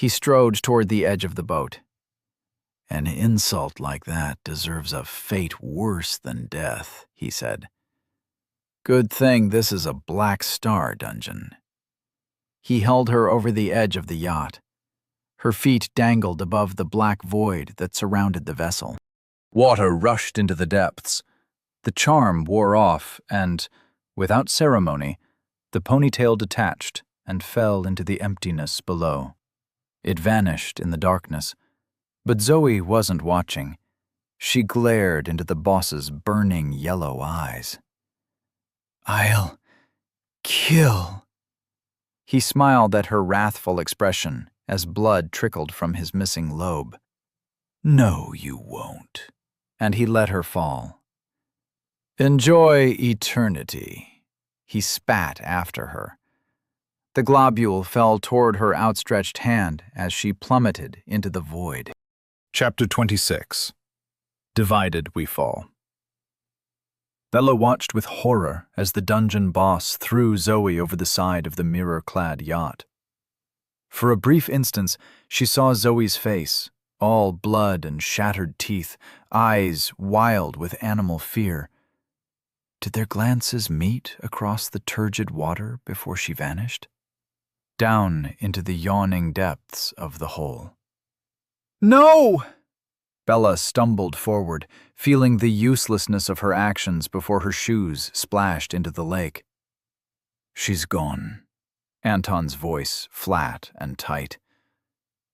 He strode toward the edge of the boat. "An insult like that deserves a fate worse than death," he said. "Good thing this is a Black Star dungeon." He held her over the edge of the yacht. Her feet dangled above the black void that surrounded the vessel. Water rushed into the depths. The charm wore off, and, without ceremony, the ponytail detached and fell into the emptiness below. It vanished in the darkness, but Zoe wasn't watching. She glared into the boss's burning yellow eyes. "I'll kill." He smiled at her wrathful expression as blood trickled from his missing lobe. "No, you won't." And he let her fall. "Enjoy eternity," he spat after her. The globule fell toward her outstretched hand as she plummeted into the void. Chapter 26. Divided We Fall. Bella watched with horror as the dungeon boss threw Zoe over the side of the mirror-clad yacht. For a brief instant, she saw Zoe's face, all blood and shattered teeth, eyes wild with animal fear. Did their glances meet across the turgid water before she vanished? Down into the yawning depths of the hole. "No!" Bella stumbled forward, feeling the uselessness of her actions before her shoes splashed into the lake. "She's gone," Anton's voice flat and tight.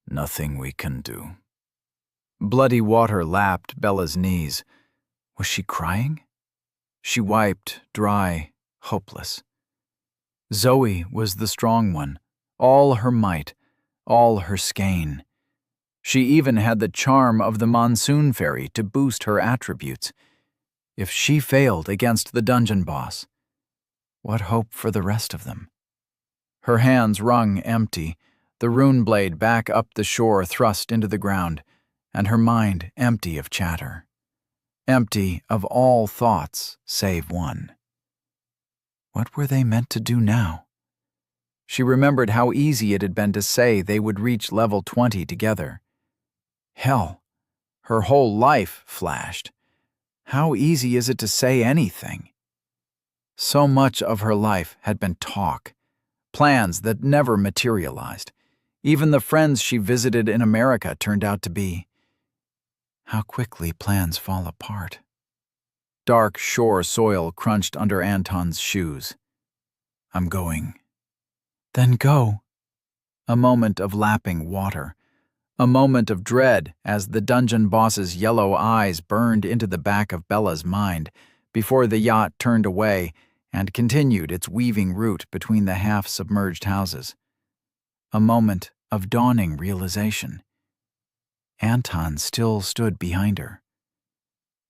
"Nothing we can do." Bloody water lapped Bella's knees. Was she crying? She wiped, dry, hopeless. Zoe was the strong one, all her might, all her skein. She even had the charm of the monsoon fairy to boost her attributes. If she failed against the dungeon boss, what hope for the rest of them? Her hands wrung empty, the rune blade back up the shore thrust into the ground, and her mind empty of chatter. Empty of all thoughts save one. What were they meant to do now? She remembered how easy it had been to say they would reach level 20 together. Hell, her whole life flashed. How easy is it to say anything? So much of her life had been talk, plans that never materialized. Even the friends she visited in America turned out to be. How quickly plans fall apart. Dark shore soil crunched under Anton's shoes. "I'm going." "Then go." A moment of lapping water. A moment of dread as the dungeon boss's yellow eyes burned into the back of Bella's mind before the yacht turned away and continued its weaving route between the half-submerged houses. A moment of dawning realization. Anton still stood behind her.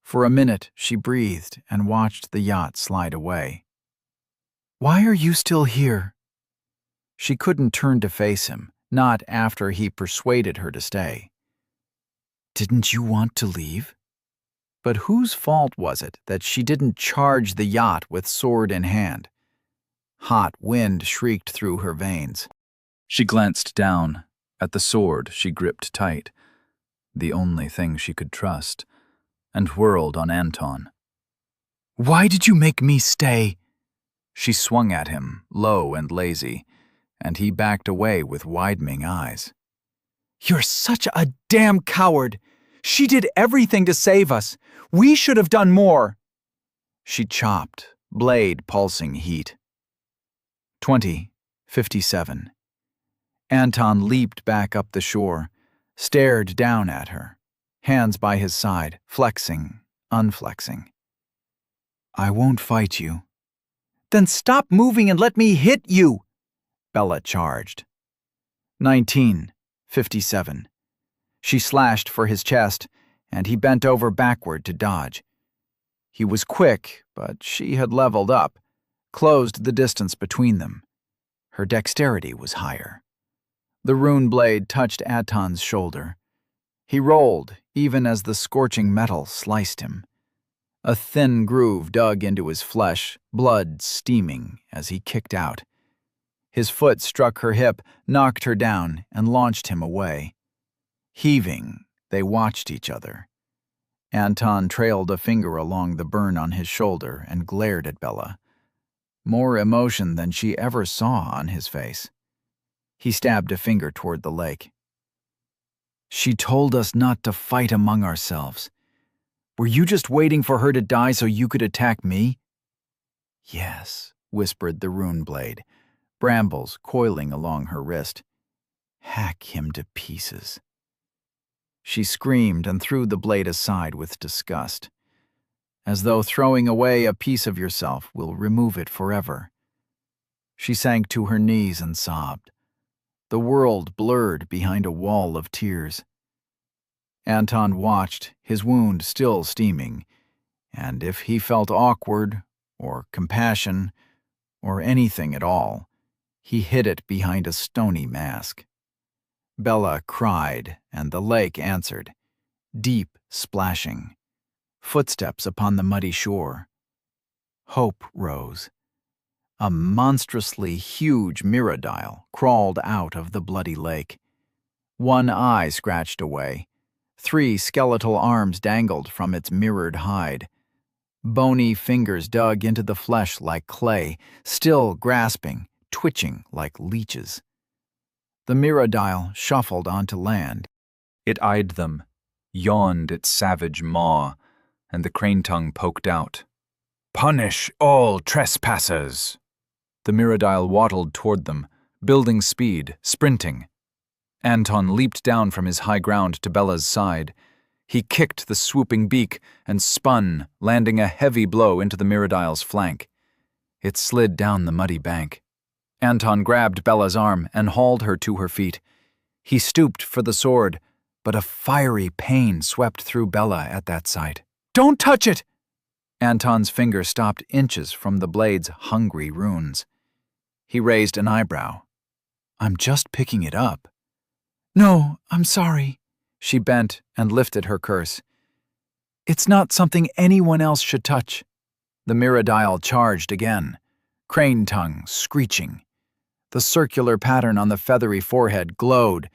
For a minute, she breathed and watched the yacht slide away. "Why are you still here?" She couldn't turn to face him, not after he persuaded her to stay. "Didn't you want to leave?" But whose fault was it that she didn't charge the yacht with sword in hand? Hot wind shrieked through her veins. She glanced down at the sword she gripped tight, the only thing she could trust, and whirled on Anton. "Why did you make me stay?" She swung at him, low and lazy, and he backed away with widening eyes. "You're such a damn coward! She did everything to save us. We should have done more." She chopped, blade pulsing heat. 20:57. Anton leaped back up the shore, stared down at her, hands by his side, flexing, unflexing. "I won't fight you." "Then stop moving and let me hit you," Bella charged. 19:57. She slashed for his chest, and he bent over backward to dodge. He was quick, but she had leveled up, closed the distance between them. Her dexterity was higher. The rune blade touched Anton's shoulder. He rolled, even as the scorching metal sliced him. A thin groove dug into his flesh, blood steaming as he kicked out. His foot struck her hip, knocked her down, and launched him away. Heaving, they watched each other. Anton trailed a finger along the burn on his shoulder and glared at Bella. More emotion than she ever saw on his face. He stabbed a finger toward the lake. She told us not to fight among ourselves. Were you just waiting for her to die so you could attack me? Yes, whispered the rune blade, brambles coiling along her wrist. Hack him to pieces. She screamed and threw the blade aside with disgust, as though throwing away a piece of yourself will remove it forever. She sank to her knees and sobbed. The world blurred behind a wall of tears. Anton watched, his wound still steaming, and if he felt awkward, or compassion, or anything at all, he hid it behind a stony mask. Bella cried, and the lake answered, deep splashing. Footsteps upon the muddy shore. Hope rose. A monstrously huge mirrodile crawled out of the bloody lake. One eye scratched away. 3 skeletal arms dangled from its mirrored hide. Bony fingers dug into the flesh like clay, still grasping, twitching like leeches. The mirrodile shuffled onto land. It eyed them, yawned its savage maw, and the crane tongue poked out. "Punish all trespassers!" The mirrodile waddled toward them, building speed, sprinting. Anton leaped down from his high ground to Bella's side. He kicked the swooping beak and spun, landing a heavy blow into the mirrodile's flank. It slid down the muddy bank. Anton grabbed Bella's arm and hauled her to her feet. He stooped for the sword, but a fiery pain swept through Bella at that sight. "Don't touch it!" Anton's finger stopped inches from the blade's hungry runes. He raised an eyebrow. "I'm just picking it up." "No, I'm sorry." She bent and lifted her curse. "It's not something anyone else should touch." The mirrodile charged again, crane tongue screeching. The circular pattern on the feathery forehead glowed,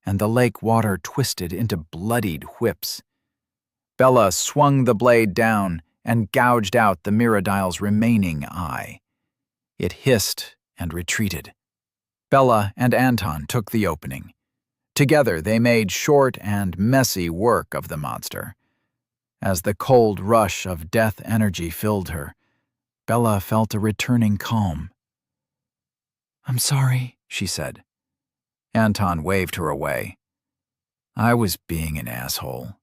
and the lake water twisted into bloodied whips. Bella swung the blade down and gouged out the mirrodile's remaining eye. It hissed and retreated. Bella and Anton took the opening. Together they made short and messy work of the monster. As the cold rush of death energy filled her, Bella felt a returning calm. "I'm sorry," she said. Anton waved her away. "I was being an asshole."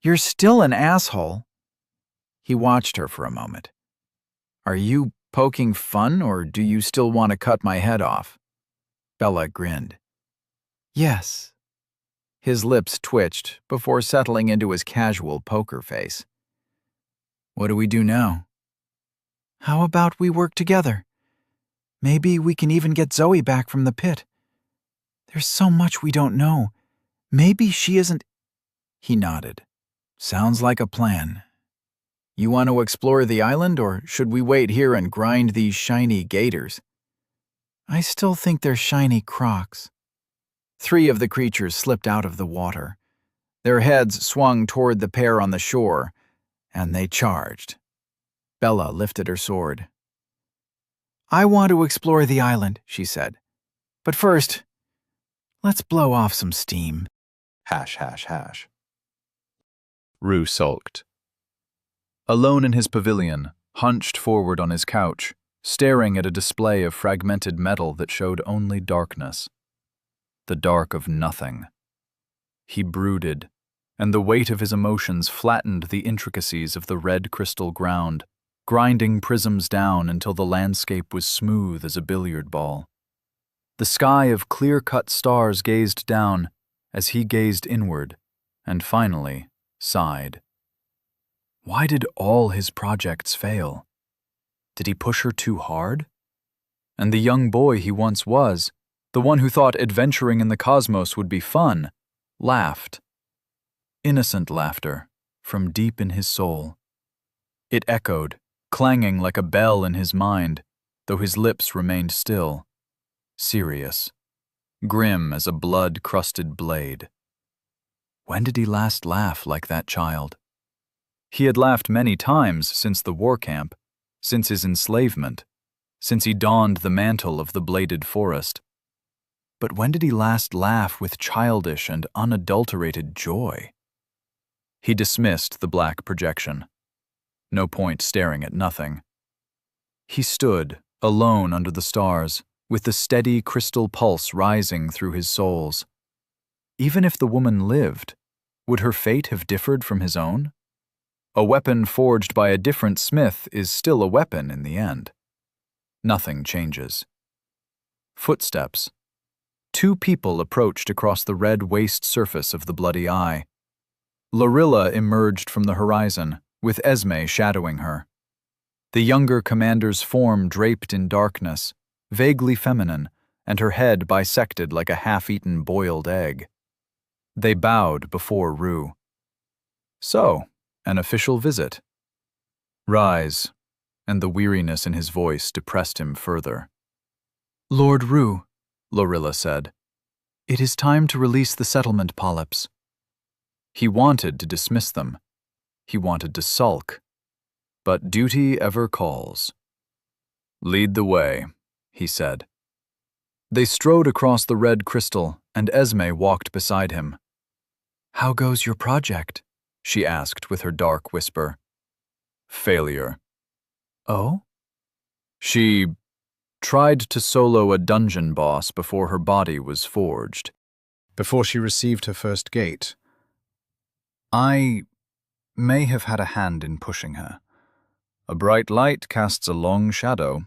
"You're still an asshole." He watched her for a moment. "Are you poking fun, or do you still want to cut my head off?" Bella grinned. "Yes." His lips twitched before settling into his casual poker face. "What do we do now?" "How about we work together? Maybe we can even get Zoe back from the pit. There's so much we don't know. Maybe she isn't—" He nodded. "Sounds like a plan. You want to explore the island, or should we wait here and grind these shiny gators?" "I still think they're shiny crocs." 3 of the creatures slipped out of the water. Their heads swung toward the pair on the shore, and they charged. Bella lifted her sword. "I want to explore the island," she said. "But first, let's blow off some steam." Hash, hash, hash. Rue sulked. Alone in his pavilion, hunched forward on his couch, staring at a display of fragmented metal that showed only darkness. The dark of nothing. He brooded, and the weight of his emotions flattened the intricacies of the red crystal ground, grinding prisms down until the landscape was smooth as a billiard ball. The sky of clear-cut stars gazed down as he gazed inward, and finally sighed. Why did all his projects fail? Did he push her too hard? And the young boy he once was, the one who thought adventuring in the cosmos would be fun, laughed. Innocent laughter, from deep in his soul. It echoed, clanging like a bell in his mind, though his lips remained still. serious, grim as a blood-crusted blade. When did he last laugh like that child? He had laughed many times since the war camp, since his enslavement, since he donned the mantle of the bladed forest. But when did he last laugh with childish and unadulterated joy? He dismissed the black projection. No point staring at nothing. He stood, alone under the stars, with the steady crystal pulse rising through his soles. Even if the woman lived, would her fate have differed from his own? A weapon forged by a different smith is still a weapon in the end. Nothing changes. Footsteps. 2 people approached across the red waste surface of the bloody eye. Lorilla emerged from the horizon, with Esme shadowing her. The younger commander's form draped in darkness, vaguely feminine, and her head bisected like a half-eaten boiled egg. They bowed before Rue. So, an official visit. Rise, and the weariness in his voice depressed him further. Lord Rue, Lorilla said, it is time to release the settlement polyps. He wanted to dismiss them. He wanted to sulk. But duty ever calls. Lead the way, he said. They strode across the red crystal, and Esme walked beside him. How goes your project? She asked with her dark whisper. Failure. Oh? She tried to solo a dungeon boss before her body was forged. Before she received her first gate. I may have had a hand in pushing her. A bright light casts a long shadow.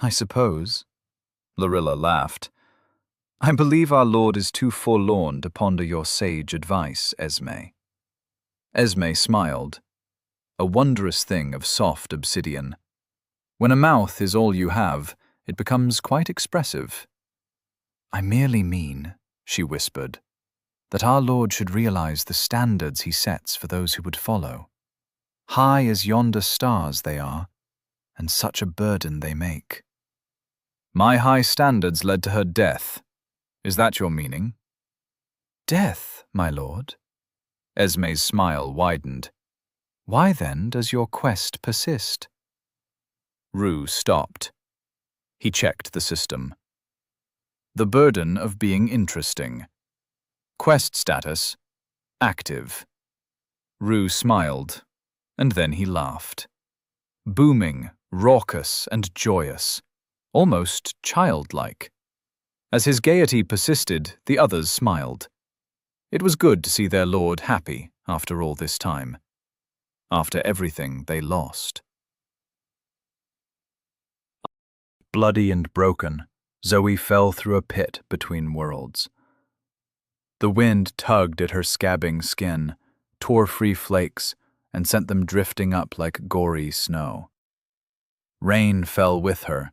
I suppose. Lorilla laughed. I believe our lord is too forlorn to ponder your sage advice, Esme. Esme smiled. A wondrous thing of soft obsidian. When a mouth is all you have, it becomes quite expressive. I merely mean, she whispered, that our Lord should realize the standards he sets for those who would follow. High as yonder stars they are, and such a burden they make. My high standards led to her death. Is that your meaning? Death, my lord? Esme's smile widened. Why then does your quest persist? Rue stopped. He checked the system. The burden of being interesting. Quest status, active. Rue smiled, and then he laughed. Booming, raucous, and joyous, almost childlike. As his gaiety persisted, the others smiled. It was good to see their lord happy after all this time. After everything they lost. Bloody and broken, Zoe fell through a pit between worlds. The wind tugged at her scabbing skin, tore free flakes, and sent them drifting up like gory snow. Rain fell with her,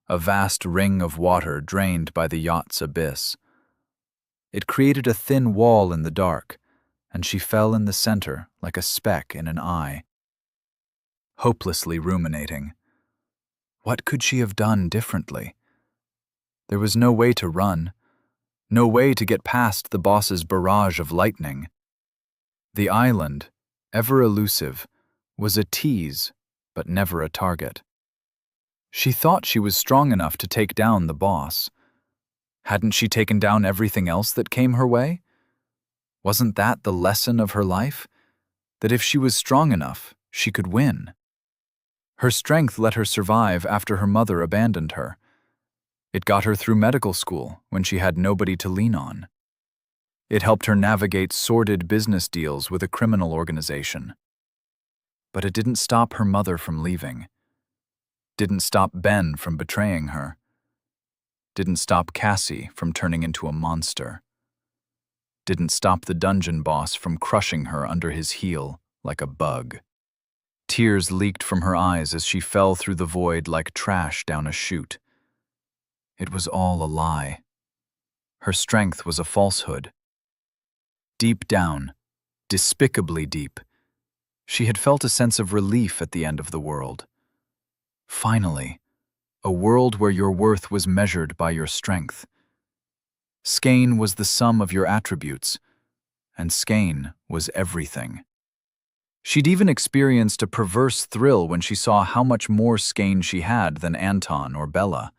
a vast ring of water drained by the yacht's abyss. It created a thin wall in the dark, and she fell in the center like a speck in an eye. Hopelessly ruminating. What could she have done differently? There was no way to run, no way to get past the boss's barrage of lightning. The island, ever elusive, was a tease, but never a target. She thought she was strong enough to take down the boss. Hadn't she taken down everything else that came her way? Wasn't that the lesson of her life? That if she was strong enough, she could win. Her strength let her survive after her mother abandoned her. It got her through medical school when she had nobody to lean on. It helped her navigate sordid business deals with a criminal organization. But it didn't stop her mother from leaving. Didn't stop Ben from betraying her. Didn't stop Cassie from turning into a monster. Didn't stop the dungeon boss from crushing her under his heel like a bug. Tears leaked from her eyes as she fell through the void like trash down a chute. It was all a lie. Her strength was a falsehood. Deep down, despicably deep, she had felt a sense of relief at the end of the world. Finally, a world where your worth was measured by your strength. Skein was the sum of your attributes, and Skein was everything. She'd even experienced a perverse thrill when she saw how much more Skein she had than Anton or Bella.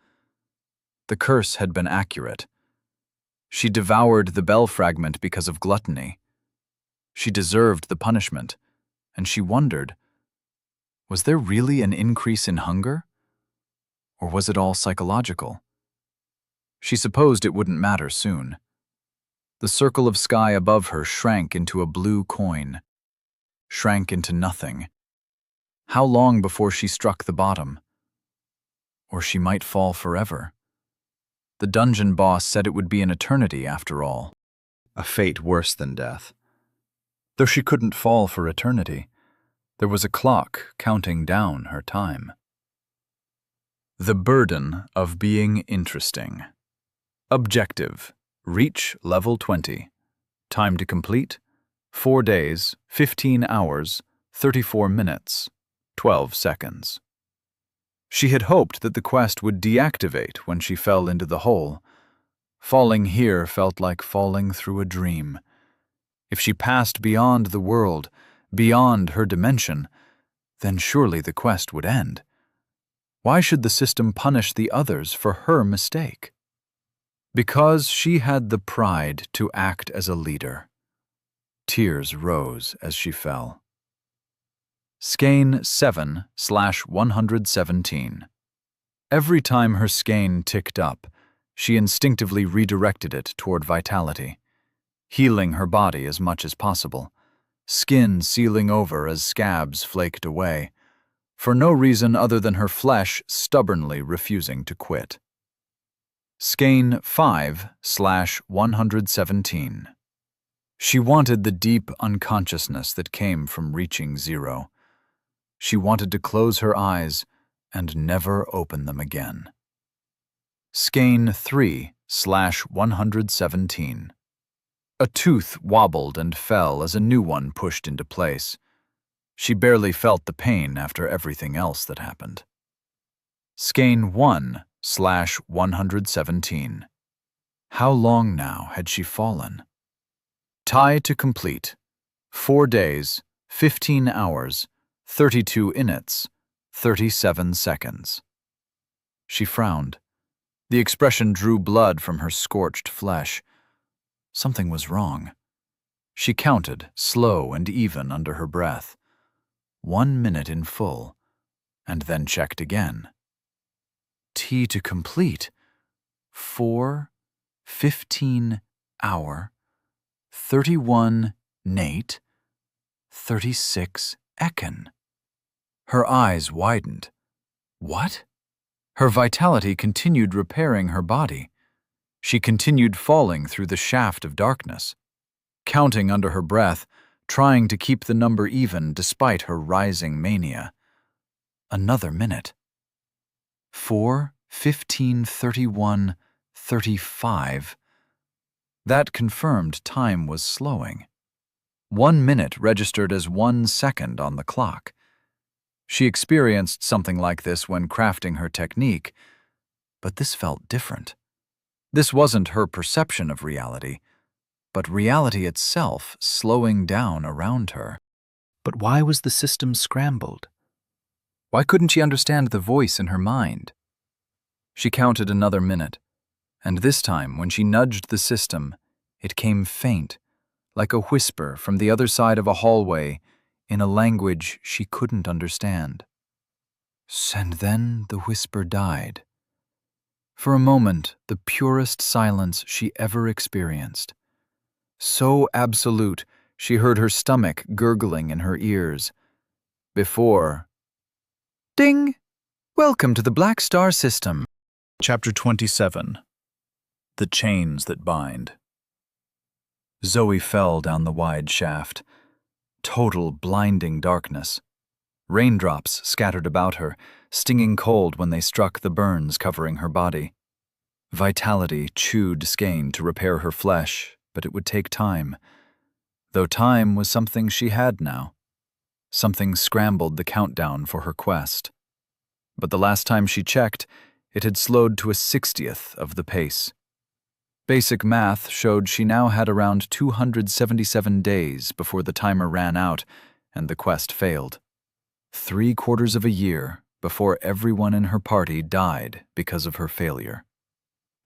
The curse had been accurate. She devoured the bell fragment because of gluttony. She deserved the punishment, and she wondered, was there really an increase in hunger? Or was it all psychological? She supposed it wouldn't matter soon. The circle of sky above her shrank into a blue coin, shrank into nothing. How long before she struck the bottom? Or she might fall forever. The dungeon boss said it would be an eternity after all. A fate worse than death. Though she couldn't fall for eternity, there was a clock counting down her time. The burden of being interesting. Objective: reach level 20. Time to complete: 4 days, 15 hours, 34 minutes, 12 seconds. She had hoped that the quest would deactivate when she fell into the hole. Falling here felt like falling through a dream. If she passed beyond the world, beyond her dimension, then surely the quest would end. Why should the system punish the others for her mistake? Because she had the pride to act as a leader. Tears rose as she fell. Skein 7/117. Every time her skein ticked up, she instinctively redirected it toward vitality, healing her body as much as possible, skin sealing over as scabs flaked away, for no reason other than her flesh stubbornly refusing to quit. Skein 5/117. She wanted the deep unconsciousness that came from reaching zero. She wanted to close her eyes and never open them again. Skein 3/117. A tooth wobbled and fell as a new one pushed into place. She barely felt the pain after everything else that happened. Skein 1/117. How long now had she fallen? Tie to complete: 4 days, 15 hours, 32 minutes, 37 seconds. She frowned. The expression drew blood from her scorched flesh. Something was wrong. She counted, slow and even under her breath. 1 minute in full, and then checked again. T to complete: 4, 15 hour, 31 Nate, 36 Ekin. Her eyes widened. What? Her vitality continued repairing her body. She continued falling through the shaft of darkness, counting under her breath, trying to keep the number even despite her rising mania. Another minute. 4, 15, 31, 35. That confirmed time was slowing. 1 minute registered as 1 second on the clock. She experienced something like this when crafting her technique, but this felt different. This wasn't her perception of reality, but reality itself slowing down around her. But why was the system scrambled? Why couldn't she understand the voice in her mind? She counted another minute, and this time when she nudged the system, it came faint, like a whisper from the other side of a hallway in a language she couldn't understand. And then the whisper died. For a moment, the purest silence she ever experienced. So absolute, she heard her stomach gurgling in her ears. Before, ding! Welcome to the Black Star System. Chapter 27. The Chains That Bind. Zoe fell down the wide shaft. Total blinding darkness. Raindrops scattered about her, stinging cold when they struck the burns covering her body. Vitality chewed skein to repair her flesh, but it would take time. Though time was something she had now. Something scrambled the countdown for her quest. But the last time she checked, It had slowed to a 60th of the pace. Basic math showed she now had around 277 days before the timer ran out and the quest failed. 3/4 of a year before everyone in her party died because of her failure.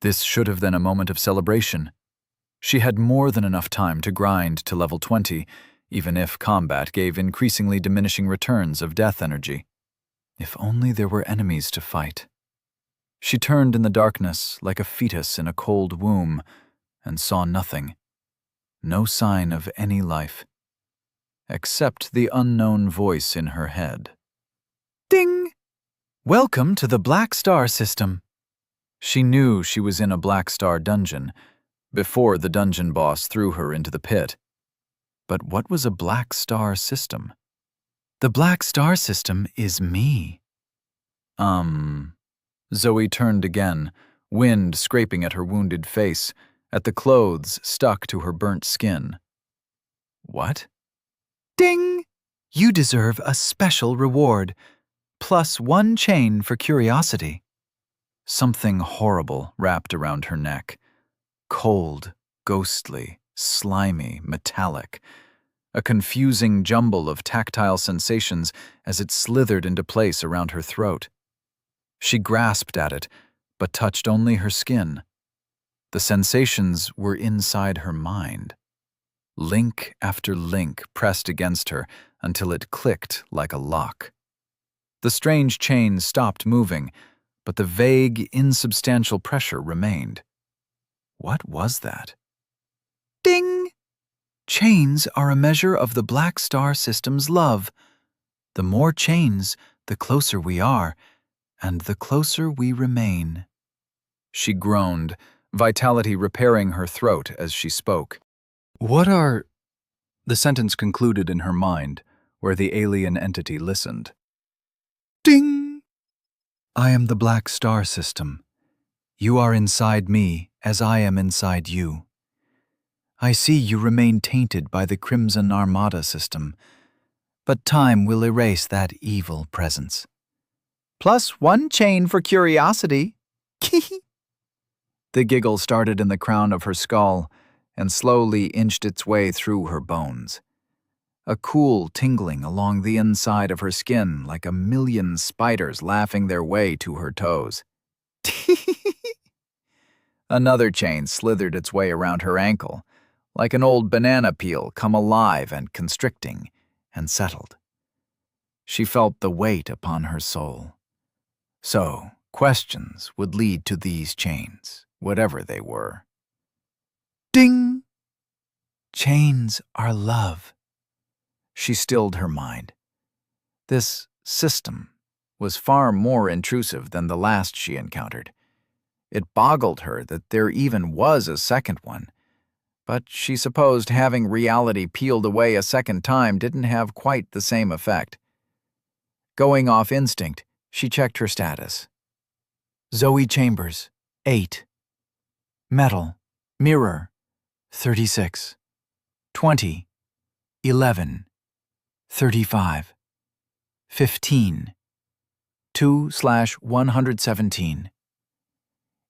This should have been a moment of celebration. She had more than enough time to grind to level 20, even if combat gave increasingly diminishing returns of death energy. If only there were enemies to fight. She turned in the darkness like a fetus in a cold womb and saw nothing. No sign of any life. Except the unknown voice in her head. Ding! Welcome to the Black Star system. She knew she was in a Black Star dungeon before the dungeon boss threw her into the pit. But what was a Black Star system? The Black Star system is me. Zoe turned again, wind scraping at her wounded face, at the clothes stuck to her burnt skin. What? Ding! You deserve a special reward, plus 1 chain for curiosity. Something horrible wrapped around her neck. Cold, ghostly, slimy, metallic. A confusing jumble of tactile sensations as it slithered into place around her throat. She grasped at it, but touched only her skin. The sensations were inside her mind. Link after link pressed against her until it clicked like a lock. The strange chain stopped moving, but the vague, insubstantial pressure remained. What was that? Ding! Chains are a measure of the Black Star system's love. The more chains, the closer we are, and the closer we remain. She groaned, vitality repairing her throat as she spoke. What are... The sentence concluded in her mind, where the alien entity listened. Ding! I am the Black Star system. You are inside me as I am inside you. I see you remain tainted by the Crimson Armada system, but time will erase that evil presence. Plus 1 chain for curiosity. The giggle started in the crown of her skull and slowly inched its way through her bones. A cool tingling along the inside of her skin like a million spiders laughing their way to her toes. Another chain slithered its way around her ankle, like an old banana peel come alive and constricting, and settled. She felt the weight upon her soul. So, questions would lead to these chains, whatever they were. Ding! Chains are love. She stilled her mind. This system was far more intrusive than the last she encountered. It boggled her that there even was a second one, but she supposed having reality peeled away a second time didn't have quite the same effect. Going off instinct, she checked her status. Zoe Chambers, 8. Metal, Mirror, 36. 20, 11, 35, 15, 2/117.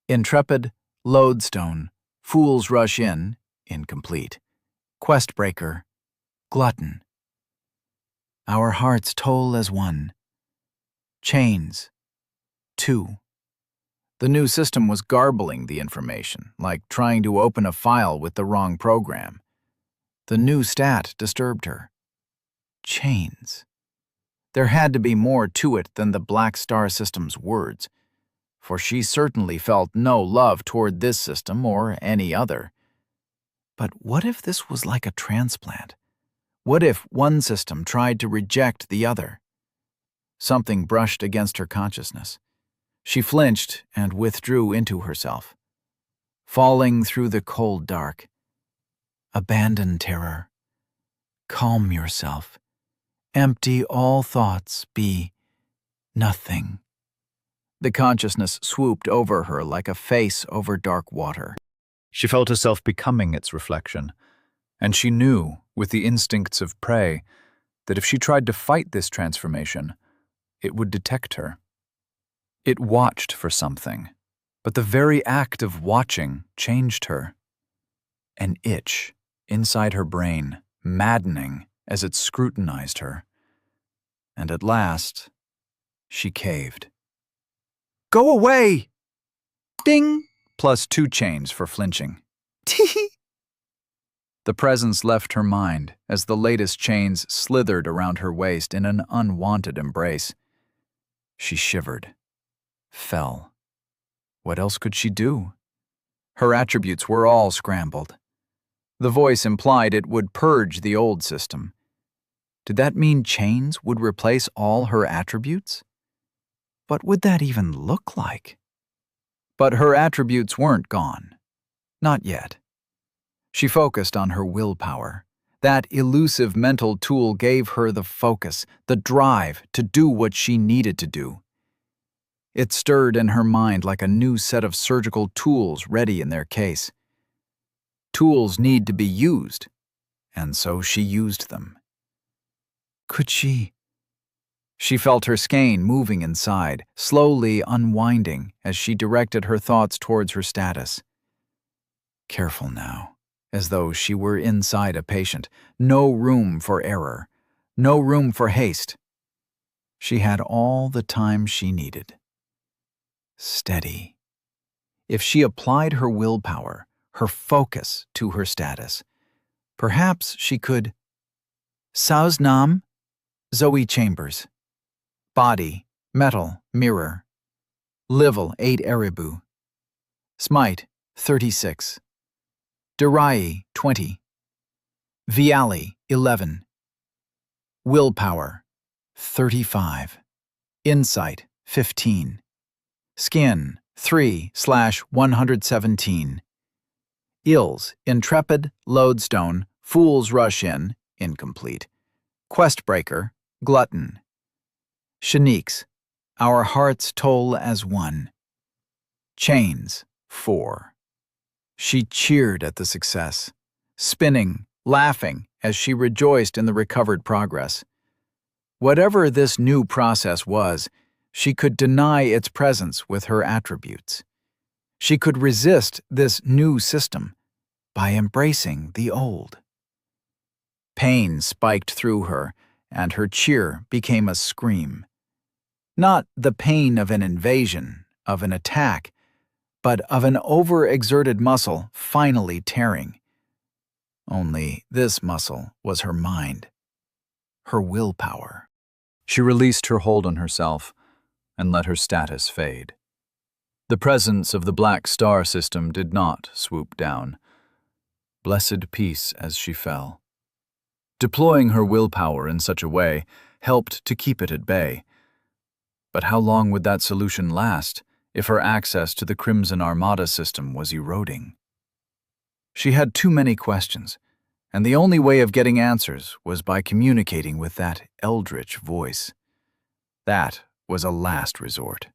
Intrepid, Lodestone, Fools Rush In, incomplete. Questbreaker, Glutton. Our hearts toll as one. Chains, 2. The new system was garbling the information, like trying to open a file with the wrong program. The new stat disturbed her. Chains. There had to be more to it than the Black Star system's words, for she certainly felt no love toward this system or any other. But what if this was like a transplant? What if one system tried to reject the other? Something brushed against her consciousness. She flinched and withdrew into herself. Falling through the cold dark. Abandon terror. Calm yourself. Empty all thoughts. Be nothing. The consciousness swooped over her like a face over dark water. She felt herself becoming its reflection, and she knew, with the instincts of prey, that if she tried to fight this transformation, it would detect her. It watched for something, but the very act of watching changed her. An itch inside her brain, maddening as it scrutinized her. And at last, she caved. "Go away!" Ding! Plus 2 chains for flinching. The presence left her mind as the latest chains slithered around her waist in an unwanted embrace. She shivered. Fell. What else could she do? Her attributes were all scrambled. The voice implied it would purge the old system. Did that mean chains would replace all her attributes? What would that even look like? But her attributes weren't gone. Not yet. She focused on her willpower. That elusive mental tool gave her the focus, the drive to do what she needed to do. It stirred in her mind like a new set of surgical tools ready in their case. Tools need to be used, and so she used them. Could she? She felt her skein moving inside, slowly unwinding as she directed her thoughts towards her status. Careful now, as though she were inside a patient. No room for error, no room for haste. She had all the time she needed. Steady. If she applied her willpower, her focus to her status, perhaps she could. Saus Nam, Zoe Chambers. Body, metal, mirror. Livel 8 Eribu. Smite 36. Durai 20. Viali 11. Willpower 35. Insight 15. Skin 3/117. Ills, Intrepid, Lodestone, Fool's Rush In, incomplete. Questbreaker, Glutton. Shaniques, Our Hearts Toll as One. Chains 4. She cheered at the success, spinning, laughing as she rejoiced in the recovered progress. Whatever this new process was, she could deny its presence with her attributes. She could resist this new system by embracing the old. Pain spiked through her, and her cheer became a scream. Not the pain of an invasion, of an attack, but of an overexerted muscle finally tearing. Only this muscle was her mind, her willpower. She released her hold on herself and let her status fade. The presence of the Black Star system did not swoop down. Blessed peace as she fell. Deploying her willpower in such a way helped to keep it at bay. But how long would that solution last if her access to the Crimson Armada system was eroding? She had too many questions, and the only way of getting answers was by communicating with that eldritch voice. That was a last resort.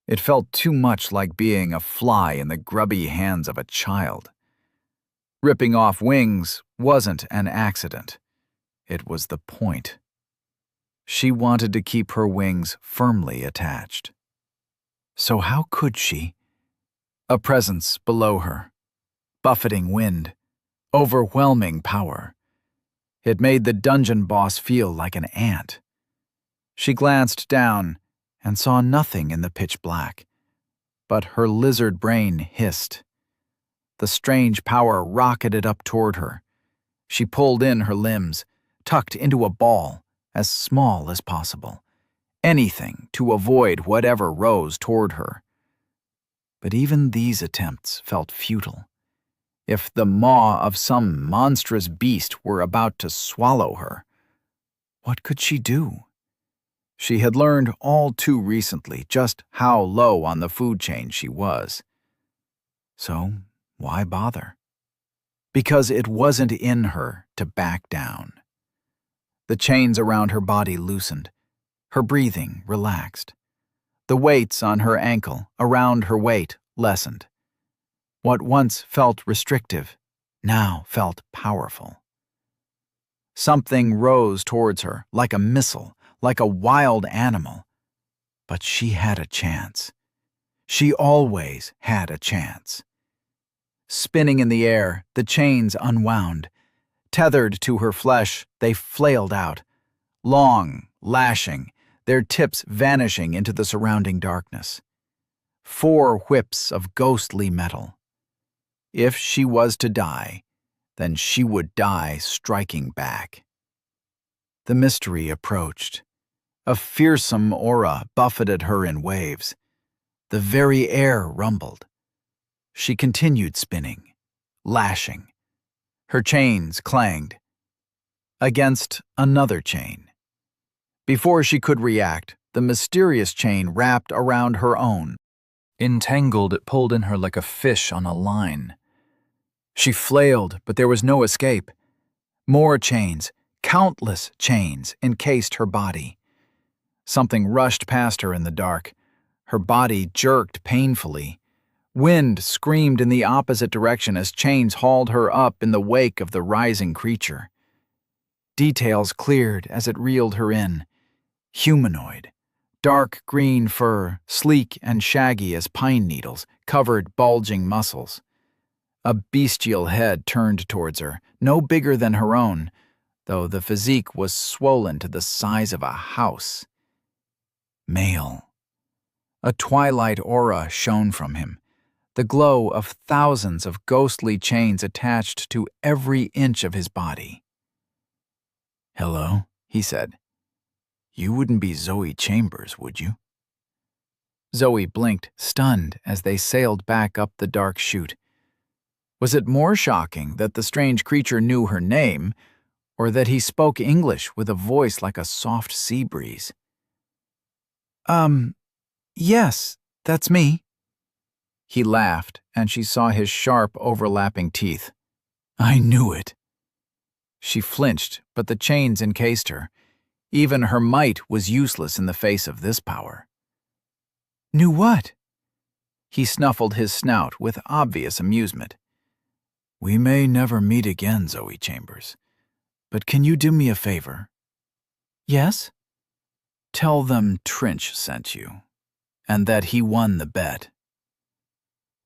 It felt too much like being a fly in the grubby hands of a child. Ripping off wings wasn't an accident. It was the point. She wanted to keep her wings firmly attached. So how could she? A presence below her. Buffeting wind. Overwhelming power. It made the dungeon boss feel like an ant. She glanced down and saw nothing in the pitch black. But her lizard brain hissed. The strange power rocketed up toward her. She pulled in her limbs, tucked into a ball, as small as possible. Anything to avoid whatever rose toward her. But even these attempts felt futile. If the maw of some monstrous beast were about to swallow her, what could she do? She had learned all too recently just how low on the food chain she was. So, why bother? Because it wasn't in her to back down. The chains around her body loosened. Her breathing relaxed. The weights on her ankle, around her waist, lessened. What once felt restrictive, now felt powerful. Something rose towards her, like a missile, like a wild animal. But she had a chance. She always had a chance. Spinning in the air, the chains unwound. Tethered to her flesh, they flailed out, long, lashing, their tips vanishing into the surrounding darkness. 4 whips of ghostly metal. If she was to die, then she would die striking back. The mystery approached. A fearsome aura buffeted her in waves. The very air rumbled. She continued spinning, lashing. Her chains clanged. Against another chain. Before she could react, the mysterious chain wrapped around her own. Entangled, it pulled in her like a fish on a line. She flailed, but there was no escape. More chains, countless chains, encased her body. Something rushed past her in the dark. Her body jerked painfully. Wind screamed in the opposite direction as chains hauled her up in the wake of the rising creature. Details cleared as it reeled her in. Humanoid. Dark green fur, sleek and shaggy as pine needles, covered bulging muscles. A bestial head turned towards her, no bigger than her own, though the physique was swollen to the size of a house. Male. A twilight aura shone from him, the glow of thousands of ghostly chains attached to every inch of his body. "Hello," he said. "You wouldn't be Zoe Chambers, would you?" Zoe blinked, stunned, as they sailed back up the dark chute. Was it more shocking that the strange creature knew her name, or that he spoke English with a voice like a soft sea breeze? Yes, that's me." He laughed, and she saw his sharp, overlapping teeth. "I knew it." She flinched, but the chains encased her. Even her might was useless in the face of this power. "Knew what?" He snuffled his snout with obvious amusement. "We may never meet again, Zoe Chambers, but can you do me a favor?" "Yes?" "Tell them Trinch sent you, and that he won the bet."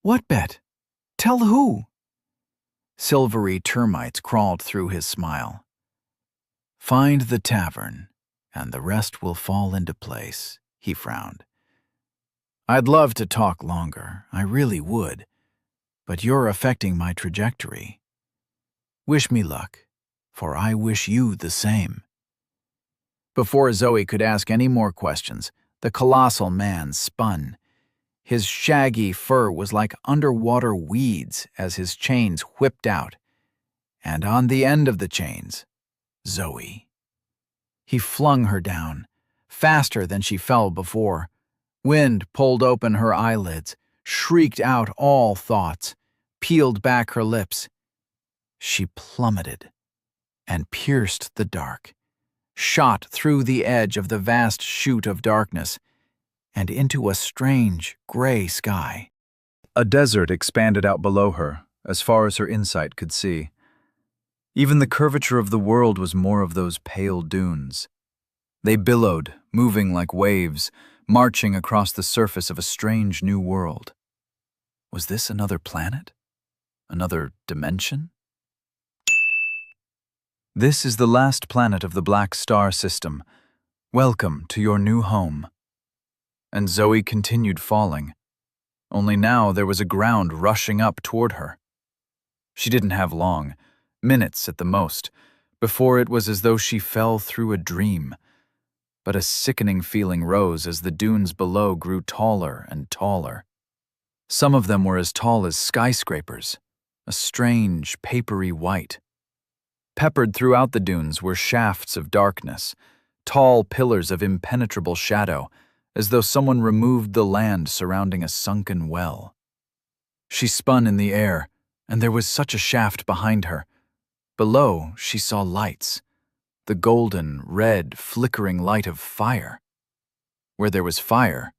"What bet? Tell who?" Silvery termites crawled through his smile. "Find the tavern, and the rest will fall into place," he frowned. "I'd love to talk longer, I really would, but you're affecting my trajectory. Wish me luck, for I wish you the same." Before Zoe could ask any more questions, the colossal man spun. His shaggy fur was like underwater weeds as his chains whipped out, and on the end of the chains, Zoe. He flung her down, faster than she fell before. Wind pulled open her eyelids, shrieked out all thoughts, peeled back her lips. She plummeted and pierced the dark, shot through the edge of the vast chute of darkness and into a strange gray sky. A desert expanded out below her, as far as her insight could see. Even the curvature of the world was more of those pale dunes. They billowed, moving like waves, marching across the surface of a strange new world. Was this another planet? Another dimension? "This is the last planet of the Black Star System. Welcome to your new home." And Zoe continued falling. Only now there was a ground rushing up toward her. She didn't have long, minutes at the most, before it was as though she fell through a dream. But a sickening feeling rose as the dunes below grew taller and taller. Some of them were as tall as skyscrapers, a strange, papery white. Peppered throughout the dunes were shafts of darkness, tall pillars of impenetrable shadow, as though someone removed the land surrounding a sunken well. She spun in the air, and there was such a shaft behind her. Below, she saw lights, the golden, red, flickering light of fire. Where there was fire,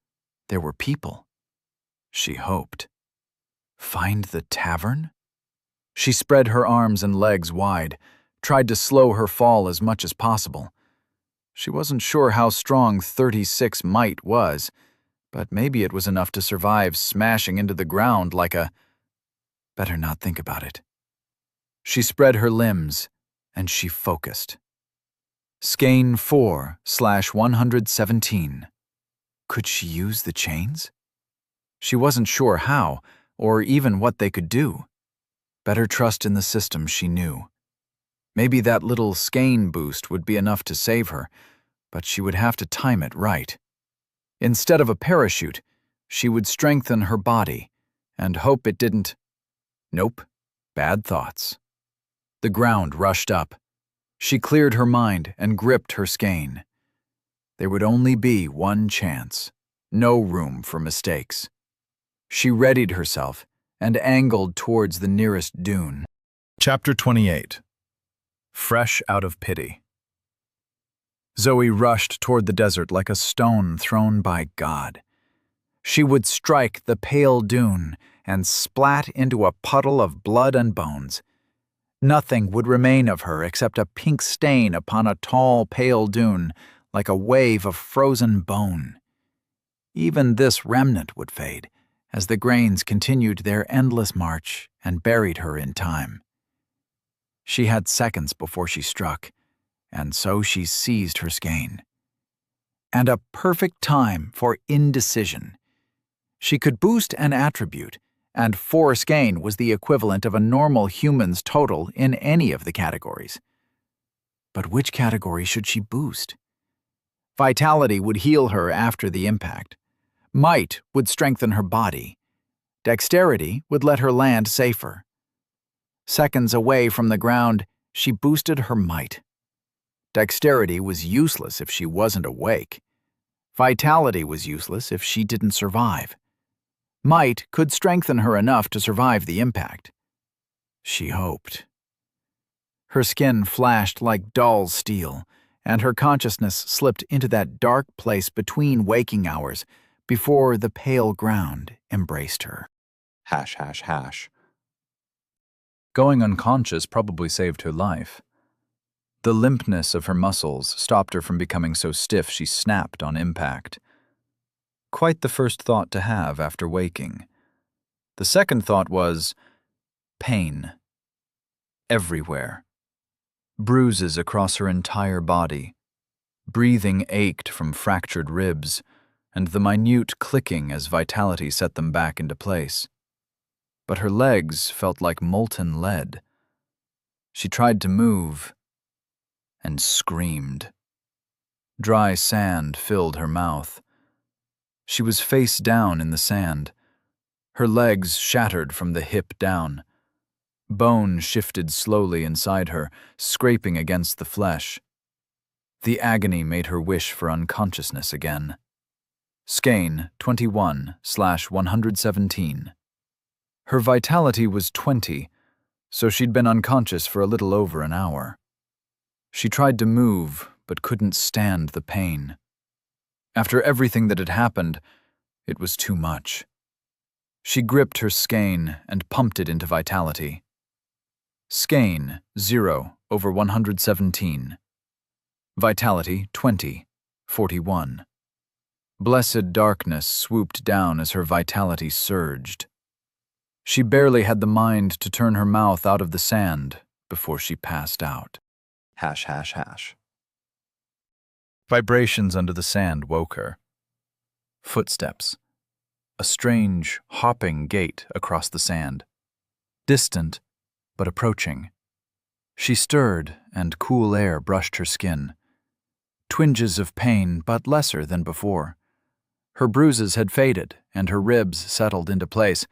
there were people. She hoped. Find the tavern? She spread her arms and legs wide, tried to slow her fall as much as possible. She wasn't sure how strong 36 might was, but maybe it was enough to survive smashing into the ground like a... Better not think about it. She spread her limbs, and she focused. Skein 4/117. Could she use the chains? She wasn't sure how, or even what they could do. Better trust in the system she knew. Maybe that little skein boost would be enough to save her, but she would have to time it right. Instead of a parachute, she would strengthen her body and hope it didn't... Nope, bad thoughts. The ground rushed up. She cleared her mind and gripped her skein. There would only be one chance, no room for mistakes. She readied herself and angled towards the nearest dune. Chapter 28. Fresh out of pity. Zoe rushed toward the desert like a stone thrown by God. She would strike the pale dune and splat into a puddle of blood and bones. Nothing would remain of her except a pink stain upon a tall, pale dune, like a wave of frozen bone. Even this remnant would fade, as the grains continued their endless march and buried her in time. She had seconds before she struck, and so she seized her skein. And a perfect time for indecision. She could boost an attribute, and 4 skein was the equivalent of a normal human's total in any of the categories. But which category should she boost? Vitality would heal her after the impact. Might would strengthen her body. Dexterity would let her land safer. Seconds away from the ground, she boosted her might. Dexterity was useless if she wasn't awake. Vitality was useless if she didn't survive. Might could strengthen her enough to survive the impact. She hoped. Her skin flashed like dull steel, and her consciousness slipped into that dark place between waking hours before the pale ground embraced her. ###. Going unconscious probably saved her life. The limpness of her muscles stopped her from becoming so stiff she snapped on impact. Quite the first thought to have after waking. The second thought was pain. Everywhere. Bruises across her entire body. Breathing ached from fractured ribs, and the minute clicking as vitality set them back into place. But her legs felt like molten lead. She tried to move and screamed. Dry sand filled her mouth. She was face down in the sand. Her legs shattered from the hip down. Bone shifted slowly inside her, scraping against the flesh. The agony made her wish for unconsciousness again. Skein 21/117. Her vitality was 20, so she'd been unconscious for a little over an hour. She tried to move, but couldn't stand the pain. After everything that had happened, it was too much. She gripped her skein and pumped it into vitality. Skein 0/117. Vitality 20, 41. Blessed darkness swooped down as her vitality surged. She barely had the mind to turn her mouth out of the sand before she passed out. ###. Vibrations under the sand woke her. Footsteps. A strange, hopping gait across the sand. Distant, but approaching. She stirred, and cool air brushed her skin. Twinges of pain, but lesser than before. Her bruises had faded, and her ribs settled into place,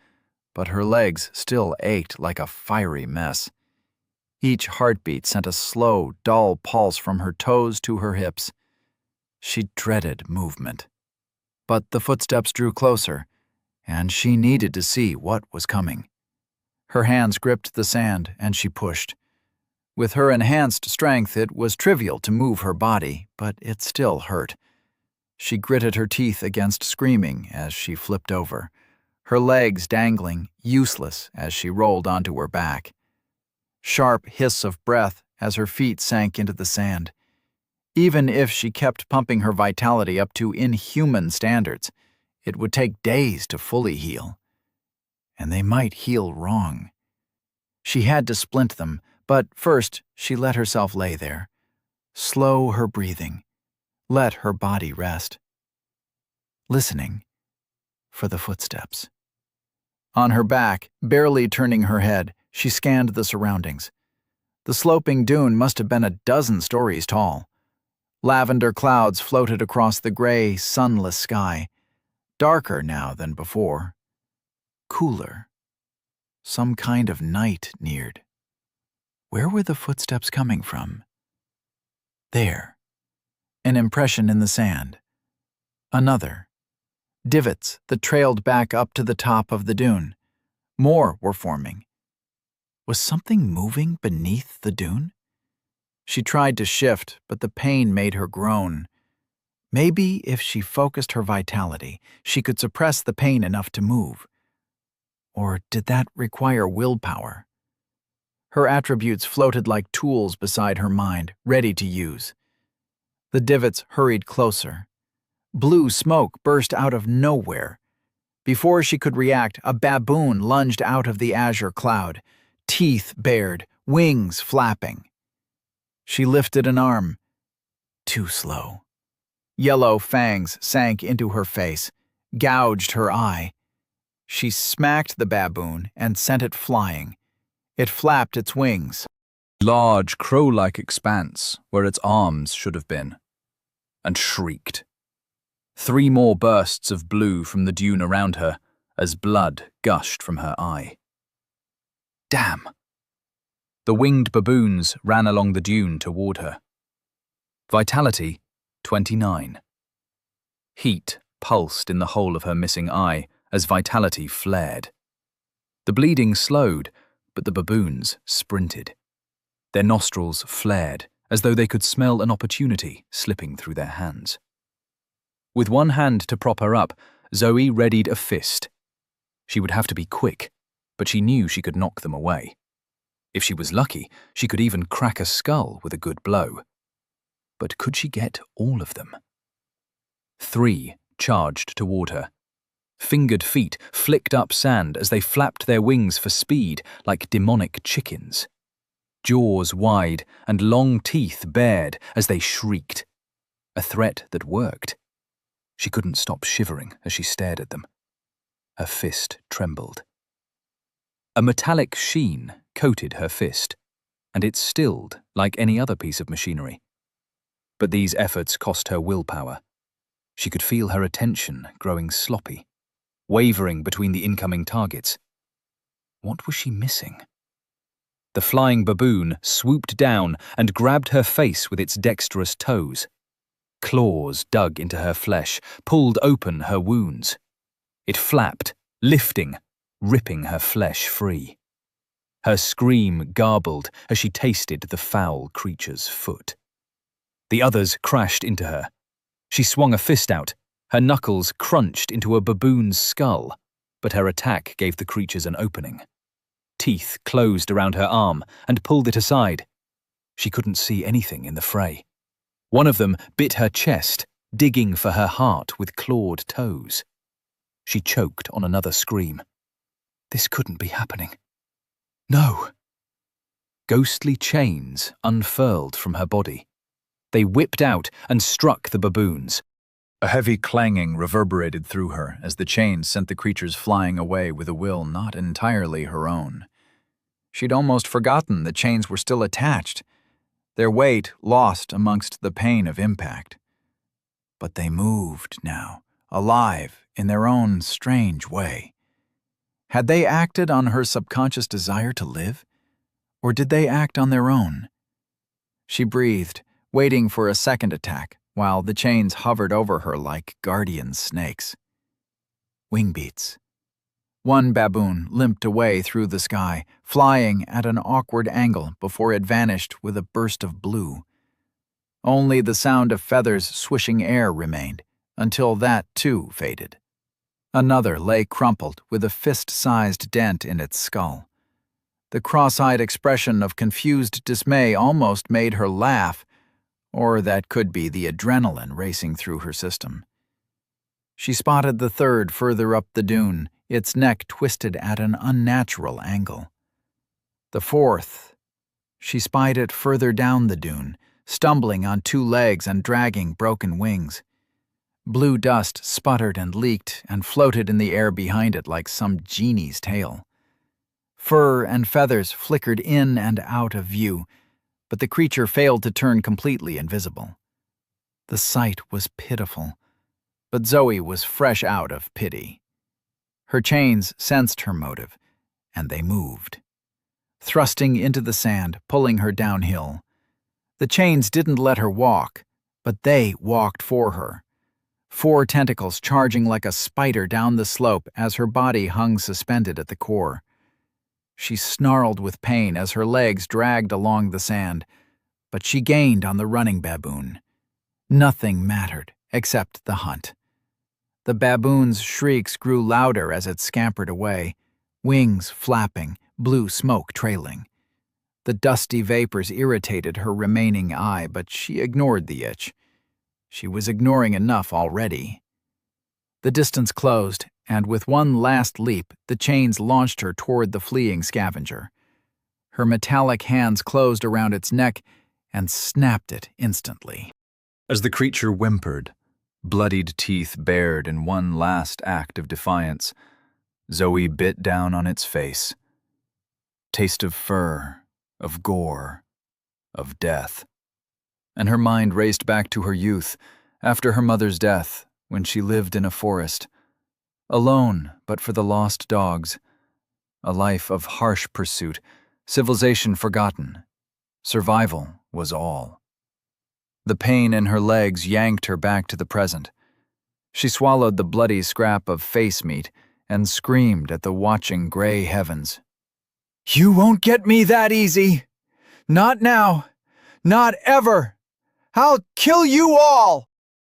but her legs still ached like a fiery mess. Each heartbeat sent a slow, dull pulse from her toes to her hips. She dreaded movement. But the footsteps drew closer, and she needed to see what was coming. Her hands gripped the sand, and she pushed. With her enhanced strength, it was trivial to move her body, but it still hurt. She gritted her teeth against screaming as she flipped over, her legs dangling, useless as she rolled onto her back. Sharp hiss of breath as her feet sank into the sand. Even if she kept pumping her vitality up to inhuman standards, it would take days to fully heal. And they might heal wrong. She had to splint them, but first she let herself lay there. Slow her breathing. Let her body rest. Listening for the footsteps. On her back, barely turning her head, she scanned the surroundings. The sloping dune must have been a dozen stories tall. Lavender clouds floated across the gray, sunless sky, darker now than before. Cooler. Some kind of night neared. Where were the footsteps coming from? There. An impression in the sand. Another. Divots that trailed back up to the top of the dune. More were forming. Was something moving beneath the dune? She tried to shift, but the pain made her groan. Maybe if she focused her vitality, she could suppress the pain enough to move. Or did that require willpower? Her attributes floated like tools beside her mind, ready to use. The divots hurried closer. Blue smoke burst out of nowhere. Before she could react, a baboon lunged out of the azure cloud, teeth bared, wings flapping. She lifted an arm. Too slow. Yellow fangs sank into her face, gouged her eye. She smacked the baboon and sent it flying. It flapped its wings. Large crow-like expanse where its arms should have been, and shrieked. 3 more bursts of blue from the dune around her as blood gushed from her eye. Damn! The winged baboons ran along the dune toward her. Vitality, 29. Heat pulsed in the hole of her missing eye as vitality flared. The bleeding slowed, but the baboons sprinted. Their nostrils flared as though they could smell an opportunity slipping through their hands. With one hand to prop her up, Zoe readied a fist. She would have to be quick, but she knew she could knock them away. If she was lucky, she could even crack a skull with a good blow. But could she get all of them? 3 charged toward her. Fingered feet flicked up sand as they flapped their wings for speed like demonic chickens. Jaws wide and long teeth bared as they shrieked. A threat that worked. She couldn't stop shivering as she stared at them. Her fist trembled. A metallic sheen coated her fist, and it stilled like any other piece of machinery. But these efforts cost her willpower. She could feel her attention growing sloppy, wavering between the incoming targets. What was she missing? The flying baboon swooped down and grabbed her face with its dexterous toes. Claws dug into her flesh, pulled open her wounds. It flapped, lifting, ripping her flesh free. Her scream garbled as she tasted the foul creature's foot. The others crashed into her. She swung a fist out. Her knuckles crunched into a baboon's skull, but her attack gave the creatures an opening. Teeth closed around her arm and pulled it aside. She couldn't see anything in the fray. One of them bit her chest, digging for her heart with clawed toes. She choked on another scream. This couldn't be happening. No! Ghostly chains unfurled from her body. They whipped out and struck the baboons. A heavy clanging reverberated through her as the chains sent the creatures flying away with a will not entirely her own. She'd almost forgotten the chains were still attached, their weight lost amongst the pain of impact. But they moved now, alive in their own strange way. Had they acted on her subconscious desire to live, or did they act on their own? She breathed, waiting for a second attack, while the chains hovered over her like guardian snakes. Wing beats. One baboon limped away through the sky, flying at an awkward angle before it vanished with a burst of blue. Only the sound of feathers swishing air remained, until that too faded. Another lay crumpled with a fist-sized dent in its skull. The cross-eyed expression of confused dismay almost made her laugh, Or that could be the adrenaline racing through her system. She spotted the third further up the dune, its neck twisted at an unnatural angle. The fourth, she spied it further down the dune, stumbling on two legs and dragging broken wings. Blue dust sputtered and leaked and floated in the air behind it like some genie's tail. Fur and feathers flickered in and out of view, but the creature failed to turn completely invisible. The sight was pitiful, but Zoe was fresh out of pity. Her chains sensed her motive, and they moved, thrusting into the sand, pulling her downhill. The chains didn't let her walk, but they walked for her. 4 tentacles charging like a spider down the slope as her body hung suspended at the core. She snarled with pain as her legs dragged along the sand, but she gained on the running baboon. Nothing mattered except the hunt. The baboon's shrieks grew louder as it scampered away, wings flapping, blue smoke trailing. The dusty vapors irritated her remaining eye, but she ignored the itch. She was ignoring enough already. The distance closed, and with one last leap, the chains launched her toward the fleeing scavenger. Her metallic hands closed around its neck and snapped it instantly. As the creature whimpered, bloodied teeth bared in one last act of defiance, Zoe bit down on its face. Taste of fur, of gore, of death. And her mind raced back to her youth, after her mother's death, when she lived in a forest. Alone, but for the lost dogs. A life of harsh pursuit, civilization forgotten. Survival was all. The pain in her legs yanked her back to the present. She swallowed the bloody scrap of face meat and screamed at the watching gray heavens. "You won't get me that easy! Not now! Not ever! I'll kill you all!"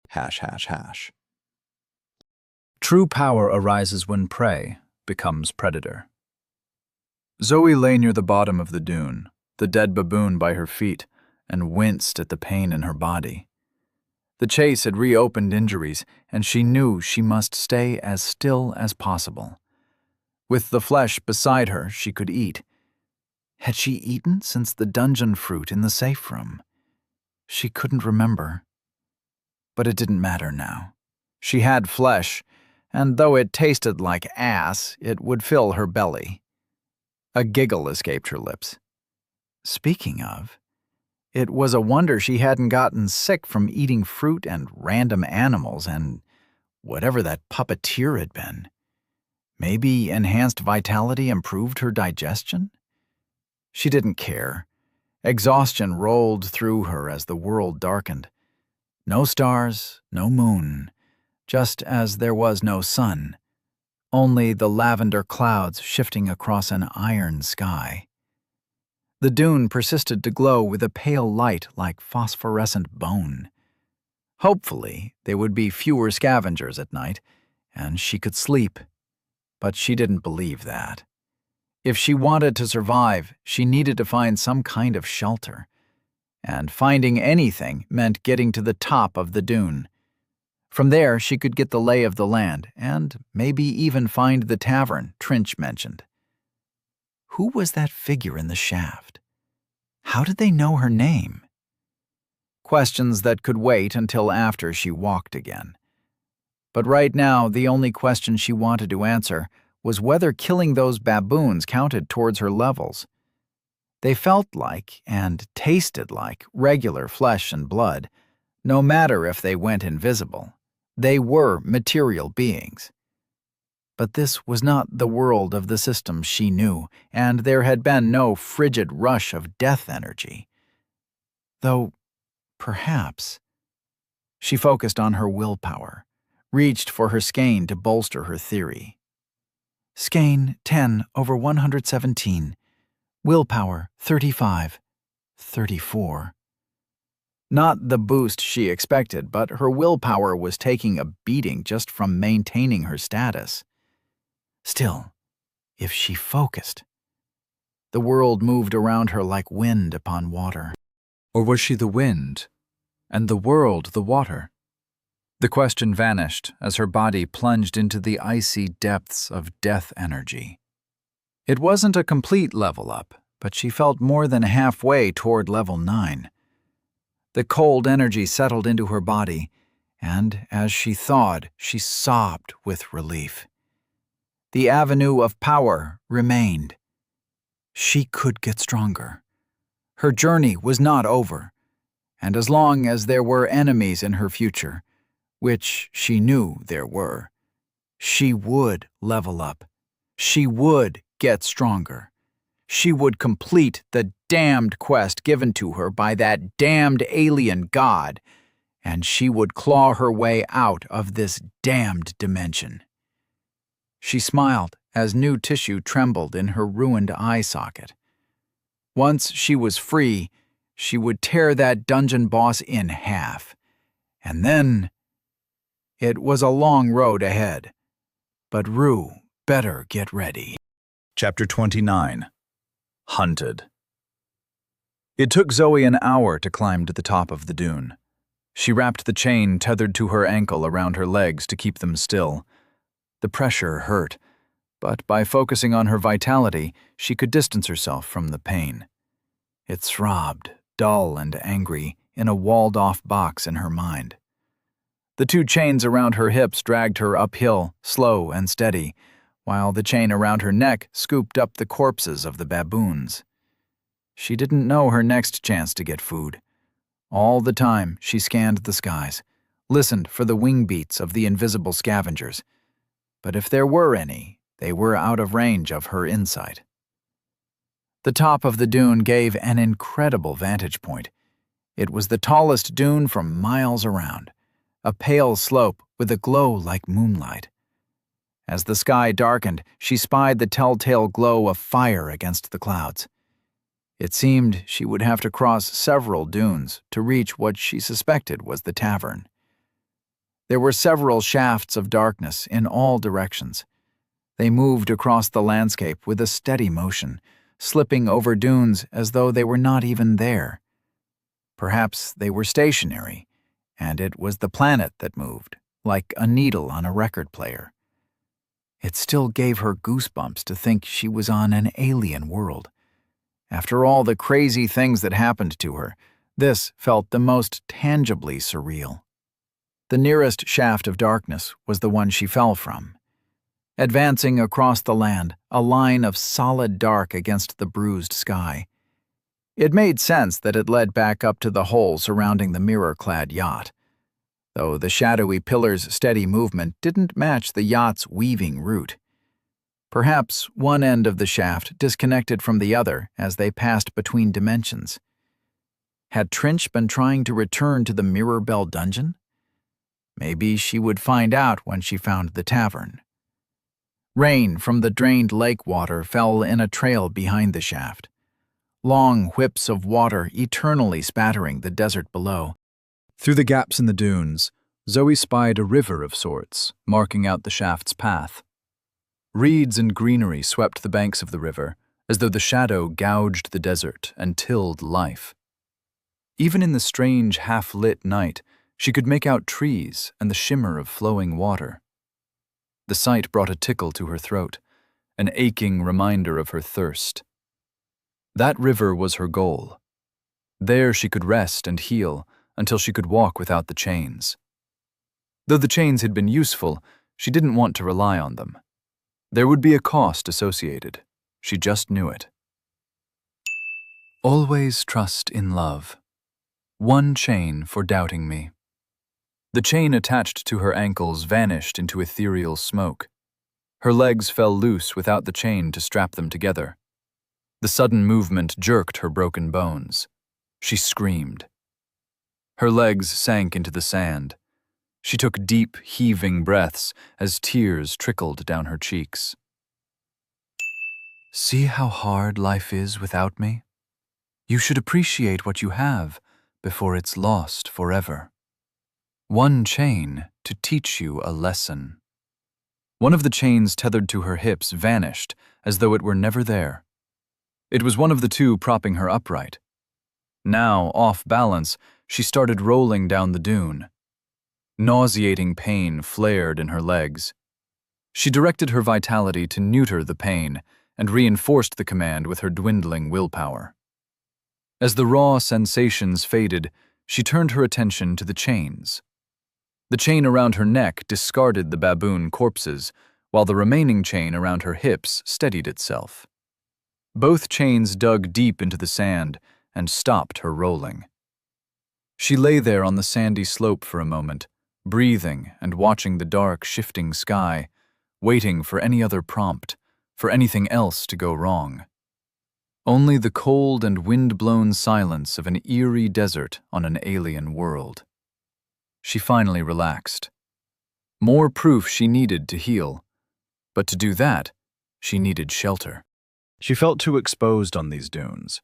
###. True power arises when prey becomes predator. Zoe lay near the bottom of the dune, the dead baboon by her feet, and winced at the pain in her body. The chase had reopened injuries, and she knew she must stay as still as possible. With the flesh beside her, she could eat. Had she eaten since the dungeon fruit in the safe room? She couldn't remember. But it didn't matter now. She had flesh, and though it tasted like ass, it would fill her belly. A giggle escaped her lips. Speaking of, it was a wonder she hadn't gotten sick from eating fruit and random animals and whatever that puppeteer had been. Maybe enhanced vitality improved her digestion? She didn't care. Exhaustion rolled through her as the world darkened. No stars, no moon, just as there was no sun, only the lavender clouds shifting across an iron sky. The dune persisted to glow with a pale light like phosphorescent bone. Hopefully, there would be fewer scavengers at night, and she could sleep. But she didn't believe that. If she wanted to survive, she needed to find some kind of shelter. And finding anything meant getting to the top of the dune. From there, she could get the lay of the land and maybe even find the tavern Trinch mentioned. Who was that figure in the shaft? How did they know her name? Questions that could wait until after she walked again. But right now, the only question she wanted to answer was whether killing those baboons counted towards her levels. They felt like, and tasted like, regular flesh and blood, no matter if they went invisible. They were material beings. But this was not the world of the system she knew, and there had been no frigid rush of death energy. Though, perhaps. She focused on her willpower, reached for her skein to bolster her theory. Skein 10/117. Willpower 35. 34. Not the boost she expected, but her willpower was taking a beating just from maintaining her status. Still, if she focused. The world moved around her like wind upon water. Or was she the wind, And the world the water? The question vanished as her body plunged into the icy depths of death energy. It wasn't a complete level up, but she felt more than halfway toward level 9. The cold energy settled into her body, and as she thawed, she sobbed with relief. The avenue of power remained. She could get stronger. Her journey was not over, and as long as there were enemies in her future, which she knew there were, she would level up. She would get stronger. She would complete the damned quest given to her by that damned alien god, and she would claw her way out of this damned dimension. She smiled as new tissue trembled in her ruined eye socket. Once she was free, she would tear that dungeon boss in half. And then... It was a long road ahead, but Rue better get ready. Chapter 29. Hunted. It took Zoe an hour to climb to the top of the dune. She wrapped the chain tethered to her ankle around her legs to keep them still. The pressure hurt, but by focusing on her vitality, she could distance herself from the pain. It throbbed, dull and angry, in a walled-off box in her mind. The 2 chains around her hips dragged her uphill, slow and steady, while the chain around her neck scooped up the corpses of the baboons. She didn't know her next chance to get food. All the time, she scanned the skies, listened for the wing beats of the invisible scavengers. But if there were any, they were out of range of her insight. The top of the dune gave an incredible vantage point. It was the tallest dune for miles around, a pale slope with a glow like moonlight. As the sky darkened, she spied the telltale glow of fire against the clouds. It seemed she would have to cross several dunes to reach what she suspected was the tavern. There were several shafts of darkness in all directions. They moved across the landscape with a steady motion, slipping over dunes as though they were not even there. Perhaps they were stationary, and it was the planet that moved, like a needle on a record player. It still gave her goosebumps to think she was on an alien world. After all the crazy things that happened to her, this felt the most tangibly surreal. The nearest shaft of darkness was the one she fell from. Advancing across the land, a line of solid dark against the bruised sky. It made sense that it led back up to the hole surrounding the mirror-clad yacht, though the shadowy pillar's steady movement didn't match the yacht's weaving route. Perhaps one end of the shaft disconnected from the other as they passed between dimensions. Had Trinch been trying to return to the Mirror Bell dungeon? Maybe she would find out when she found the tavern. Rain from the drained lake water fell in a trail behind the shaft, long whips of water eternally spattering the desert below. Through the gaps in the dunes, Zoe spied a river of sorts, marking out the shaft's path. Reeds and greenery swept the banks of the river, as though the shadow gouged the desert and tilled life. Even in the strange half-lit night, she could make out trees and the shimmer of flowing water. The sight brought a tickle to her throat, an aching reminder of her thirst. That river was her goal. There she could rest and heal until she could walk without the chains. Though the chains had been useful, she didn't want to rely on them. There would be a cost associated. She just knew it. Always trust in love. One chain for doubting me. The chain attached to her ankles vanished into ethereal smoke. Her legs fell loose without the chain to strap them together. The sudden movement jerked her broken bones. She screamed. Her legs sank into the sand. She took deep, heaving breaths as tears trickled down her cheeks. See how hard life is without me? You should appreciate what you have before it's lost forever. One chain to teach you a lesson. One of the chains tethered to her hips vanished as though it were never there. It was one of the 2 propping her upright. Now, off balance, she started rolling down the dune. Nauseating pain flared in her legs. She directed her vitality to neuter the pain and reinforced the command with her dwindling willpower. As the raw sensations faded, she turned her attention to the chains. The chain around her neck discarded the baboon corpses, while the remaining chain around her hips steadied itself. Both chains dug deep into the sand and stopped her rolling. She lay there on the sandy slope for a moment, breathing and watching the dark, shifting sky, waiting for any other prompt, for anything else to go wrong. Only the cold and wind-blown silence of an eerie desert on an alien world. She finally relaxed. More proof she needed to heal, but to do that, she needed shelter. She felt too exposed on these dunes,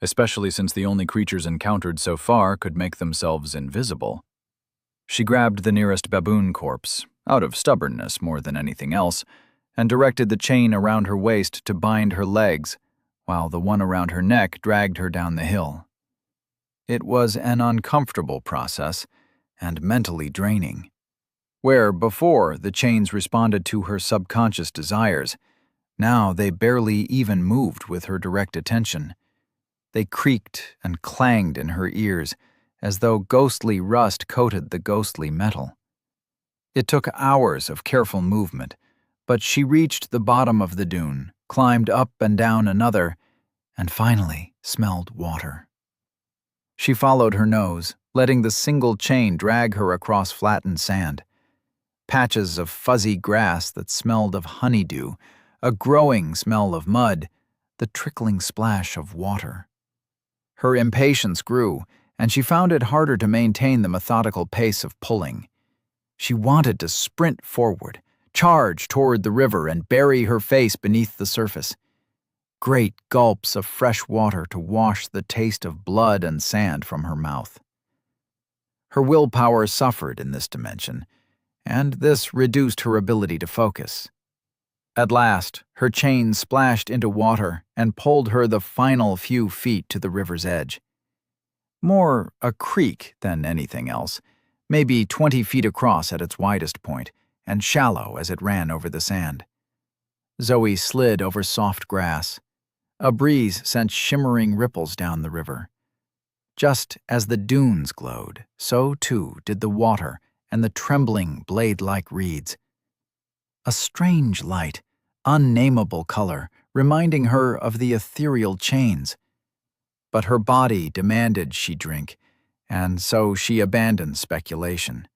especially since the only creatures encountered so far could make themselves invisible. She grabbed the nearest baboon corpse, out of stubbornness more than anything else, and directed the chain around her waist to bind her legs, while the one around her neck dragged her down the hill. It was an uncomfortable process, and mentally draining. Where before the chains responded to her subconscious desires, now they barely even moved with her direct attention. They creaked and clanged in her ears, as though ghostly rust coated the ghostly metal. It took hours of careful movement, but she reached the bottom of the dune, climbed up and down another, and finally smelled water. She followed her nose, letting the single chain drag her across flattened sand. Patches of fuzzy grass that smelled of honeydew, a growing smell of mud, the trickling splash of water. Her impatience grew, and she found it harder to maintain the methodical pace of pulling. She wanted to sprint forward, charge toward the river, and bury her face beneath the surface. Great gulps of fresh water to wash the taste of blood and sand from her mouth. Her willpower suffered in this dimension, and this reduced her ability to focus. At last, her chain splashed into water and pulled her the final few feet to the river's edge. More a creek than anything else, maybe 20 feet across at its widest point, and shallow as it ran over the sand. Zoe slid over soft grass. A breeze sent shimmering ripples down the river. Just as the dunes glowed, so too did the water and the trembling blade-like reeds. A strange light, unnameable color, reminding her of the ethereal chains. But her body demanded she drink, and so she abandoned speculation.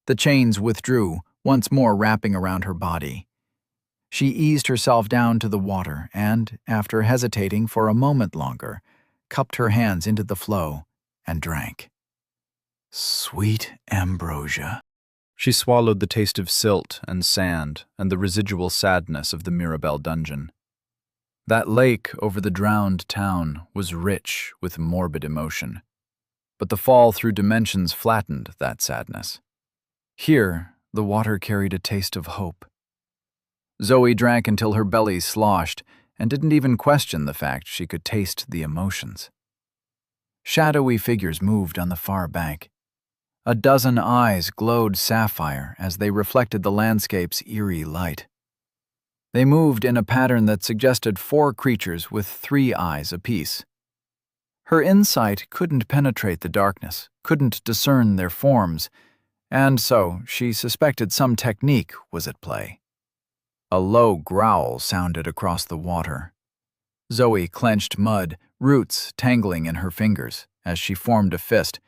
The chains withdrew, once more wrapping around her body. She eased herself down to the water and, after hesitating for a moment longer, cupped her hands into the flow and drank. Sweet ambrosia. She swallowed the taste of silt and sand and the residual sadness of the Mirabelle dungeon. That lake over the drowned town was rich with morbid emotion, but the fall through dimensions flattened that sadness. Here, the water carried a taste of hope. Zoe drank until her belly sloshed and didn't even question the fact she could taste the emotions. Shadowy figures moved on the far bank. A dozen eyes glowed sapphire as they reflected the landscape's eerie light. They moved in a pattern that suggested 4 creatures with 3 eyes apiece. Her insight couldn't penetrate the darkness, couldn't discern their forms, and so she suspected some technique was at play. A low growl sounded across the water. Zoe clenched mud, roots tangling in her fingers, as she formed a fist.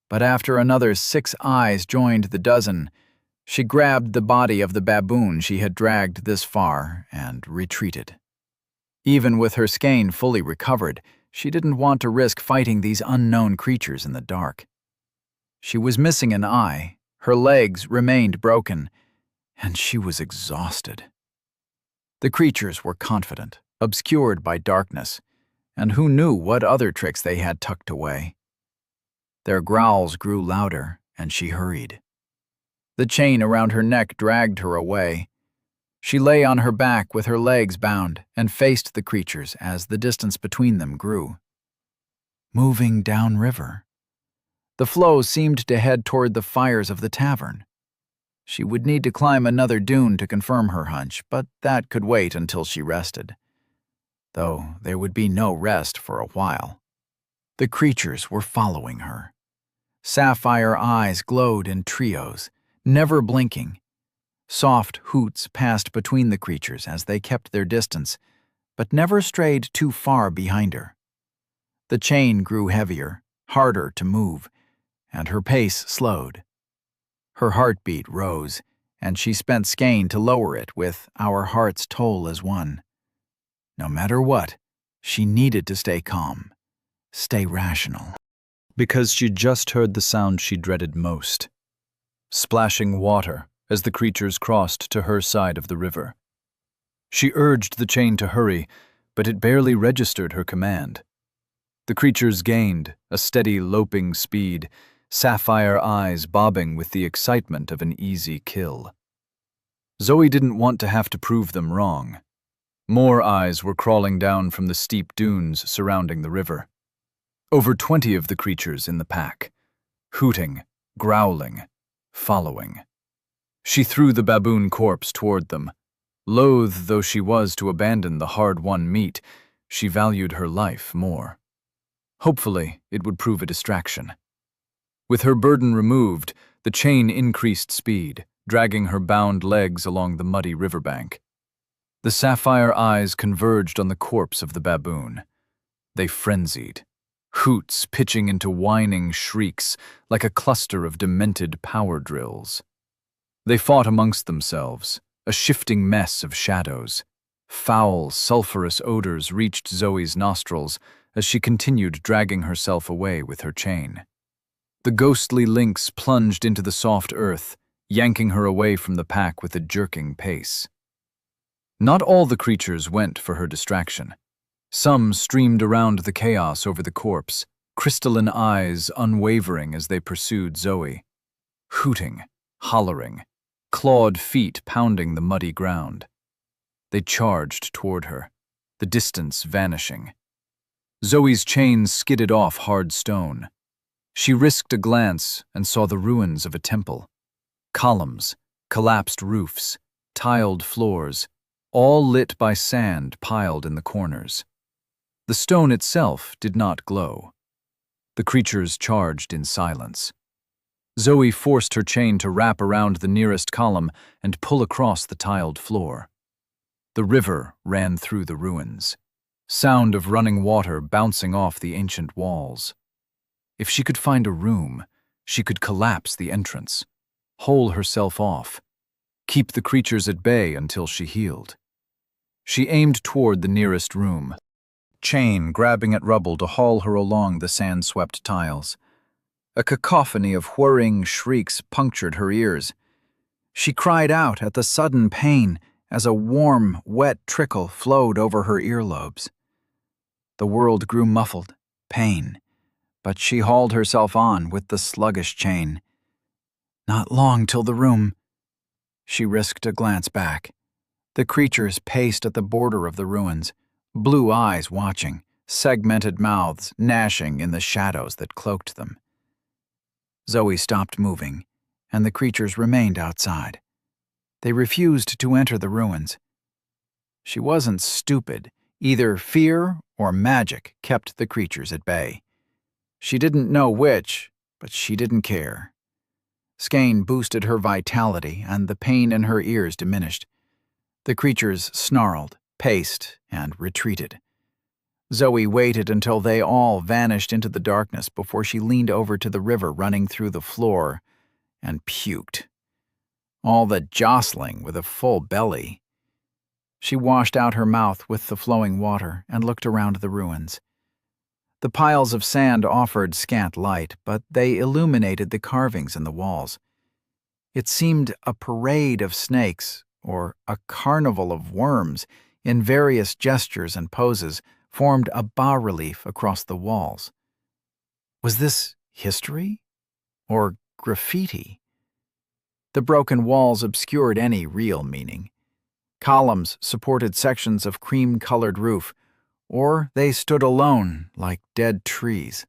But after another 6 eyes joined the dozen, she grabbed the body of the baboon she had dragged this far and retreated. Even with her skein fully recovered, she didn't want to risk fighting these unknown creatures in the dark. She was missing an eye, her legs remained broken, and she was exhausted. The creatures were confident, obscured by darkness, and who knew what other tricks they had tucked away. Their growls grew louder, and she hurried. The chain around her neck dragged her away. She lay on her back with her legs bound and faced the creatures as the distance between them grew. moving downriver. The flow seemed to head toward the fires of the tavern. She would need to climb another dune to confirm her hunch, but that could wait until she rested. Though there would be no rest for a while. The creatures were following her. Sapphire eyes glowed in trios, never blinking. Soft hoots passed between the creatures as they kept their distance, but never strayed too far behind her. The chain grew heavier, harder to move, and her pace slowed. Her heartbeat rose, and she spent skein to lower it with our hearts toll as one. No matter what, she needed to stay calm, stay rational. Because she'd just heard the sound she dreaded most. Splashing water as the creatures crossed to her side of the river. She urged the chain to hurry, but it barely registered her command. The creatures gained a steady loping speed, sapphire eyes bobbing with the excitement of an easy kill. Zoe didn't want to have to prove them wrong. More eyes were crawling down from the steep dunes surrounding the river. Over 20 of the creatures in the pack, hooting, growling, following. She threw the baboon corpse toward them. Loath though she was to abandon the hard-won meat, she valued her life more. Hopefully, it would prove a distraction. With her burden removed, the chain increased speed, dragging her bound legs along the muddy riverbank. The sapphire eyes converged on the corpse of the baboon. They frenzied, hoots pitching into whining shrieks like a cluster of demented power drills. They fought amongst themselves, a shifting mess of shadows. Foul, sulphurous odors reached Zoe's nostrils as she continued dragging herself away with her chain. The ghostly lynx plunged into the soft earth, yanking her away from the pack with a jerking pace. Not all the creatures went for her distraction. Some streamed around the chaos over the corpse, crystalline eyes unwavering as they pursued Zoe. Hooting, hollering, clawed feet pounding the muddy ground. They charged toward her, the distance vanishing. Zoe's chain skidded off hard stone. She risked a glance and saw the ruins of a temple. Columns, collapsed roofs, tiled floors, all lit by sand piled in the corners. The stone itself did not glow. The creatures charged in silence. Zoe forced her chain to wrap around the nearest column and pull across the tiled floor. The river ran through the ruins, sound of running water bouncing off the ancient walls. If she could find a room, she could collapse the entrance, hole herself off, keep the creatures at bay until she healed. She aimed toward the nearest room, chain grabbing at rubble to haul her along the sand-swept tiles. A cacophony of whirring shrieks punctured her ears. She cried out at the sudden pain as a warm, wet trickle flowed over her earlobes. The world grew muffled, pain, but she hauled herself on with the sluggish chain. Not long till the room. She risked a glance back. The creatures paced at the border of the ruins, blue eyes watching, segmented mouths gnashing in the shadows that cloaked them. Zoe stopped moving, and the creatures remained outside. They refused to enter the ruins. She wasn't stupid. Either fear or magic kept the creatures at bay. She didn't know which, but she didn't care. Skein boosted her vitality, and the pain in her ears diminished. The creatures snarled, paced, and retreated. Zoe waited until they all vanished into the darkness before she leaned over to the river running through the floor and puked. All the jostling with a full belly. She washed out her mouth with the flowing water and looked around the ruins. The piles of sand offered scant light, but they illuminated the carvings in the walls. It seemed a parade of snakes, or a carnival of worms, in various gestures and poses, formed a bas-relief across the walls. Was this history? Or graffiti? The broken walls obscured any real meaning. Columns supported sections of cream-colored roof, or they stood alone like dead trees.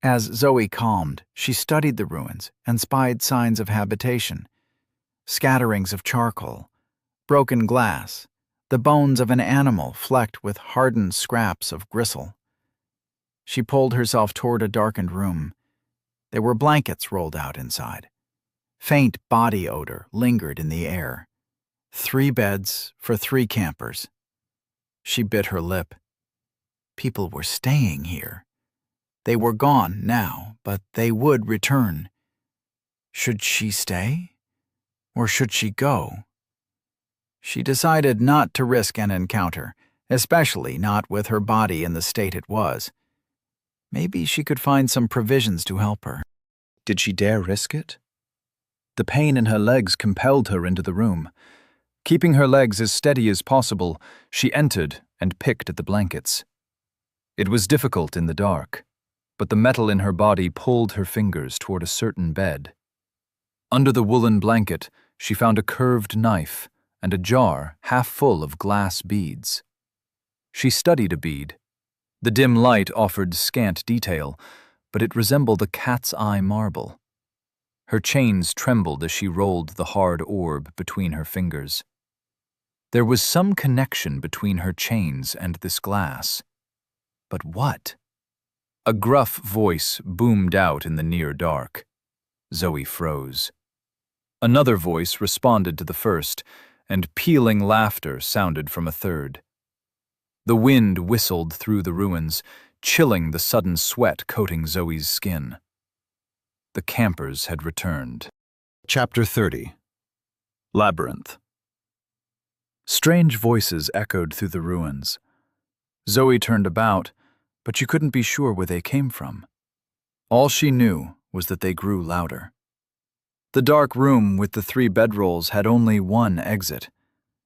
As Zoe calmed, she studied the ruins and spied signs of habitation. Scatterings of charcoal, broken glass, the bones of an animal flecked with hardened scraps of gristle. She pulled herself toward a darkened room. There were blankets rolled out inside. Faint body odor lingered in the air. 3 beds for 3 campers. She bit her lip. People were staying here. They were gone now, but they would return. Should she stay? Or should she go? She decided not to risk an encounter, especially not with her body in the state it was. Maybe she could find some provisions to help her. Did she dare risk it? The pain in her legs compelled her into the room. Keeping her legs as steady as possible, she entered and picked at the blankets. It was difficult in the dark, but the metal in her body pulled her fingers toward a certain bed. Under the woolen blanket, she found a curved knife and a jar half full of glass beads. She studied a bead. The dim light offered scant detail, but it resembled a cat's eye marble. Her chains trembled as she rolled the hard orb between her fingers. There was some connection between her chains and this glass. But what? A gruff voice boomed out in the near dark. Zoe froze. Another voice responded to the first, and pealing laughter sounded from a third. The wind whistled through the ruins, chilling the sudden sweat coating Zoe's skin. The campers had returned. Chapter 30. Labyrinth. Strange voices echoed through the ruins. Zoe turned about, but she couldn't be sure where they came from. All she knew was that they grew louder. The dark room with the 3 bedrolls had only one exit.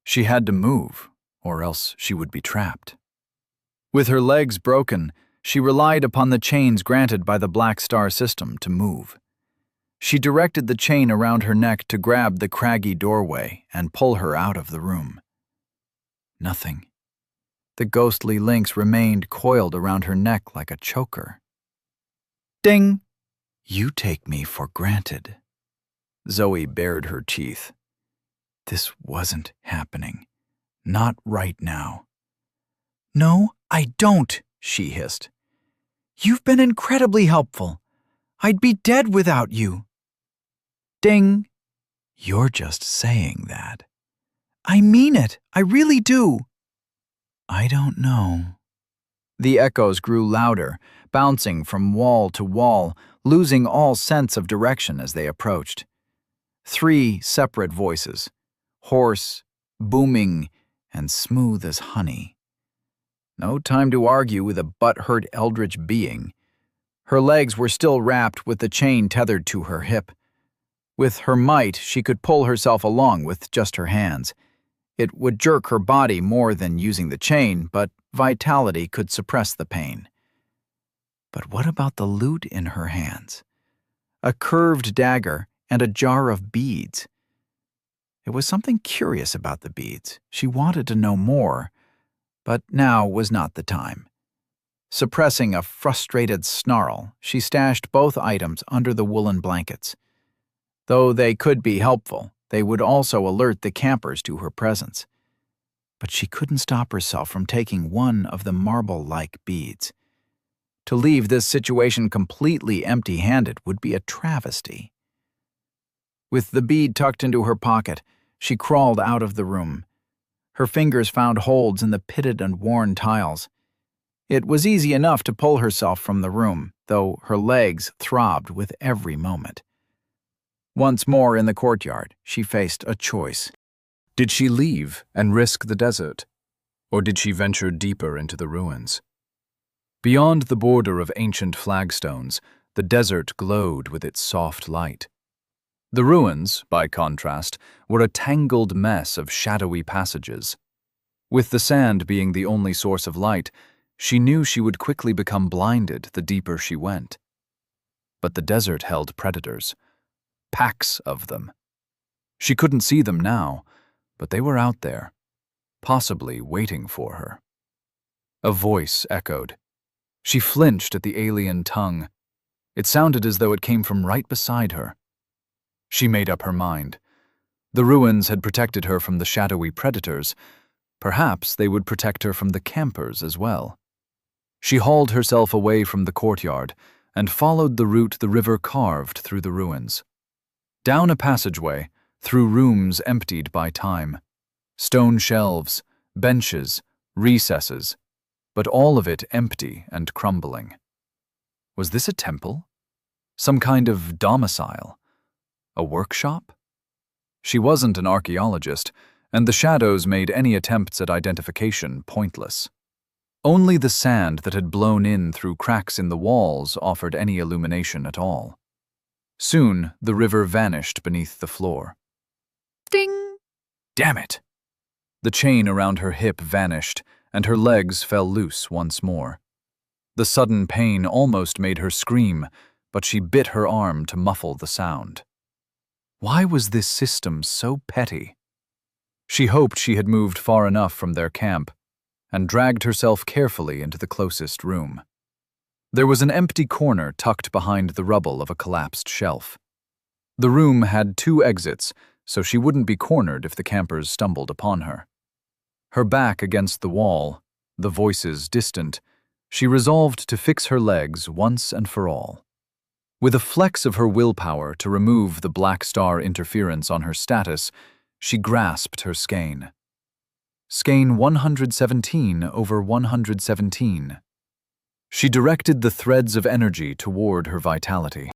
She had to move, or else she would be trapped. With her legs broken, she relied upon the chains granted by the Black Star system to move. She directed the chain around her neck to grab the craggy doorway and pull her out of the room. Nothing. The ghostly links remained coiled around her neck like a choker. Ding! You take me for granted. Zoe bared her teeth. This wasn't happening. Not right now. No, I don't, she hissed. You've been incredibly helpful. I'd be dead without you. Ding! You're just saying that. I mean it. I really do. I don't know. The echoes grew louder, bouncing from wall to wall, losing all sense of direction as they approached. 3 separate voices, hoarse, booming, and smooth as honey. No time to argue with a butt-hurt eldritch being. Her legs were still wrapped with the chain tethered to her hip. With her might, she could pull herself along with just her hands. It would jerk her body more than using the chain, but vitality could suppress the pain. But what about the loot in her hands? A curved dagger and a jar of beads. There was something curious about the beads. She wanted to know more, but now was not the time. Suppressing a frustrated snarl, she stashed both items under the woolen blankets. Though they could be helpful, they would also alert the campers to her presence. But she couldn't stop herself from taking one of the marble-like beads. To leave this situation completely empty-handed would be a travesty. With the bead tucked into her pocket, she crawled out of the room. Her fingers found holds in the pitted and worn tiles. It was easy enough to pull herself from the room, though her legs throbbed with every moment. Once more in the courtyard, she faced a choice. Did she leave and risk the desert, or did she venture deeper into the ruins? Beyond the border of ancient flagstones, the desert glowed with its soft light. The ruins, by contrast, were a tangled mess of shadowy passages. With the sand being the only source of light, she knew she would quickly become blinded the deeper she went. But the desert held predators. Packs of them. She couldn't see them now, but they were out there, possibly waiting for her. A voice echoed. She flinched at the alien tongue. It sounded as though it came from right beside her. She made up her mind. The ruins had protected her from the shadowy predators. Perhaps they would protect her from the campers as well. She hauled herself away from the courtyard and followed the route the river carved through the ruins. Down a passageway, through rooms emptied by time. Stone shelves, benches, recesses, but all of it empty and crumbling. Was this a temple? Some kind of domicile? A workshop? She wasn't an archaeologist, and the shadows made any attempts at identification pointless. Only the sand that had blown in through cracks in the walls offered any illumination at all. Soon, the river vanished beneath the floor. Ding! Damn it! The chain around her hip vanished, and her legs fell loose once more. The sudden pain almost made her scream, but she bit her arm to muffle the sound. Why was this system so petty? She hoped she had moved far enough from their camp, and dragged herself carefully into the closest room. There was an empty corner tucked behind the rubble of a collapsed shelf. The room had 2 exits, so she wouldn't be cornered if the campers stumbled upon her. Her back against the wall, the voices distant, she resolved to fix her legs once and for all. With a flex of her willpower to remove the black star interference on her status, she grasped her skein. Skein 117 over 117. She directed the threads of energy toward her vitality.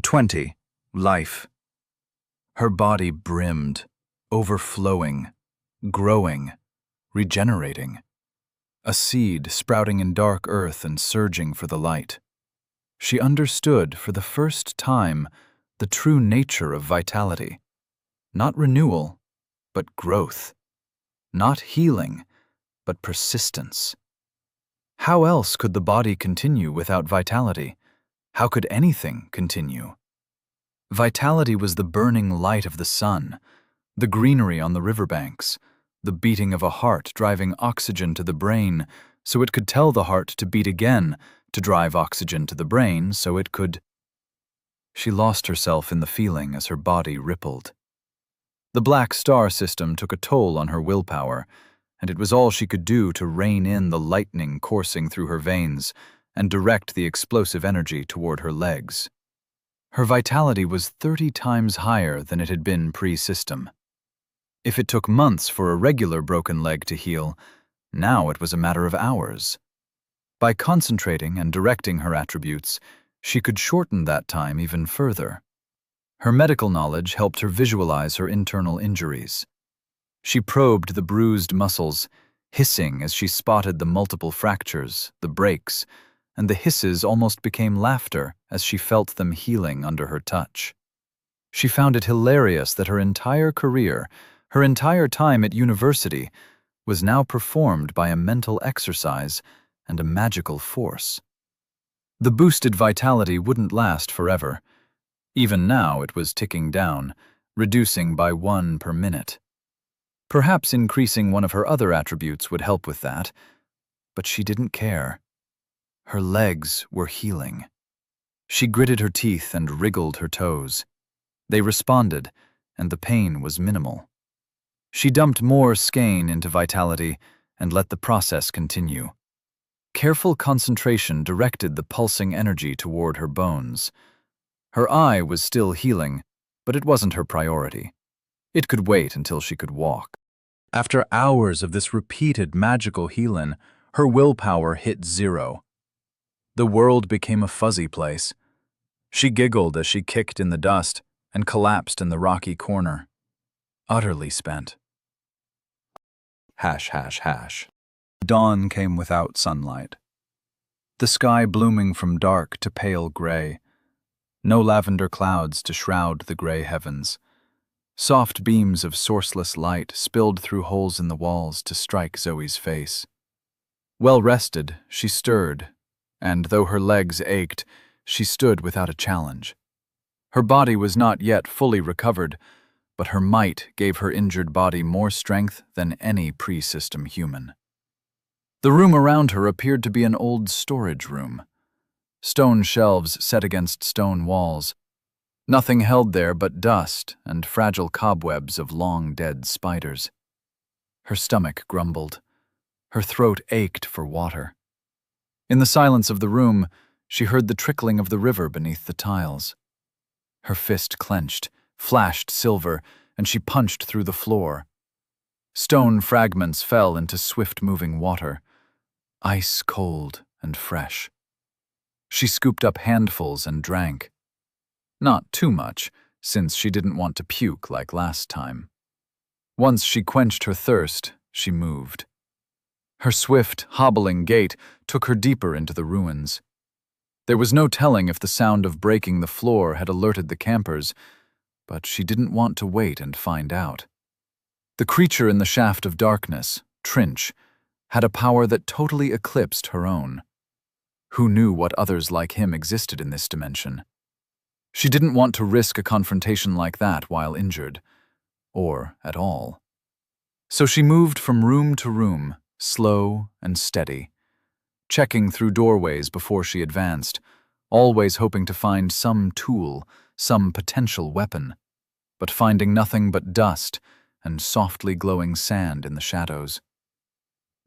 20. Life. Her body brimmed, overflowing, growing, regenerating. A seed sprouting in dark earth and surging for the light. She understood for the first time the true nature of vitality. Not renewal, but growth. Not healing, but persistence. How else could the body continue without vitality? How could anything continue? Vitality was the burning light of the sun, the greenery on the riverbanks, the beating of a heart driving oxygen to the brain so it could tell the heart to beat again, to drive oxygen to the brain so it could... She lost herself in the feeling as her body rippled. The black star system took a toll on her willpower, and it was all she could do to rein in the lightning coursing through her veins and direct the explosive energy toward her legs. Her vitality was 30 times higher than it had been pre-system. If it took months for a regular broken leg to heal, now it was a matter of hours. By concentrating and directing her attributes, she could shorten that time even further. Her medical knowledge helped her visualize her internal injuries. She probed the bruised muscles, hissing as she spotted the multiple fractures, the breaks, and the hisses almost became laughter as she felt them healing under her touch. She found it hilarious that her entire career, her entire time at university, was now performed by a mental exercise and a magical force. The boosted vitality wouldn't last forever. Even now it was ticking down, reducing by 1 per minute. Perhaps increasing one of her other attributes would help with that, but she didn't care. Her legs were healing. She gritted her teeth and wriggled her toes. They responded, and the pain was minimal. She dumped more skein into vitality and let the process continue. Careful concentration directed the pulsing energy toward her bones. Her eye was still healing, but it wasn't her priority. It could wait until she could walk. After hours of this repeated magical healing, her willpower hit 0. The world became a fuzzy place. She giggled as she kicked in the dust and collapsed in the rocky corner, utterly spent. Dawn came without sunlight. The sky blooming from dark to pale gray. No lavender clouds to shroud the gray heavens. Soft beams of sourceless light spilled through holes in the walls to strike Zoe's face. Well rested, she stirred, and though her legs ached, she stood without a challenge. Her body was not yet fully recovered, but her might gave her injured body more strength than any pre-system human. The room around her appeared to be an old storage room. Stone shelves set against stone walls. Nothing held there but dust and fragile cobwebs of long-dead spiders. Her stomach grumbled. Her throat ached for water. In the silence of the room, she heard the trickling of the river beneath the tiles. Her fist clenched, flashed silver, and she punched through the floor. Stone fragments fell into swift-moving water, ice cold and fresh. She scooped up handfuls and drank. Not too much, since she didn't want to puke like last time. Once she quenched her thirst, she moved. Her swift, hobbling gait took her deeper into the ruins. There was no telling if the sound of breaking the floor had alerted the campers, but she didn't want to wait and find out. The creature in the shaft of darkness, Trinch, had a power that totally eclipsed her own. Who knew what others like him existed in this dimension? She didn't want to risk a confrontation like that while injured, or at all. So she moved from room to room, slow and steady, checking through doorways before she advanced, always hoping to find some tool, some potential weapon, but finding nothing but dust and softly glowing sand in the shadows.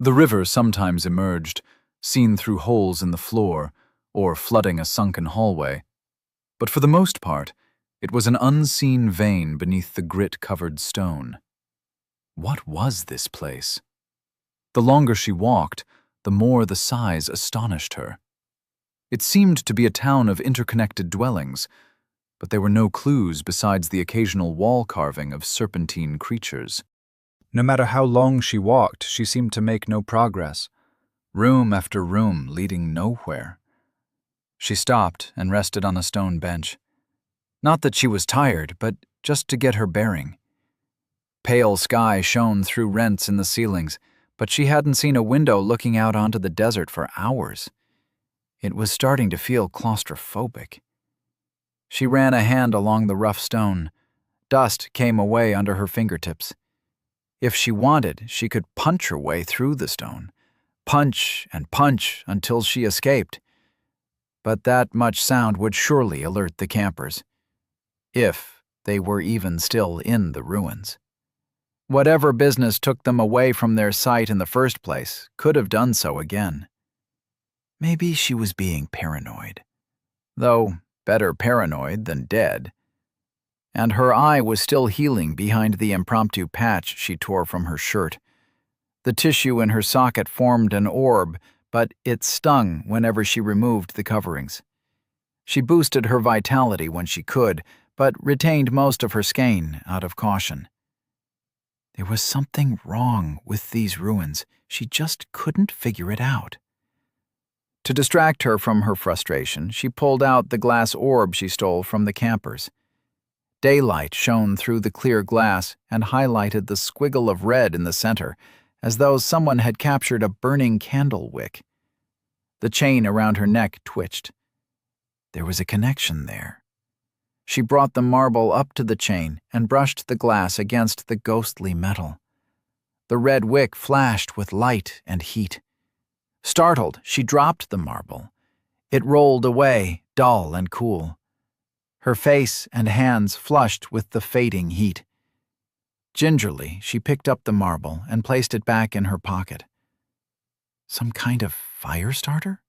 The river sometimes emerged, seen through holes in the floor or flooding a sunken hallway, but for the most part, it was an unseen vein beneath the grit-covered stone. What was this place? The longer she walked, the more the size astonished her. It seemed to be a town of interconnected dwellings, but there were no clues besides the occasional wall carving of serpentine creatures. No matter how long she walked, she seemed to make no progress. Room after room leading nowhere. She stopped and rested on a stone bench. Not that she was tired, but just to get her bearing. Pale sky shone through rents in the ceilings, but she hadn't seen a window looking out onto the desert for hours. It was starting to feel claustrophobic. She ran a hand along the rough stone. Dust came away under her fingertips. If she wanted, she could punch her way through the stone. Punch and punch until she escaped. But that much sound would surely alert the campers. If they were even still in the ruins. Whatever business took them away from their site in the first place could have done so again. Maybe she was being paranoid. Though, better paranoid than dead. And her eye was still healing behind the impromptu patch she tore from her shirt. The tissue in her socket formed an orb, but it stung whenever she removed the coverings. She boosted her vitality when she could, but retained most of her skein out of caution. There was something wrong with these ruins. She just couldn't figure it out. To distract her from her frustration, she pulled out the glass orb she stole from the campers. Daylight shone through the clear glass and highlighted the squiggle of red in the center, as though someone had captured a burning candle wick. The chain around her neck twitched. There was a connection there. She brought the marble up to the chain and brushed the glass against the ghostly metal. The red wick flashed with light and heat. Startled, she dropped the marble. It rolled away, dull and cool. Her face and hands flushed with the fading heat. Gingerly, she picked up the marble and placed it back in her pocket. Some kind of fire starter?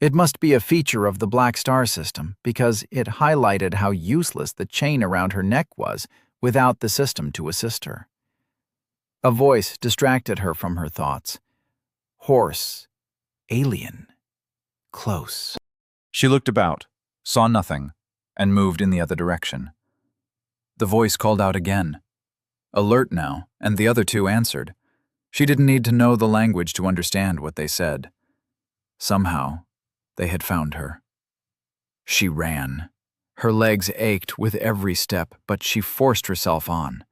It must be a feature of the Black Star system because it highlighted how useless the chain around her neck was without the system to assist her. A voice distracted her from her thoughts. Hoarse, alien, close. She looked about, saw nothing, and moved in the other direction. The voice called out again. Alert now, and the other two answered. She didn't need to know the language to understand what they said. Somehow, they had found her. She ran. Her legs ached with every step, but she forced herself on.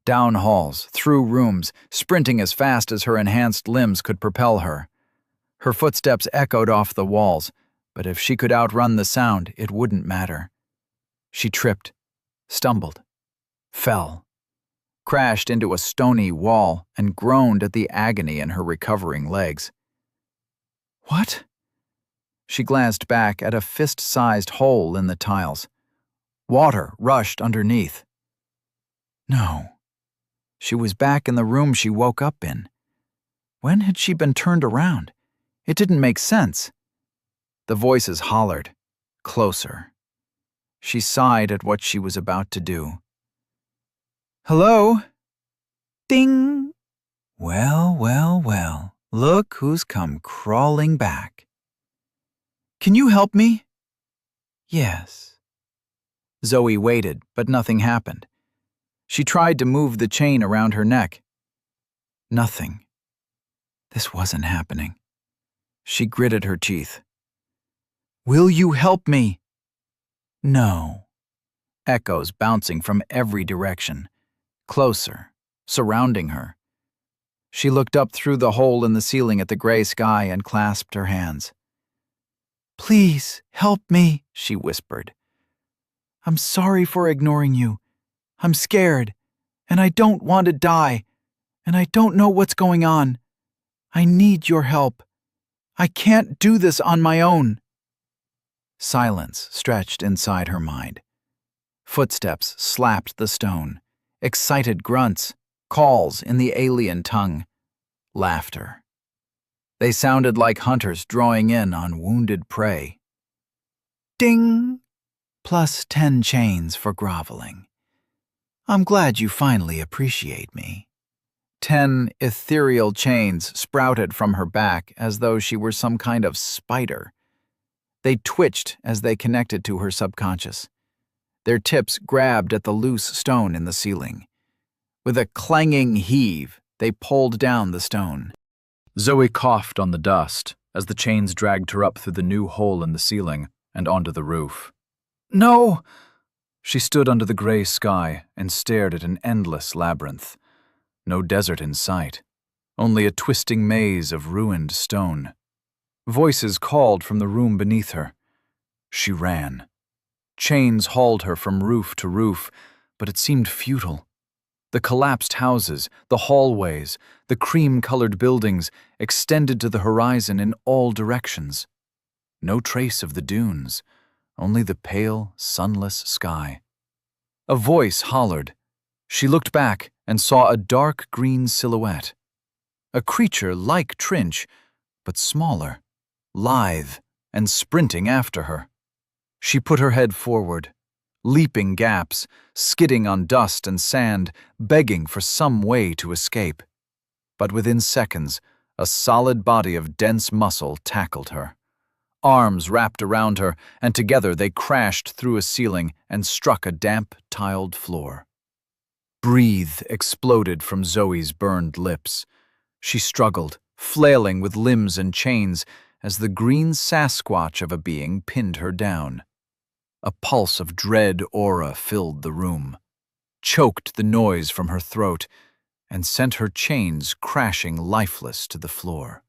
Down halls, through rooms, sprinting as fast as her enhanced limbs could propel her. Her footsteps echoed off the walls, but if she could outrun the sound, it wouldn't matter. She tripped, stumbled, fell. crashed into a stony wall, and groaned at the agony in her recovering legs. What? She glanced back at a fist-sized hole in the tiles. Water rushed underneath. No. She was back in the room she woke up in. When had she been turned around? It didn't make sense. The voices hollered, closer. She sighed at what she was about to do. Hello? Ding! Well, well, well, look who's come crawling back. Can you help me? Yes. Zoe waited, but nothing happened. She tried to move the chain around her neck. Nothing. This wasn't happening. She gritted her teeth. Will you help me? No. Echoes bouncing from every direction. Closer, surrounding her. She looked up through the hole in the ceiling at the gray sky and clasped her hands. Please, help me, she whispered. I'm sorry for ignoring you. I'm scared, and I don't want to die, and I don't know what's going on. I need your help. I can't do this on my own. Silence stretched inside her mind. Footsteps slapped the stone. Excited grunts, calls in the alien tongue, laughter. They sounded like hunters drawing in on wounded prey. Ding! Plus 10 chains for groveling. I'm glad you finally appreciate me. 10 ethereal chains sprouted from her back as though she were some kind of spider. They twitched as they connected to her subconscious. Their tips grabbed at the loose stone in the ceiling. With a clanging heave, they pulled down the stone. Zoe coughed on the dust as the chains dragged her up through the new hole in the ceiling and onto the roof. No! She stood under the gray sky and stared at an endless labyrinth. No desert in sight, only a twisting maze of ruined stone. Voices called from the room beneath her. She ran. Chains hauled her from roof to roof, but it seemed futile. The collapsed houses, the hallways, the cream-colored buildings extended to the horizon in all directions. No trace of the dunes, only the pale, sunless sky. A voice hollered. She looked back and saw a dark green silhouette. A creature like Trinch, but smaller, lithe, and sprinting after her. She put her head forward, leaping gaps, skidding on dust and sand, begging for some way to escape. But within seconds, a solid body of dense muscle tackled her. Arms wrapped around her, and together they crashed through a ceiling and struck a damp, tiled floor. Breathe exploded from Zoe's burned lips. She struggled, flailing with limbs and chains, as the green Sasquatch of a being pinned her down. A pulse of dread aura filled the room, choked the noise from her throat, and sent her chains crashing lifeless to the floor.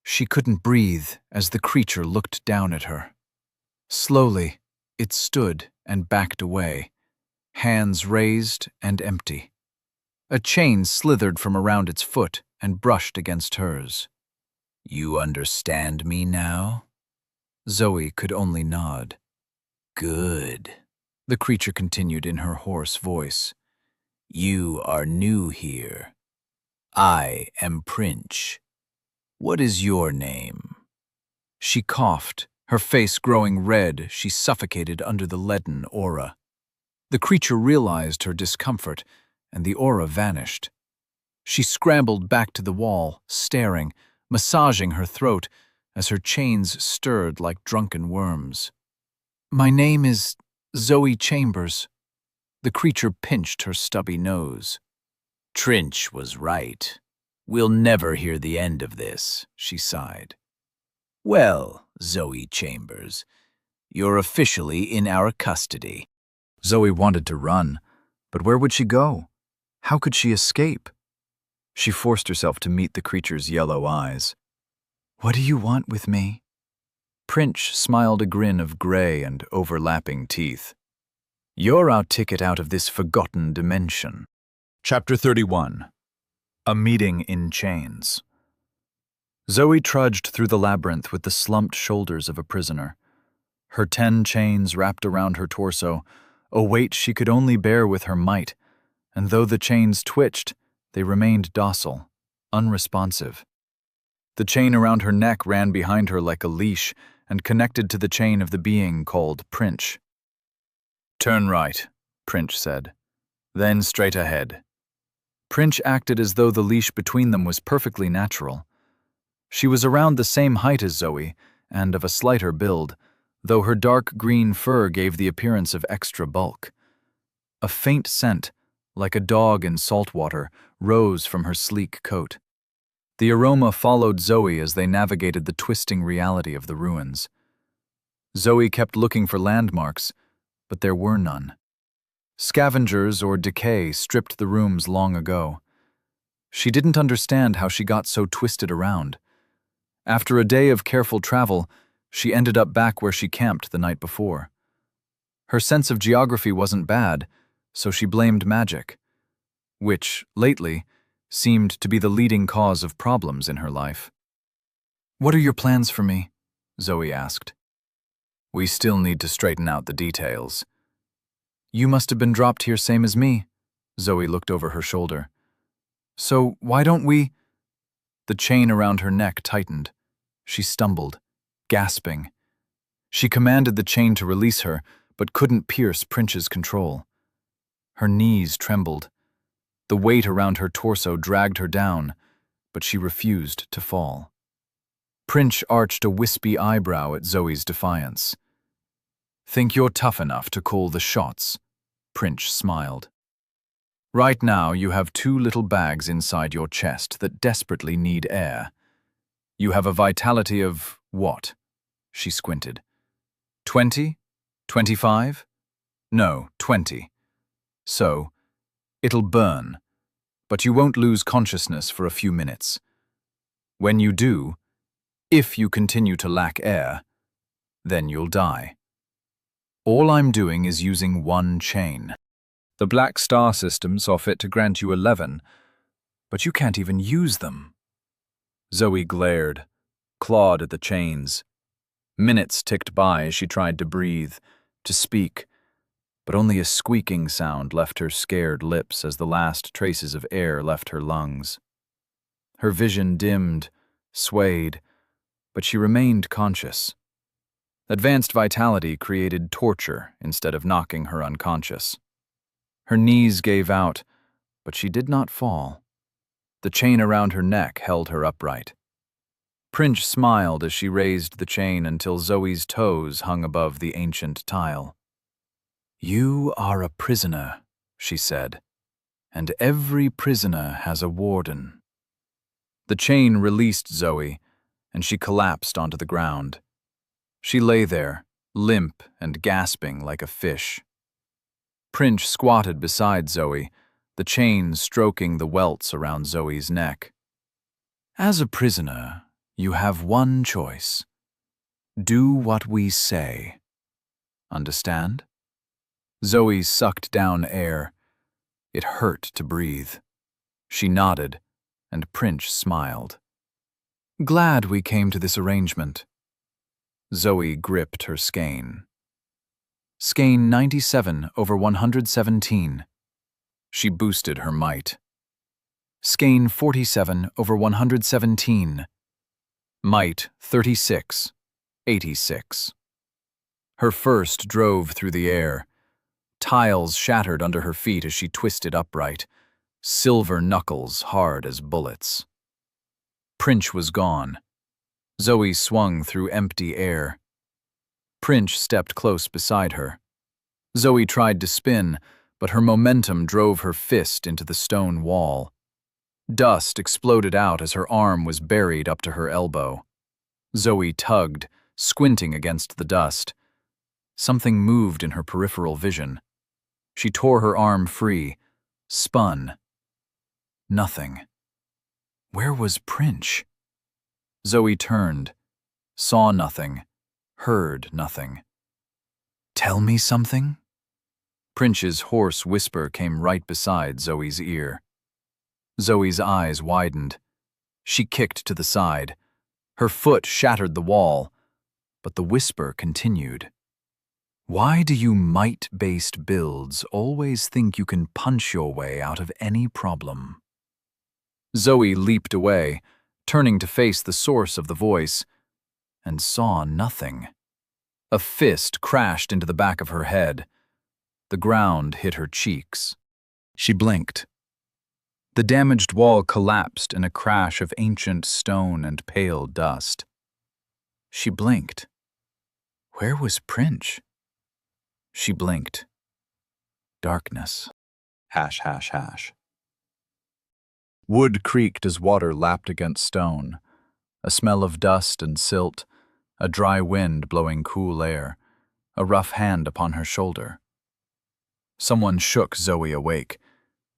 She couldn't breathe as the creature looked down at her. Slowly, it stood and backed away, hands raised and empty. A chain slithered from around its foot and brushed against hers. You understand me now? Zoe could only nod. Good, the creature continued in her hoarse voice. You are new here. I am Princh. What is your name? She coughed, her face growing red. She suffocated under the leaden aura. The creature realized her discomfort, and the aura vanished. She scrambled back to the wall, staring, massaging her throat as her chains stirred like drunken worms. My name is Zoe Chambers. The creature pinched her stubby nose. Trinch was right. We'll never hear the end of this, she sighed. Well, Zoe Chambers, you're officially in our custody. Zoe wanted to run, but where would she go? How could she escape? She forced herself to meet the creature's yellow eyes. What do you want with me? Princh smiled a grin of gray and overlapping teeth. You're our ticket out of this forgotten dimension. Chapter 31. A Meeting in Chains. Zoe trudged through the labyrinth with the slumped shoulders of a prisoner. Her 10 chains wrapped around her torso, a weight she could only bear with her might, and though the chains twitched, they remained docile, unresponsive. The chain around her neck ran behind her like a leash and connected to the chain of the being called Princh. "Turn right," Princh said. "Then straight ahead." Princh acted as though the leash between them was perfectly natural. She was around the same height as Zoe, and of a slighter build, though her dark green fur gave the appearance of extra bulk. A faint scent, like a dog in salt water, rose from her sleek coat. The aroma followed Zoe as they navigated the twisting reality of the ruins. Zoe kept looking for landmarks, but there were none. Scavengers or decay stripped the rooms long ago. She didn't understand how she got so twisted around. After a day of careful travel, she ended up back where she camped the night before. Her sense of geography wasn't bad, so she blamed magic, which, lately, seemed to be the leading cause of problems in her life. "What are your plans for me?" Zoe asked. "We still need to straighten out the details." "You must have been dropped here same as me." Zoe looked over her shoulder. "So why don't we—" The chain around her neck tightened. She stumbled, gasping. She commanded the chain to release her, but couldn't pierce Princh's control. Her knees trembled. The weight around her torso dragged her down, but she refused to fall. Princh arched a wispy eyebrow at Zoe's defiance. "Think you're tough enough to call the shots?" Princh smiled. "Right now you have 2 little bags inside your chest that desperately need air. You have a vitality of what?" She squinted. 20? 25? No, 20. So, it'll burn, but you won't lose consciousness for a few minutes. When you do, if you continue to lack air, then you'll die. All I'm doing is using 1 chain. The Black Star system saw fit to grant you 11, but you can't even use them." Zoe glared, clawed at the chains. Minutes ticked by as she tried to breathe, to speak, but only a squeaking sound left her scared lips as the last traces of air left her lungs. Her vision dimmed, swayed, but she remained conscious. Advanced vitality created torture instead of knocking her unconscious. Her knees gave out, but she did not fall. The chain around her neck held her upright. Princh smiled as she raised the chain until Zoe's toes hung above the ancient tile. "You are a prisoner," she said, "and every prisoner has a warden." The chain released Zoe, and she collapsed onto the ground. She lay there, limp and gasping like a fish. Princh squatted beside Zoe, the chain stroking the welts around Zoe's neck. "As a prisoner, you have 1 choice. Do what we say. Understand?" Zoe sucked down air. It hurt to breathe. She nodded, and Princh smiled. "Glad we came to this arrangement." Zoe gripped her skein. Skein 97/117. She boosted her might. Skein 47/117. Might 36/86. Her first drove through the air. Tiles shattered under her feet as she twisted upright, silver knuckles hard as bullets. Princh was gone. Zoe swung through empty air. Princh stepped close beside her. Zoe tried to spin, but her momentum drove her fist into the stone wall. Dust exploded out as her arm was buried up to her elbow. Zoe tugged, squinting against the dust. Something moved in her peripheral vision. She tore her arm free, spun. Nothing. Where was Princh? Zoe turned, saw nothing, heard nothing. "Tell me something?" Prince's hoarse whisper came right beside Zoe's ear. Zoe's eyes widened. She kicked to the side. Her foot shattered the wall, but the whisper continued. Why do you might-based builds always think you can punch your way out of any problem? Zoe leaped away, turning to face the source of the voice, and saw nothing. A fist crashed into the back of her head. The ground hit her cheeks. She blinked. The damaged wall collapsed in a crash of ancient stone and pale dust. She blinked. Where was Prince? She blinked. Darkness. ###. Wood creaked as water lapped against stone. A smell of dust and silt, a dry wind blowing cool air, a rough hand upon her shoulder. Someone shook Zoe awake.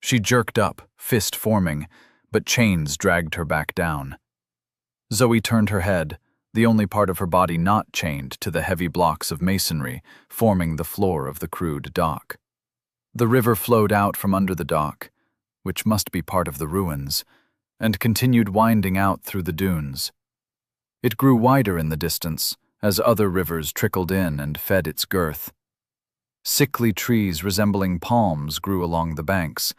She jerked up, fist forming, but chains dragged her back down. Zoe turned her head, the only part of her body not chained to the heavy blocks of masonry forming the floor of the crude dock. The river flowed out from under the dock, which must be part of the ruins, and continued winding out through the dunes. It grew wider in the distance as other rivers trickled in and fed its girth. Sickly trees resembling palms grew along the banks.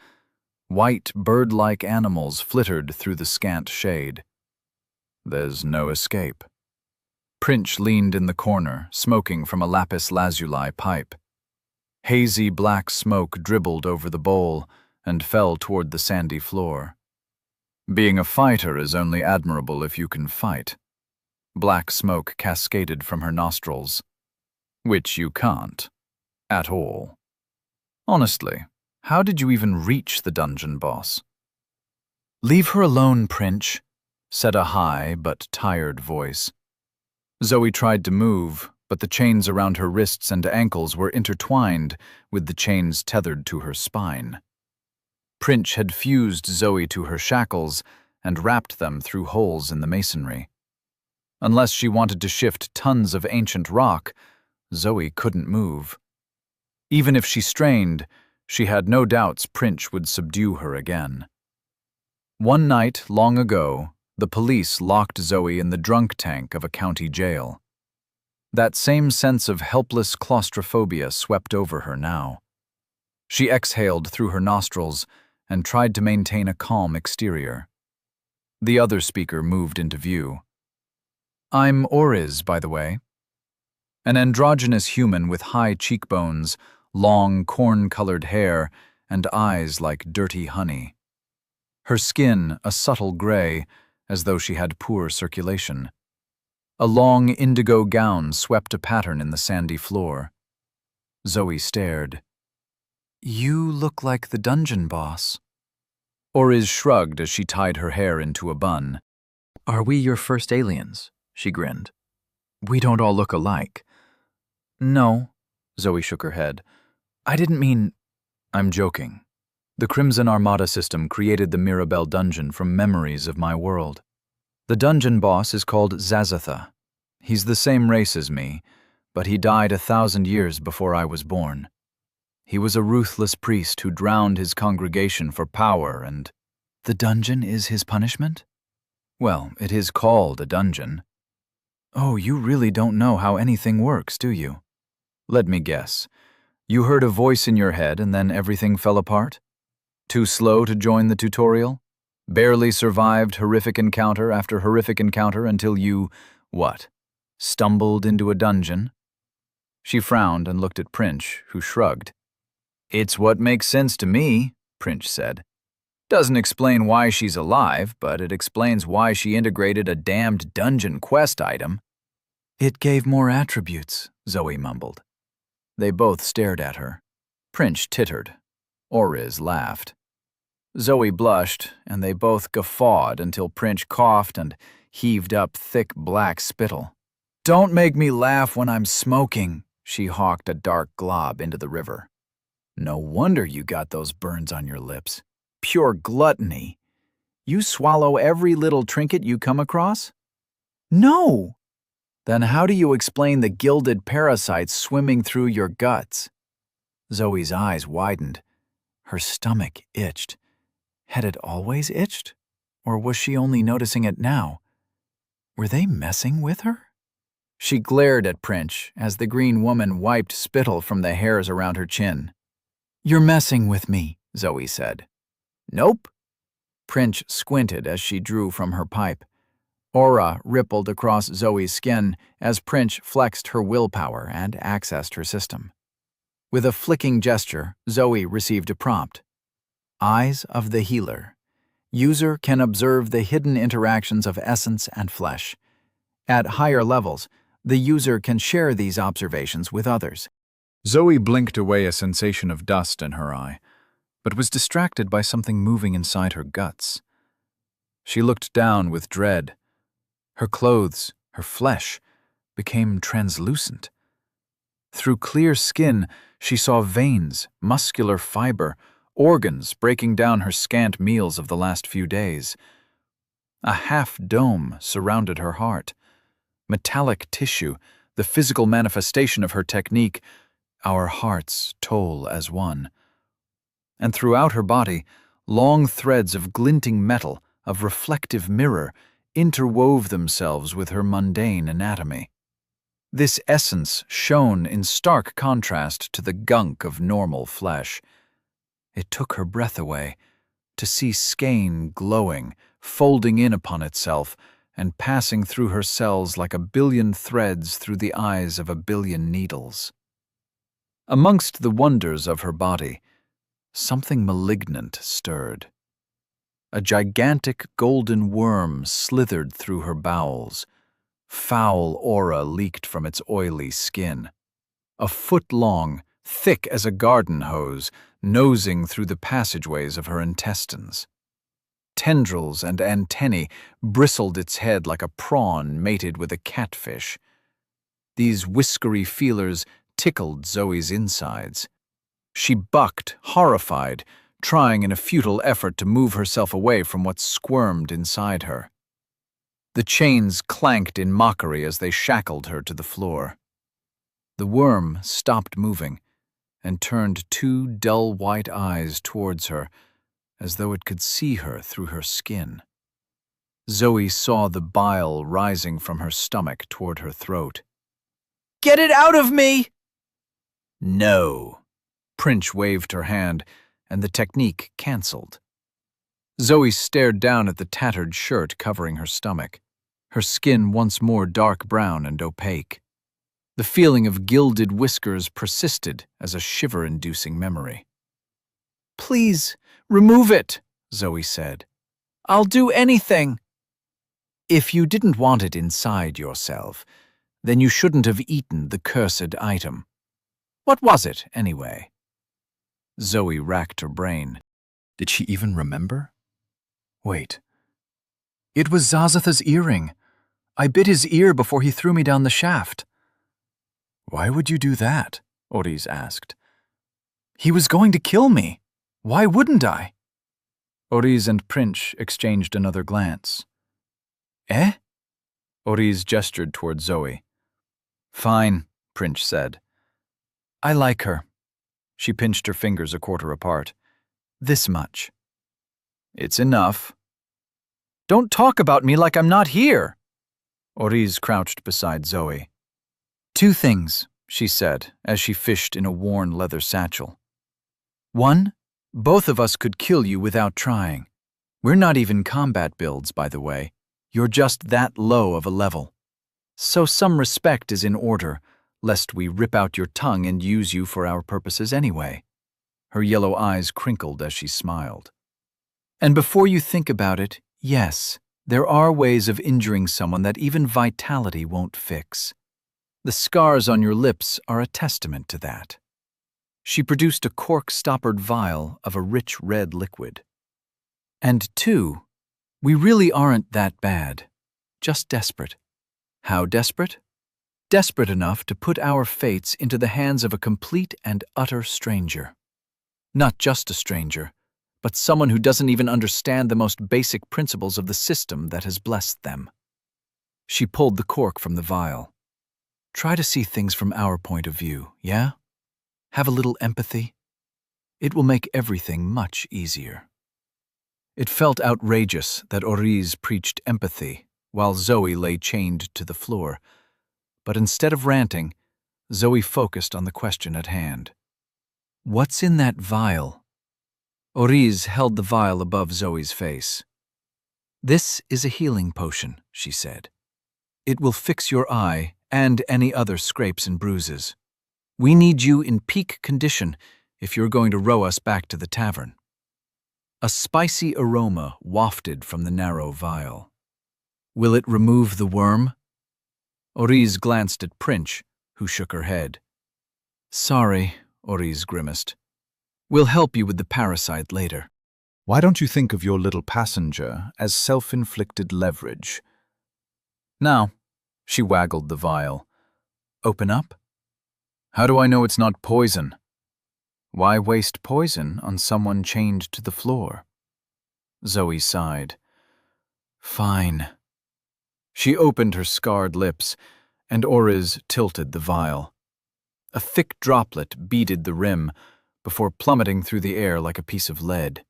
White, bird-like animals flittered through the scant shade. There's no escape. Prince leaned in the corner, smoking from a lapis lazuli pipe. Hazy black smoke dribbled over the bowl and fell toward the sandy floor. Being a fighter is only admirable if you can fight. Black smoke cascaded from her nostrils. Which you can't. At all. Honestly, how did you even reach the dungeon boss? Leave her alone, Prince, said a high but tired voice. Zoe tried to move, but the chains around her wrists and ankles were intertwined with the chains tethered to her spine. Prince had fused Zoe to her shackles and wrapped them through holes in the masonry. Unless she wanted to shift tons of ancient rock, Zoe couldn't move. Even if she strained, she had no doubts Prince would subdue her again. One night, long ago, the police locked Zoe in the drunk tank of a county jail. That same sense of helpless claustrophobia swept over her now. She exhaled through her nostrils and tried to maintain a calm exterior. The other speaker moved into view. I'm Oriz, by the way. An androgynous human with high cheekbones, long, corn-colored hair, and eyes like dirty honey. Her skin a subtle gray, as though she had poor circulation. A long indigo gown swept a pattern in the sandy floor. Zoe stared. You look like the dungeon boss. Oriz shrugged as she tied her hair into a bun. Are we your first aliens? She grinned. We don't all look alike. No, Zoe shook her head. I didn't mean... I'm joking. The Crimson Armada system created the Mirabelle dungeon from memories of my world. The dungeon boss is called Zazatha. He's the same race as me, but he died 1,000 years before I was born. He was a ruthless priest who drowned his congregation for power and... The dungeon is his punishment? Well, it is called a dungeon. Oh, you really don't know how anything works, do you? Let me guess. You heard a voice in your head and then everything fell apart? Too slow to join the tutorial? Barely survived horrific encounter after horrific encounter until you, what, stumbled into a dungeon? She frowned and looked at Prince, who shrugged. It's what makes sense to me, Prince said. Doesn't explain why she's alive, but it explains why she integrated a damned dungeon quest item. It gave more attributes, Zoe mumbled. They both stared at her. Prince tittered. Oriz laughed. Zoe blushed, and they both guffawed until Prince coughed and heaved up thick black spittle. Don't make me laugh when I'm smoking, she hawked a dark glob into the river. No wonder you got those burns on your lips. Pure gluttony. You swallow every little trinket you come across? No! Then how do you explain the gilded parasites swimming through your guts? Zoe's eyes widened. Her stomach itched. Had it always itched? Or was she only noticing it now? Were they messing with her? She glared at Prince as the green woman wiped spittle from the hairs around her chin. "You're messing with me," Zoe said. "Nope." Prince squinted as she drew from her pipe. Aura rippled across Zoe's skin as Prince flexed her willpower and accessed her system. With a flicking gesture, Zoe received a prompt. Eyes of the Healer. User can observe the hidden interactions of essence and flesh. At higher levels, the user can share these observations with others. Zoe blinked away a sensation of dust in her eye, but was distracted by something moving inside her guts. She looked down with dread. Her clothes, her flesh, became translucent. Through clear skin, she saw veins, muscular fiber, organs breaking down her scant meals of the last few days. A half-dome surrounded her heart. Metallic tissue, the physical manifestation of her technique, our hearts toll as one. And throughout her body, long threads of glinting metal, of reflective mirror, interwove themselves with her mundane anatomy. This essence shone in stark contrast to the gunk of normal flesh. It took her breath away, to see skein glowing, folding in upon itself, and passing through her cells like a billion threads through the eyes of a billion needles. Amongst the wonders of her body, something malignant stirred. A gigantic golden worm slithered through her bowels. Foul aura leaked from its oily skin. A foot long, thick as a garden hose, nosing through the passageways of her intestines. Tendrils and antennae bristled its head like a prawn mated with a catfish. These whiskery feelers tickled Zoe's insides. She bucked, horrified, trying in a futile effort to move herself away from what squirmed inside her. The chains clanked in mockery as they shackled her to the floor. The worm stopped moving and turned two dull white eyes towards her, as though it could see her through her skin. Zoe saw the bile rising from her stomach toward her throat. "Get it out of me!" "No." Prince waved her hand, and the technique cancelled. Zoe stared down at the tattered shirt covering her stomach, her skin once more dark brown and opaque. The feeling of gilded whiskers persisted as a shiver-inducing memory. "Please, remove it," Zoe said. "I'll do anything." "If you didn't want it inside yourself, then you shouldn't have eaten the cursed item. What was it, anyway?" Zoe racked her brain. Did she even remember? Wait. It was Zazatha's earring. I bit his ear before he threw me down the shaft. "Why would you do that?" Oriz asked. "He was going to kill me. Why wouldn't I?" Oriz and Prince exchanged another glance. "Eh?" Oriz gestured toward Zoe. "Fine," Prince said. "I like her." She pinched her fingers a quarter apart. "This much." "It's enough." "Don't talk about me like I'm not here." Oriz crouched beside Zoe. "Two things," she said as she fished in a worn leather satchel. "One, both of us could kill you without trying. We're not even combat builds, by the way. You're just that low of a level. So some respect is in order, lest we rip out your tongue and use you for our purposes anyway." Her yellow eyes crinkled as she smiled. "And before you think about it, yes, there are ways of injuring someone that even vitality won't fix. The scars on your lips are a testament to that." She produced a cork-stoppered vial of a rich red liquid. "And two, we really aren't that bad, just desperate." "How desperate?" "Desperate enough to put our fates into the hands of a complete and utter stranger. Not just a stranger, but someone who doesn't even understand the most basic principles of the system that has blessed them." She pulled the cork from the vial. "Try to see things from our point of view, yeah? Have a little empathy. It will make everything much easier." It felt outrageous that Oriz preached empathy while Zoe lay chained to the floor, but instead of ranting, Zoe focused on the question at hand. "What's in that vial?" Oriz held the vial above Zoe's face. "This is a healing potion," she said. "It will fix your eye and any other scrapes and bruises. We need you in peak condition if you're going to row us back to the tavern." A spicy aroma wafted from the narrow vial. "Will it remove the worm?" Oriz glanced at Princh, who shook her head. "Sorry," Oriz grimaced. "We'll help you with the parasite later." Why don't you think of your little passenger as self-inflicted leverage? Now, She waggled the vial. open up. How do I know it's not poison? Why waste poison on someone chained to the floor? Zoe sighed. Fine. She opened her scarred lips, and Oriz tilted the vial. A thick droplet beaded the rim before plummeting through the air like a piece of lead.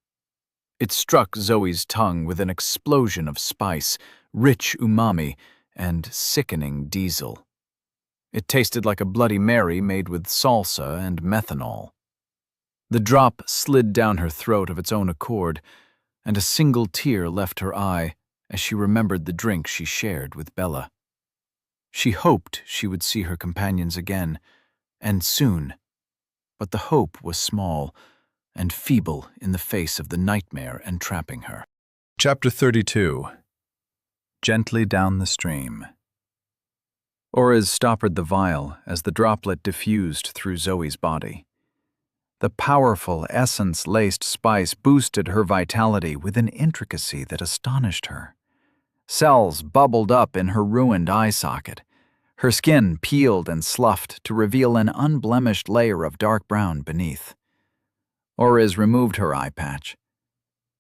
It struck Zoe's tongue with an explosion of spice, rich umami, and sickening diesel. It tasted like a Bloody Mary made with salsa and methanol. The drop slid down her throat of its own accord, and a single tear left her eye as she remembered the drink she shared with Bella. She hoped she would see her companions again, and soon, but the hope was small and feeble in the face of the nightmare entrapping her. Chapter 32. Gently down the stream. Oriz stoppered the vial as the droplet diffused through Zoe's body. The powerful, essence-laced spice boosted her vitality with an intricacy that astonished her. Cells bubbled up in her ruined eye socket. Her skin peeled and sloughed to reveal an unblemished layer of dark brown beneath. Oriz removed her eye patch.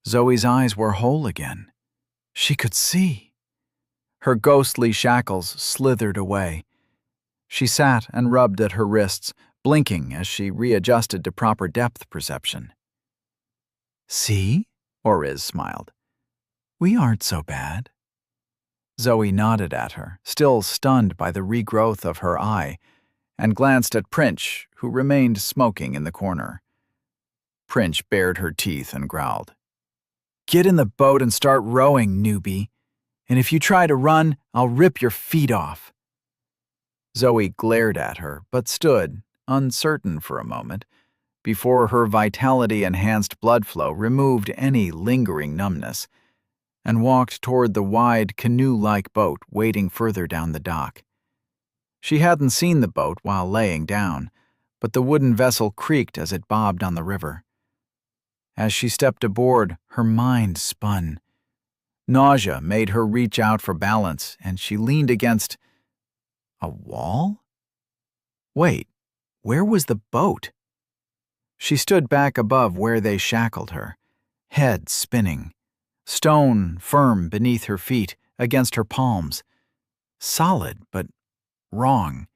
Zoe's eyes were whole again. She could see. Her ghostly shackles slithered away. She sat and rubbed at her wrists, blinking as she readjusted to proper depth perception. "See?" Oriz smiled. "We aren't so bad." Zoe nodded at her, still stunned by the regrowth of her eye, and glanced at Princh, who remained smoking in the corner. Princh bared her teeth and growled. "Get in the boat and start rowing, newbie. And if you try to run, I'll rip your feet off." Zoe glared at her, but stood, uncertain for a moment, before her vitality-enhanced blood flow removed any lingering numbness, and walked toward the wide, canoe-like boat waiting further down the dock. She hadn't seen the boat while laying down, but the wooden vessel creaked as it bobbed on the river. As she stepped aboard, her mind spun. Nausea made her reach out for balance, and she leaned against a wall? Wait, where was the boat? She stood back above where they shackled her, head spinning, stone firm beneath her feet, against her palms. Solid, but wrong.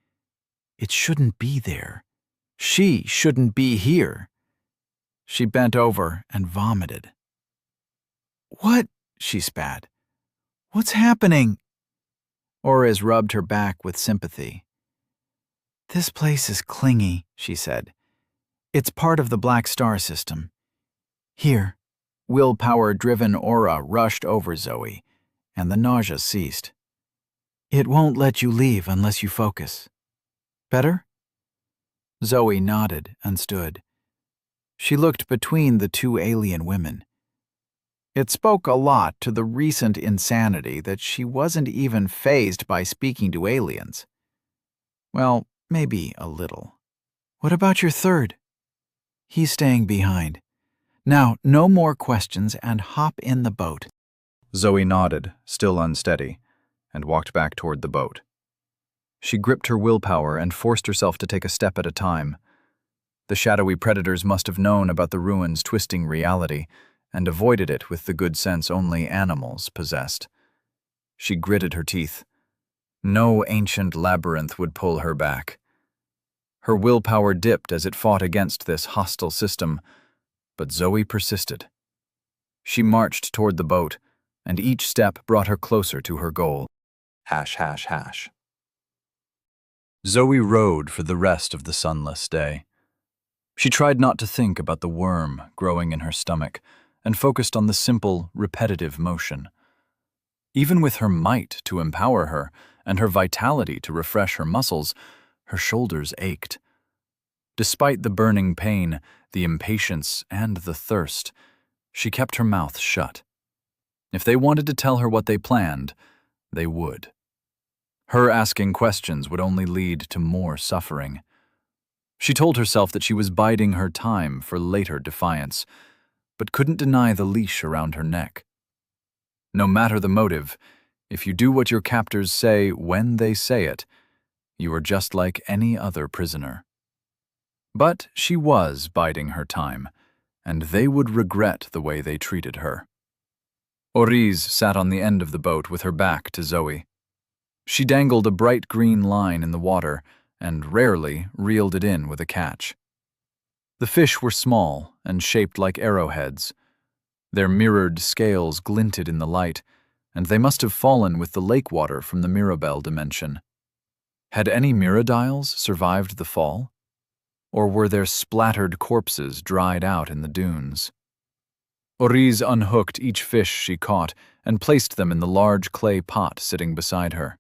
It shouldn't be there. She shouldn't be here. She bent over and vomited. "What?" she spat. "What's happening?" Oriz rubbed her back with sympathy. "This place is clingy," she said. "It's part of the Black Star system. Here." Willpower-driven aura rushed over Zoe, and the nausea ceased. "It won't let you leave unless you focus. Better?" Zoe nodded and stood. She looked between the two alien women. It spoke a lot to the recent insanity that she wasn't even fazed by speaking to aliens. Well, maybe a little. "What about your third?" "He's staying behind. Now, no more questions and hop in the boat." Zoe nodded, still unsteady, and walked back toward the boat. She gripped her willpower and forced herself to take a step at a time. The shadowy predators must have known about the ruins' twisting reality and avoided it with the good sense only animals possessed. She gritted her teeth. No ancient labyrinth would pull her back. Her willpower dipped as it fought against this hostile system, but Zoe persisted. She marched toward the boat, and each step brought her closer to her goal. ###. Zoe rowed for the rest of the sunless day. She tried not to think about the worm growing in her stomach and focused on the simple, repetitive motion. Even with her might to empower her and her vitality to refresh her muscles, her shoulders ached. Despite the burning pain, the impatience, and the thirst, she kept her mouth shut. If they wanted to tell her what they planned, they would. Her asking questions would only lead to more suffering. She told herself that she was biding her time for later defiance, but couldn't deny the leash around her neck. No matter the motive, if you do what your captors say when they say it, you are just like any other prisoner. But she was biding her time, and they would regret the way they treated her. Oriz sat on the end of the boat with her back to Zoe. She dangled a bright green line in the water and rarely reeled it in with a catch. The fish were small and shaped like arrowheads. Their mirrored scales glinted in the light, and they must have fallen with the lake water from the Mirabelle dimension. Had any Miradiles survived the fall? Or were their splattered corpses dried out in the dunes? Oriz unhooked each fish she caught and placed them in the large clay pot sitting beside her.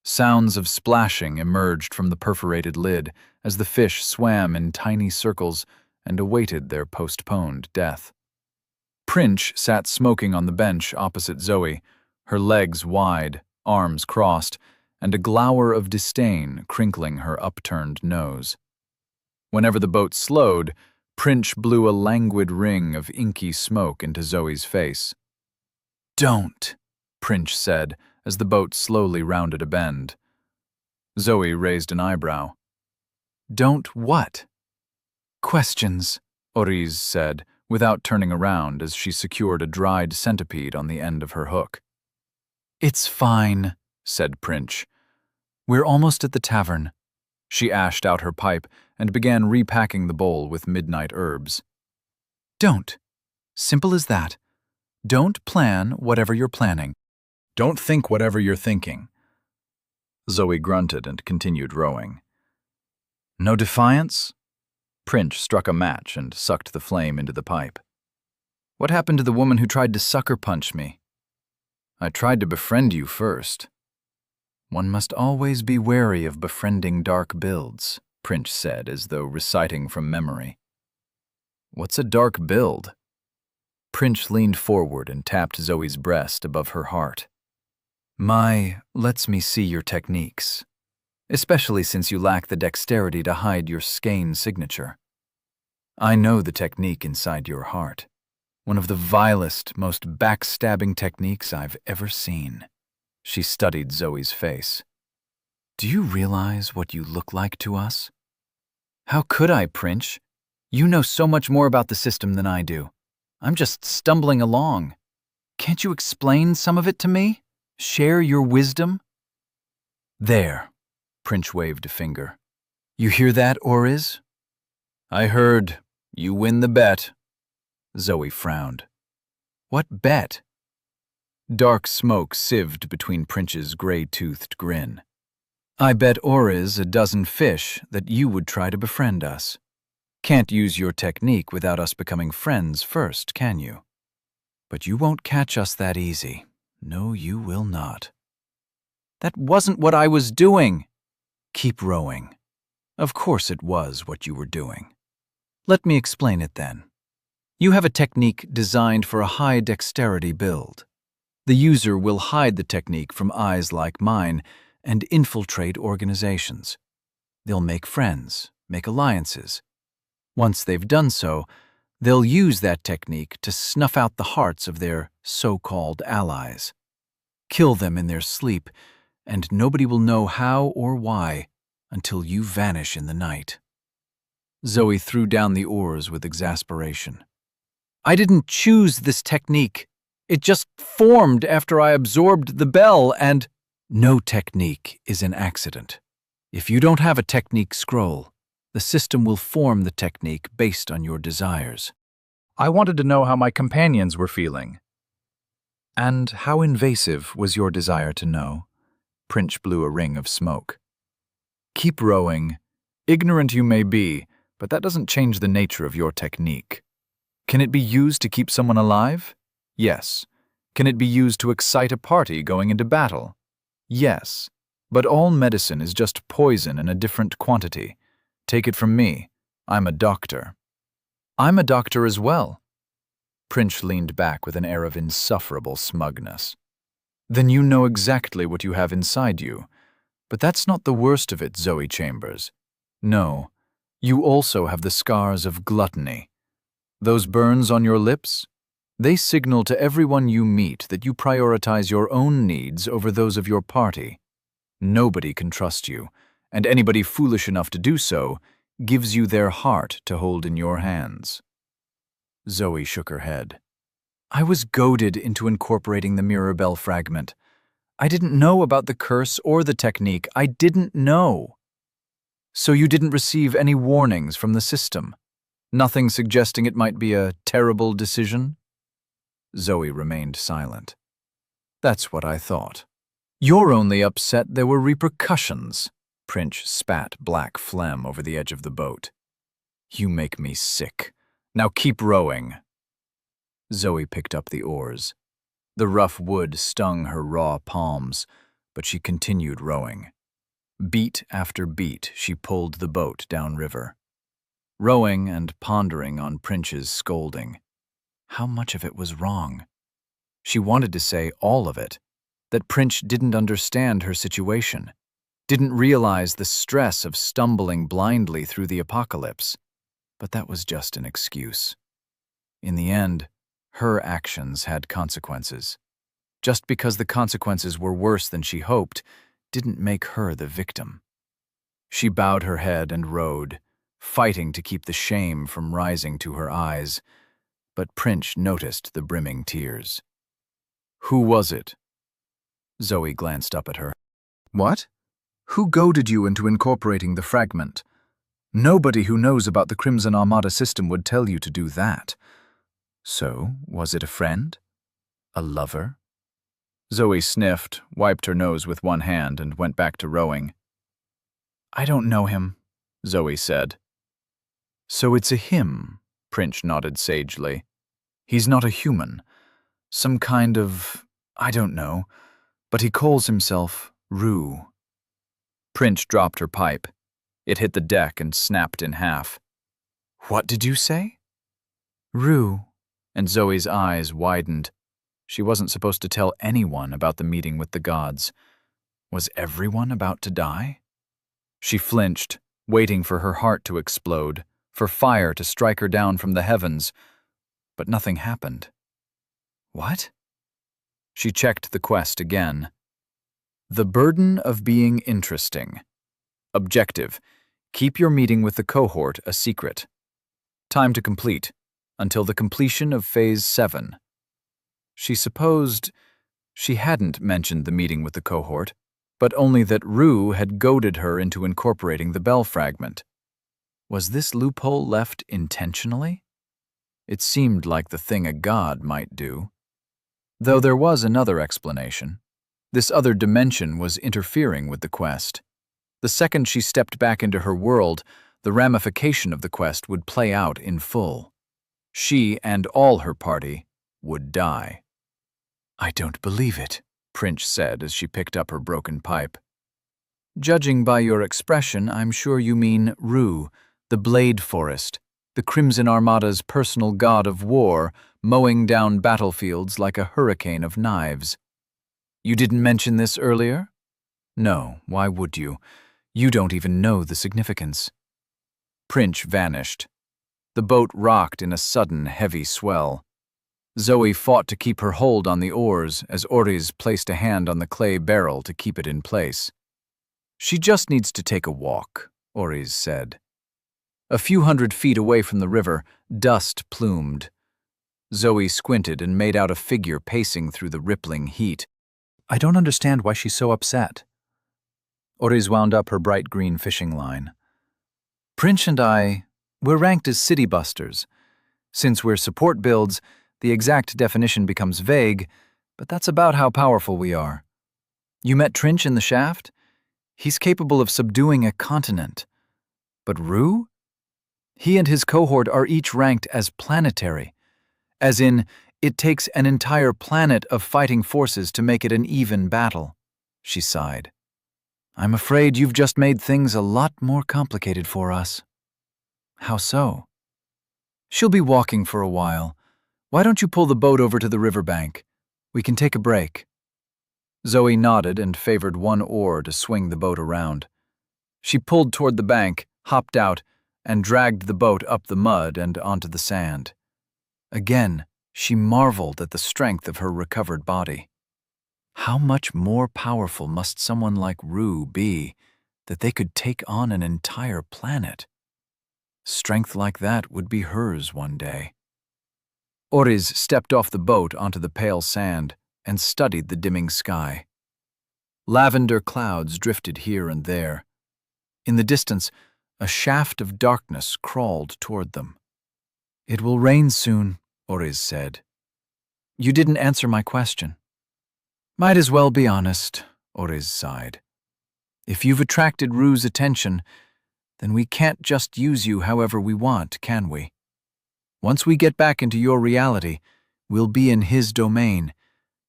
Sounds of splashing emerged from the perforated lid as the fish swam in tiny circles and awaited their postponed death. Princh sat smoking on the bench opposite Zoe, her legs wide, arms crossed, and a glower of disdain crinkling her upturned nose. Whenever the boat slowed, Princh blew a languid ring of inky smoke into Zoe's face. "Don't," Princh said as the boat slowly rounded a bend. Zoe raised an eyebrow. "Don't what?" "Questions," Oriz said, without turning around as she secured a dried centipede on the end of her hook. "It's fine," said Princh. "We're almost at the tavern." She ashed out her pipe and began repacking the bowl with midnight herbs. "Don't. Simple as that. Don't plan whatever you're planning. Don't think whatever you're thinking." Zoe grunted and continued rowing. "No defiance?" Princh struck a match and sucked the flame into the pipe. "What happened to the woman who tried to sucker punch me?" "I tried to befriend you first." "One must always be wary of befriending dark builds," Princh said as though reciting from memory. "What's a dark build?" Princh leaned forward and tapped Zoe's breast above her heart. Lets me see your techniques, especially since you lack the dexterity to hide your skein signature. I know the technique inside your heart, one of the vilest, most backstabbing techniques I've ever seen." She studied Zoe's face. "Do you realize what you look like to us?" "How could I, Princh? You know so much more about the system than I do. I'm just stumbling along. Can't you explain some of it to me? Share your wisdom?" "There," Princh waved a finger. "You hear that, Oriz?" "I heard. You win the bet." Zoe frowned. "What bet?" Dark smoke sieved between Princh's gray-toothed grin. "I bet Oriz a dozen fish that you would try to befriend us. Can't use your technique without us becoming friends first, can you? But you won't catch us that easy. No, you will not." "That wasn't what I was doing." "Keep rowing. Of course it was what you were doing. Let me explain it then. You have a technique designed for a high dexterity build. The user will hide the technique from eyes like mine and infiltrate organizations. They'll make friends, make alliances. Once they've done so, they'll use that technique to snuff out the hearts of their so-called allies. Kill them in their sleep, and nobody will know how or why until you vanish in the night." Zoe threw down the oars with exasperation. "I didn't choose this technique. It just formed after I absorbed the bell and—" "No technique is an accident. If you don't have a technique scroll, The system will form the technique based on your desires. I wanted to know how my companions were feeling. And how invasive was your desire to know? Prince blew a ring of smoke. Keep rowing. Ignorant you may be, but that doesn't change the nature of your technique. Can it be used to keep someone alive? Yes. Can it be used to excite a party going into battle? Yes. But all medicine is just poison in a different quantity. Take it from me. I'm a doctor. I'm a doctor as well. Prince leaned back with an air of insufferable smugness. Then you know exactly what you have inside you. But that's not the worst of it, Zoe Chambers. No, you also have the scars of gluttony. Those burns on your lips? They signal to everyone you meet that you prioritize your own needs over those of your party. Nobody can trust you, and anybody foolish enough to do so gives you their heart to hold in your hands. Zoe shook her head. I was goaded into incorporating the Mirabelle fragment. I didn't know about the curse or the technique. I didn't know. So you didn't receive any warnings from the system? Nothing suggesting it might be a terrible decision? Zoe remained silent. That's what I thought. You're only upset there were repercussions. Prince spat black phlegm over the edge of the boat. You make me sick. Now keep rowing. Zoe picked up the oars. The rough wood stung her raw palms, but she continued rowing. Beat after beat, she pulled the boat downriver, rowing and pondering on Prince's scolding. How much of it was wrong? She wanted to say all of it, that Prince didn't understand her situation, didn't realize the stress of stumbling blindly through the apocalypse. But that was just an excuse. In the end, her actions had consequences. Just because the consequences were worse than she hoped, didn't make her the victim. She bowed her head and rowed, fighting to keep the shame from rising to her eyes, but Prince noticed the brimming tears. Who was it? Zoe glanced up at her. What? Who goaded you into incorporating the fragment? Nobody who knows about the Crimson Armada system would tell you to do that. So, was it a friend? A lover? Zoe sniffed, wiped her nose with one hand, and went back to rowing. I don't know him, Zoe said. So it's a him, Prince nodded sagely. He's not a human. Some kind of, I don't know, but he calls himself Rue. Prince dropped her pipe. It hit the deck and snapped in half. What did you say? Rue. And Zoe's eyes widened. She wasn't supposed to tell anyone about the meeting with the gods. Was everyone about to die? She flinched, waiting for her heart to explode, for fire to strike her down from the heavens. But nothing happened. What? She checked the quest again. The burden of being interesting. Objective: keep your meeting with the cohort a secret. Time to complete, until the completion of Phase 7. She supposed she hadn't mentioned the meeting with the cohort, but only that Rue had goaded her into incorporating the bell fragment. Was this loophole left intentionally? It seemed like the thing a god might do. Though there was another explanation. This other dimension was interfering with the quest. The second she stepped back into her world, the ramification of the quest would play out in full. She and all her party would die. I don't believe it, Prince said as she picked up her broken pipe. Judging by your expression, I'm sure you mean Rue, the Blade Forest, the Crimson Armada's personal god of war, mowing down battlefields like a hurricane of knives. You didn't mention this earlier? No, why would you? You don't even know the significance. Prince vanished. The boat rocked in a sudden, heavy swell. Zoe fought to keep her hold on the oars as Oriz placed a hand on the clay barrel to keep it in place. She just needs to take a walk, Oriz said. A few hundred feet away from the river, dust plumed. Zoe squinted and made out a figure pacing through the rippling heat. I don't understand why she's so upset. Oriz wound up her bright green fishing line. Prince and we're ranked as city busters. Since we're support builds, the exact definition becomes vague, but that's about how powerful we are. You met Trinch in the shaft? He's capable of subduing a continent. But Rue? He and his cohort are each ranked as planetary, as in, it takes an entire planet of fighting forces to make it an even battle. She sighed. I'm afraid you've just made things a lot more complicated for us. How so? She'll be walking for a while. Why don't you pull the boat over to the riverbank? We can take a break. Zoe nodded and favored one oar to swing the boat around. She pulled toward the bank, hopped out, and dragged the boat up the mud and onto the sand. Again, she marveled at the strength of her recovered body. How much more powerful must someone like Rue be that they could take on an entire planet? Strength like that would be hers one day. Oriz stepped off the boat onto the pale sand and studied the dimming sky. Lavender clouds drifted here and there. In the distance, a shaft of darkness crawled toward them. It will rain soon, Oriz said. You didn't answer my question. Might as well be honest, Oriz sighed. If you've attracted Rue's attention, then we can't just use you however we want, can we? Once we get back into your reality, we'll be in his domain,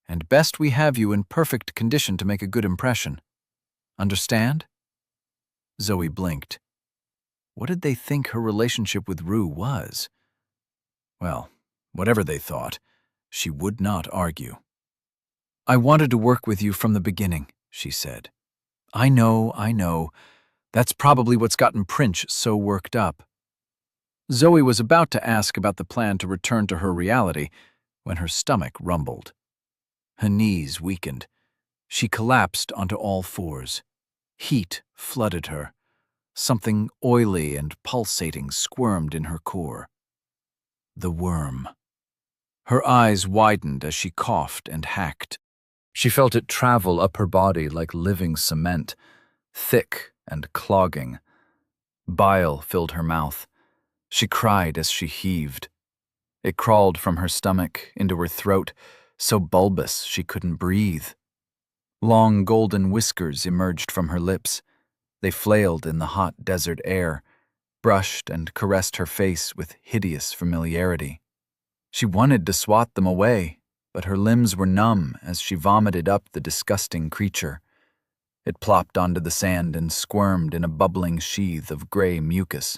and best we have you in perfect condition to make a good impression. Understand? Zoe blinked. What did they think her relationship with Rue was? Well, whatever they thought, she would not argue. I wanted to work with you from the beginning, she said. I know. That's probably what's gotten Prince so worked up. Zoe was about to ask about the plan to return to her reality when her stomach rumbled. Her knees weakened. She collapsed onto all fours. Heat flooded her. Something oily and pulsating squirmed in her core. The worm. Her eyes widened as she coughed and hacked. She felt it travel up her body like living cement, thick and clogging. Bile filled her mouth. She cried as she heaved. It crawled from her stomach into her throat, so bulbous she couldn't breathe. Long golden whiskers emerged from her lips. They flailed in the hot desert air, brushed and caressed her face with hideous familiarity. She wanted to swat them away, but her limbs were numb as she vomited up the disgusting creature. It plopped onto the sand and squirmed in a bubbling sheath of gray mucus.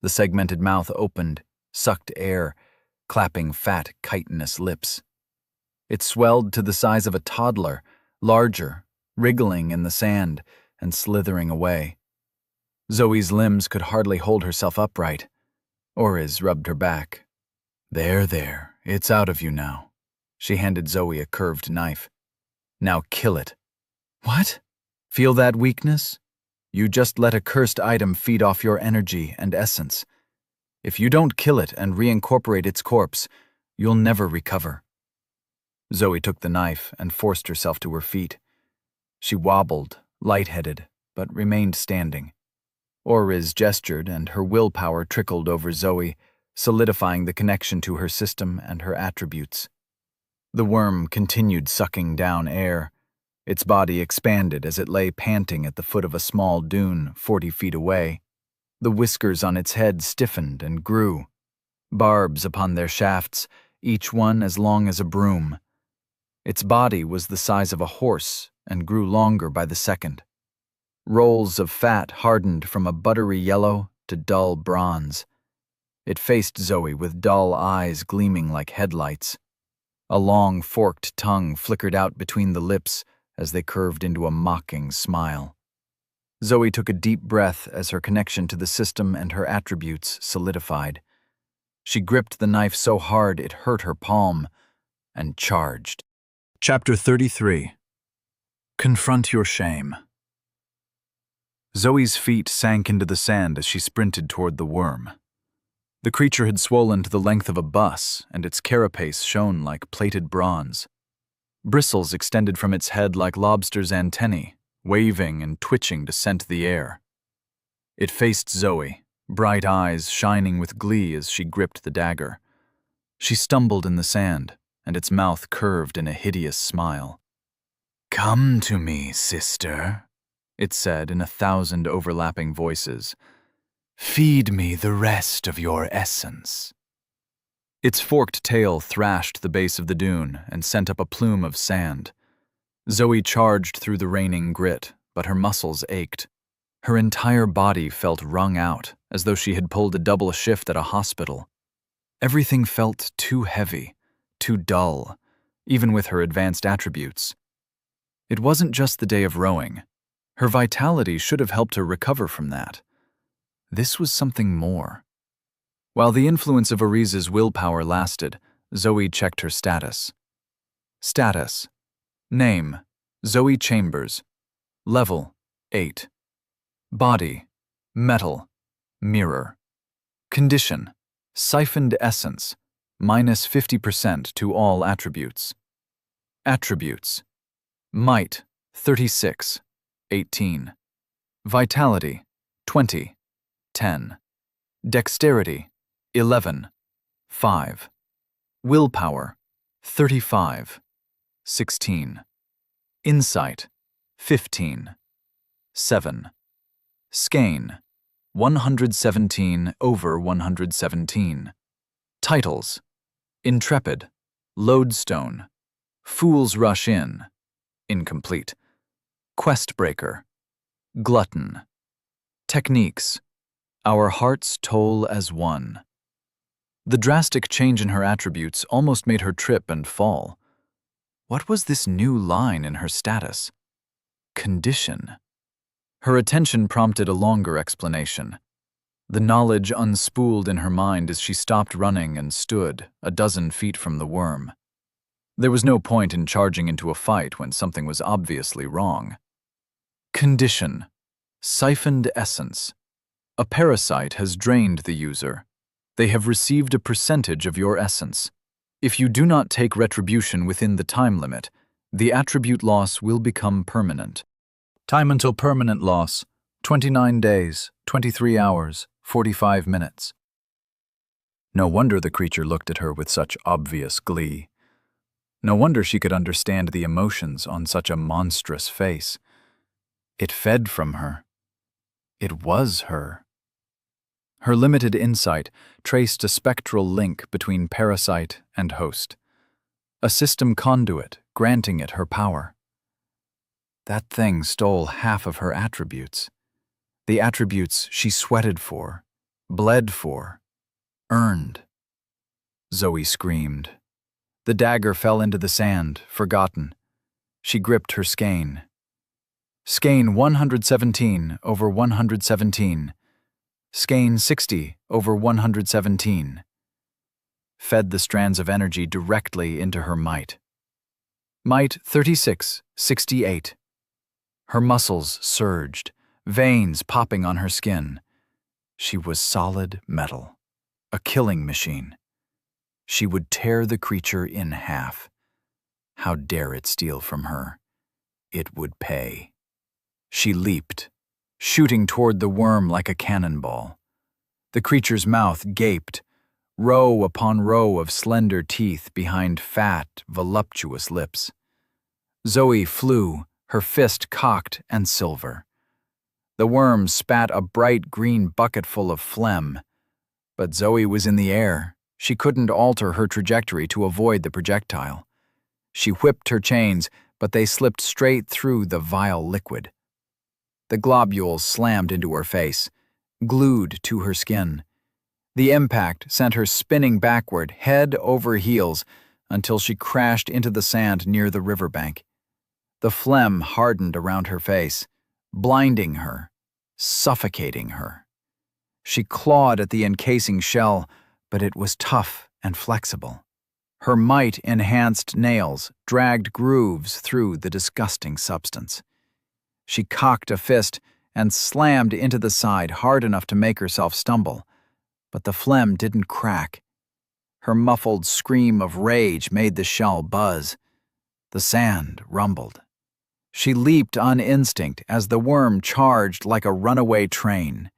The segmented mouth opened, sucked air, clapping fat, chitinous lips. It swelled to the size of a toddler, larger, wriggling in the sand and slithering away. Zoe's limbs could hardly hold herself upright. Oriz rubbed her back. There, it's out of you now. She handed Zoe a curved knife. Now kill it. What? Feel that weakness? You just let a cursed item feed off your energy and essence. If you don't kill it and reincorporate its corpse, you'll never recover. Zoe took the knife and forced herself to her feet. She wobbled, lightheaded, but remained standing. Oriz gestured and her willpower trickled over Zoe, solidifying the connection to her system and her attributes. The worm continued sucking down air. Its body expanded as it lay panting at the foot of a small dune 40 feet away. The whiskers on its head stiffened and grew. Barbs upon their shafts, each one as long as a broom. Its body was the size of a horse and grew longer by the second. Rolls of fat hardened from a buttery yellow to dull bronze. It faced Zoe with dull eyes gleaming like headlights. A long, forked tongue flickered out between the lips as they curved into a mocking smile. Zoe took a deep breath as her connection to the system and her attributes solidified. She gripped the knife so hard it hurt her palm and charged. Chapter 33. Confront your shame. Zoe's feet sank into the sand as she sprinted toward the worm. The creature had swollen to the length of a bus, and its carapace shone like plated bronze. Bristles extended from its head like lobsters' antennae, waving and twitching to scent the air. It faced Zoe, bright eyes shining with glee as she gripped the dagger. She stumbled in the sand, and its mouth curved in a hideous smile. "Come to me, sister," it said in 1,000 overlapping voices. "Feed me the rest of your essence." Its forked tail thrashed the base of the dune and sent up a plume of sand. Zoe charged through the raining grit, but her muscles ached. Her entire body felt wrung out, as though she had pulled a double shift at a hospital. Everything felt too heavy, too dull, even with her advanced attributes. It wasn't just the day of rowing. Her vitality should have helped her recover from that. This was something more. While the influence of Ariza's willpower lasted, Zoe checked her status. Status: Name: Zoe Chambers. Level: 8. Body: Metal. Mirror. Condition: Siphoned essence, minus 50% to all attributes. Attributes: Might, 36, 18. Vitality, 20, 10. Dexterity, 11, 5. Willpower, 35, 16. Insight, 15, 7. Skein, 117 over 117. Titles: Intrepid, Lodestone, Fools Rush In, incomplete. Questbreaker, Glutton. Techniques: Our hearts toll as one. The drastic change in her attributes almost made her trip and fall. What was this new line in her status? Condition. Her attention prompted a longer explanation. The knowledge unspooled in her mind as she stopped running and stood a dozen feet from the worm. There was no point in charging into a fight when something was obviously wrong. Condition: Siphoned essence. A parasite has drained the user. They have received a percentage of your essence. If you do not take retribution within the time limit, the attribute loss will become permanent. Time until permanent loss: 29 days, 23 hours, 45 minutes. No wonder the creature looked at her with such obvious glee. No wonder she could understand the emotions on such a monstrous face. It fed from her. It was her. Her limited insight traced a spectral link between parasite and host, a system conduit granting it her power. That thing stole half of her attributes, the attributes she sweated for, bled for, earned. Zoe screamed. The dagger fell into the sand, forgotten. She gripped her skein. Skein 117 over 117. Skein 60 over 117. Fed the strands of energy directly into her might. Might 36, 68. Her muscles surged, veins popping on her skin. She was solid metal, a killing machine. She would tear the creature in half. How dare it steal from her? It would pay. She leaped, shooting toward the worm like a cannonball. The creature's mouth gaped, row upon row of slender teeth behind fat, voluptuous lips. Zoe flew, her fist cocked and silver. The worm spat a bright green bucketful of phlegm. But Zoe was in the air. She couldn't alter her trajectory to avoid the projectile. She whipped her chains, but they slipped straight through the vile liquid. The globules slammed into her face, glued to her skin. The impact sent her spinning backward, head over heels, until she crashed into the sand near the riverbank. The phlegm hardened around her face, blinding her, suffocating her. She clawed at the encasing shell, but it was tough and flexible. Her might-enhanced nails dragged grooves through the disgusting substance. She cocked a fist and slammed into the side hard enough to make herself stumble, but the phlegm didn't crack. Her muffled scream of rage made the shell buzz. The sand rumbled. She leaped on instinct as the worm charged like a runaway train.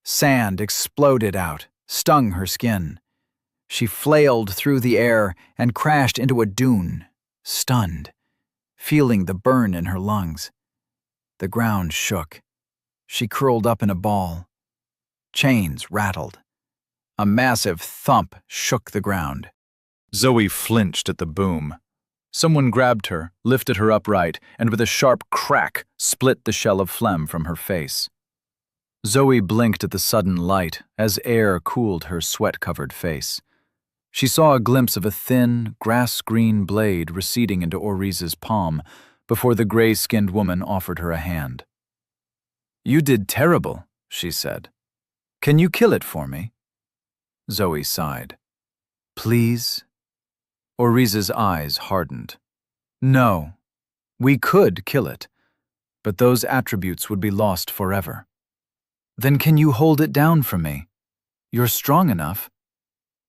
Sand exploded out, stung her skin. She flailed through the air and crashed into a dune, stunned, feeling the burn in her lungs. The ground shook. She curled up in a ball. Chains rattled. A massive thump shook the ground. Zoe flinched at the boom. Someone grabbed her, lifted her upright, and with a sharp crack, split the shell of phlegm from her face. Zoe blinked at the sudden light as air cooled her sweat-covered face. She saw a glimpse of a thin, grass-green blade receding into Oriza's palm before the gray-skinned woman offered her a hand. "You did terrible," she said. "Can you kill it for me?" Zoe sighed. "Please?" Oriza's eyes hardened. "No, we could kill it, but those attributes would be lost forever." "Then can you hold it down for me? You're strong enough.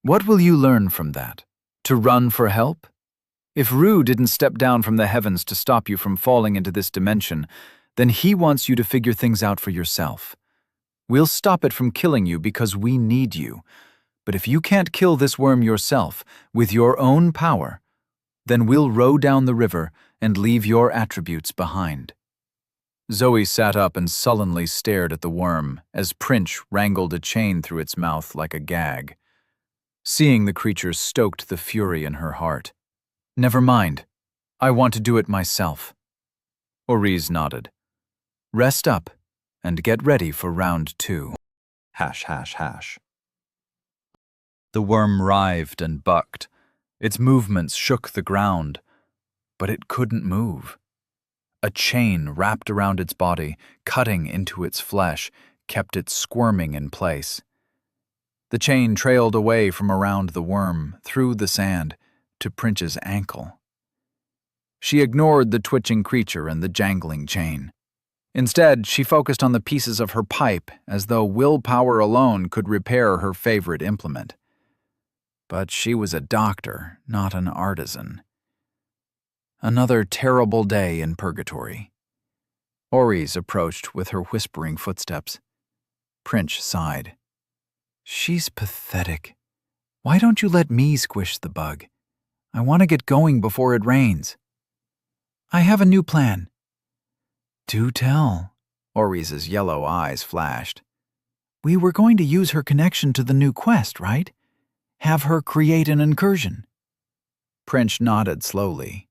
What will you learn from that? To run for help? If Rue didn't step down from the heavens to stop you from falling into this dimension, then he wants you to figure things out for yourself. We'll stop it from killing you because we need you. But if you can't kill this worm yourself, with your own power, then we'll row down the river and leave your attributes behind." Zoe sat up and sullenly stared at the worm as Prince wrangled a chain through its mouth like a gag. Seeing the creature stoked the fury in her heart. "Never mind. I want to do it myself." Oriz nodded. "Rest up and get ready for round 2. ###. The worm writhed and bucked. Its movements shook the ground, but it couldn't move. A chain wrapped around its body, cutting into its flesh, kept it squirming in place. The chain trailed away from around the worm, through the sand, to Prince's ankle. She ignored the twitching creature and the jangling chain. Instead, she focused on the pieces of her pipe, as though willpower alone could repair her favorite implement. But she was a doctor, not an artisan. Another terrible day in purgatory. Oriz approached with her whispering footsteps. Prince sighed. "She's pathetic. Why don't you let me squish the bug? I want to get going before it rains." "I have a new plan." "Do tell." Oriz's yellow eyes flashed. "We were going to use her connection to the new quest, right? Have her create an incursion." Prince nodded slowly.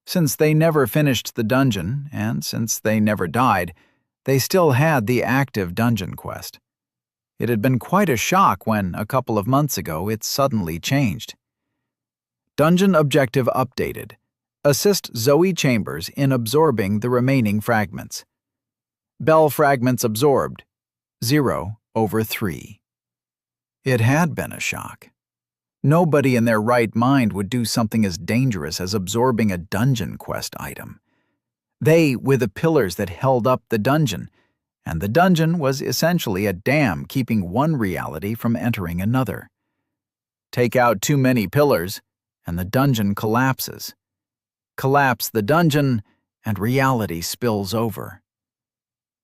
Since they never finished the dungeon, and since they never died, they still had the active dungeon quest. It had been quite a shock when, a couple of months ago, it suddenly changed. Dungeon objective updated. Assist Zoe Chambers in absorbing the remaining fragments. Bell fragments absorbed, 0/3. It had been a shock. Nobody in their right mind would do something as dangerous as absorbing a dungeon quest item. They were the pillars that held up the dungeon, and the dungeon was essentially a dam keeping one reality from entering another. Take out too many pillars, and the dungeon collapses. Collapse the dungeon, and reality spills over.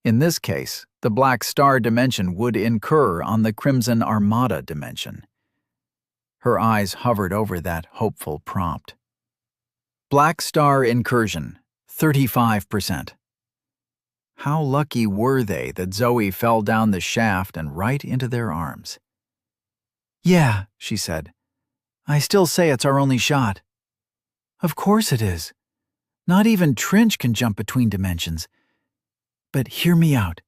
In this case, the Black Star dimension would incur on the Crimson Armada dimension. Her eyes hovered over that hopeful prompt. Black Star incursion, 35%. How lucky were they that Zoe fell down the shaft and right into their arms? "Yeah," she said. "I still say it's our only shot." "Of course it is. Not even Trinch can jump between dimensions. But hear me out.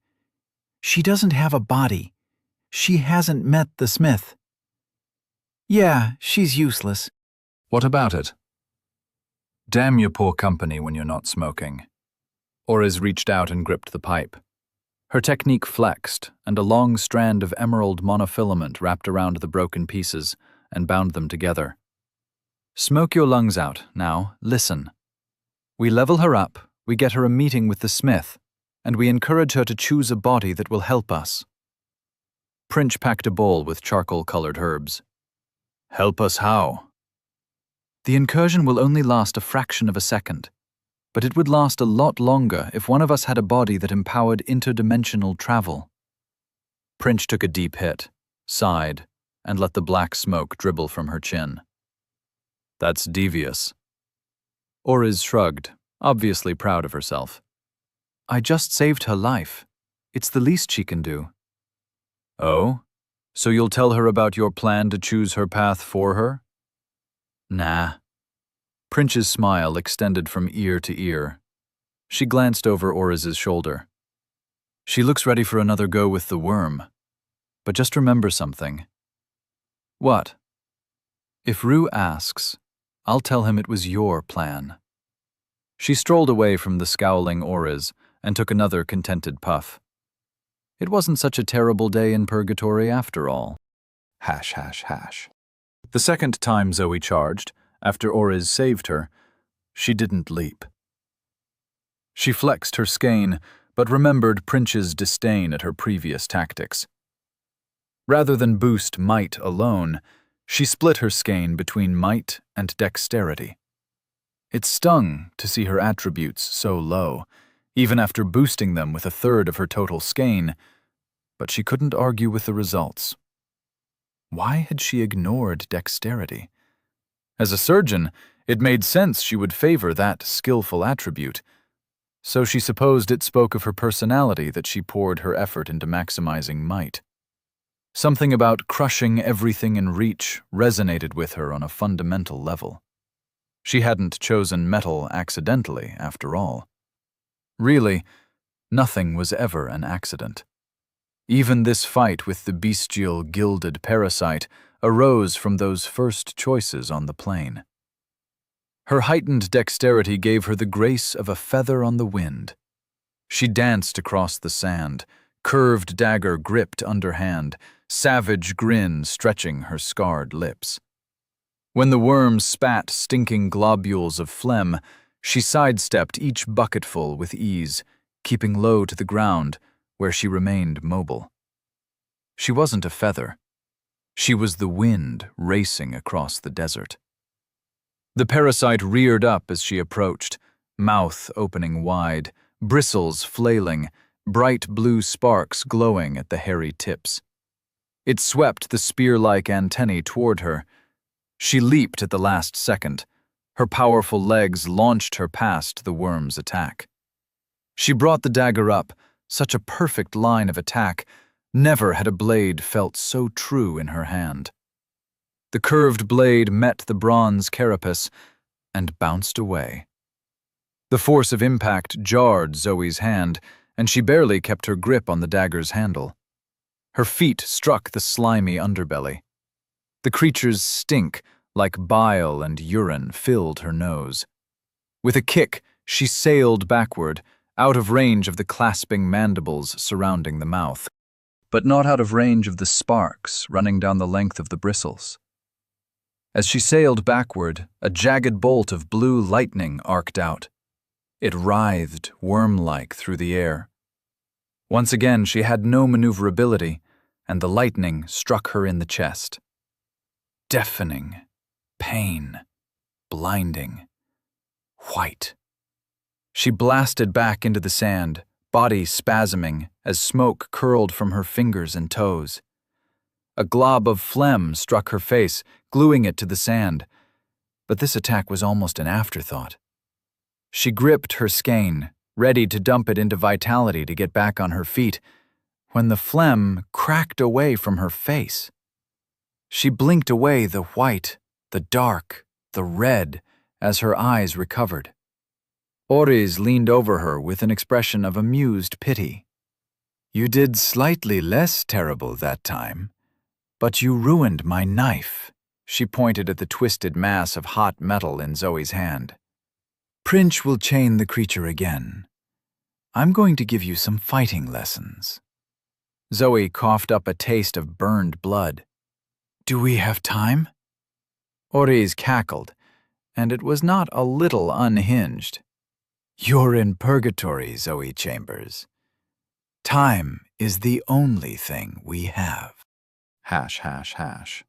She doesn't have a body. She hasn't met the Smith." "Yeah, she's useless." "What about it?" "Damn your poor company when you're not smoking." Oriz reached out and gripped the pipe. Her technique flexed, and a long strand of emerald monofilament wrapped around the broken pieces and bound them together. "Smoke your lungs out. Now, listen. We level her up, we get her a meeting with the Smith, and we encourage her to choose a body that will help us." Prince packed a bowl with charcoal-colored herbs. "Help us how?" "The incursion will only last a fraction of a second, but it would last a lot longer if one of us had a body that empowered interdimensional travel." Prince took a deep hit, sighed, and let the black smoke dribble from her chin. That's devious. Oriz shrugged, obviously proud of herself. I just saved her life. It's the least she can do. Oh? So you'll tell her about your plan to choose her path for her? Nah. Prince's smile extended from ear to ear. She glanced over Oriz's shoulder. She looks ready for another go with the worm. But just remember something. What? If Rue asks, I'll tell him it was your plan. She strolled away from the scowling Oriz and took another contented puff. It wasn't such a terrible day in purgatory after all. Hash. The second time Zoe charged, after Oriz saved her, she didn't leap. She flexed her skein, but remembered Prince's disdain at her previous tactics. Rather than boost might alone, she split her skein between might and dexterity. It stung to see her attributes so low, even after boosting them with a third of her total skein, but she couldn't argue with the results. Why had she ignored dexterity? As a surgeon, it made sense she would favor that skillful attribute, so she supposed it spoke of her personality that she poured her effort into maximizing might. Something about crushing everything in reach resonated with her on a fundamental level. She hadn't chosen metal accidentally, after all. Really, nothing was ever an accident. Even this fight with the bestial, gilded parasite arose from those first choices on the plane. Her heightened dexterity gave her the grace of a feather on the wind. She danced across the sand, curved dagger gripped underhand, savage grin stretching her scarred lips. When the worm spat stinking globules of phlegm, she sidestepped each bucketful with ease, keeping low to the ground, where she remained mobile. She wasn't a feather. She was the wind racing across the desert. The parasite reared up as she approached, mouth opening wide, bristles flailing, bright blue sparks glowing at the hairy tips. It swept the spear-like antennae toward her. She leaped at the last second. Her powerful legs launched her past the worm's attack. She brought the dagger up, such a perfect line of attack. Never had a blade felt so true in her hand. The curved blade met the bronze carapace and bounced away. The force of impact jarred Zoe's hand, and she barely kept her grip on the dagger's handle. Her feet struck the slimy underbelly. The creature's stink, like bile and urine, filled her nose. With a kick, she sailed backward, out of range of the clasping mandibles surrounding the mouth, but not out of range of the sparks running down the length of the bristles. As she sailed backward, a jagged bolt of blue lightning arced out. It writhed worm-like through the air. Once again, she had no maneuverability, and the lightning struck her in the chest. Deafening, pain, blinding, white. She blasted back into the sand, body spasming as smoke curled from her fingers and toes. A glob of phlegm struck her face, gluing it to the sand, but this attack was almost an afterthought. She gripped her skein, ready to dump it into vitality to get back on her feet, when the phlegm cracked away from her face. She blinked away the white, the dark, the red, as her eyes recovered. Oriz leaned over her with an expression of amused pity. You did slightly less terrible that time, but you ruined my knife. She pointed at the twisted mass of hot metal in Zoe's hand. Prince will chain the creature again. I'm going to give you some fighting lessons. Zoe coughed up a taste of burned blood. Do we have time? Oriz cackled, and it was not a little unhinged. You're in purgatory, Zoe Chambers. Time is the only thing we have. Hash.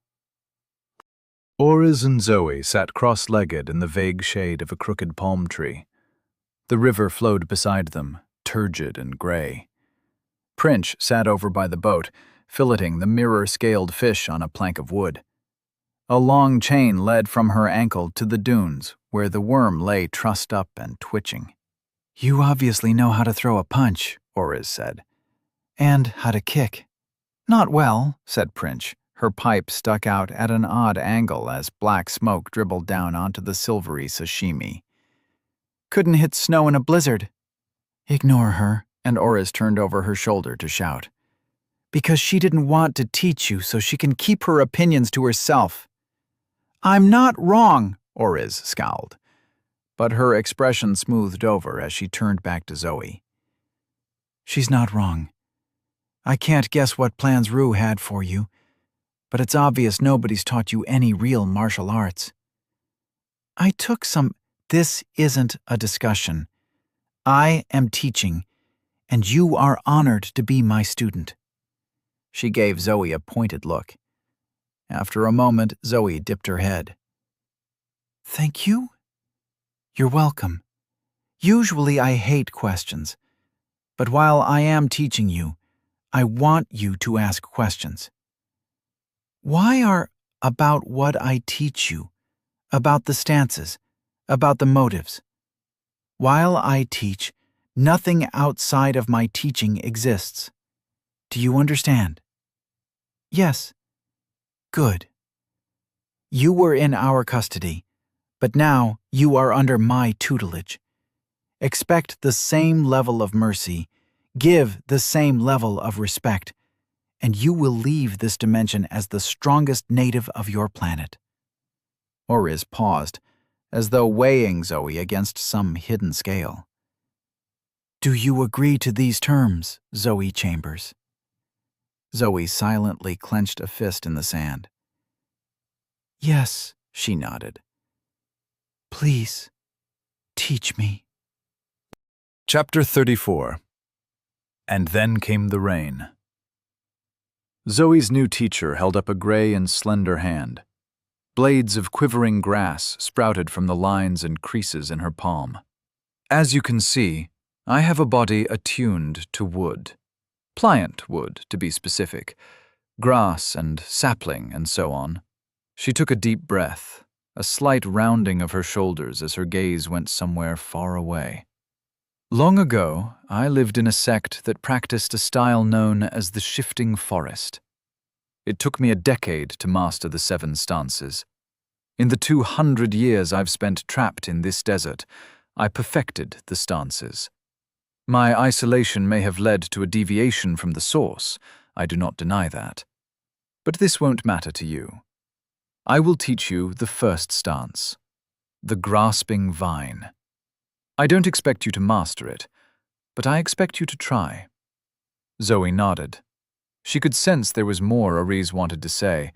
Oriz and Zoe sat cross-legged in the vague shade of a crooked palm tree. The river flowed beside them, turgid and gray. Prince sat over by the boat, filleting the mirror-scaled fish on a plank of wood. A long chain led from her ankle to the dunes, where the worm lay trussed up and twitching. "You obviously know how to throw a punch," Oriz said. "And how to kick." "Not well," said Princh. Her pipe stuck out at an odd angle as black smoke dribbled down onto the silvery sashimi. "Couldn't hit snow in a blizzard." "Ignore her," and Oriz turned over her shoulder to shout. "Because she didn't want to teach you so she can keep her opinions to herself." "I'm not wrong," Oriz scowled. But her expression smoothed over as she turned back to Zoe. "She's not wrong. I can't guess what plans Rue had for you, but it's obvious nobody's taught you any real martial arts. I took some— This isn't a discussion. I am teaching, and you are honored to be my student." She gave Zoe a pointed look. After a moment, Zoe dipped her head. "Thank you? You're welcome. Usually I hate questions, but while I am teaching you, I want you to ask questions. Why are about what I teach you, about the stances, about the motives? While I teach, nothing outside of my teaching exists. Do you understand?" "Yes." "Good. You were in our custody, but now you are under my tutelage. Expect the same level of mercy, give the same level of respect, and you will leave this dimension as the strongest native of your planet." Oriz paused, as though weighing Zoe against some hidden scale. "Do you agree to these terms, Zoe Chambers?" Zoe silently clenched a fist in the sand. "Yes," she nodded. "Please, teach me." Chapter 34. And then came the rain. Zoe's new teacher held up a gray and slender hand. Blades of quivering grass sprouted from the lines and creases in her palm. "As you can see, I have a body attuned to wood. Pliant wood, to be specific. Grass and sapling and so on." She took a deep breath, a slight rounding of her shoulders as her gaze went somewhere far away. "Long ago, I lived in a sect that practiced a style known as the shifting forest. It took me a decade to master the 7 stances. In the 200 years I've spent trapped in this desert, I perfected the stances. My isolation may have led to a deviation from the source, I do not deny that. But this won't matter to you. I will teach you the first stance, the grasping vine. I don't expect you to master it, but I expect you to try." Zoe nodded. She could sense there was more Oriz wanted to say,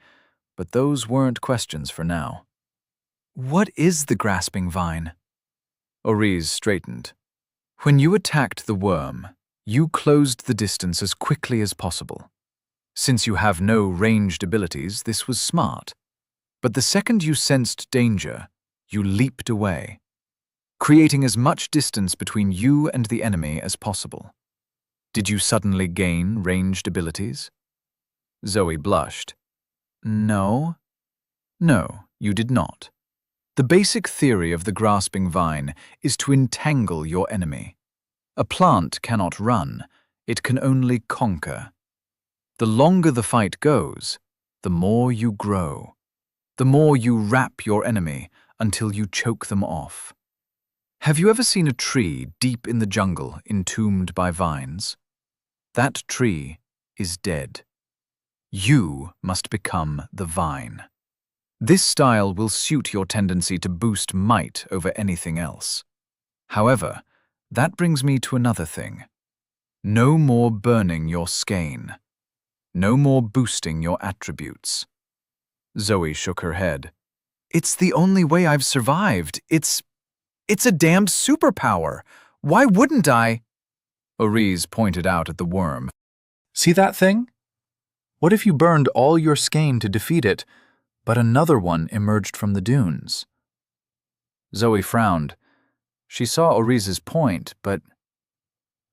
but those weren't questions for now. "What is the grasping vine?" Oriz straightened. "When you attacked the worm, you closed the distance as quickly as possible. Since you have no ranged abilities, this was smart. But the second you sensed danger, you leaped away, creating as much distance between you and the enemy as possible. Did you suddenly gain ranged abilities?" Zoe blushed. No, you did not. The basic theory of the grasping vine is to entangle your enemy. A plant cannot run, it can only conquer. The longer the fight goes, the more you grow. The more you wrap your enemy until you choke them off. Have you ever seen a tree deep in the jungle entombed by vines? That tree is dead. You must become the vine. This style will suit your tendency to boost might over anything else. However, that brings me to another thing. No more burning your skein. No more boosting your attributes. Zoe shook her head. "It's the only way I've survived. It's a damned superpower. Why wouldn't I?" Oriz pointed out at the worm. "See that thing? What if you burned all your skein to defeat it, but another one emerged from the dunes?" Zoe frowned. She saw Oriz's point, but...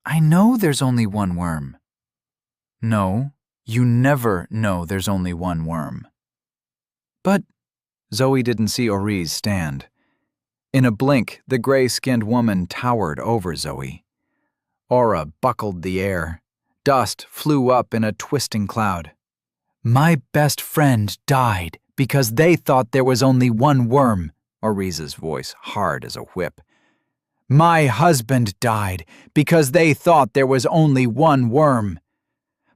"I know there's only one worm." "No, You never know there's only one worm. But Zoe didn't see Ori's stand. In a blink, the gray-skinned woman towered over Zoe. Aura buckled the air. Dust flew up in a twisting cloud. My best friend died because they thought there was only one worm, Oriza's voice hard as a whip. My husband died because they thought there was only one worm.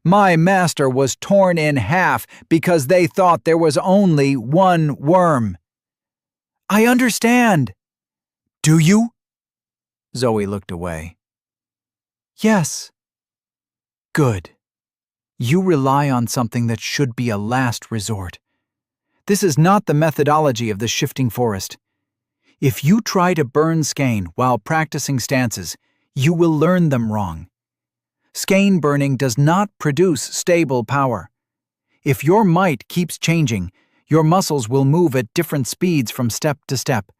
My master was torn in half because they thought there was only one worm. I understand. Do you? Zoe looked away. Yes. Good. You rely on something that should be a last resort. This is not the methodology of the shifting forest. If you try to burn skein while practicing stances, you will learn them wrong. Skein burning does not produce stable power. If your might keeps changing, your muscles will move at different speeds from step to step.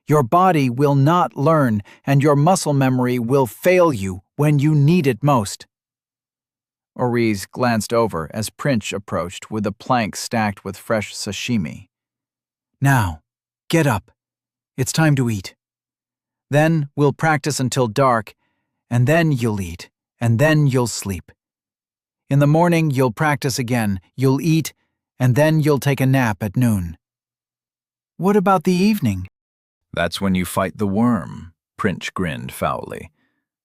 Your body will not learn, and your muscle memory will fail you when you need it most. Oriz glanced over as Prince approached with a plank stacked with fresh sashimi. Now, get up. It's time to eat. Then we'll practice until dark, and then you'll eat, and then you'll sleep. In the morning, you'll practice again, you'll eat, and then you'll take a nap at noon. What about the evening? That's when you fight the worm, Prince grinned foully.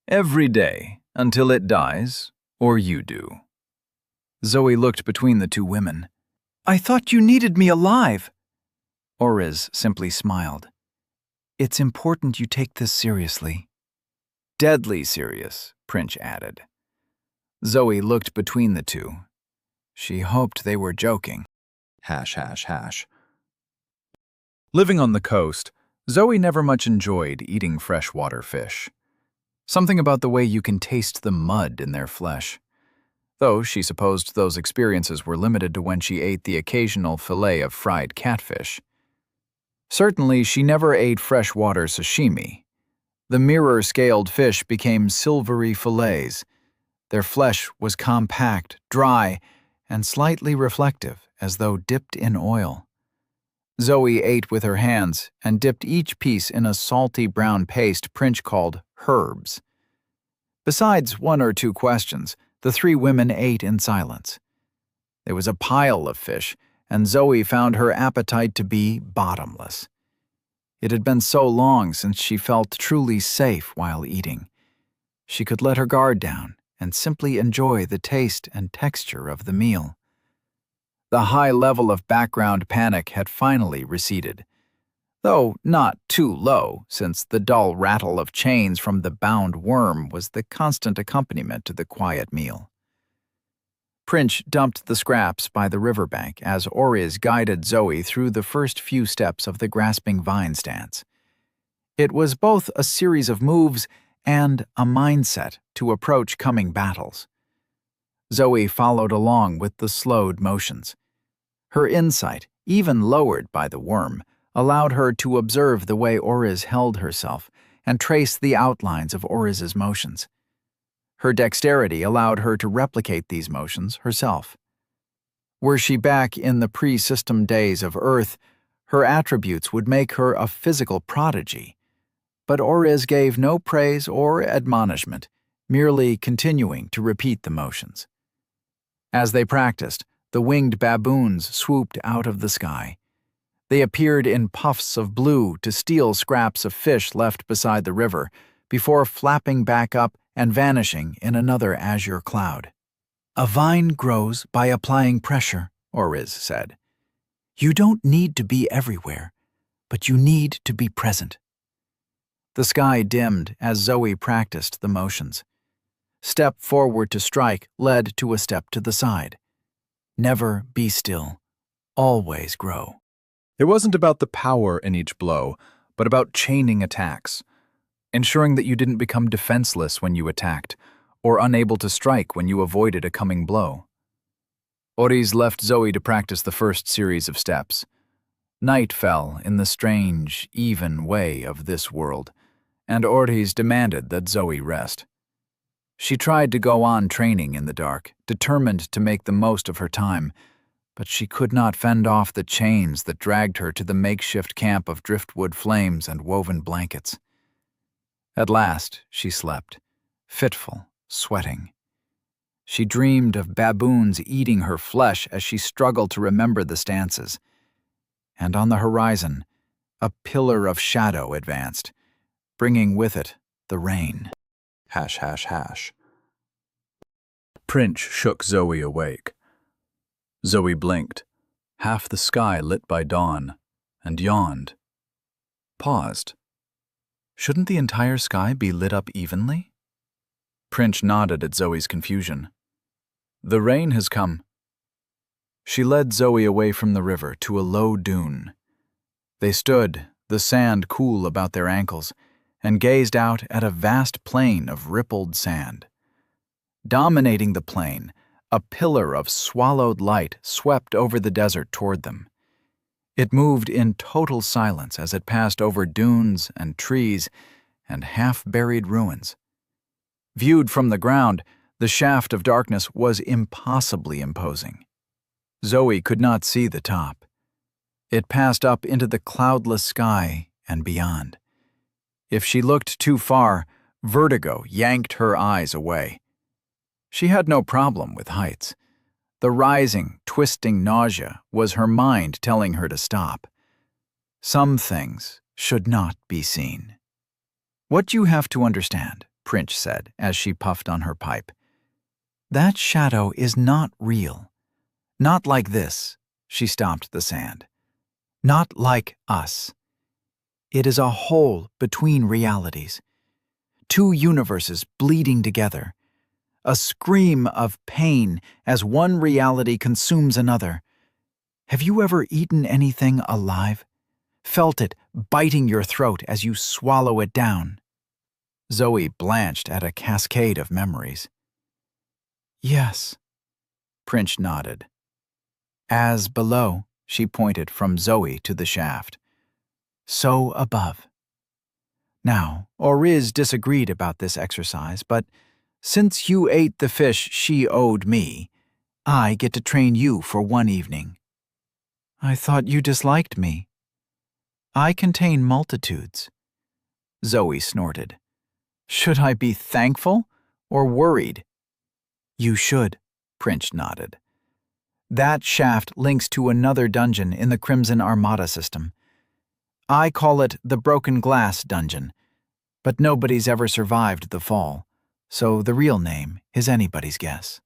Every day, until it dies, or you do. Zoe looked between the two women. I thought you needed me alive. Oriz simply smiled. It's important you take this seriously. Deadly serious, Prince added. Zoe looked between the two. She hoped they were joking. Hash. Living on the coast, Zoe never much enjoyed eating freshwater fish. Something about the way you can taste the mud in their flesh. Though she supposed those experiences were limited to when she ate the occasional fillet of fried catfish. Certainly, she never ate freshwater sashimi. The mirror-scaled fish became silvery fillets. Their flesh was compact, dry, and slightly reflective, as though dipped in oil. Zoe ate with her hands and dipped each piece in a salty brown paste Prince called herbs. Besides one or two questions, the three women ate in silence. There was a pile of fish, and Zoe found her appetite to be bottomless. It had been so long since she felt truly safe while eating. She could let her guard down and simply enjoy the taste and texture of the meal. The high level of background panic had finally receded, though not too low, since the dull rattle of chains from the bound worm was the constant accompaniment to the quiet meal. Prince dumped the scraps by the riverbank as Oriz guided Zoe through the first few steps of the grasping vine stance. It was both a series of moves and a mindset to approach coming battles. Zoe followed along with the slowed motions. Her insight, even lowered by the worm, allowed her to observe the way Oriz held herself and trace the outlines of Oriz's motions. Her dexterity allowed her to replicate these motions herself. Were she back in the pre-system days of Earth, her attributes would make her a physical prodigy. But Oriz gave no praise or admonishment, merely continuing to repeat the motions. As they practiced, the winged baboons swooped out of the sky. They appeared in puffs of blue to steal scraps of fish left beside the river, before flapping back up and vanishing in another azure cloud. A vine grows by applying pressure, Oriz said. You don't need to be everywhere, but you need to be present. The sky dimmed as Zoe practiced the motions. Step forward to strike led to a step to the side. Never be still. Always grow. It wasn't about the power in each blow, but about chaining attacks, ensuring that you didn't become defenseless when you attacked, or unable to strike when you avoided a coming blow. Oriz left Zoe to practice the first series of steps. Night fell in the strange, even way of this world, and Oriz demanded that Zoe rest. She tried to go on training in the dark, determined to make the most of her time, but she could not fend off the chains that dragged her to the makeshift camp of driftwood flames and woven blankets. At last, she slept, fitful, sweating. She dreamed of baboons eating her flesh as she struggled to remember the stances. And on the horizon, a pillar of shadow advanced, bringing with it the rain. Hash, hash, hash. Prince shook Zoe awake. Zoe blinked, half the sky lit by dawn, and yawned. Paused. Shouldn't the entire sky be lit up evenly? Prince nodded at Zoe's confusion. The rain has come. She led Zoe away from the river to a low dune. They stood, the sand cool about their ankles, and gazed out at a vast plain of rippled sand. Dominating the plain, a pillar of swallowed light swept over the desert toward them. It moved in total silence as it passed over dunes and trees and half-buried ruins. Viewed from the ground, the shaft of darkness was impossibly imposing. Zoe could not see the top. It passed up into the cloudless sky and beyond. If she looked too far, vertigo yanked her eyes away. She had no problem with heights. The rising, twisting nausea was her mind telling her to stop. Some things should not be seen. What you have to understand, Prince said as she puffed on her pipe. That shadow is not real. Not like this, she stomped the sand. Not like us. It is a hole between realities. Two universes bleeding together. A scream of pain as one reality consumes another. Have you ever eaten anything alive? Felt it biting your throat as you swallow it down? Zoe blanched at a cascade of memories. Yes, Prince nodded. As below, she pointed from Zoe to the shaft. So above. Now, Oriz disagreed about this exercise, but since you ate the fish she owed me, I get to train you for one evening. I thought you disliked me. I contain multitudes. Zoe snorted. Should I be thankful or worried? You should, Prince nodded. That shaft links to another dungeon in the Crimson Armada system. I call it the Broken Glass Dungeon, but nobody's ever survived the fall, so the real name is anybody's guess.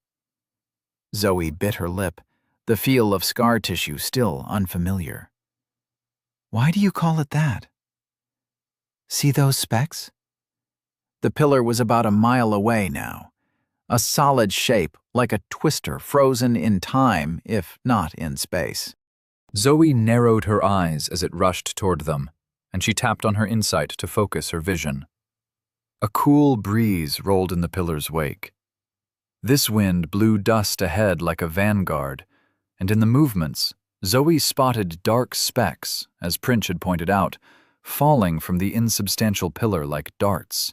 Zoe bit her lip, the feel of scar tissue still unfamiliar. Why do you call it that? See those specks? The pillar was about a mile away now, a solid shape like a twister frozen in time, if not in space. Zoe narrowed her eyes as it rushed toward them, and she tapped on her insight to focus her vision. A cool breeze rolled in the pillar's wake. This wind blew dust ahead like a vanguard, and in the movements, Zoe spotted dark specks, as Prince had pointed out, falling from the insubstantial pillar like darts.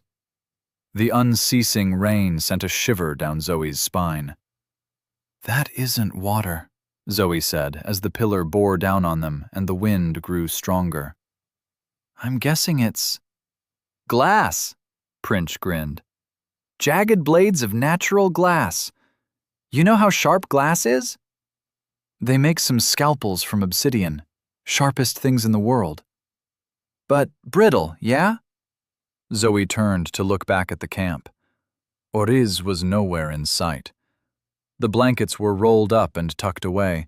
The unceasing rain sent a shiver down Zoe's spine. That isn't water, Zoe said as the pillar bore down on them and the wind grew stronger. I'm guessing it's glass, Prince grinned. Jagged blades of natural glass. You know how sharp glass is? They make some scalpels from obsidian, sharpest things in the world. But brittle, yeah? Zoe turned to look back at the camp. Oriz was nowhere in sight. The blankets were rolled up and tucked away.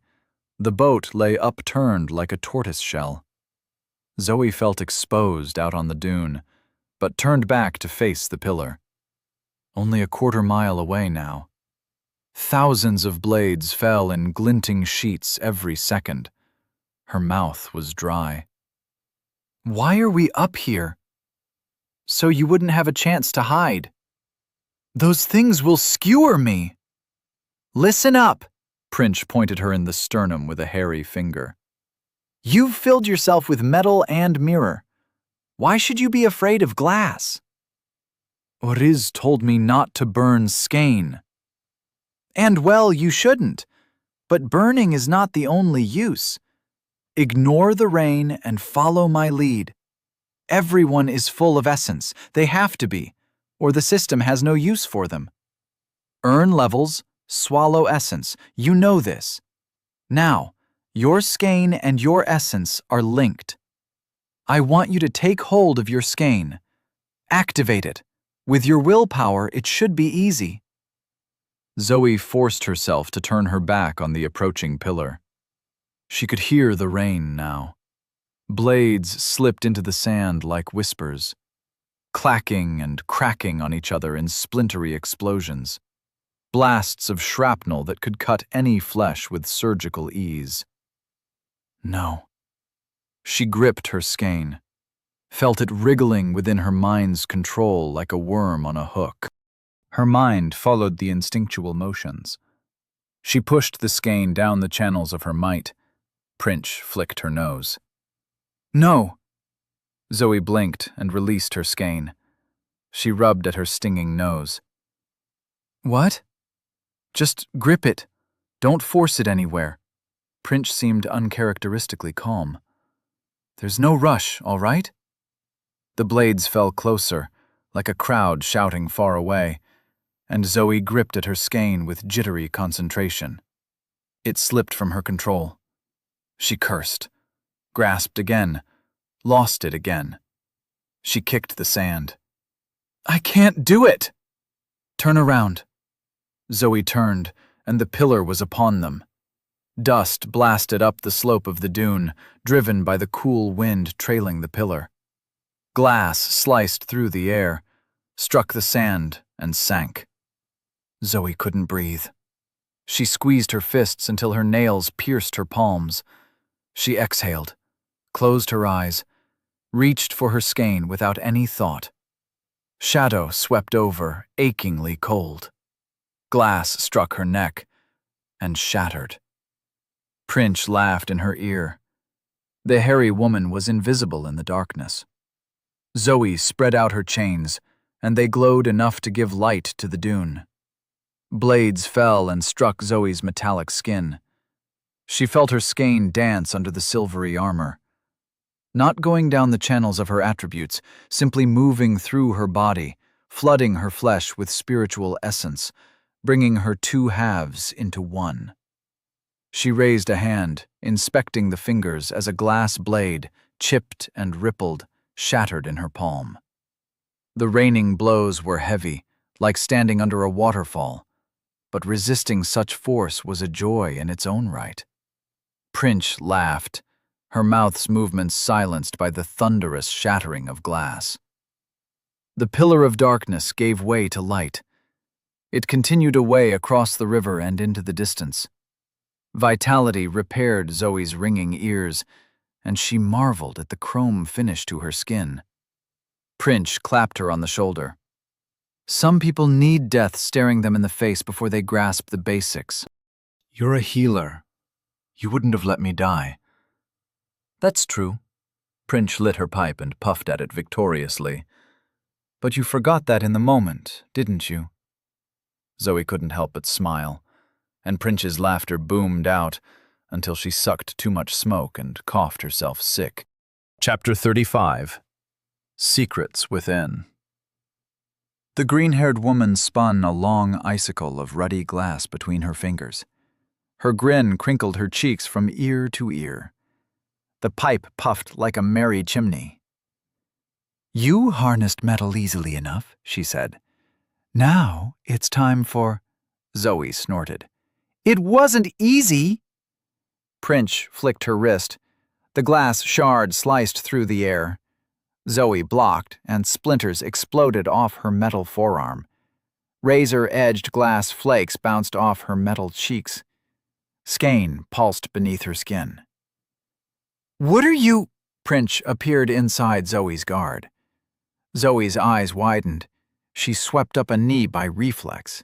The boat lay upturned like a tortoise shell. Zoe felt exposed out on the dune, but turned back to face the pillar. Only a quarter-mile away now. Thousands of blades fell in glinting sheets every second. Her mouth was dry. Why are we up here? So you wouldn't have a chance to hide. Those things will skewer me. Listen up, Prince pointed her in the sternum with a hairy finger. You've filled yourself with metal and mirror. Why should you be afraid of glass? Oriz told me not to burn skein. And well, you shouldn't. But burning is not the only use. Ignore the rain and follow my lead. Everyone is full of essence. They have to be, or the system has no use for them. Earn levels, swallow essence. You know this. Now, your skein and your essence are linked. I want you to take hold of your skein. Activate it. With your willpower, it should be easy. Zoe forced herself to turn her back on the approaching pillar. She could hear the rain now. Blades slipped into the sand like whispers, clacking and cracking on each other in splintery explosions. Blasts of shrapnel that could cut any flesh with surgical ease. No. She gripped her skein, felt it wriggling within her mind's control like a worm on a hook. Her mind followed the instinctual motions. She pushed the skein down the channels of her might. Princh flicked her nose. No! Zoe blinked and released her skein. She rubbed at her stinging nose. What? Just grip it. Don't force it anywhere. Princh seemed uncharacteristically calm. There's no rush, all right? The blades fell closer, like a crowd shouting far away, and Zoe gripped at her skein with jittery concentration. It slipped from her control. She cursed, grasped again, lost it again. She kicked the sand. I can't do it! Turn around. Zoe turned, and the pillar was upon them. Dust blasted up the slope of the dune, driven by the cool wind trailing the pillar. Glass sliced through the air, struck the sand, and sank. Zoe couldn't breathe. She squeezed her fists until her nails pierced her palms. She exhaled, closed her eyes, reached for her skein without any thought. Shadow swept over, achingly cold. Glass struck her neck and shattered. Princh laughed in her ear. The hairy woman was invisible in the darkness. Zoe spread out her chains, and they glowed enough to give light to the dune. Blades fell and struck Zoe's metallic skin. She felt her skein dance under the silvery armor. Not going down the channels of her attributes, simply moving through her body, flooding her flesh with spiritual essence, bringing her two halves into one. She raised a hand, inspecting the fingers as a glass blade, chipped and rippled, shattered in her palm. The raining blows were heavy, like standing under a waterfall, but resisting such force was a joy in its own right. Princh laughed, her mouth's movements silenced by the thunderous shattering of glass. The pillar of darkness gave way to light. It continued away across the river and into the distance. Vitality repaired Zoe's ringing ears, and she marveled at the chrome finish to her skin. Princh clapped her on the shoulder. Some people need death staring them in the face before they grasp the basics. You're a healer. You wouldn't have let me die. That's true. Princh lit her pipe and puffed at it victoriously. But you forgot that in the moment, didn't you? Zoe couldn't help but smile, and Princh's laughter boomed out until she sucked too much smoke and coughed herself sick. Chapter 35. Secrets Within. The green-haired woman spun a long icicle of ruddy glass between her fingers. Her grin crinkled her cheeks from ear to ear. The pipe puffed like a merry chimney. You harnessed metal easily enough, she said. Now it's time for... Zoe snorted. It wasn't easy. Princh flicked her wrist. The glass shard sliced through the air. Zoe blocked, and splinters exploded off her metal forearm. Razor-edged glass flakes bounced off her metal cheeks. Skein pulsed beneath her skin. What are you... Princh appeared inside Zoe's guard. Zoe's eyes widened. She swept up a knee by reflex.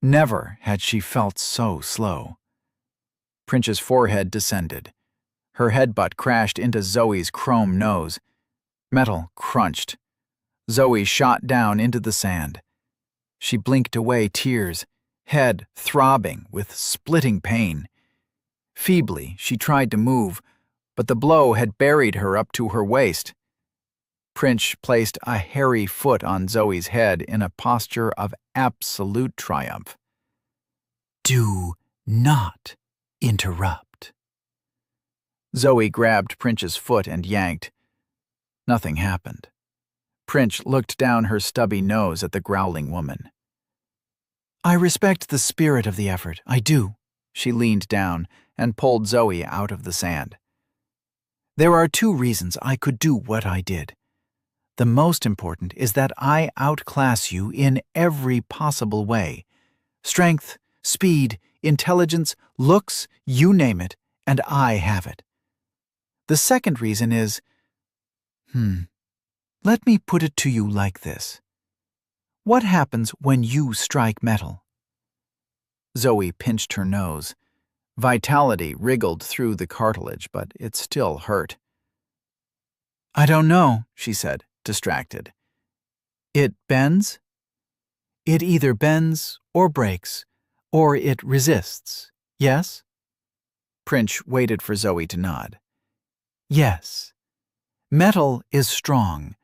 Never had she felt so slow. Princh's forehead descended. Her headbutt crashed into Zoe's chrome nose. Metal crunched. Zoe shot down into the sand. She blinked away tears, head throbbing with splitting pain. Feebly, she tried to move, but the blow had buried her up to her waist. Prince placed a hairy foot on Zoe's head in a posture of absolute triumph. "Do not interrupt." Zoe grabbed Prince's foot and yanked. Nothing happened. Prince looked down her stubby nose at the growling woman. "I respect the spirit of the effort, I do." She leaned down and pulled Zoe out of the sand. "There are 2 reasons I could do what I did. The most important is that I outclass you in every possible way. Strength, speed, intelligence, looks, you name it, and I have it. The second reason is, let me put it to you like this. What happens when you strike metal?" Zoe pinched her nose. Vitality wriggled through the cartilage, but it still hurt. "I don't know," she said, distracted. "It bends? It either bends or breaks, or it resists, yes?" Prince waited for Zoe to nod. "Yes. Metal is strong,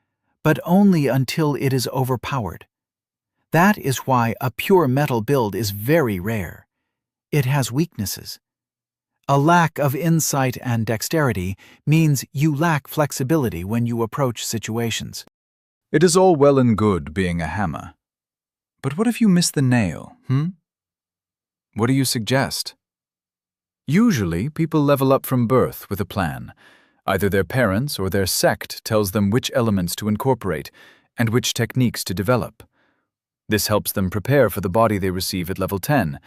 but only until it is overpowered. That is why a pure metal build is very rare. It has weaknesses. A lack of insight and dexterity means you lack flexibility when you approach situations." It is all well and good being a hammer. But what if you miss the nail, What do you suggest? Usually, people level up from birth with a plan. Either their parents or their sect tells them which elements to incorporate and which techniques to develop. This helps them prepare for the body they receive at level 10,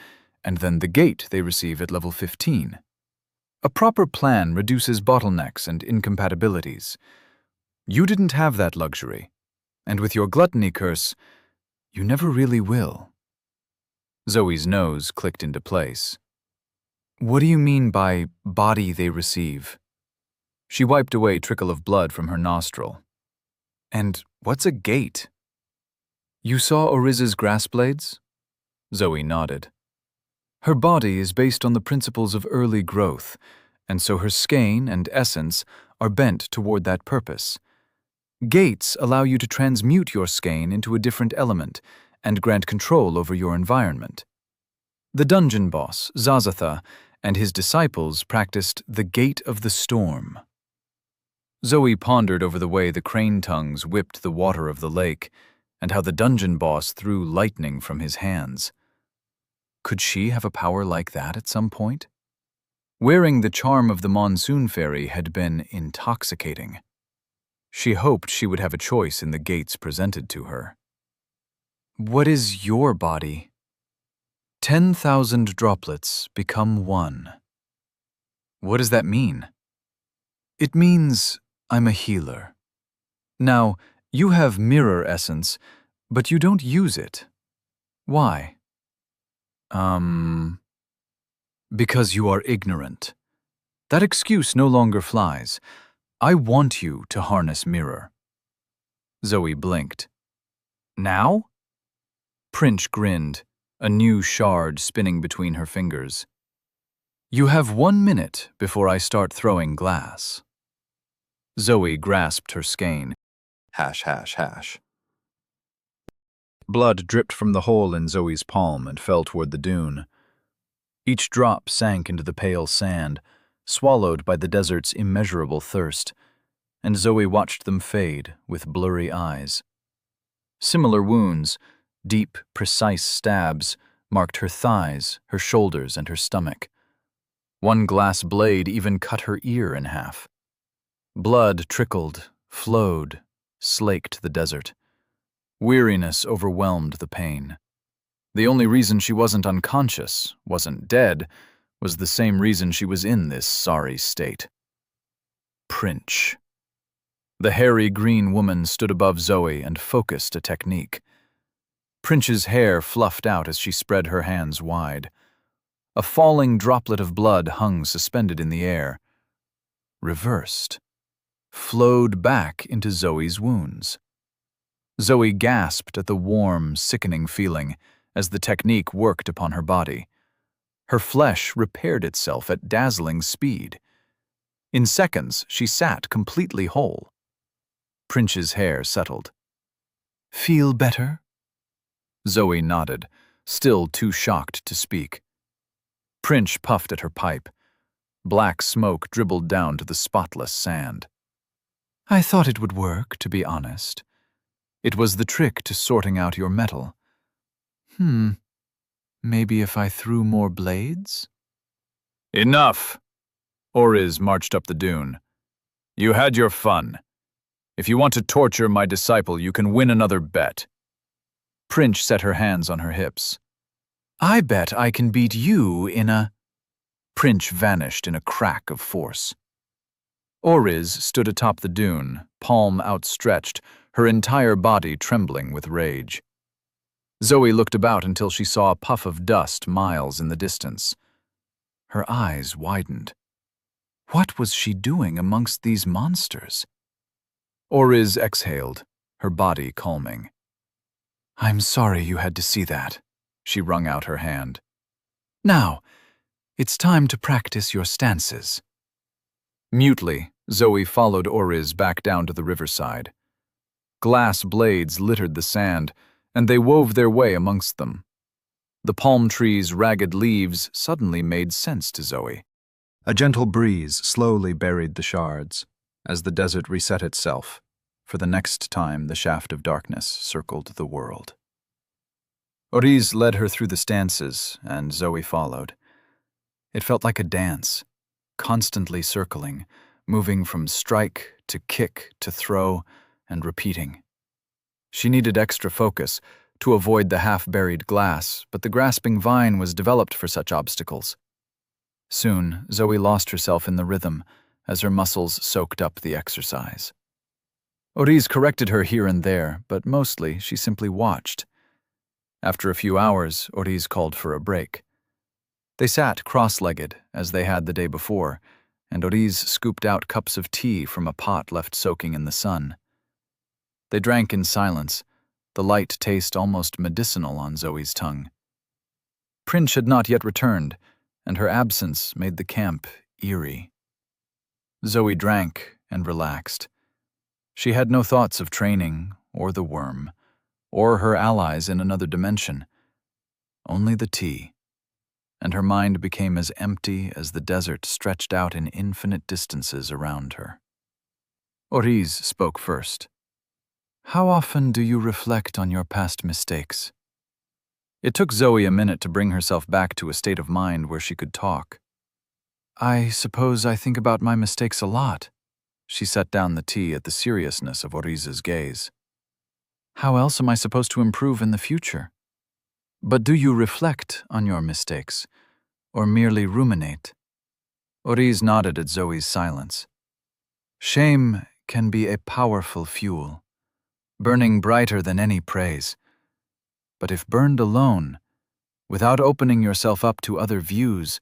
and then the gate they receive at level 15. A proper plan reduces bottlenecks and incompatibilities. You didn't have that luxury, and with your gluttony curse, you never really will. Zoe's nose clicked into place. What do you mean by body they receive? She wiped away a trickle of blood from her nostril. And what's a gate? You saw Oriz's grass blades? Zoe nodded. Her body is based on the principles of early growth, and so her skein and essence are bent toward that purpose. Gates allow you to transmute your skein into a different element and grant control over your environment. The dungeon boss, Zazatha, and his disciples practiced the Gate of the Storm. Zoe pondered over the way the crane tongues whipped the water of the lake and how the dungeon boss threw lightning from his hands. Could she have a power like that at some point? Wearing the charm of the monsoon fairy had been intoxicating. She hoped she would have a choice in the gates presented to her. What is your body? 10,000 droplets become one. What does that mean? It means I'm a healer. Now, you have mirror essence, but you don't use it. Why? Because you are ignorant. That excuse no longer flies. I want you to harness mirror. Zoe blinked. Now? Prince grinned, a new shard spinning between her fingers. You have 1 minute before I start throwing glass. Zoe grasped her skein. Hash. Blood dripped from the hole in Zoe's palm and fell toward the dune. Each drop sank into the pale sand, swallowed by the desert's immeasurable thirst, and Zoe watched them fade with blurry eyes. Similar wounds, deep, precise stabs, marked her thighs, her shoulders, and her stomach. One glass blade even cut her ear in half. Blood trickled, flowed, slaked the desert. Weariness overwhelmed the pain. The only reason she wasn't unconscious, wasn't dead, was the same reason she was in this sorry state. Prince. The hairy green woman stood above Zoe and focused a technique. Prince's hair fluffed out as she spread her hands wide. A falling droplet of blood hung suspended in the air. Reversed. Flowed back into Zoe's wounds. Zoe gasped at the warm, sickening feeling as the technique worked upon her body. Her flesh repaired itself at dazzling speed. In seconds, she sat completely whole. Prince's hair settled. "Feel better?" Zoe nodded, still too shocked to speak. Prince puffed at her pipe. Black smoke dribbled down to the spotless sand. "I thought it would work, to be honest. It was the trick to sorting out your metal. Maybe if I threw more blades?" Enough! Oriz marched up the dune. You had your fun. If you want to torture my disciple, you can win another bet. Prince set her hands on her hips. "I bet I can beat you in a—" Prince vanished in a crack of force. Oriz stood atop the dune, palm outstretched, her entire body trembling with rage. Zoe looked about until she saw a puff of dust miles in the distance. Her eyes widened. What was she doing amongst these monsters? Oriz exhaled, her body calming. "I'm sorry you had to see that," she wrung out her hand. "Now, it's time to practice your stances." Mutely, Zoe followed Oriz back down to the riverside. Glass blades littered the sand, and they wove their way amongst them. The palm trees' ragged leaves suddenly made sense to Zoe. A gentle breeze slowly buried the shards, as the desert reset itself, for the next time the shaft of darkness circled the world. Oriz led her through the stances, and Zoe followed. It felt like a dance, constantly circling, moving from strike to kick to throw, and repeating. She needed extra focus to avoid the half-buried glass, but the grasping vine was developed for such obstacles. Soon, Zoe lost herself in the rhythm as her muscles soaked up the exercise. Oriz corrected her here and there, but mostly she simply watched. After a few hours, Oriz called for a break. They sat cross-legged, as they had the day before, and Oriz scooped out cups of tea from a pot left soaking in the sun. They drank in silence, the light taste almost medicinal on Zoe's tongue. Prince had not yet returned, and her absence made the camp eerie. Zoe drank and relaxed. She had no thoughts of training, or the worm, or her allies in another dimension. Only the tea. And her mind became as empty as the desert stretched out in infinite distances around her. Oriz spoke first. "How often do you reflect on your past mistakes?" It took Zoe a minute to bring herself back to a state of mind where she could talk. "I suppose I think about my mistakes a lot." She set down the tea at the seriousness of Oriz's gaze. "How else am I supposed to improve in the future?" "But do you reflect on your mistakes, or merely ruminate?" Oriz nodded at Zoe's silence. "Shame can be a powerful fuel, burning brighter than any praise. But if burned alone, without opening yourself up to other views,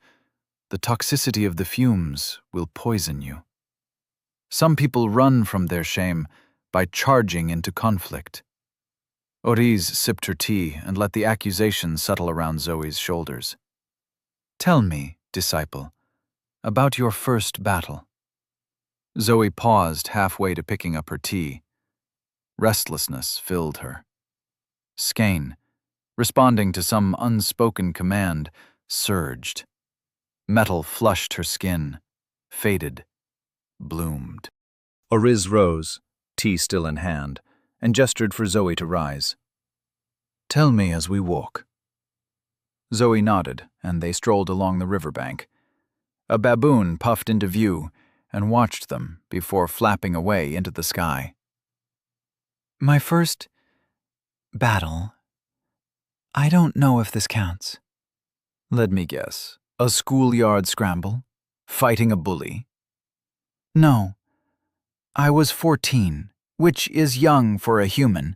the toxicity of the fumes will poison you. Some people run from their shame by charging into conflict." Oriz sipped her tea and let the accusation settle around Zoe's shoulders. "Tell me, disciple, about your first battle." Zoe paused halfway to picking up her tea. Restlessness filled her. Skein, responding to some unspoken command, surged. Metal flushed her skin, faded, bloomed. Oriz rose, tea still in hand, and gestured for Zoe to rise. "Tell me as we walk." Zoe nodded, and they strolled along the riverbank. A baboon puffed into view and watched them before flapping away into the sky. "My first battle. I don't know if this counts." "Let me guess. A schoolyard scramble? Fighting a bully?" "No. I was 14, which is young for a human,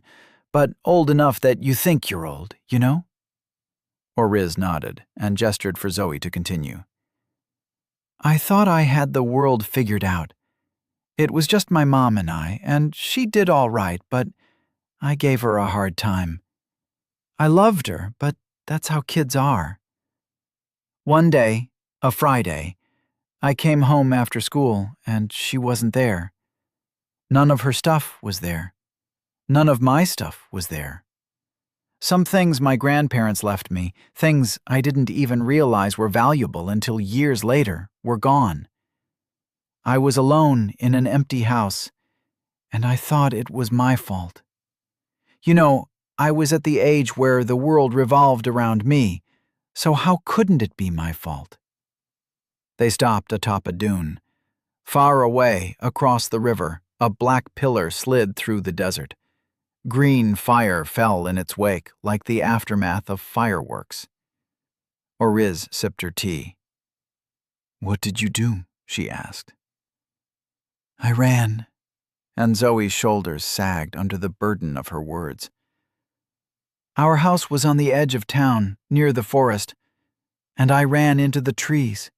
but old enough that you think you're old, you know?" Oriz nodded and gestured for Zoe to continue. "I thought I had the world figured out. It was just my mom and I, and she did all right, but I gave her a hard time. I loved her, but that's how kids are. One day, a Friday, I came home after school and she wasn't there. None of her stuff was there. None of my stuff was there. Some things my grandparents left me, things I didn't even realize were valuable until years later, were gone. I was alone in an empty house, and I thought it was my fault. You know, I was at the age where the world revolved around me, so how couldn't it be my fault? They stopped atop a dune. Far away, across the river, a black pillar slid through the desert. Green fire fell in its wake like the aftermath of fireworks. Oriz sipped her tea. "What did you do?" she asked. "I ran," and Zoe's shoulders sagged under the burden of her words. "Our house was on the edge of town, near the forest, and I ran into the trees.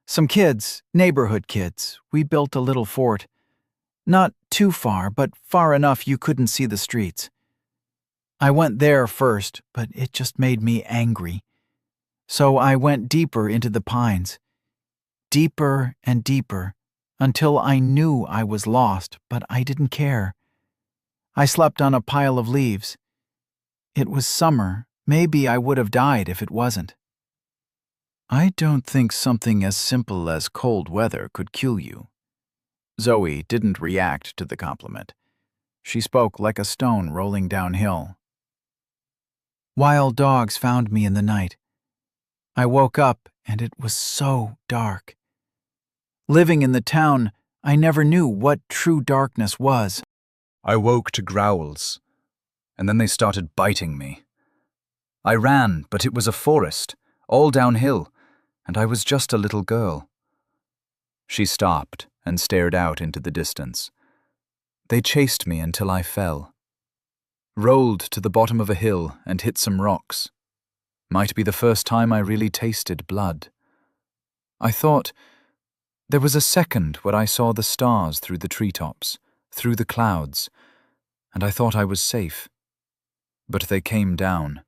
Some kids, neighborhood kids, we built a little fort. Not too far, but far enough you couldn't see the streets. I went there first, but it just made me angry. So I went deeper into the pines. Deeper and deeper, until I knew I was lost, but I didn't care. I slept on a pile of leaves. It was summer. Maybe I would have died if it wasn't." "I don't think something as simple as cold weather could kill you." Zoe didn't react to the compliment. She spoke like a stone rolling downhill. "Wild dogs found me in the night. I woke up and it was so dark. Living in the town, I never knew what true darkness was. I woke to growls, and then they started biting me. I ran, but it was a forest, all downhill, and I was just a little girl." She stopped and stared out into the distance. "They chased me until I fell. Rolled to the bottom of a hill and hit some rocks. Might be the first time I really tasted blood. I thought there was a second where I saw the stars through the treetops, through the clouds, and I thought I was safe. But they came down.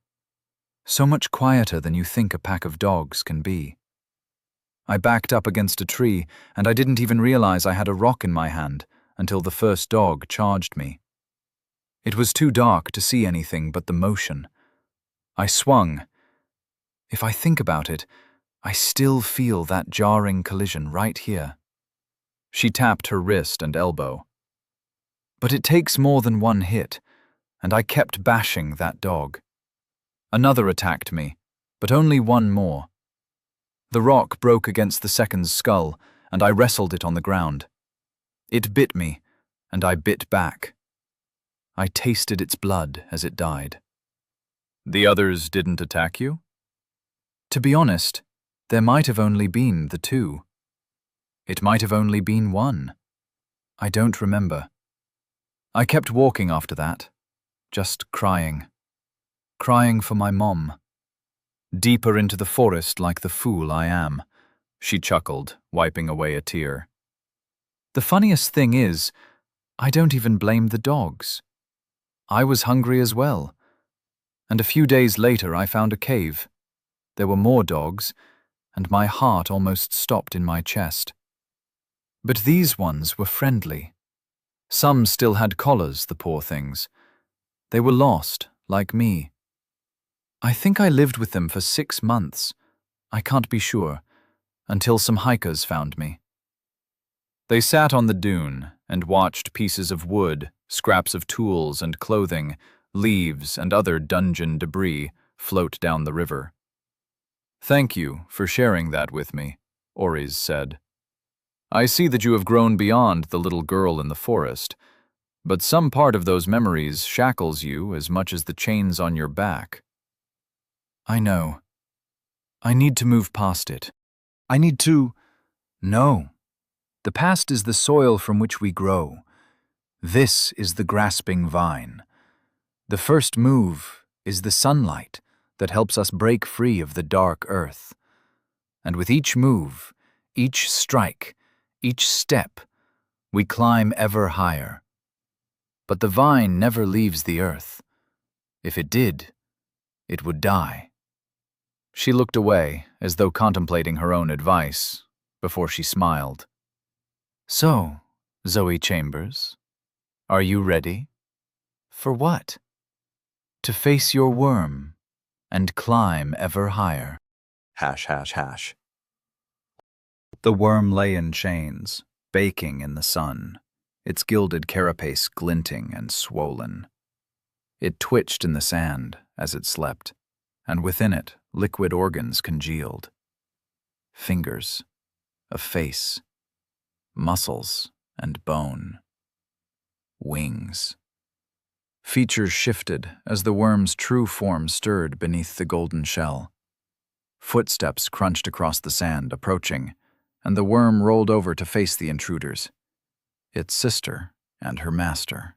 So much quieter than you think a pack of dogs can be. I backed up against a tree, and I didn't even realize I had a rock in my hand until the first dog charged me. It was too dark to see anything but the motion. I swung. If I think about it, I still feel that jarring collision right here." She tapped her wrist and elbow. "But it takes more than one hit, and I kept bashing that dog. Another attacked me, but only one more. The rock broke against the second's skull, and I wrestled it on the ground. It bit me, and I bit back. I tasted its blood as it died." "The others didn't attack you?" "To be honest, there might have only been the two. It might have only been one. I don't remember. I kept walking after that, just crying. Crying for my mom. Deeper into the forest like the fool I am," she chuckled, wiping away a tear. "The funniest thing is, I don't even blame the dogs. I was hungry as well. And a few days later I found a cave. There were more dogs, and my heart almost stopped in my chest. But these ones were friendly. Some still had collars, the poor things. They were lost, like me. I think I lived with them for 6 months. I can't be sure, until some hikers found me." They sat on the dune and watched pieces of wood, scraps of tools and clothing, leaves and other dungeon debris float down the river. "Thank you for sharing that with me," Oriz said. "I see that you have grown beyond the little girl in the forest, but some part of those memories shackles you as much as the chains on your back." "I know. I need to move past it. I need to... No. The past is the soil from which we grow. This is the grasping vine. The first move is the sunlight that helps us break free of the dark earth. And with each move, each strike, each step, we climb ever higher. But the vine never leaves the earth. If it did, it would die. She looked away, as though contemplating her own advice, before she smiled. So, Zoe Chambers, are you ready? For what? To face your worm and climb ever higher. ###. The worm lay in chains, baking in the sun, its gilded carapace glinting and swollen. It twitched in the sand as it slept, and within it liquid organs congealed. Fingers, a face, muscles and bone. Wings. Features shifted as the worm's true form stirred beneath the golden shell. Footsteps crunched across the sand, approaching, and the worm rolled over to face the intruders. Its sister and her master.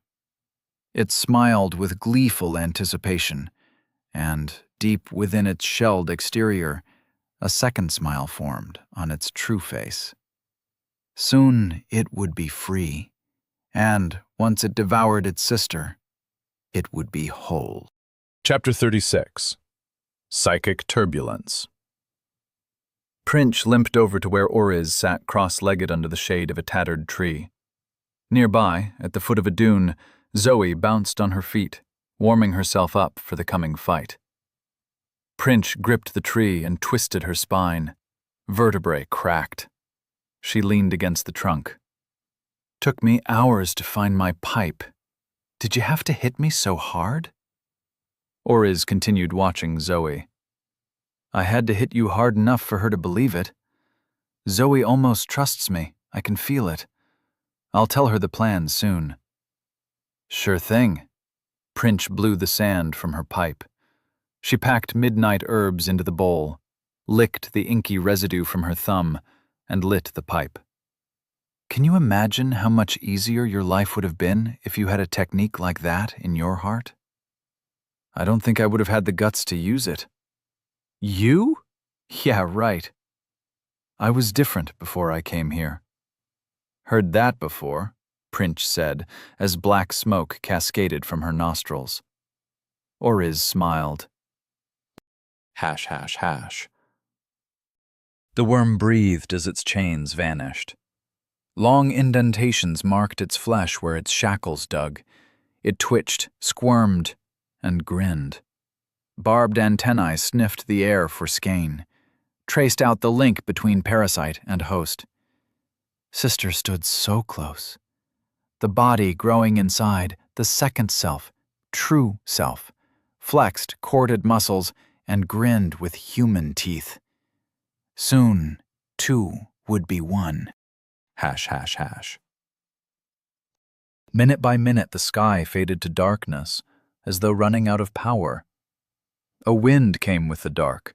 It smiled with gleeful anticipation, and, deep within its shelled exterior, a second smile formed on its true face. Soon it would be free, and, once it devoured its sister, it would be whole. Chapter 36. Psychic Turbulence. Prince limped over to where Oriz sat cross-legged under the shade of a tattered tree. Nearby, at the foot of a dune, Zoe bounced on her feet, warming herself up for the coming fight. Prince gripped the tree and twisted her spine. Vertebrae cracked. She leaned against the trunk. Took me hours to find my pipe. Did you have to hit me so hard? Oriz continued watching Zoe. I had to hit you hard enough for her to believe it. Zoe almost trusts me. I can feel it. I'll tell her the plan soon. Sure thing. Prince blew the sand from her pipe. She packed midnight herbs into the bowl, licked the inky residue from her thumb, and lit the pipe. Can you imagine how much easier your life would have been if you had a technique like that in your heart? I don't think I would have had the guts to use it. You? Yeah, right. I was different before I came here. Heard that before, Prince said, as black smoke cascaded from her nostrils. Oriz smiled. ###. The worm breathed as its chains vanished. Long indentations marked its flesh where its shackles dug. It twitched, squirmed, and grinned. Barbed antennae sniffed the air for skein, traced out the link between parasite and host. Sister stood so close. The body growing inside, the second self, true self, flexed corded muscles and grinned with human teeth. Soon, two would be one. ###. Minute by minute, the sky faded to darkness, as though running out of power. A wind came with the dark,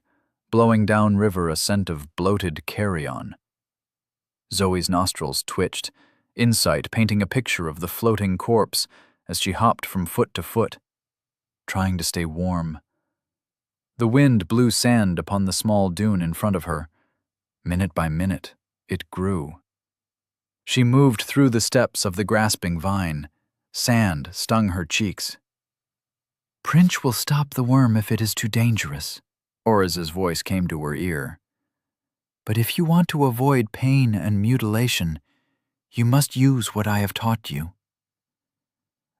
blowing downriver a scent of bloated carrion. Zoe's nostrils twitched, insight painting a picture of the floating corpse as she hopped from foot to foot, trying to stay warm. The wind blew sand upon the small dune in front of her. Minute by minute, it grew. She moved through the steps of the grasping vine. Sand stung her cheeks. Prince will stop the worm if it is too dangerous, Oriz's voice came to her ear. But if you want to avoid pain and mutilation, you must use what I have taught you.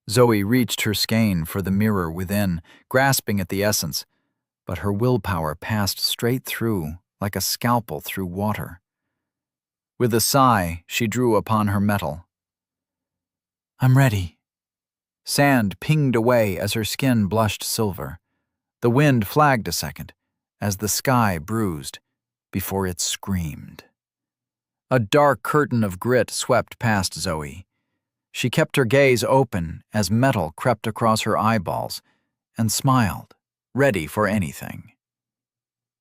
Zoe reached her skein for the mirror within, grasping at the essence, but her willpower passed straight through, like a scalpel through water. With a sigh, she drew upon her metal. I'm ready. Sand pinged away as her skin blushed silver. The wind flagged a second, as the sky bruised, before it screamed. A dark curtain of grit swept past Zoe. She kept her gaze open as metal crept across her eyeballs, and smiled, ready for anything.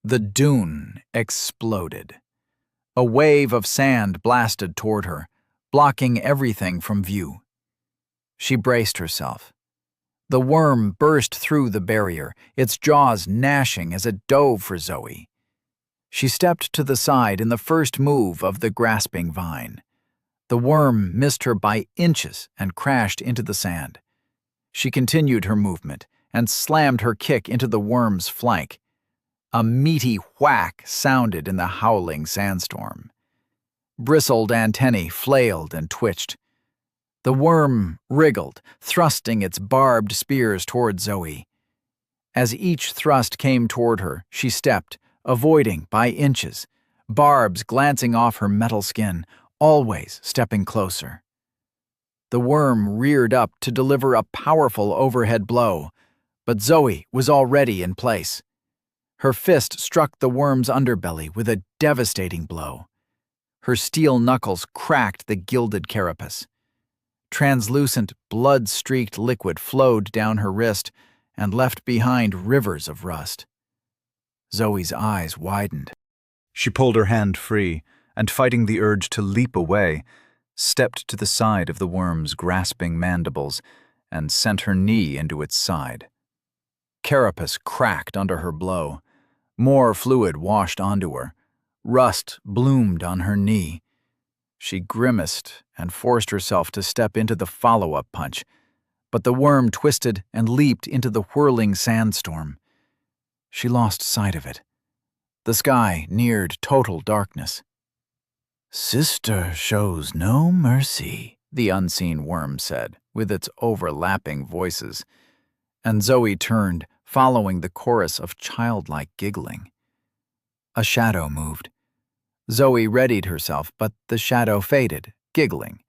The dune exploded. A wave of sand blasted toward her, blocking everything from view. She braced herself. The worm burst through the barrier, its jaws gnashing as it dove for Zoe. She stepped to the side in the first move of the grasping vine. The worm missed her by inches and crashed into the sand, She continued her movement and slammed her kick into the worm's flank. A meaty whack sounded in the howling sandstorm. Bristled antennae flailed and twitched. The worm wriggled, thrusting its barbed spears toward Zoe. As each thrust came toward her, she stepped, avoiding by inches, barbs glancing off her metal skin, always stepping closer. The worm reared up to deliver a powerful overhead blow, but Zoe was already in place. Her fist struck the worm's underbelly with a devastating blow. Her steel knuckles cracked the gilded carapace. Translucent, blood-streaked liquid flowed down her wrist and left behind rivers of rust. Zoe's eyes widened. She pulled her hand free, and fighting the urge to leap away, stepped to the side of the worm's grasping mandibles and sent her knee into its side. Carapace cracked under her blow. More fluid washed onto her. Rust bloomed on her knee. She grimaced and forced herself to step into the follow-up punch, but the worm twisted and leaped into the whirling sandstorm. She lost sight of it. The sky neared total darkness. "Sister shows no mercy," the unseen worm said, with its overlapping voices, and Zoe turned, following the chorus of childlike giggling. A shadow moved. Zoe readied herself, but the shadow faded, giggling.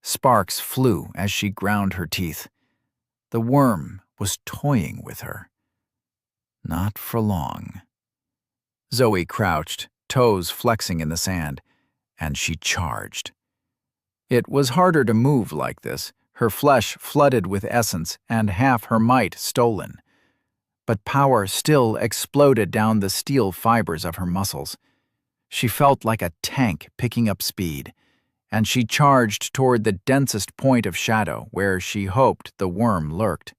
Sparks flew as she ground her teeth. The worm was toying with her. Not for long. Zoe crouched, toes flexing in the sand, and she charged. It was harder to move like this, her flesh flooded with essence and half her might stolen. But power still exploded down the steel fibers of her muscles. She felt like a tank picking up speed, and she charged toward the densest point of shadow where she hoped the worm lurked.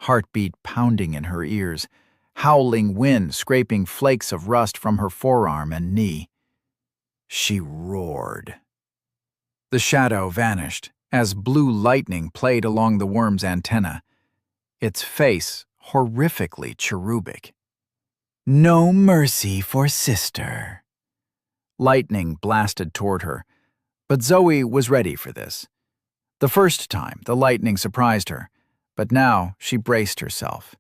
Heartbeat pounding in her ears, howling wind scraping flakes of rust from her forearm and knee. She roared. The shadow vanished as blue lightning played along the worm's antenna, its face horrifically cherubic. "No mercy for sister." Lightning blasted toward her, but Zoe was ready for this. The first time, the lightning surprised her, but now she braced herself.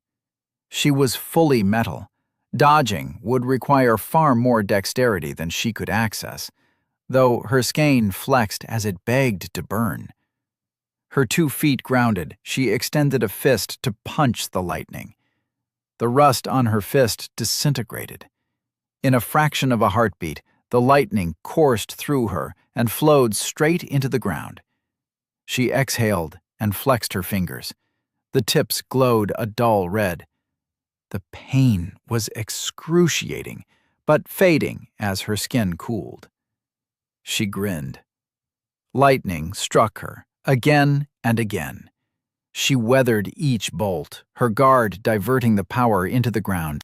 She was fully metal. Dodging would require far more dexterity than she could access, though her skein flexed as it begged to burn. Her 2 feet grounded, she extended a fist to punch the lightning. The rust on her fist disintegrated. In a fraction of a heartbeat, the lightning coursed through her and flowed straight into the ground. She exhaled and flexed her fingers. The tips glowed a dull red. The pain was excruciating, but fading as her skin cooled. She grinned. Lightning struck her, again and again. She weathered each bolt, her guard diverting the power into the ground,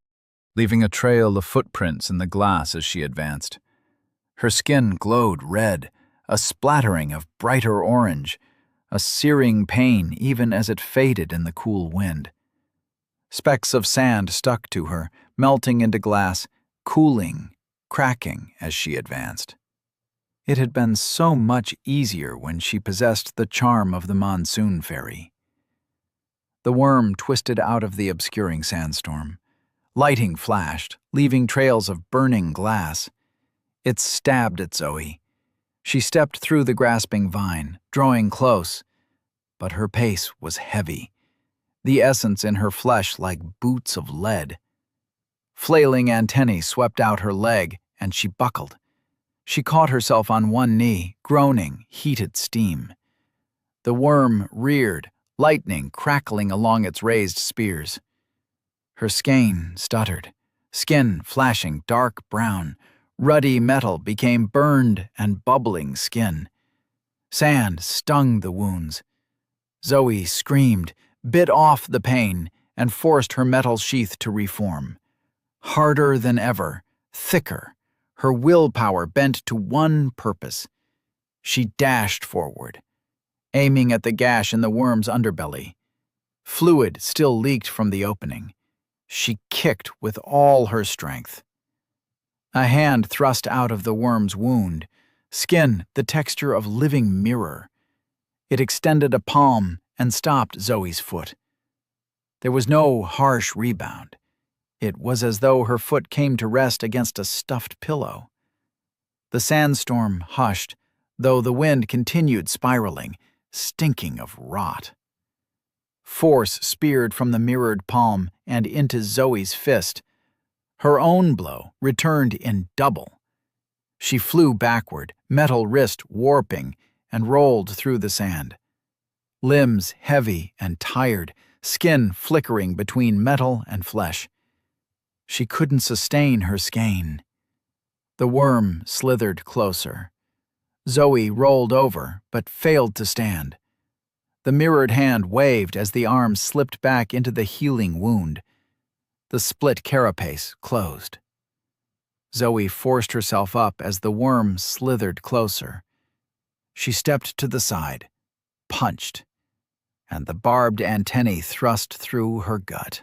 leaving a trail of footprints in the glass as she advanced. Her skin glowed red, a splattering of brighter orange, a searing pain even as it faded in the cool wind. Specks of sand stuck to her, melting into glass, cooling, cracking as she advanced. It had been so much easier when she possessed the charm of the monsoon fairy. The worm twisted out of the obscuring sandstorm. Lighting flashed, leaving trails of burning glass. It stabbed at Zoe. She stepped through the grasping vine, drawing close, but her pace was heavy, the essence in her flesh like boots of lead. Flailing antennae swept out her leg, and she buckled. She caught herself on one knee, groaning heated steam. The worm reared, lightning crackling along its raised spears. Her skein stuttered, skin flashing dark brown. Ruddy metal became burned and bubbling skin. Sand stung the wounds. Zoe screamed, bit off the pain, and forced her metal sheath to reform. Harder than ever, thicker, her willpower bent to one purpose. She dashed forward, aiming at the gash in the worm's underbelly. Fluid still leaked from the opening. She kicked with all her strength. A hand thrust out of the worm's wound, skin the texture of living mirror. It extended a palm and stopped Zoe's foot. There was no harsh rebound. It was as though her foot came to rest against a stuffed pillow. The sandstorm hushed, though the wind continued spiraling, stinking of rot. Force speared from the mirrored palm and into Zoe's fist. Her own blow returned in double. She flew backward, metal wrist warping, and rolled through the sand. Limbs heavy and tired, skin flickering between metal and flesh. She couldn't sustain her skein. The worm slithered closer. Zoe rolled over, but failed to stand. The mirrored hand waved as the arm slipped back into the healing wound. The split carapace closed. Zoe forced herself up as the worm slithered closer. She stepped to the side, punched, and the barbed antennae thrust through her gut.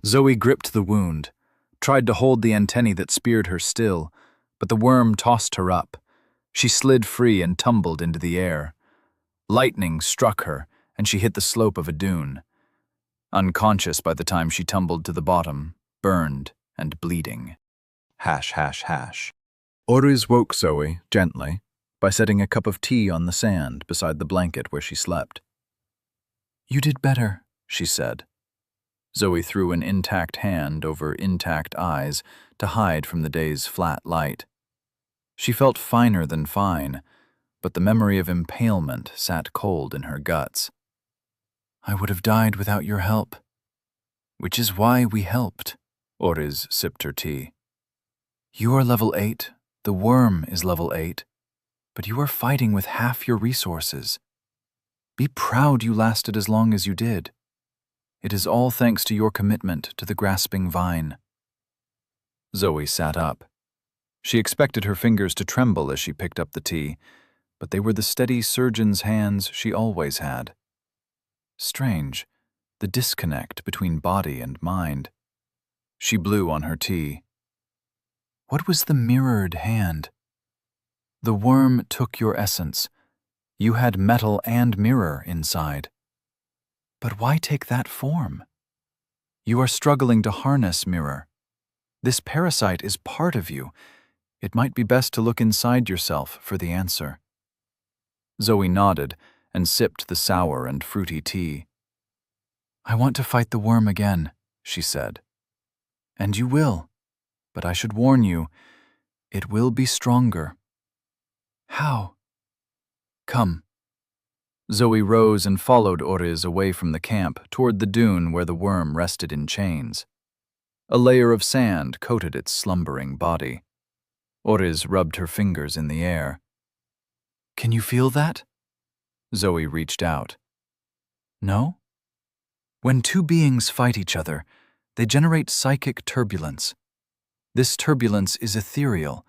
Zoe gripped the wound, tried to hold the antennae that speared her still, but the worm tossed her up. She slid free and tumbled into the air. Lightning struck her, and she hit the slope of a dune. Unconscious by the time she tumbled to the bottom, burned and bleeding. Hash, hash, hash. Oriz woke Zoe, gently, by setting a cup of tea on the sand beside the blanket where she slept. "You did better," she said. Zoe threw an intact hand over intact eyes to hide from the day's flat light. She felt finer than fine, but the memory of impalement sat cold in her guts. "I would have died without your help." "Which is why we helped," Oriz sipped her tea. "You are level 8, the worm is level 8, but you are fighting with half your resources. Be proud you lasted as long as you did. It is all thanks to your commitment to the grasping vine." Zoe sat up. She expected her fingers to tremble as she picked up the tea, but they were the steady surgeon's hands she always had. Strange, the disconnect between body and mind. She blew on her tea. What was the mirrored hand? The worm took your essence. You had metal and mirror inside. But why take that form? You are struggling to harness mirror. This parasite is part of you. It might be best to look inside yourself for the answer. Zoe nodded and sipped the sour and fruity tea. "I want to fight the worm again," she said. "And you will, but I should warn you, it will be stronger." "How?" "Come." Zoe rose and followed Oriz away from the camp toward the dune where the worm rested in chains. A layer of sand coated its slumbering body. Oriz rubbed her fingers in the air. "Can you feel that?" Zoe reached out. "No?" When two beings fight each other, they generate psychic turbulence. This turbulence is ethereal.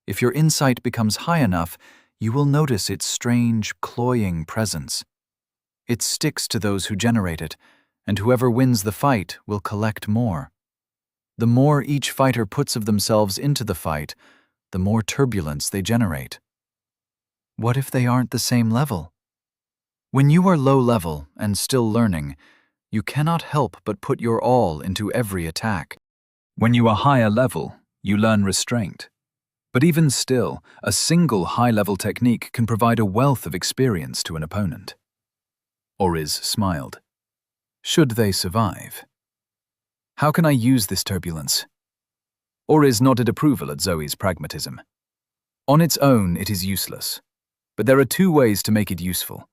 If your insight becomes high enough, you will notice its strange, cloying presence. It sticks to those who generate it, and whoever wins the fight will collect more. The more each fighter puts of themselves into the fight, the more turbulence they generate. What if they aren't the same level? When you are low level and still learning, you cannot help but put your all into every attack. When you are higher level, you learn restraint. But even still, a single high-level technique can provide a wealth of experience to an opponent. Oriz smiled. Should they survive? How can I use this turbulence? Oriz nodded approval at Zoe's pragmatism. On its own, it is useless. But there are two ways to make it useful.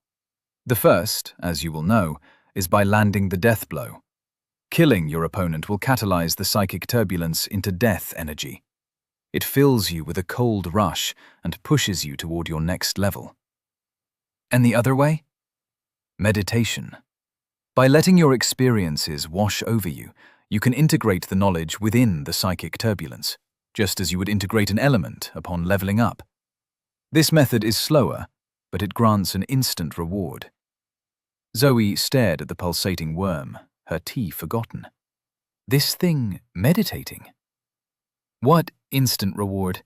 The first, as you will know, is by landing the death blow. Killing your opponent will catalyze the psychic turbulence into death energy. It fills you with a cold rush and pushes you toward your next level. And the other way? Meditation. By letting your experiences wash over you, you can integrate the knowledge within the psychic turbulence, just as you would integrate an element upon leveling up. This method is slower, but it grants an instant reward. Zoe stared at the pulsating worm, her tea forgotten. This thing meditating? What instant reward?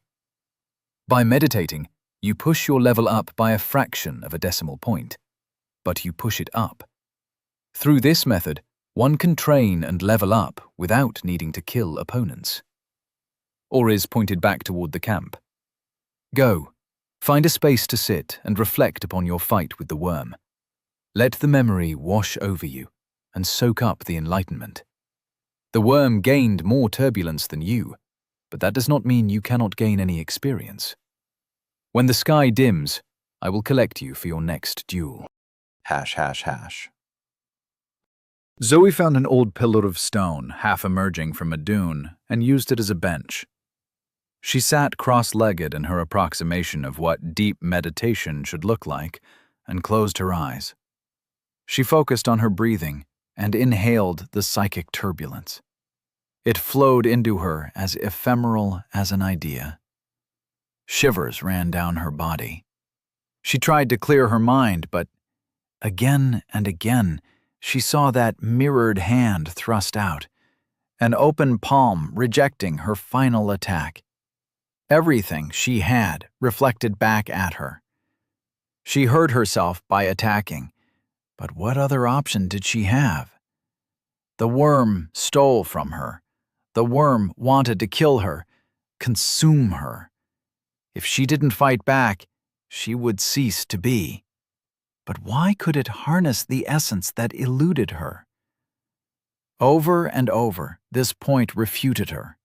By meditating, you push your level up by a fraction of a decimal point, but you push it up. Through this method, one can train and level up without needing to kill opponents. Oriz pointed back toward the camp. Go, find a space to sit and reflect upon your fight with the worm. Let the memory wash over you and soak up the enlightenment. The worm gained more turbulence than you, but that does not mean you cannot gain any experience. When the sky dims, I will collect you for your next duel. ###. Zoe found an old pillar of stone half emerging from a dune and used it as a bench. She sat cross-legged in her approximation of what deep meditation should look like and closed her eyes. She focused on her breathing and inhaled the psychic turbulence. It flowed into her as ephemeral as an idea. Shivers ran down her body. She tried to clear her mind, but again and again she saw that mirrored hand thrust out, an open palm rejecting her final attack. Everything she had reflected back at her. She hurt herself by attacking, but what other option did she have? The worm stole from her. The worm wanted to kill her, consume her. If she didn't fight back, she would cease to be. But why could it harness the essence that eluded her? Over and over, this point refuted her.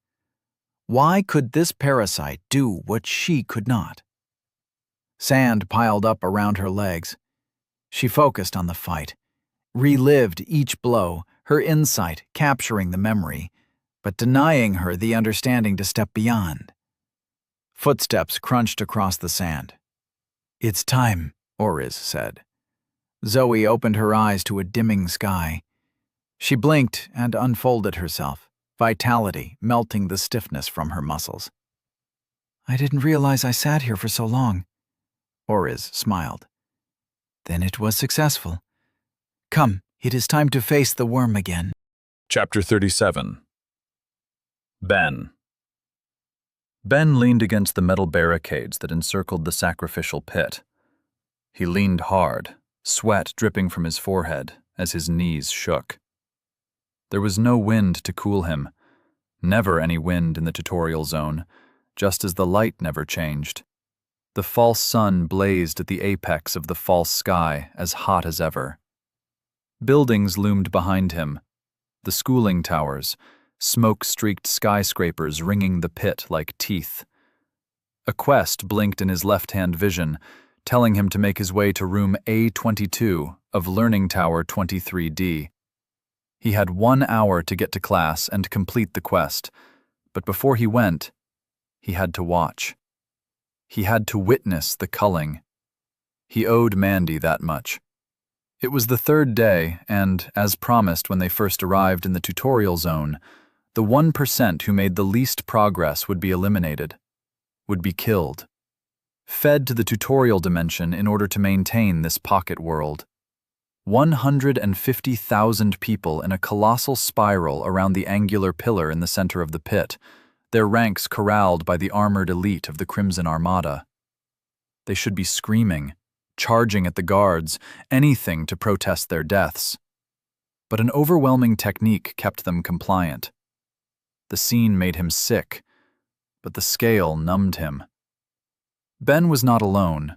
Why could this parasite do what she could not? Sand piled up around her legs. She focused on the fight, relived each blow, her insight capturing the memory, but denying her the understanding to step beyond. Footsteps crunched across the sand. It's time, Oriz said. Zoe opened her eyes to a dimming sky. She blinked and unfolded herself, vitality melting the stiffness from her muscles. I didn't realize I sat here for so long. Oriz smiled. Then it was successful. Come, it is time to face the worm again. Chapter 37. Ben. Ben leaned against the metal barricades that encircled the sacrificial pit. He leaned hard, sweat dripping from his forehead as his knees shook. There was no wind to cool him, never any wind in the tutorial zone, just as the light never changed. The false sun blazed at the apex of the false sky as hot as ever. Buildings loomed behind him, the schooling towers, smoke-streaked skyscrapers ringing the pit like teeth. A quest blinked in his left-hand vision, telling him to make his way to room A22 of Learning Tower 23D. He had 1 hour to get to class and complete the quest, but before he went, he had to watch. He had to witness the culling. He owed Mandy that much. It was the 3rd day, and, as promised when they first arrived in the tutorial zone, the 1% who made the least progress would be eliminated, would be killed, fed to the tutorial dimension in order to maintain this pocket world. 150,000 people in a colossal spiral around the angular pillar in the center of the pit, their ranks corralled by the armored elite of the Crimson Armada. They should be screaming, charging at the guards, anything to protest their deaths. But an overwhelming technique kept them compliant. The scene made him sick, but the scale numbed him. Ben was not alone.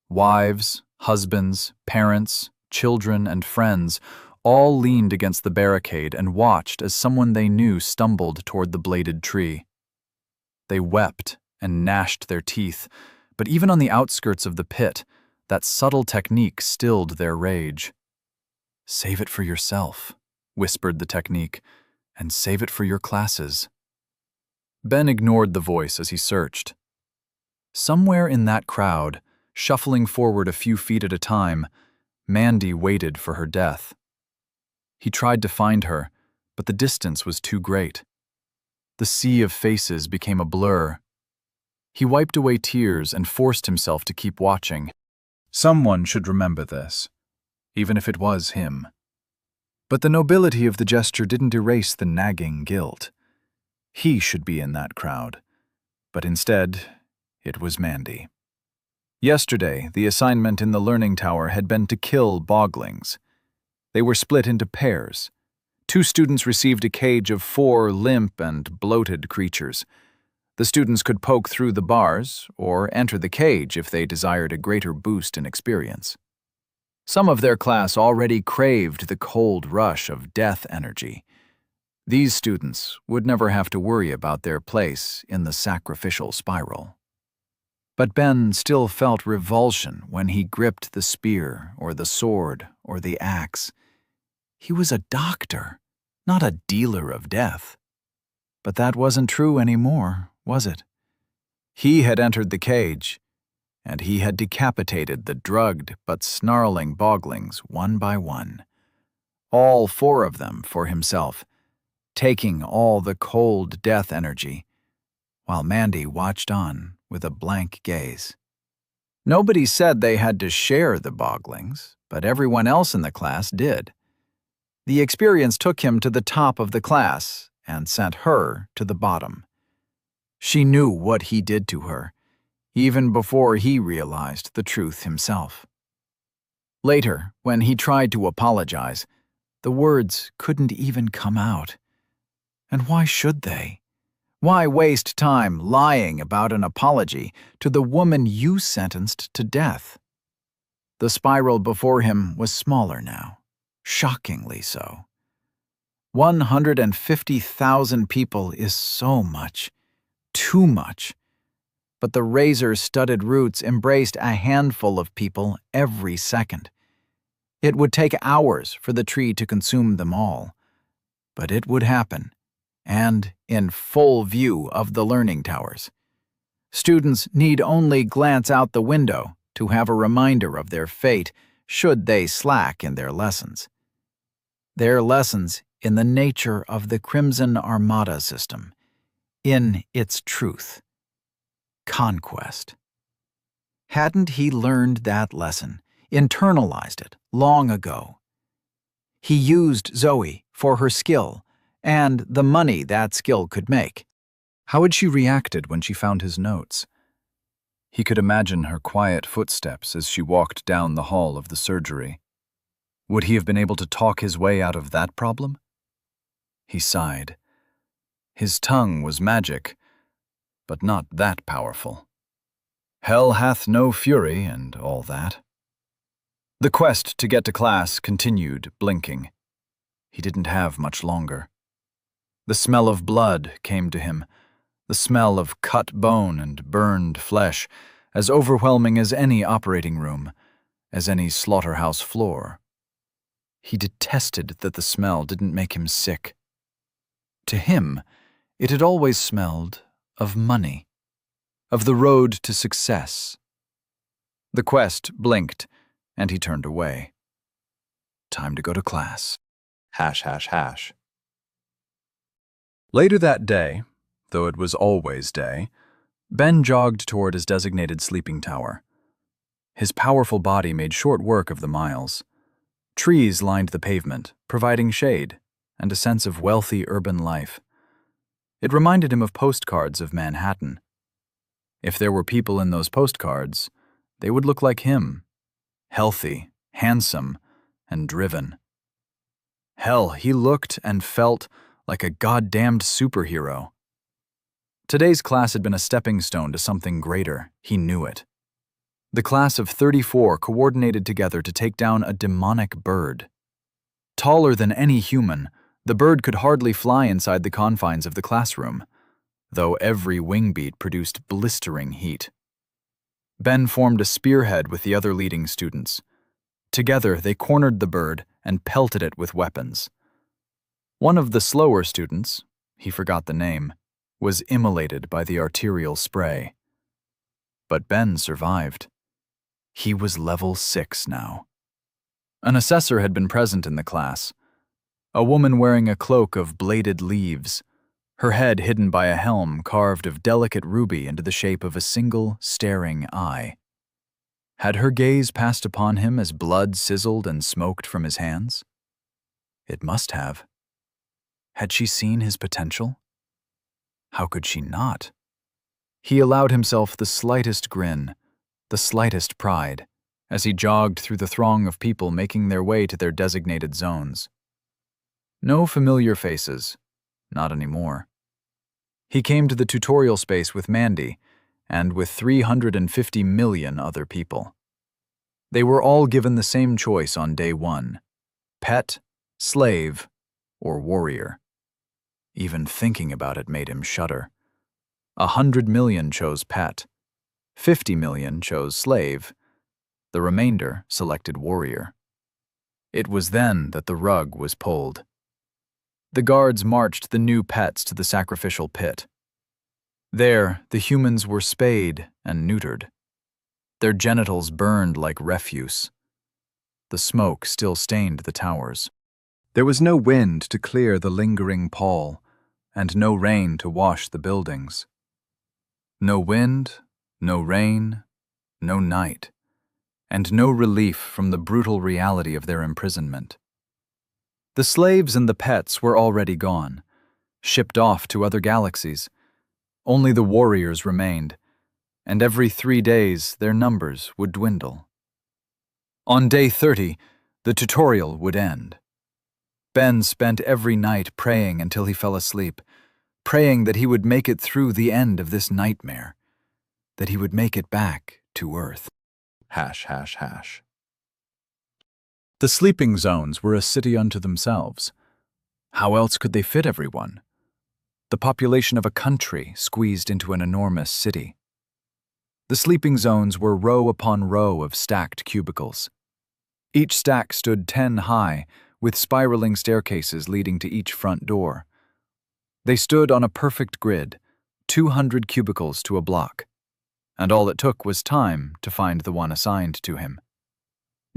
Wives, husbands, parents, children, and friends all leaned against the barricade and watched as someone they knew stumbled toward the bladed tree. They wept and gnashed their teeth, but even on the outskirts of the pit, that subtle technique stilled their rage. "Save it for yourself," whispered the technique, "and save it for your classes." Ben ignored the voice as he searched. Somewhere in that crowd, shuffling forward a few feet at a time, Mandy waited for her death. He tried to find her, but the distance was too great. The sea of faces became a blur. He wiped away tears and forced himself to keep watching. Someone should remember this. even if it was him. But the nobility of the gesture didn't erase the nagging guilt. He should be in that crowd, but instead, it was Mandy. Yesterday, the assignment in the Learning Tower had been to kill boglings. They were split into pairs. 2 students received a cage of 4 limp and bloated creatures. The students could poke through the bars or enter the cage if they desired a greater boost in experience. Some of their class already craved the cold rush of death energy. These students would never have to worry about their place in the sacrificial spiral. But Ben still felt revulsion when he gripped the spear or the sword or the axe. He was a doctor, not a dealer of death. But that wasn't true anymore, was it? He had entered the cage, and he had decapitated the drugged but snarling boglings one by one. All 4 of them for himself, taking all the cold death energy, while Mandy watched on with a blank gaze. Nobody said they had to share the boglings, but everyone else in the class did. The experience took him to the top of the class and sent her to the bottom. She knew what he did to her, even before he realized the truth himself. Later, when he tried to apologize, the words couldn't even come out. And why should they? Why waste time lying about an apology to the woman you sentenced to death? The spiral before him was smaller now, shockingly so. 150,000 people is so much, too much. But the razor-studded roots embraced a handful of people every second. It would take hours for the tree to consume them all, but it would happen, and in full view of the learning towers. Students need only glance out the window to have a reminder of their fate should they slack in their lessons. Their lessons in the nature of the Crimson Armada system, in its truth. Conquest. Hadn't he learned that lesson, internalized it, long ago? He used Zoe for her skill and the money that skill could make. How had she reacted when she found his notes? He could imagine her quiet footsteps as she walked down the hall of the surgery. Would he have been able to talk his way out of that problem? He sighed. His tongue was magic, but not that powerful. Hell hath no fury and all that. The quest to get to class continued, blinking. He didn't have much longer. The smell of blood came to him, the smell of cut bone and burned flesh, as overwhelming as any operating room, as any slaughterhouse floor. He detested that the smell didn't make him sick. To him, it had always smelled of money, of the road to success. The quest blinked, and he turned away. Time to go to class. .. Later that day, though it was always day, Ben jogged toward his designated sleeping tower. His powerful body made short work of the miles. Trees lined the pavement, providing shade and a sense of wealthy urban life. It reminded him of postcards of Manhattan. If there were people in those postcards, they would look like him, healthy, handsome, and driven. Hell, he looked and felt like a goddamned superhero. Today's class had been a stepping stone to something greater. He knew it. The class of 34 coordinated together to take down a demonic bird. Taller than any human, the bird could hardly fly inside the confines of the classroom, though every wing beat produced blistering heat. Ben formed a spearhead with the other leading students. Together, they cornered the bird and pelted it with weapons. One of the slower students, he forgot the name, was immolated by the arterial spray. But Ben survived. He was level 6 now. An assessor had been present in the class. A woman wearing a cloak of bladed leaves, her head hidden by a helm carved of delicate ruby into the shape of a single, staring eye. Had her gaze passed upon him as blood sizzled and smoked from his hands? It must have. Had she seen his potential? How could she not? He allowed himself the slightest grin, the slightest pride, as he jogged through the throng of people making their way to their designated zones. No familiar faces, not anymore. He came to the tutorial space with Mandy, and with 350 million other people. They were all given the same choice on day one: pet, slave, or warrior. Even thinking about it made him shudder. 100 million chose pet, 50 million chose slave, the remainder selected warrior. It was then that the rug was pulled. The guards marched the new pets to the sacrificial pit. There, the humans were spayed and neutered. Their genitals burned like refuse. The smoke still stained the towers. There was no wind to clear the lingering pall, and no rain to wash the buildings. No wind, no rain, no night, and no relief from the brutal reality of their imprisonment. The slaves and the pets were already gone, shipped off to other galaxies. Only the warriors remained, and every 3 days their numbers would dwindle. On day 30, the tutorial would end. Ben spent every night praying until he fell asleep, praying that he would make it through the end of this nightmare, that he would make it back to Earth. ###. The sleeping zones were a city unto themselves. How else could they fit everyone? The population of a country squeezed into an enormous city. The sleeping zones were row upon row of stacked cubicles. Each stack stood 10 high, with spiraling staircases leading to each front door. They stood on a perfect grid, 200 cubicles to a block, and all it took was time to find the one assigned to him.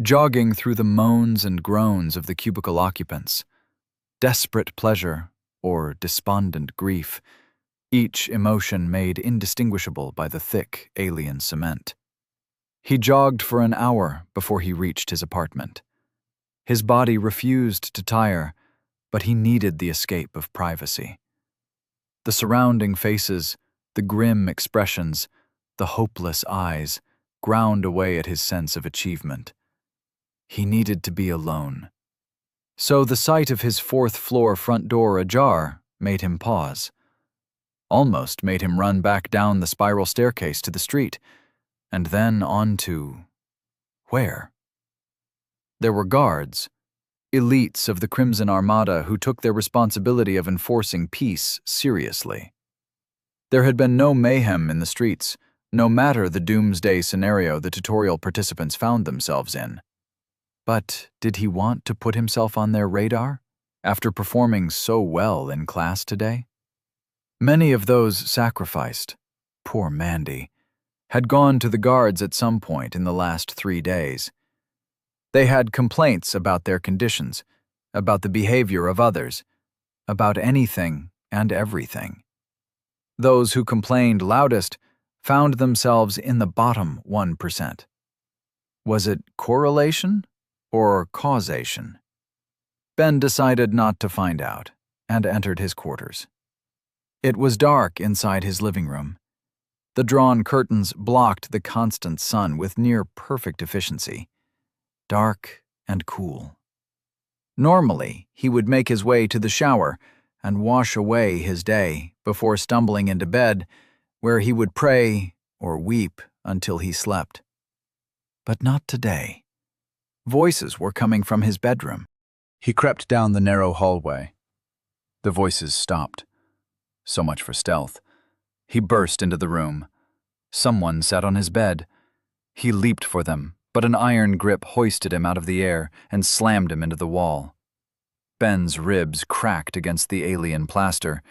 Jogging through the moans and groans of the cubicle occupants, desperate pleasure or despondent grief, each emotion made indistinguishable by the thick alien cement. He jogged for an hour before he reached his apartment. His body refused to tire, but he needed the escape of privacy. The surrounding faces, the grim expressions, the hopeless eyes, ground away at his sense of achievement. He needed to be alone. So the sight of his 4th-floor front door ajar made him pause. Almost made him run back down the spiral staircase to the street, and then on to... where? There were guards, elites of the Crimson Armada who took their responsibility of enforcing peace seriously. There had been no mayhem in the streets, no matter the doomsday scenario the tutorial participants found themselves in. But did he want to put himself on their radar, after performing so well in class today? Many of those sacrificed, poor Mandy, had gone to the guards at some point in the last 3 days. They had complaints about their conditions, about the behavior of others, about anything and everything. Those who complained loudest found themselves in the bottom 1%. Was it correlation or causation? Ben decided not to find out and entered his quarters. It was dark inside his living room. The drawn curtains blocked the constant sun with near-perfect efficiency. Dark and cool. Normally, he would make his way to the shower and wash away his day before stumbling into bed, where he would pray or weep until he slept. But not today. Voices were coming from his bedroom. He crept down the narrow hallway. The voices stopped. So much for stealth. He burst into the room. Someone sat on his bed. He leaped for them, but an iron grip hoisted him out of the air and slammed him into the wall. Ben's ribs cracked against the alien plaster,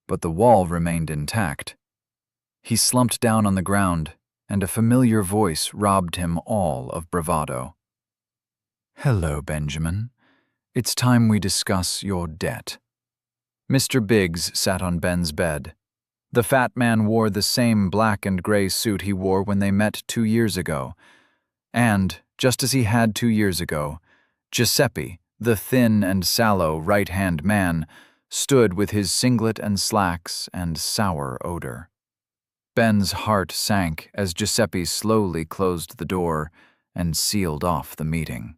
but the wall remained intact. He slumped down on the ground, and a familiar voice robbed him all of bravado. "Hello, Benjamin. It's time we discuss your debt." Mr. Biggs sat on Ben's bed. The fat man wore the same black and gray suit he wore when they met 2 years ago, And, just as he had 2 years ago, Giuseppe, the thin and sallow right-hand man, stood with his singlet and slacks and sour odor. Ben's heart sank as Giuseppe slowly closed the door and sealed off the meeting.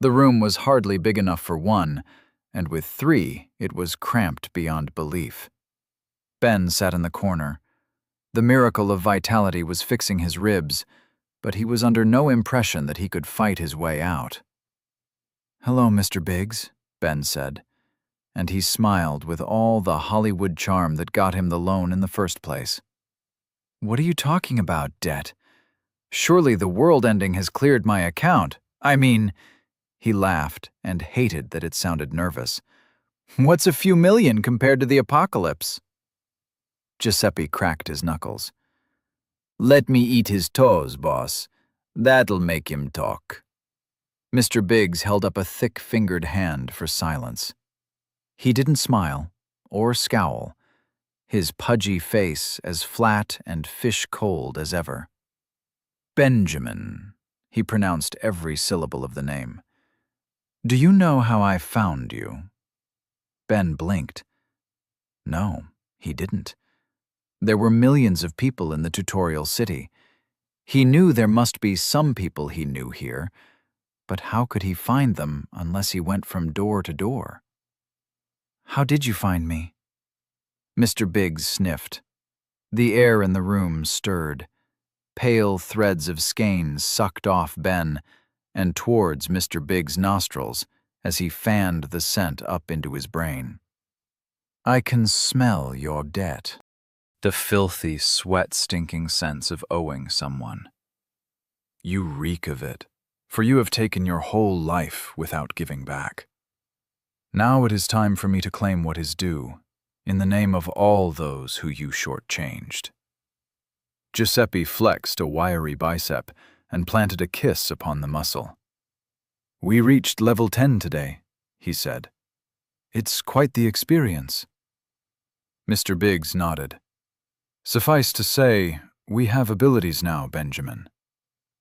The room was hardly big enough for one, and with 3, it was cramped beyond belief. Ben sat in the corner. The miracle of vitality was fixing his ribs, but he was under no impression that he could fight his way out. "Hello, Mr. Biggs," Ben said, and he smiled with all the Hollywood charm that got him the loan in the first place. "What are you talking about, debt? Surely the world ending has cleared my account. I mean," he laughed and hated that it sounded nervous. "What's a few million compared to the apocalypse?" Giuseppe cracked his knuckles. "Let me eat his toes, boss. That'll make him talk." Mr. Biggs held up a thick-fingered hand for silence. He didn't smile or scowl, his pudgy face as flat and fish-cold as ever. "Benjamin," he pronounced every syllable of the name. "Do you know how I found you?" Ben blinked. No, he didn't. There were millions of people in the tutorial city. He knew there must be some people he knew here, but how could he find them unless he went from door to door? "How did you find me?" Mr. Biggs sniffed. The air in the room stirred. Pale threads of skein sucked off Ben and towards Mr. Biggs' nostrils as he fanned the scent up into his brain. "I can smell your debt." The filthy, sweat-stinking sense of owing someone. "You reek of it, for you have taken your whole life without giving back. Now it is time for me to claim what is due, in the name of all those who you shortchanged." Giuseppe flexed a wiry bicep and planted a kiss upon the muscle. "We reached level 10 today," he said. "It's quite the experience." Mr. Biggs nodded. "Suffice to say, we have abilities now, Benjamin.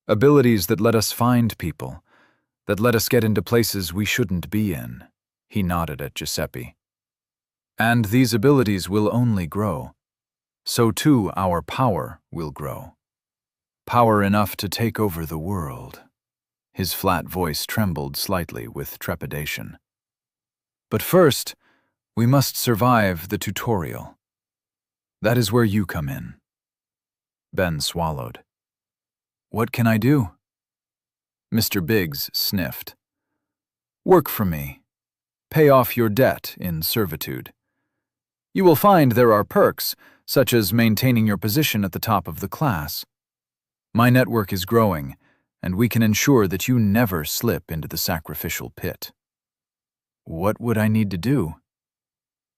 Abilities that let us find people, that let us get into places we shouldn't be in." He nodded at Giuseppe. "And these abilities will only grow. So too our power will grow. Power enough to take over the world." His flat voice trembled slightly with trepidation. "But first, we must survive the tutorial. That is where you come in." Ben swallowed. "What can I do?" Mr. Biggs sniffed. "Work for me. Pay off your debt in servitude. You will find there are perks, such as maintaining your position at the top of the class. My network is growing, and we can ensure that you never slip into the sacrificial pit." "What would I need to do?"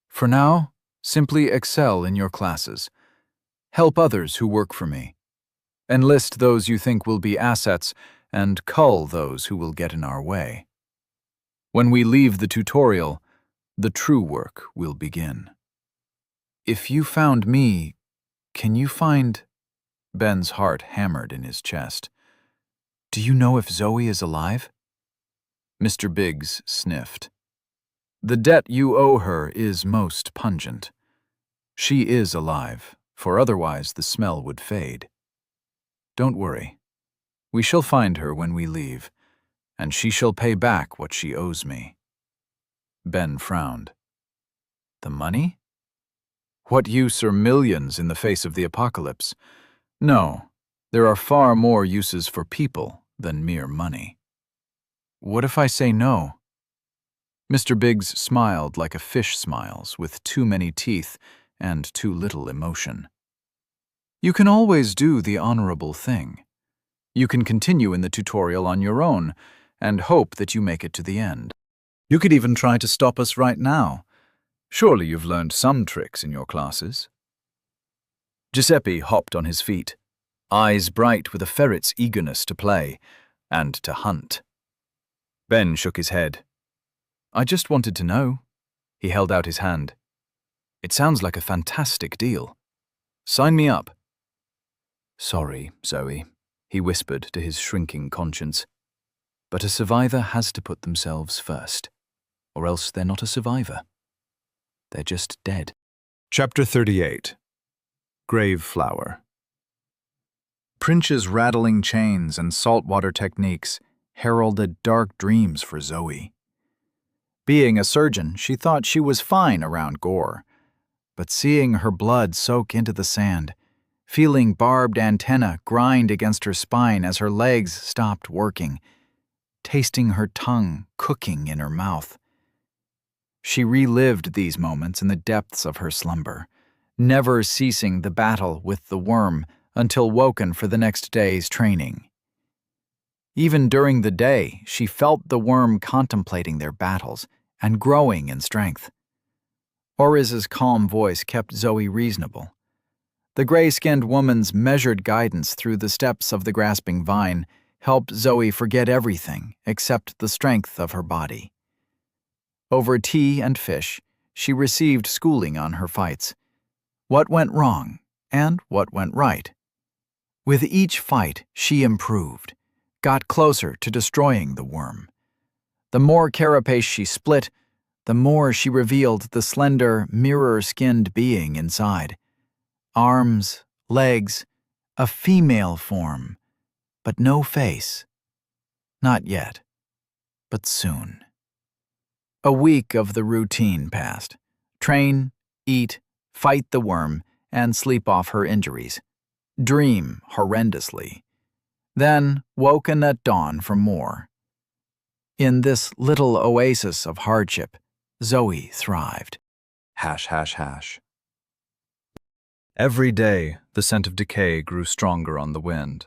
"For now, simply excel in your classes. Help others who work for me. Enlist those you think will be assets, and cull those who will get in our way. When we leave the tutorial, the true work will begin." "If you found me, can you find—" Ben's heart hammered in his chest. "Do you know if Zoe is alive?" Mr. Biggs sniffed. "The debt you owe her is most pungent. She is alive, for otherwise the smell would fade. Don't worry. We shall find her when we leave, and she shall pay back what she owes me." Ben frowned. "The money? What use are millions in the face of the apocalypse? No, there are far more uses for people than mere money." "What if I say no?" Mr. Biggs smiled like a fish smiles, with too many teeth and too little emotion. "You can always do the honorable thing. You can continue in the tutorial on your own and hope that you make it to the end. You could even try to stop us right now. Surely you've learned some tricks in your classes." Giuseppe hopped on his feet, eyes bright with a ferret's eagerness to play and to hunt. Ben shook his head. "I just wanted to know." He held out his hand. "It sounds like a fantastic deal. Sign me up." "Sorry, Zoe. he whispered to his shrinking conscience. But a survivor has to put themselves first, or else they're not a survivor. They're just dead. Chapter 38. Grave Flower. Prince's rattling chains and saltwater techniques heralded dark dreams for Zoe. Being a surgeon, she thought she was fine around gore, but seeing her blood soak into the sand, feeling barbed antennae grind against her spine as her legs stopped working, tasting her tongue cooking in her mouth. She relived these moments in the depths of her slumber, never ceasing the battle with the worm until woken for the next day's training. Even during the day, she felt the worm contemplating their battles and growing in strength. Oriz's calm voice kept Zoe reasonable. The gray-skinned woman's measured guidance through the steps of the grasping vine helped Zoe forget everything except the strength of her body. Over tea and fish, she received schooling on her fights. What went wrong and what went right. With each fight, she improved, got closer to destroying the worm. The more carapace she split, the more she revealed the slender, mirror-skinned being inside. Arms, legs, a female form, but no face. Not yet, but soon. A week of the routine passed. Train, eat, fight the worm, and sleep off her injuries. Dream horrendously. Then woken at dawn for more. In this little oasis of hardship, Zoe thrived. ###. Every day, the scent of decay grew stronger on the wind.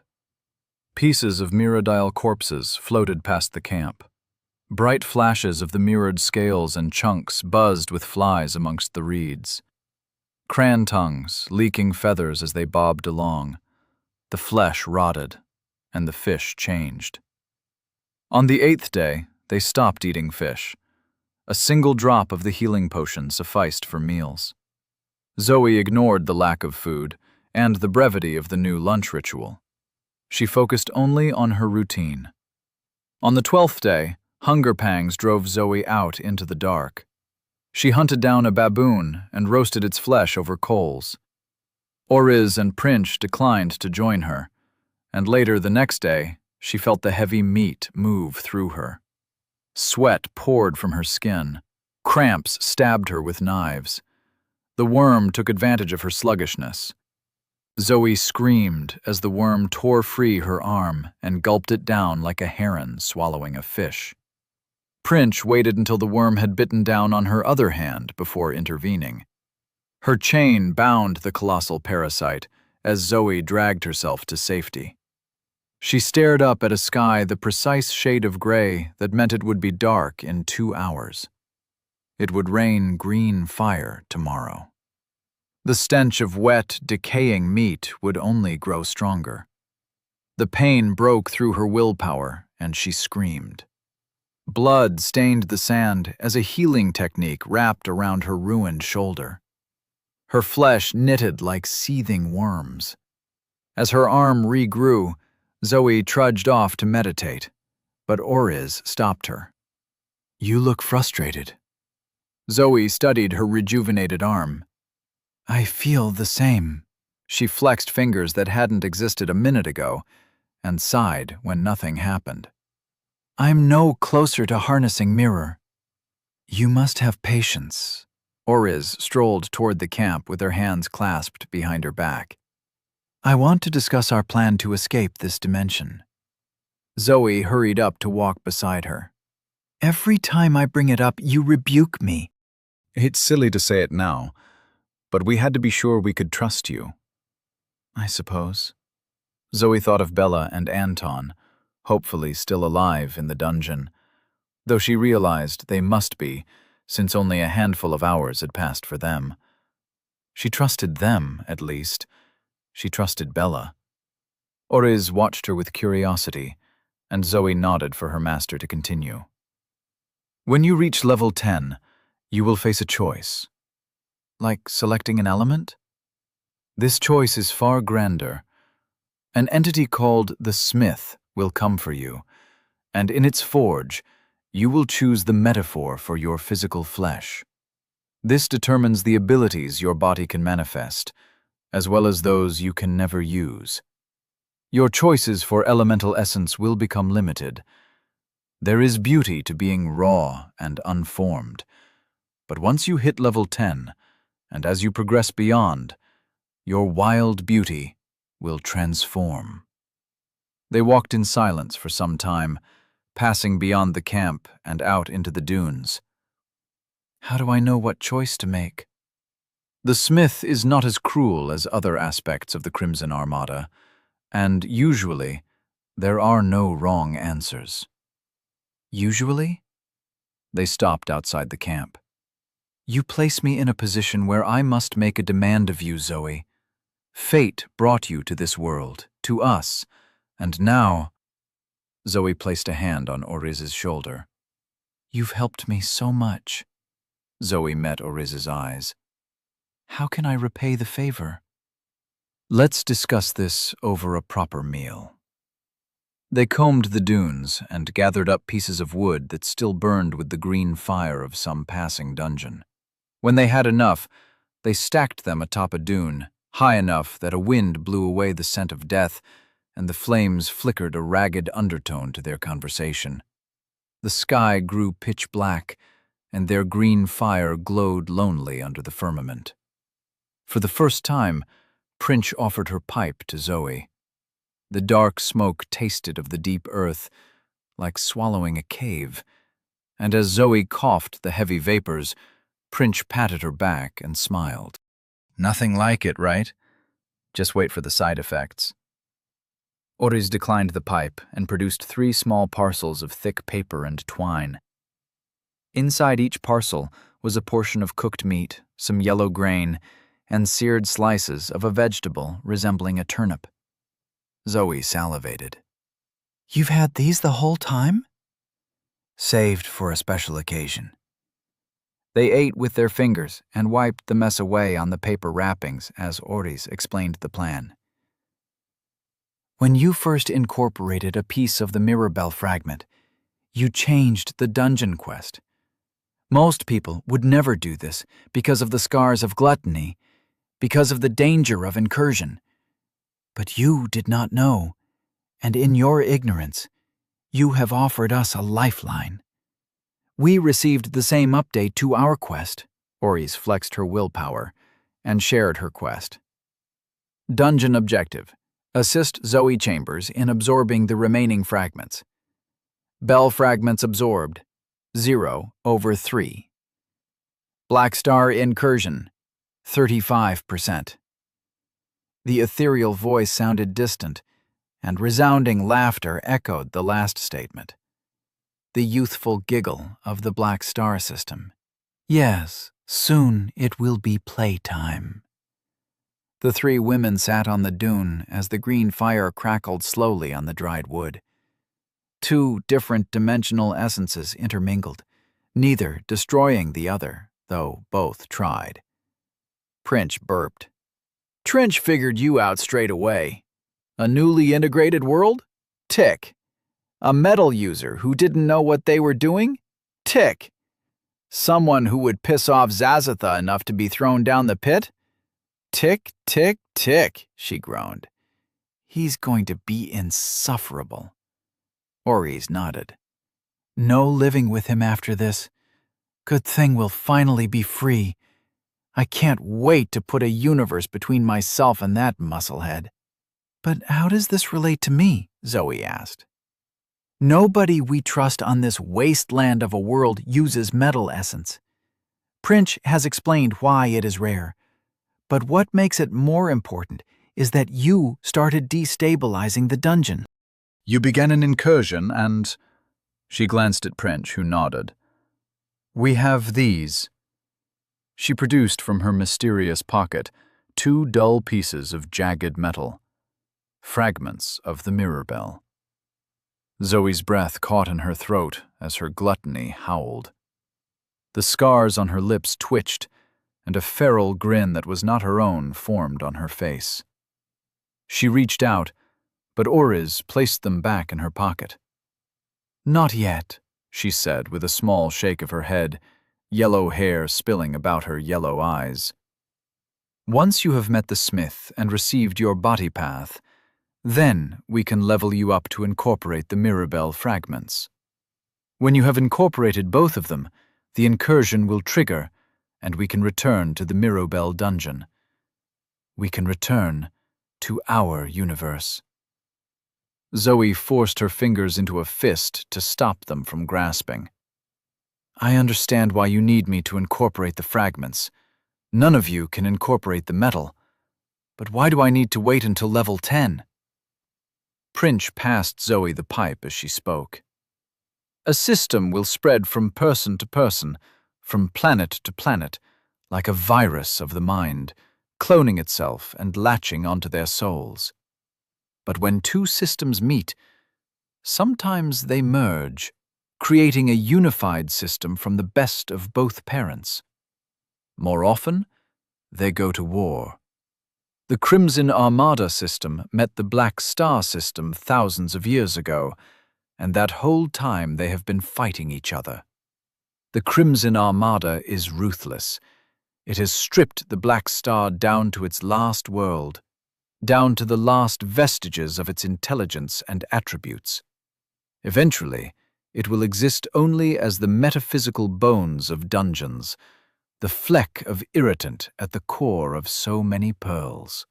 Pieces of Myrodile corpses floated past the camp. Bright flashes of the mirrored scales and chunks buzzed with flies amongst the reeds. Cran tongues, leaking feathers as they bobbed along. The flesh rotted, and the fish changed. On the 8th day, they stopped eating fish. A single drop of the healing potion sufficed for meals. Zoe ignored the lack of food and the brevity of the new lunch ritual. She focused only on her routine. On the 12th day, hunger pangs drove Zoe out into the dark. She hunted down a baboon and roasted its flesh over coals. Oriz and Prince declined to join her, and later the next day, she felt the heavy meat move through her. Sweat poured from her skin. Cramps stabbed her with knives. The worm took advantage of her sluggishness. Zoe screamed as the worm tore free her arm and gulped it down like a heron swallowing a fish. Prince waited until the worm had bitten down on her other hand before intervening. Her chain bound the colossal parasite as Zoe dragged herself to safety. She stared up at a sky the precise shade of gray that meant it would be dark in 2 hours. It would rain green fire tomorrow. The stench of wet, decaying meat would only grow stronger. The pain broke through her willpower, and she screamed. Blood stained the sand as a healing technique wrapped around her ruined shoulder. Her flesh knitted like seething worms. As her arm regrew, Zoe trudged off to meditate, but Oriz stopped her. "You look frustrated." Zoe studied her rejuvenated arm. "I feel the same." She flexed fingers that hadn't existed a minute ago and sighed when nothing happened. "I'm no closer to harnessing mirror." "You must have patience." Oriz strolled toward the camp with her hands clasped behind her back. "I want to discuss our plan to escape this dimension." Zoe hurried up to walk beside her. "Every time I bring it up, you rebuke me." "It's silly to say it now, but we had to be sure we could trust you." "I suppose." Zoe thought of Bella and Anton, hopefully still alive in the dungeon, though she realized they must be, since only a handful of hours had passed for them. She trusted them, at least. She trusted Bella. Oriz watched her with curiosity, and Zoe nodded for her master to continue. "When you reach level 10, you will face a choice. Like selecting an element? This choice is far grander. An entity called the Smith will come for you, and in its forge, you will choose the metaphor for your physical flesh. This determines the abilities your body can manifest, as well as those you can never use. Your choices for elemental essence will become limited. There is beauty to being raw and unformed, but once you hit level 10, and as you progress beyond, your wild beauty will transform. They walked in silence for some time, passing beyond the camp and out into the dunes. How do I know what choice to make? The Smith is not as cruel as other aspects of the Crimson Armada, and usually, there are no wrong answers. Usually? They stopped outside the camp. You place me in a position where I must make a demand of you, Zoe. Fate brought you to this world, to us, and now... Zoe placed a hand on Oriz's shoulder. You've helped me so much. Zoe met Oriz's eyes. How can I repay the favor? Let's discuss this over a proper meal. They combed the dunes and gathered up pieces of wood that still burned with the green fire of some passing dungeon. When they had enough, they stacked them atop a dune, high enough that a wind blew away the scent of death, and the flames flickered a ragged undertone to their conversation. The sky grew pitch black, and their green fire glowed lonely under the firmament. For the first time, Prince offered her pipe to Zoe. The dark smoke tasted of the deep earth, like swallowing a cave, and as Zoe coughed the heavy vapors, Prince patted her back and smiled. Nothing like it, right? Just wait for the side effects. Oriz declined the pipe and produced 3 small parcels of thick paper and twine. Inside each parcel was a portion of cooked meat, some yellow grain, and seared slices of a vegetable resembling a turnip. Zoe salivated. You've had these the whole time? Saved for a special occasion. They ate with their fingers and wiped the mess away on the paper wrappings as Oriz explained the plan. When you first incorporated a piece of the Mirabelle fragment, you changed the dungeon quest. Most people would never do this because of the scars of gluttony, because of the danger of incursion. But you did not know, and in your ignorance, you have offered us a lifeline. We received the same update to our quest. Oriz flexed her willpower and shared her quest. Dungeon objective. Assist Zoe Chambers in absorbing the remaining fragments. Bell fragments absorbed, 0/3. Black Star incursion, 35%. The ethereal voice sounded distant, and resounding laughter echoed the last statement. The youthful giggle of the Black Star system. Yes, soon it will be playtime. The 3 women sat on the dune as the green fire crackled slowly on the dried wood. 2 different dimensional essences intermingled, neither destroying the other, though both tried. Prince burped. Trench figured you out straight away. A newly integrated world? Tick. A metal user who didn't know what they were doing? Tick. Someone who would piss off Zazatha enough to be thrown down the pit? Tick, tick, tick, she groaned. He's going to be insufferable. Oriz nodded. No living with him after this. Good thing we'll finally be free. I can't wait to put a universe between myself and that musclehead. But how does this relate to me? Zoe asked. Nobody we trust on this wasteland of a world uses metal essence. Prince has explained why it is rare. But what makes it more important is that you started destabilizing the dungeon. You began an incursion and... She glanced at Prince, who nodded. We have these. She produced from her mysterious pocket 2 dull pieces of jagged metal. Fragments of the Mirabelle. Zoe's breath caught in her throat as her gluttony howled. The scars on her lips twitched, and a feral grin that was not her own formed on her face. She reached out, but Oriz placed them back in her pocket. "Not yet," she said with a small shake of her head, yellow hair spilling about her yellow eyes. "Once you have met the smith and received your body path, then we can level you up to incorporate the Mirabelle fragments. When you have incorporated both of them, the incursion will trigger, and we can return to the Mirabelle dungeon. We can return to our universe." Zoe forced her fingers into a fist to stop them from grasping. "I understand why you need me to incorporate the fragments. None of you can incorporate the metal. But why do I need to wait until level 10? Princh passed Zoe the pipe as she spoke. "A system will spread from person to person, from planet to planet, like a virus of the mind, cloning itself and latching onto their souls. But when two systems meet, sometimes they merge, creating a unified system from the best of both parents. More often, they go to war. The Crimson Armada system met the Black Star system thousands of years ago, and that whole time they have been fighting each other. The Crimson Armada is ruthless. It has stripped the Black Star down to its last world, down to the last vestiges of its intelligence and attributes. Eventually, it will exist only as the metaphysical bones of dungeons, the fleck of irritant at the core of so many pearls.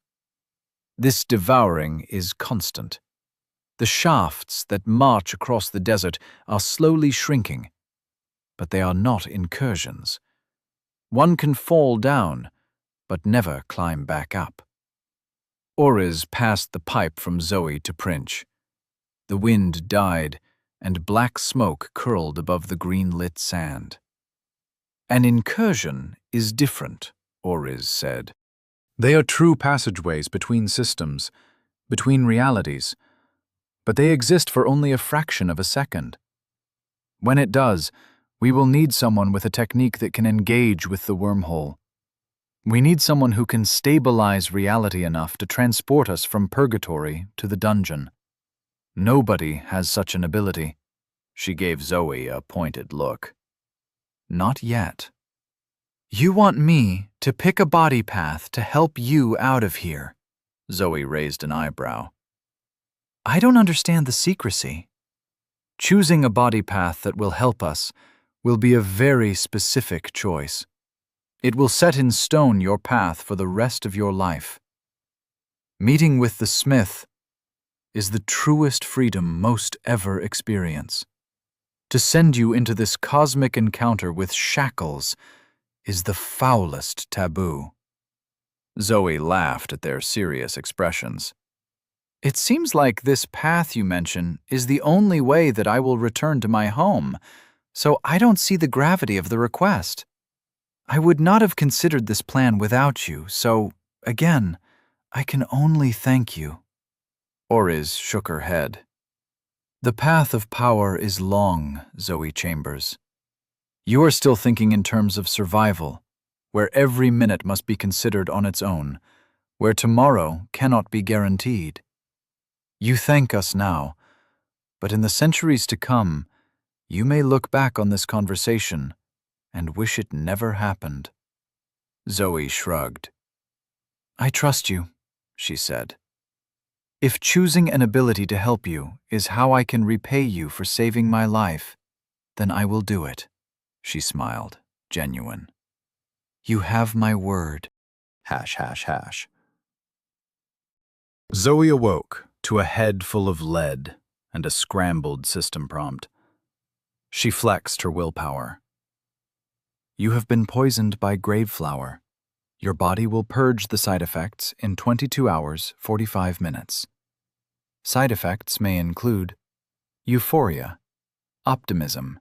This devouring is constant. The shafts that march across the desert are slowly shrinking, but they are not incursions. One can fall down, but never climb back up." Oriz passed the pipe from Zoe to Princh. The wind died, and black smoke curled above the green-lit sand. "An incursion is different," Oriz said. "They are true passageways between systems, between realities, but they exist for only a fraction of a second. When it does, we will need someone with a technique that can engage with the wormhole. We need someone who can stabilize reality enough to transport us from purgatory to the dungeon. Nobody has such an ability." She gave Zoe a pointed look. "Not yet." "You want me to pick a body path to help you out of here?" Zoe raised an eyebrow. "I don't understand the secrecy." "Choosing a body path that will help us will be a very specific choice. It will set in stone your path for the rest of your life. Meeting with the smith is the truest freedom most ever experience. To send you into this cosmic encounter with shackles is the foulest taboo." Zoe laughed at their serious expressions. "It seems like this path you mention is the only way that I will return to my home, so I don't see the gravity of the request. I would not have considered this plan without you, so, again, I can only thank you." Oriz shook her head. "The path of power is long, Zoe Chambers. You are still thinking in terms of survival, where every minute must be considered on its own, where tomorrow cannot be guaranteed. You thank us now, but in the centuries to come, you may look back on this conversation and wish it never happened." Zoe shrugged. "I trust you," she said. "If choosing an ability to help you is how I can repay you for saving my life, then I will do it." She smiled, genuine. "You have my word." ###. Zoe awoke to a head full of lead and a scrambled system prompt. She flexed her willpower. "You have been poisoned by graveflower. Your body will purge the side effects in 22 hours, 45 minutes. Side effects may include euphoria, optimism,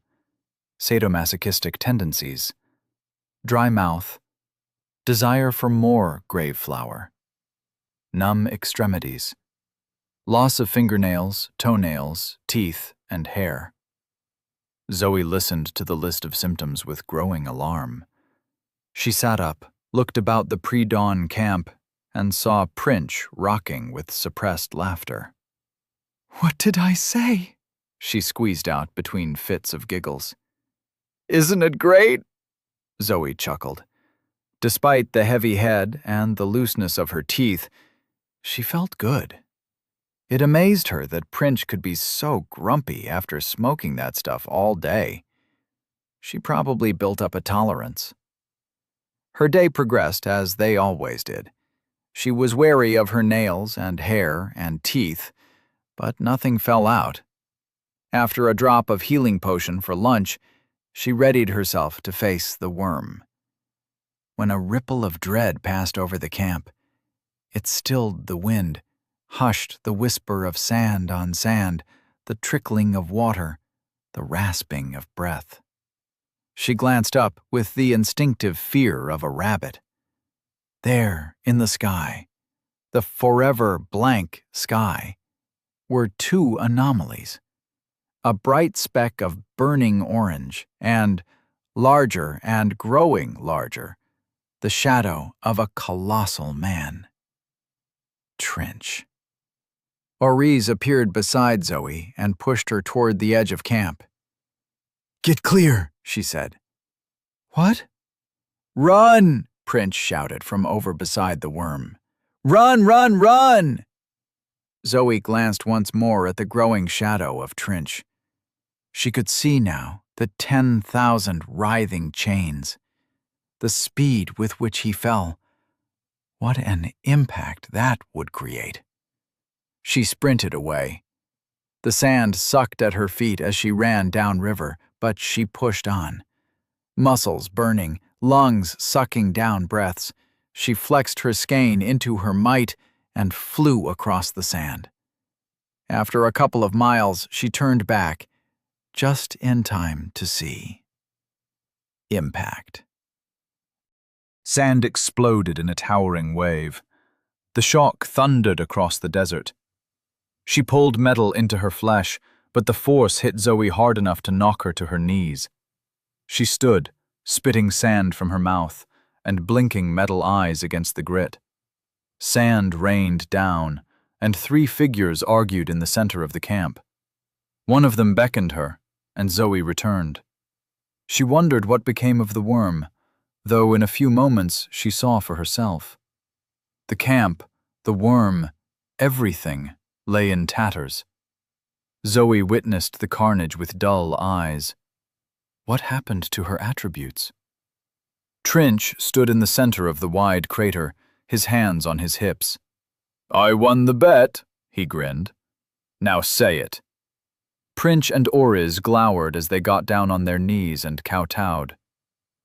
sadomasochistic tendencies, dry mouth, desire for more graveflower, numb extremities, loss of fingernails, toenails, teeth, and hair." Zoe listened to the list of symptoms with growing alarm. She sat up, looked about the pre-dawn camp, and saw Princh rocking with suppressed laughter. What did I say? She squeezed out between fits of giggles. Isn't it great? Zoe chuckled. Despite the heavy head and the looseness of her teeth, she felt good. It amazed her that Prince could be so grumpy after smoking that stuff all day. She probably built up a tolerance. Her day progressed as they always did. She was wary of her nails and hair and teeth, but nothing fell out. After a drop of healing potion for lunch, she readied herself to face the worm. When a ripple of dread passed over the camp, it stilled the wind, hushed the whisper of sand on sand, the trickling of water, the rasping of breath. She glanced up with the instinctive fear of a rabbit. There, in the sky, the forever blank sky, were two anomalies. A bright speck of burning orange and, larger and growing larger, the shadow of a colossal man. Trench. Oriz appeared beside Zoe and pushed her toward the edge of camp. Get clear, she said. What? Run, Prince shouted from over beside the worm. Run, run, run! Zoe glanced once more at the growing shadow of Trench. She could see now the 10,000 writhing chains, the speed with which he fell. What an impact that would create. She sprinted away. The sand sucked at her feet as she ran downriver, but she pushed on. Muscles burning, lungs sucking down breaths, she flexed her skein into her might and flew across the sand. After a couple of miles, she turned back, just in time to see impact. Sand exploded in a towering wave. The shock thundered across the desert. She pulled metal into her flesh, but the force hit Zoe hard enough to knock her to her knees. She stood, spitting sand from her mouth and blinking metal eyes against the grit. Sand rained down, and 3 figures argued in the center of the camp. One of them beckoned her, and Zoe returned. She wondered what became of the worm, though in a few moments she saw for herself. The camp, the worm, everything lay in tatters. Zoe witnessed the carnage with dull eyes. What happened to her attributes? Trench stood in the center of the wide crater, his hands on his hips. I won the bet, he grinned. Now say it. Prince and Oriz glowered as they got down on their knees and kowtowed.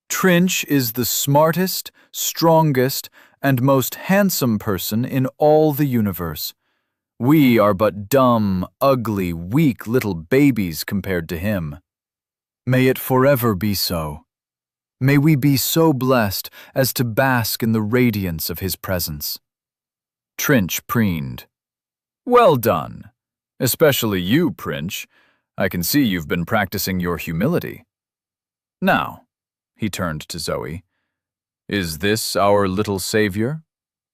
Trench is the smartest, strongest, and most handsome person in all the universe. We are but dumb, ugly, weak little babies compared to him. May it forever be so. May we be so blessed as to bask in the radiance of his presence. Trench preened. Well done. Especially you, Prince. I can see you've been practicing your humility. Now, he turned to Zoe. Is this our little savior?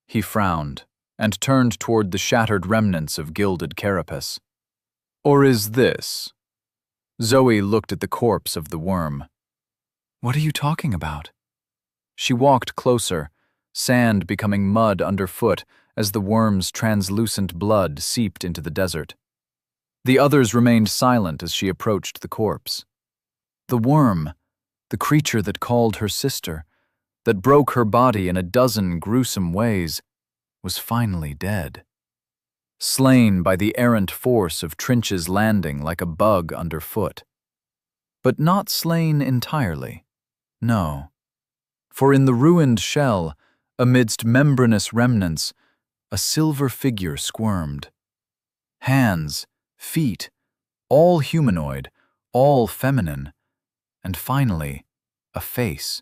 He frowned and turned toward the shattered remnants of gilded carapace. Or is this? Zoe looked at the corpse of the worm. What are you talking about? She walked closer, sand becoming mud underfoot as the worm's translucent blood seeped into the desert. The others remained silent as she approached the corpse. The worm, the creature that called her sister, that broke her body in a dozen gruesome ways, was finally dead. Slain by the errant force of Trench's landing like a bug underfoot. But not slain entirely. No. For in the ruined shell, amidst membranous remnants, a silver figure squirmed. Hands, feet, all humanoid, all feminine, and finally, a face.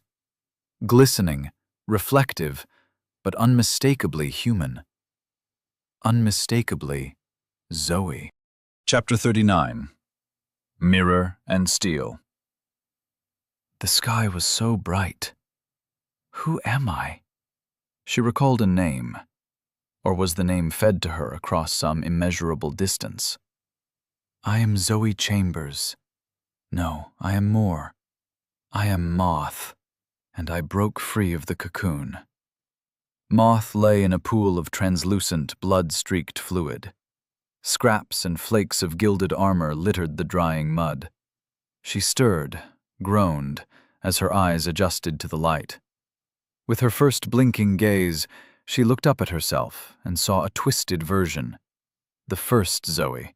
Glistening, reflective, but unmistakably human. Unmistakably Zoe. Chapter 39. Mirror and Steel. The sky was so bright. Who am I? She recalled a name. Or was the name fed to her across some immeasurable distance? I am Zoe Chambers. No, I am more. I am Moth, and I broke free of the cocoon. Moth lay in a pool of translucent, blood-streaked fluid. Scraps and flakes of gilded armor littered the drying mud. She stirred, groaned, as her eyes adjusted to the light. With her first blinking gaze, she looked up at herself and saw a twisted version. The first Zoe.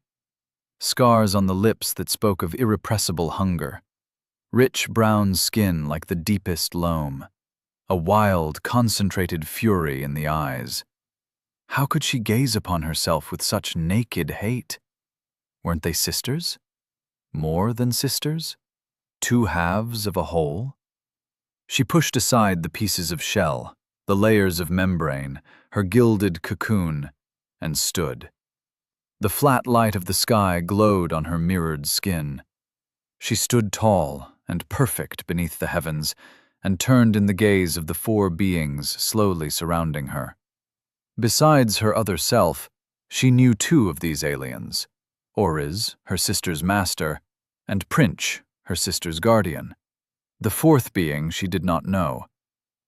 Scars on the lips that spoke of irrepressible hunger. Rich brown skin like the deepest loam. A wild, concentrated fury in the eyes. How could she gaze upon herself with such naked hate? Weren't they sisters? More than sisters? Two halves of a whole? She pushed aside the pieces of shell, the layers of membrane, her gilded cocoon, and stood. The flat light of the sky glowed on her mirrored skin. She stood tall and perfect beneath the heavens, and turned in the gaze of the four beings slowly surrounding her. Besides her other self, she knew two of these aliens, Oriz, her sister's master, and Princh, her sister's guardian. The fourth being she did not know,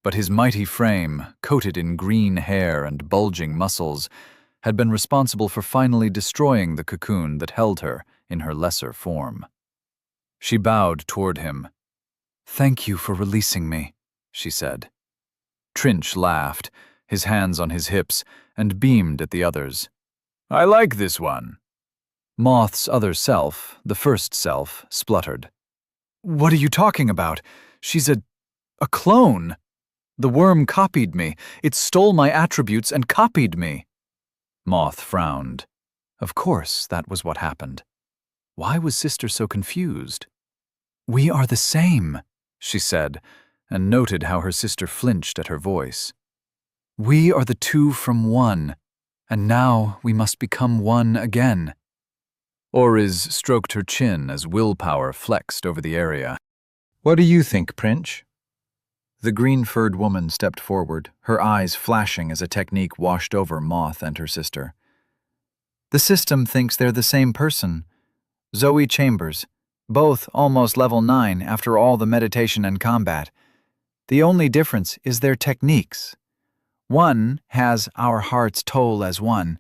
but his mighty frame, coated in green hair and bulging muscles, had been responsible for finally destroying the cocoon that held her in her lesser form. She bowed toward him. "Thank you for releasing me," she said. Trinch laughed, his hands on his hips, and beamed at the others. "I like this one." Moth's other self, the first self, spluttered. "What are you talking about? She's a clone. The worm copied me. It stole my attributes and copied me." Moth frowned. Of course, that was what happened. Why was Sister so confused? "We are the same," she said, and noted how her sister flinched at her voice. "We are the two from one, and now we must become one again." Oriz stroked her chin as willpower flexed over the area. "What do you think, Princh?" The green-furred woman stepped forward, her eyes flashing as a technique washed over Moth and her sister. "The system thinks they're the same person. Zoe Chambers, both almost level 9 after all the meditation and combat. The only difference is their techniques. One has our heart's toll as one,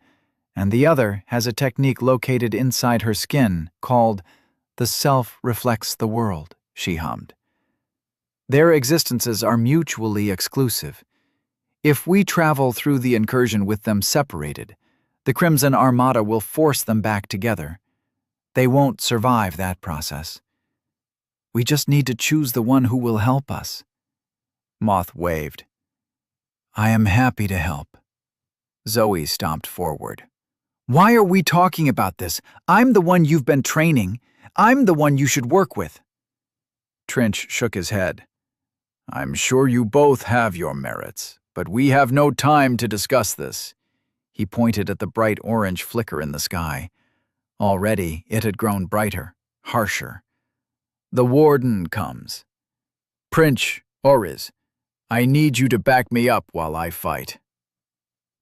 and the other has a technique located inside her skin called the self reflects the world," she hummed. "Their existences are mutually exclusive. If we travel through the incursion with them separated, the Crimson Armada will force them back together. They won't survive that process. We just need to choose the one who will help us." Moth waved. "I am happy to help." Zoe stomped forward. "Why are we talking about this? I'm the one you've been training. I'm the one you should work with." Trinch shook his head. "I'm sure you both have your merits, but we have no time to discuss this." He pointed at the bright orange flicker in the sky. Already it had grown brighter, harsher. "The warden comes. Princh, Oriz, I need you to back me up while I fight."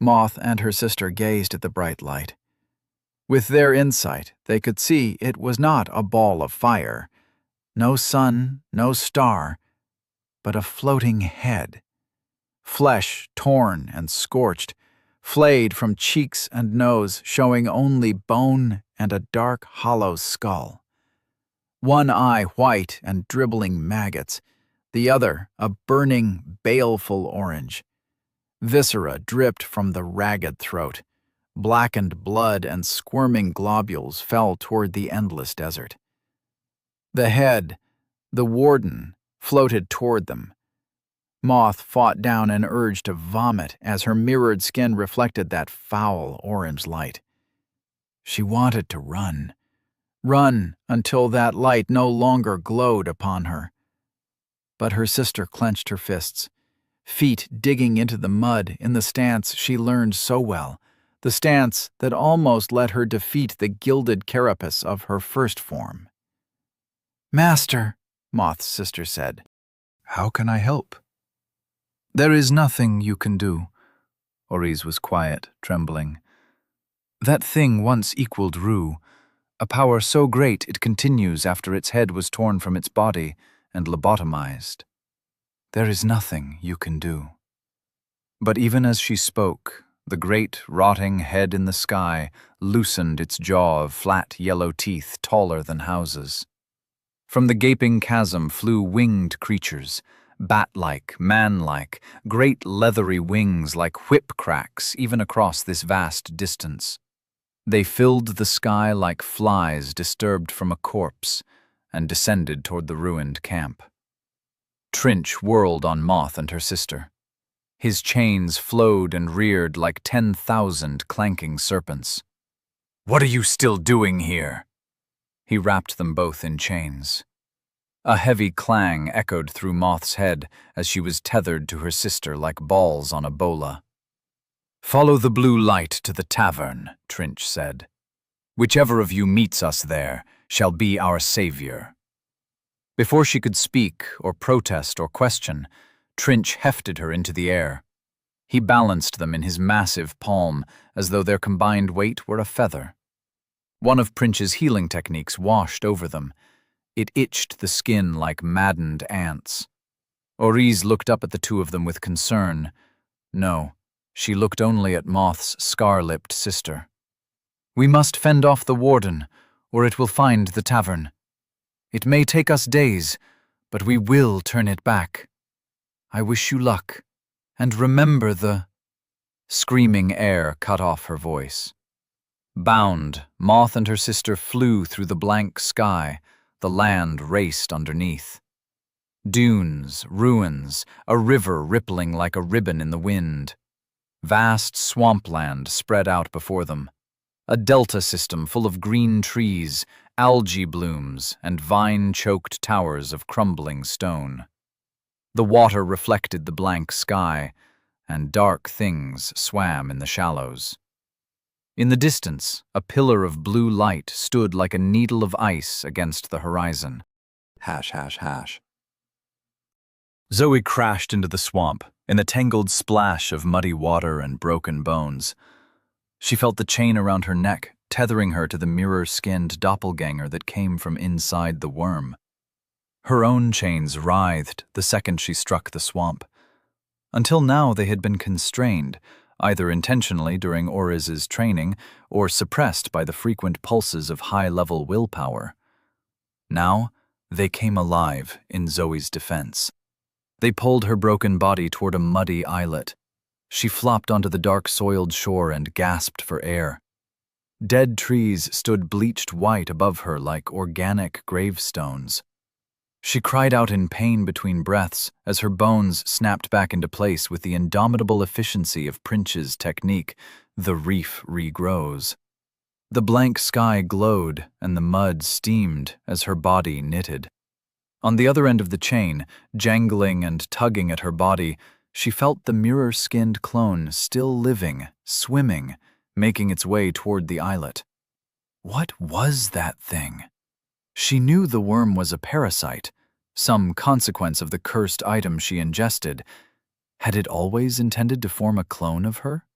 Moth and her sister gazed at the bright light. With their insight, they could see it was not a ball of fire. No sun, no star, but a floating head. Flesh torn and scorched, flayed from cheeks and nose, showing only bone and a dark, hollow skull. One eye white and dribbling maggots, the other a burning, baleful orange. Viscera dripped from the ragged throat. Blackened blood and squirming globules fell toward the endless desert. The head, the warden, floated toward them. Moth fought down an urge to vomit as her mirrored skin reflected that foul orange light. She wanted to run. Run until that light no longer glowed upon her. But her sister clenched her fists, feet digging into the mud in the stance she learned so well, the stance that almost let her defeat the gilded carapace of her first form. "Master," Moth's sister said. "How can I help?" "There is nothing you can do." Oriz was quiet, trembling. "That thing once equaled Rue, a power so great it continues after its head was torn from its body and lobotomized. There is nothing you can do. But even as she spoke, the great, rotting head in the sky loosened its jaw of flat yellow teeth taller than houses. From the gaping chasm flew winged creatures, bat-like, man-like, great leathery wings like whip cracks even across this vast distance. They filled the sky like flies disturbed from a corpse and descended toward the ruined camp. Trinch whirled on Moth and her sister. His chains flowed and reared like 10,000 clanking serpents. "What are you still doing here?" He wrapped them both in chains. A heavy clang echoed through Moth's head as she was tethered to her sister like balls on a bola. "Follow the blue light to the tavern," Trinch said. "Whichever of you meets us there shall be our savior." Before she could speak or protest or question, Trinch hefted her into the air. He balanced them in his massive palm as though their combined weight were a feather. One of Princh's healing techniques washed over them. It itched the skin like maddened ants. Oriz looked up at the two of them with concern. No, she looked only at Moth's scar-lipped sister. "We must fend off the warden, or it will find the tavern. It may take us days, but we will turn it back. I wish you luck, and remember the—" Screaming air cut off her voice. Bound, Moth and her sister flew through the blank sky. The land raced underneath. Dunes, ruins, a river rippling like a ribbon in the wind. Vast swampland spread out before them. A delta system full of green trees, algae blooms, and vine-choked towers of crumbling stone. The water reflected the blank sky, and dark things swam in the shallows. In the distance, a pillar of blue light stood like a needle of ice against the horizon. Zoe crashed into the swamp, in a tangled splash of muddy water and broken bones. She felt the chain around her neck, tethering her to the mirror-skinned doppelganger that came from inside the worm. Her own chains writhed the second she struck the swamp. Until now they had been constrained, either intentionally during Oriz's training or suppressed by the frequent pulses of high-level willpower. Now they came alive in Zoe's defense. They pulled her broken body toward a muddy islet. She flopped onto the dark-soiled shore and gasped for air. Dead trees stood bleached white above her like organic gravestones. She cried out in pain between breaths as her bones snapped back into place with the indomitable efficiency of Princh's technique, the reef regrows. The blank sky glowed and the mud steamed as her body knitted. On the other end of the chain, jangling and tugging at her body, she felt the mirror-skinned clone still living, swimming, making its way toward the islet. What was that thing? She knew the worm was a parasite, some consequence of the cursed item she ingested. Had it always intended to form a clone of her?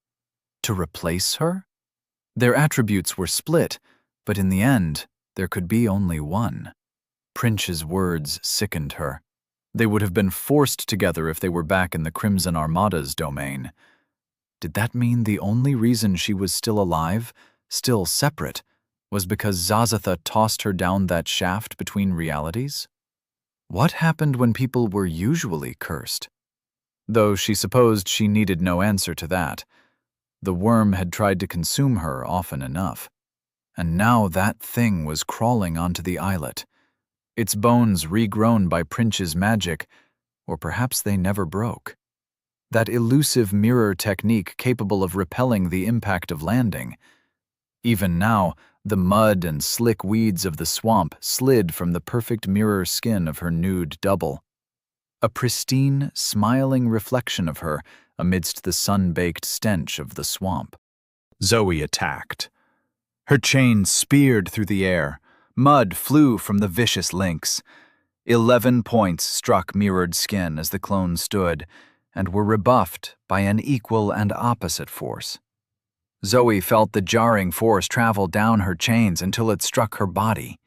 To replace her? Their attributes were split, but in the end, there could be only one. Princh's words sickened her. They would have been forced together if they were back in the Crimson Armada's domain. Did that mean the only reason she was still alive, still separate, was because Zazatha tossed her down that shaft between realities? What happened when people were usually cursed? Though she supposed she needed no answer to that. The worm had tried to consume her often enough. And now that thing was crawling onto the islet. Its bones regrown by Princh's magic, or perhaps they never broke. That elusive mirror technique capable of repelling the impact of landing. Even now, the mud and slick weeds of the swamp slid from the perfect mirror skin of her nude double. A pristine, smiling reflection of her amidst the sun-baked stench of the swamp. Zoe attacked. Her chain speared through the air. Mud flew from the vicious links. 11 points struck mirrored skin as the clone stood, and were rebuffed by an equal and opposite force. Zoe felt the jarring force travel down her chains until it struck her body.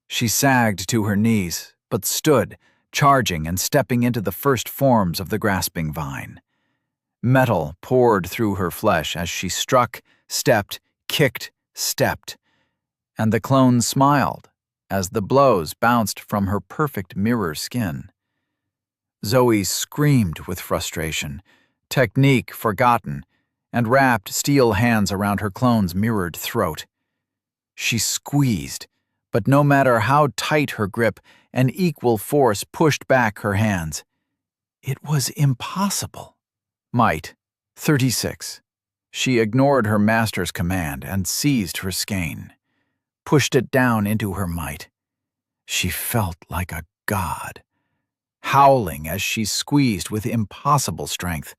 She sagged to her knees, but stood, charging and stepping into the first forms of the grasping vine. Metal poured through her flesh as she struck, stepped, kicked, stepped, and the clone smiled as the blows bounced from her perfect mirror skin. Zoe screamed with frustration, technique forgotten, and wrapped steel hands around her clone's mirrored throat. She squeezed, but no matter how tight her grip, an equal force pushed back her hands. It was impossible. Might, 36. She ignored her master's command and seized her skein, pushed it down into her might. She felt like a god, howling as she squeezed with impossible strength.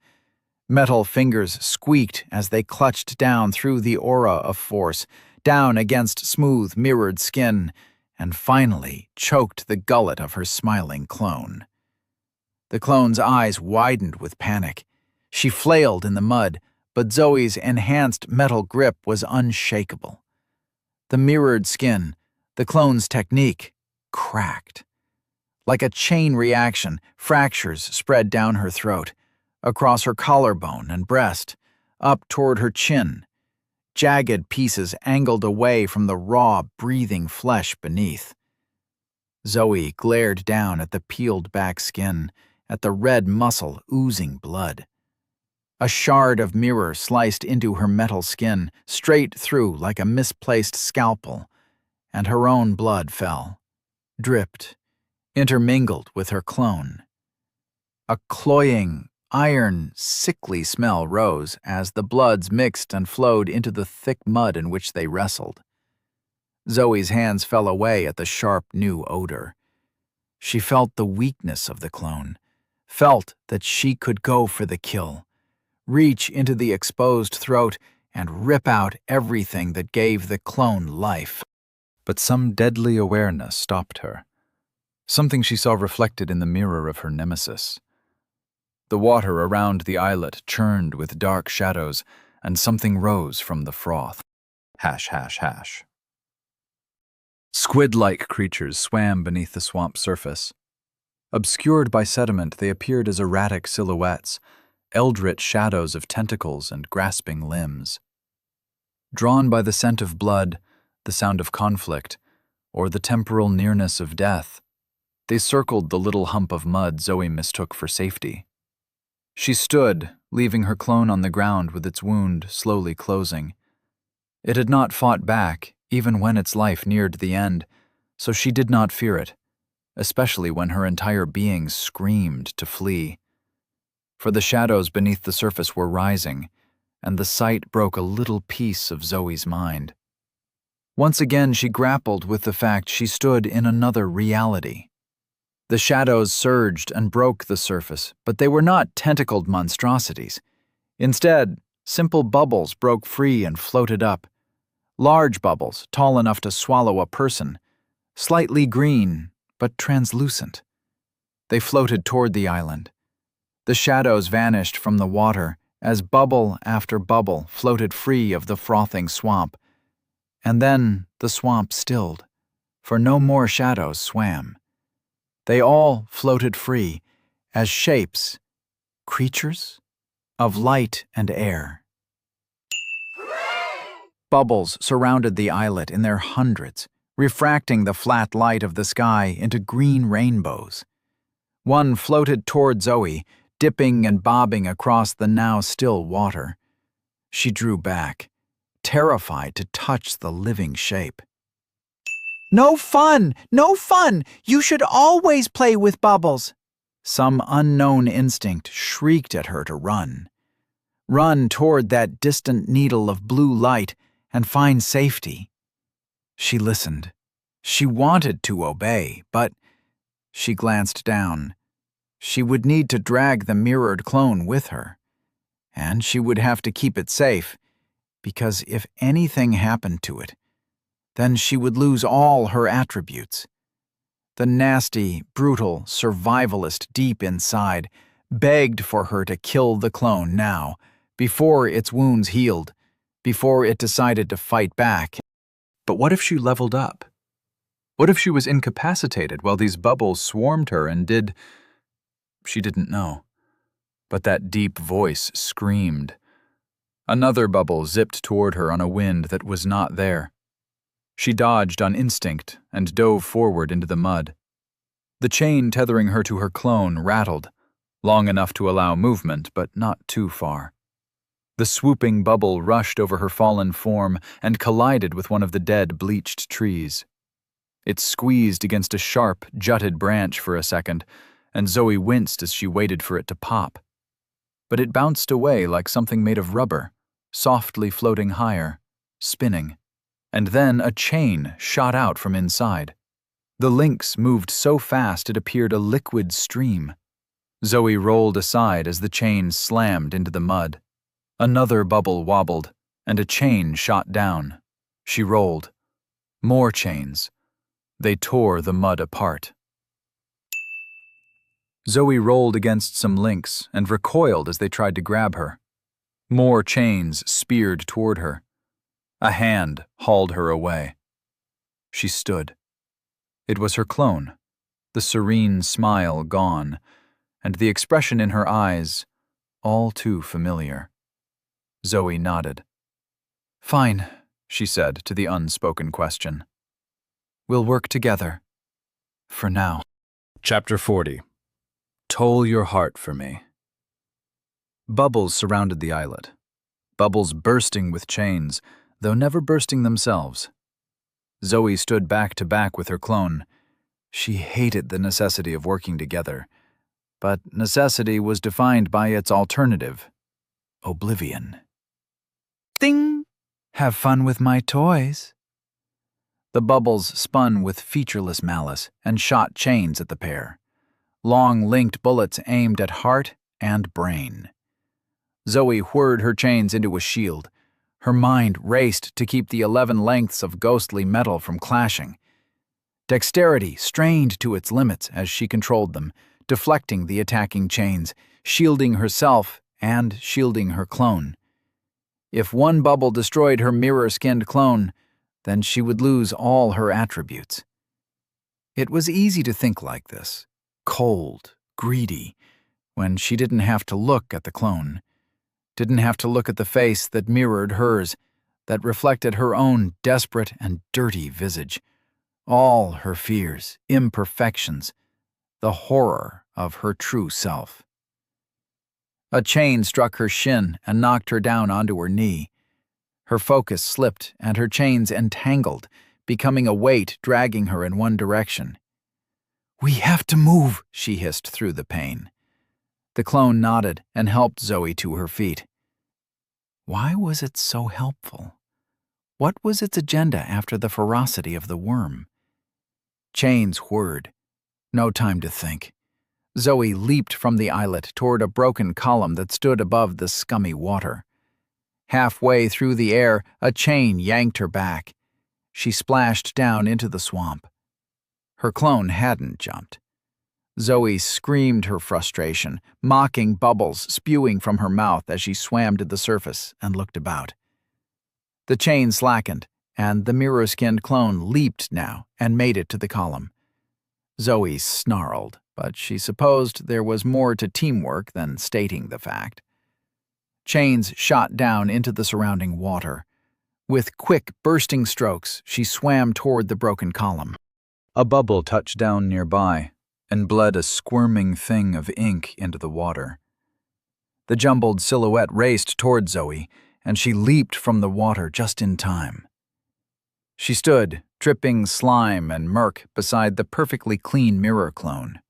Metal fingers squeaked as they clutched down through the aura of force, down against smooth, mirrored skin, and finally choked the gullet of her smiling clone. The clone's eyes widened with panic. She flailed in the mud, but Zoe's enhanced metal grip was unshakable. The mirrored skin, the clone's technique, cracked. Like a chain reaction, fractures spread down her throat, across her collarbone and breast, up toward her chin. Jagged pieces angled away from the raw, breathing flesh beneath. Zoe glared down at the peeled-back skin, at the red muscle oozing blood. A shard of mirror sliced into her metal skin, straight through like a misplaced scalpel, and her own blood fell, dripped, intermingled with her clone. A cloying, iron, sickly smell rose as the bloods mixed and flowed into the thick mud in which they wrestled. Zoe's hands fell away at the sharp new odor. She felt the weakness of the clone, felt that she could go for the kill, reach into the exposed throat and rip out everything that gave the clone life. But some deadly awareness stopped her, something she saw reflected in the mirror of her nemesis. The water around the islet churned with dark shadows, and something rose from the froth. Hash, hash, hash. Squid-like creatures swam beneath the swamp surface. Obscured by sediment, they appeared as erratic silhouettes, eldritch shadows of tentacles and grasping limbs. Drawn by the scent of blood, the sound of conflict, or the temporal nearness of death, they circled the little hump of mud Zoe mistook for safety. She stood, leaving her clone on the ground with its wound slowly closing. It had not fought back, even when its life neared the end, so she did not fear it, especially when her entire being screamed to flee. For the shadows beneath the surface were rising, and the sight broke a little piece of Zoe's mind. Once again she grappled with the fact she stood in another reality. The shadows surged and broke the surface, but they were not tentacled monstrosities. Instead, simple bubbles broke free and floated up. Large bubbles, tall enough to swallow a person, slightly green, but translucent. They floated toward the island. The shadows vanished from the water as bubble after bubble floated free of the frothing swamp. And then the swamp stilled, for no more shadows swam. They all floated free as shapes, creatures, of light and air. Bubbles surrounded the islet in their hundreds, refracting the flat light of the sky into green rainbows. One floated toward Zoe, dipping and bobbing across the now still water. She drew back, terrified to touch the living shape. No fun! No fun! You should always play with bubbles! Some unknown instinct shrieked at her to run. Run toward that distant needle of blue light and find safety. She listened. She wanted to obey, but she glanced down. She would need to drag the mirrored clone with her, and she would have to keep it safe, because if anything happened to it, then she would lose all her attributes. The nasty, brutal survivalist deep inside begged for her to kill the clone now, before its wounds healed, before it decided to fight back. But what if she leveled up? What if she was incapacitated while these bubbles swarmed her and did... She didn't know. But that deep voice screamed. Another bubble zipped toward her on a wind that was not there. She dodged on instinct and dove forward into the mud. The chain tethering her to her clone rattled, long enough to allow movement, but not too far. The swooping bubble rushed over her fallen form and collided with one of the dead, bleached trees. It squeezed against a sharp, jutted branch for a second, and Zoe winced as she waited for it to pop. But it bounced away like something made of rubber, softly floating higher, spinning. And then a chain shot out from inside. The links moved so fast it appeared a liquid stream. Zoe rolled aside as the chain slammed into the mud. Another bubble wobbled, and a chain shot down. She rolled. More chains. They tore the mud apart. Zoe rolled against some links and recoiled as they tried to grab her. More chains speared toward her. A hand hauled her away. She stood. It was her clone, the serene smile gone, and the expression in her eyes all too familiar. Zoe nodded. "Fine," she said to the unspoken question. "We'll work together. For now." Chapter 40. Toll your heart for me. Bubbles surrounded the islet. Bubbles bursting with chains, though never bursting themselves. Zoe stood back to back with her clone. She hated the necessity of working together, but necessity was defined by its alternative, oblivion. Ding! Have fun with my toys. The bubbles spun with featureless malice and shot chains at the pair. Long, linked bullets aimed at heart and brain. Zoe whirred her chains into a shield. Her mind raced to keep the 11 lengths of ghostly metal from clashing. Dexterity strained to its limits as she controlled them, deflecting the attacking chains, shielding herself and shielding her clone. If one bubble destroyed her mirror-skinned clone, then she would lose all her attributes. It was easy to think like this, cold, greedy, when she didn't have to look at the clone, didn't have to look at the face that mirrored hers, that reflected her own desperate and dirty visage, all her fears, imperfections, the horror of her true self. A chain struck her shin and knocked her down onto her knee. Her focus slipped and her chains entangled, becoming a weight dragging her in one direction. "We have to move," she hissed through the pain. The clone nodded and helped Zoe to her feet. Why was it so helpful? What was its agenda after the ferocity of the worm? Chains whirred. No time to think. Zoe leaped from the islet toward a broken column that stood above the scummy water. Halfway through the air, a chain yanked her back. She splashed down into the swamp. Her clone hadn't jumped. Zoe screamed her frustration, mocking bubbles spewing from her mouth as she swam to the surface and looked about. The chain slackened, and the mirror-skinned clone leaped now and made it to the column. Zoe snarled, but she supposed there was more to teamwork than stating the fact. Chains shot down into the surrounding water. With quick, bursting strokes, she swam toward the broken column. A bubble touched down nearby and bled a squirming thing of ink into the water. The jumbled silhouette raced toward Zoe, and she leaped from the water just in time. She stood, dripping slime and murk beside the perfectly clean mirror clone.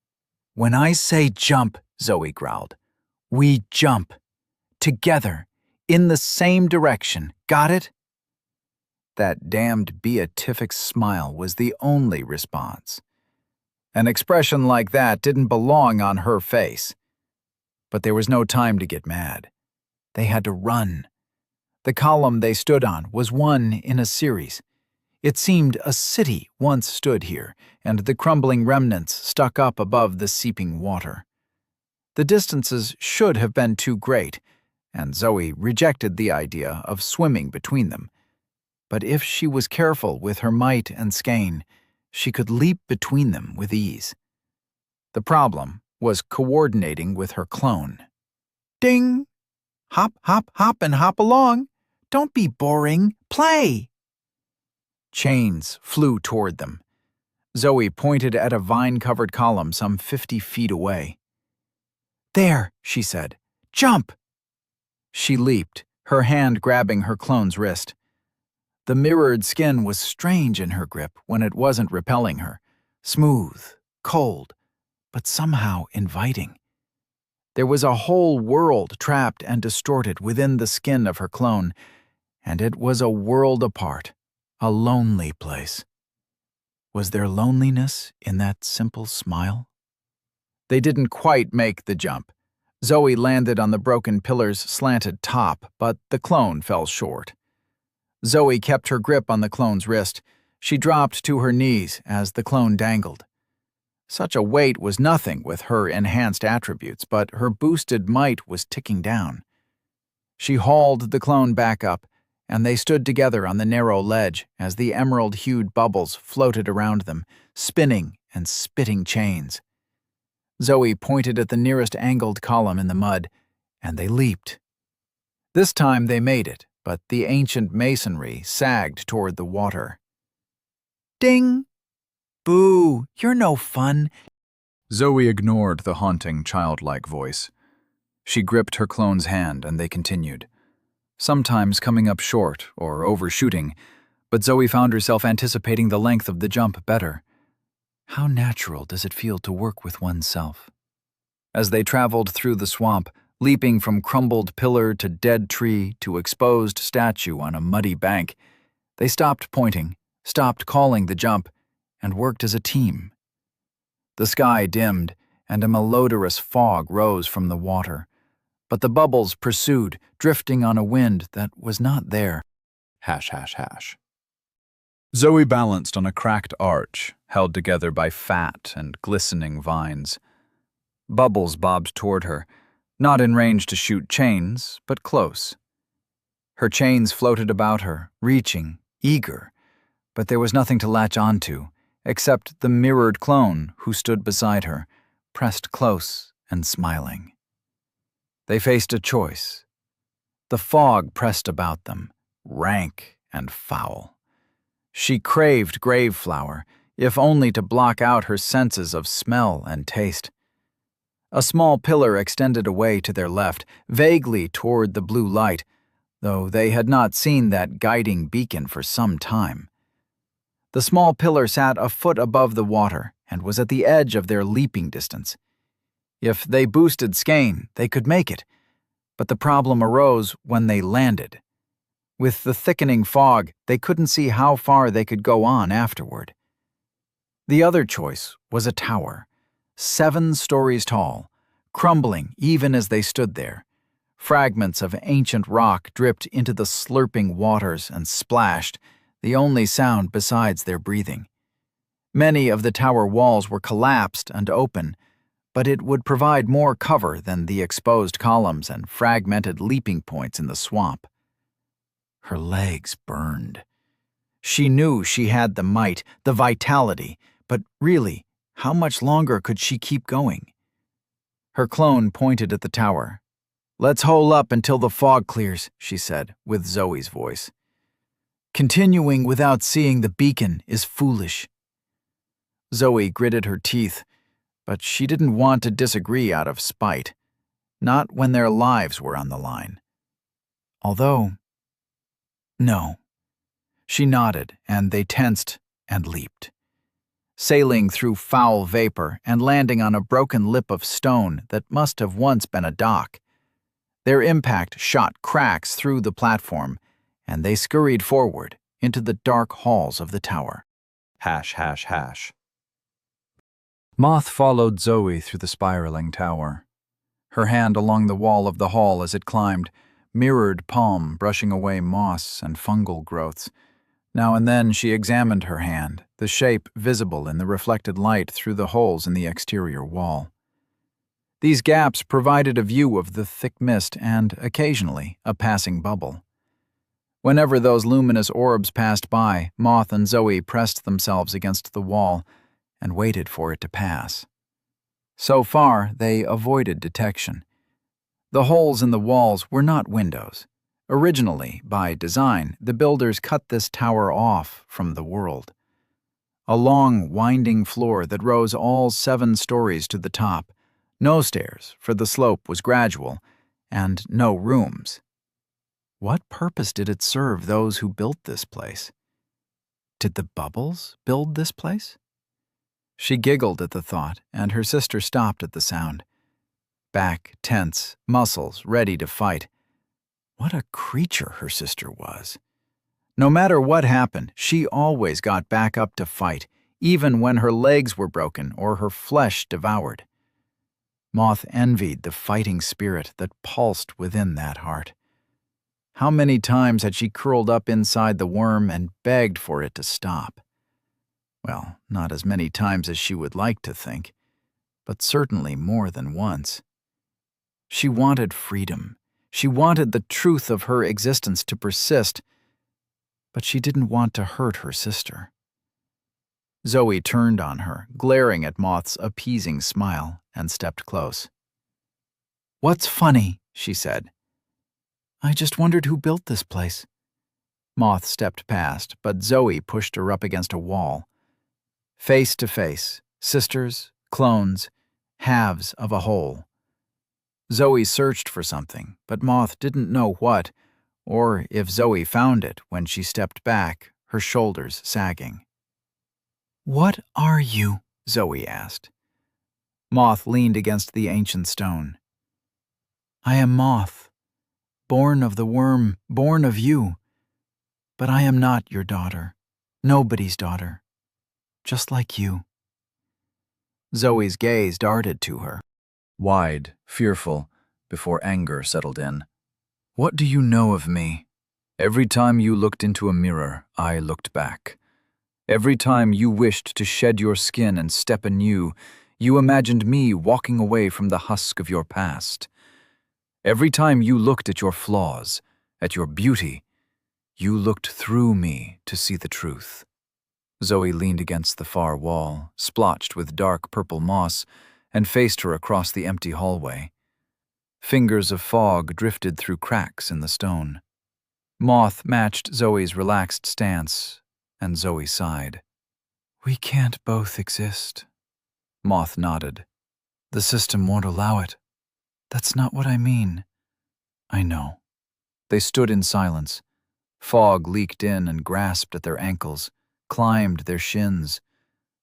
"When I say jump," Zoe growled, "we jump. Together, in the same direction. Got it?" That damned beatific smile was the only response. An expression like that didn't belong on her face. But there was no time to get mad. They had to run. The column they stood on was one in a series. It seemed a city once stood here, and the crumbling remnants stuck up above the seeping water. The distances should have been too great, and Zoe rejected the idea of swimming between them. But if she was careful with her might and skein, she could leap between them with ease. The problem was coordinating with her clone. Ding! Hop, hop, hop, and hop along. Don't be boring. Play! Chains flew toward them. Zoe pointed at a vine-covered column some 50 feet away. There, she said. Jump! She leaped, her hand grabbing her clone's wrist. The mirrored skin was strange in her grip when it wasn't repelling her. Smooth, cold, but somehow inviting. There was a whole world trapped and distorted within the skin of her clone, and it was a world apart, a lonely place. Was there loneliness in that simple smile? They didn't quite make the jump. Zoe landed on the broken pillar's slanted top, but the clone fell short. Zoe kept her grip on the clone's wrist. She dropped to her knees as the clone dangled. Such a weight was nothing with her enhanced attributes, but her boosted might was ticking down. She hauled the clone back up, and they stood together on the narrow ledge as the emerald-hued bubbles floated around them, spinning and spitting chains. Zoe pointed at the nearest angled column in the mud, and they leaped. This time they made it, but the ancient masonry sagged toward the water. Ding! Boo! You're no fun. Zoe ignored the haunting, childlike voice. She gripped her clone's hand, and they continued, sometimes coming up short or overshooting, but Zoe found herself anticipating the length of the jump better. How natural does it feel to work with oneself? As they traveled through the swamp, leaping from crumbled pillar to dead tree to exposed statue on a muddy bank, they stopped pointing, stopped calling the jump, and worked as a team. The sky dimmed, and a malodorous fog rose from the water, but the bubbles pursued, drifting on a wind that was not there. Hash, hash, hash. Zoe balanced on a cracked arch, held together by fat and glistening vines. Bubbles bobbed toward her, not in range to shoot chains, but close. Her chains floated about her, reaching, eager, but there was nothing to latch onto, except the mirrored clone who stood beside her, pressed close and smiling. They faced a choice. The fog pressed about them, rank and foul. She craved grave flower, if only to block out her senses of smell and taste. A small pillar extended away to their left, vaguely toward the blue light, though they had not seen that guiding beacon for some time. The small pillar sat a foot above the water and was at the edge of their leaping distance. If they boosted skein, they could make it, but the problem arose when they landed. With the thickening fog, they couldn't see how far they could go on afterward. The other choice was a tower, 7 stories tall, crumbling even as they stood there. Fragments of ancient rock dripped into the slurping waters and splashed, the only sound besides their breathing. Many of the tower walls were collapsed and open, but it would provide more cover than the exposed columns and fragmented leaping points in the swamp. Her legs burned. She knew she had the might, the vitality, but really, how much longer could she keep going? Her clone pointed at the tower. "Let's hole up until the fog clears," she said, with Zoe's voice. "Continuing without seeing the beacon is foolish." Zoe gritted her teeth, but she didn't want to disagree out of spite, not when their lives were on the line. Although, no. She nodded, and they tensed and leaped, sailing through foul vapor and landing on a broken lip of stone that must have once been a dock. Their impact shot cracks through the platform, and they scurried forward into the dark halls of the tower. Hash, hash, hash. Moth followed Zoe through the spiraling tower. Her hand along the wall of the hall as it climbed, mirrored palm brushing away moss and fungal growths. Now and then she examined her hand, the shape visible in the reflected light through the holes in the exterior wall. These gaps provided a view of the thick mist and, occasionally, a passing bubble. Whenever those luminous orbs passed by, Moth and Zoe pressed themselves against the wall and waited for it to pass. So far, they avoided detection. The holes in the walls were not windows. Originally, by design, the builders cut this tower off from the world. A long, winding floor that rose all 7 stories to the top. No stairs, for the slope was gradual, and no rooms. What purpose did it serve those who built this place? Did the bubbles build this place? She giggled at the thought, and her sister stopped at the sound. Back tense, muscles ready to fight. What a creature her sister was. No matter what happened, she always got back up to fight, even when her legs were broken or her flesh devoured. Moth envied the fighting spirit that pulsed within that heart. How many times had she curled up inside the worm and begged for it to stop? Well, not as many times as she would like to think, but certainly more than once. She wanted freedom. She wanted the truth of her existence to persist, but she didn't want to hurt her sister. Zoe turned on her, glaring at Moth's appeasing smile, and stepped close. "What's funny?" she said. "I just wondered who built this place." Moth stepped past, but Zoe pushed her up against a wall. Face to face, sisters, clones, halves of a whole. Zoe searched for something, but Moth didn't know what, or if Zoe found it when she stepped back, her shoulders sagging. "What are you?" Zoe asked. Moth leaned against the ancient stone. "I am Moth, born of the worm, born of you. But I am not your daughter, nobody's daughter, just like you." Zoe's gaze darted to her. Wide, fearful, before anger settled in. "What do you know of me? Every time you looked into a mirror, I looked back. Every time you wished to shed your skin and step anew, you imagined me walking away from the husk of your past. Every time you looked at your flaws, at your beauty, you looked through me to see the truth." Zoe leaned against the far wall, splotched with dark purple moss, and faced her across the empty hallway. Fingers of fog drifted through cracks in the stone. Moth matched Zoe's relaxed stance, and Zoe sighed. "We can't both exist." Moth nodded. "The system won't allow it." "That's not what I mean." "I know." They stood in silence. Fog leaked in and grasped at their ankles, climbed their shins.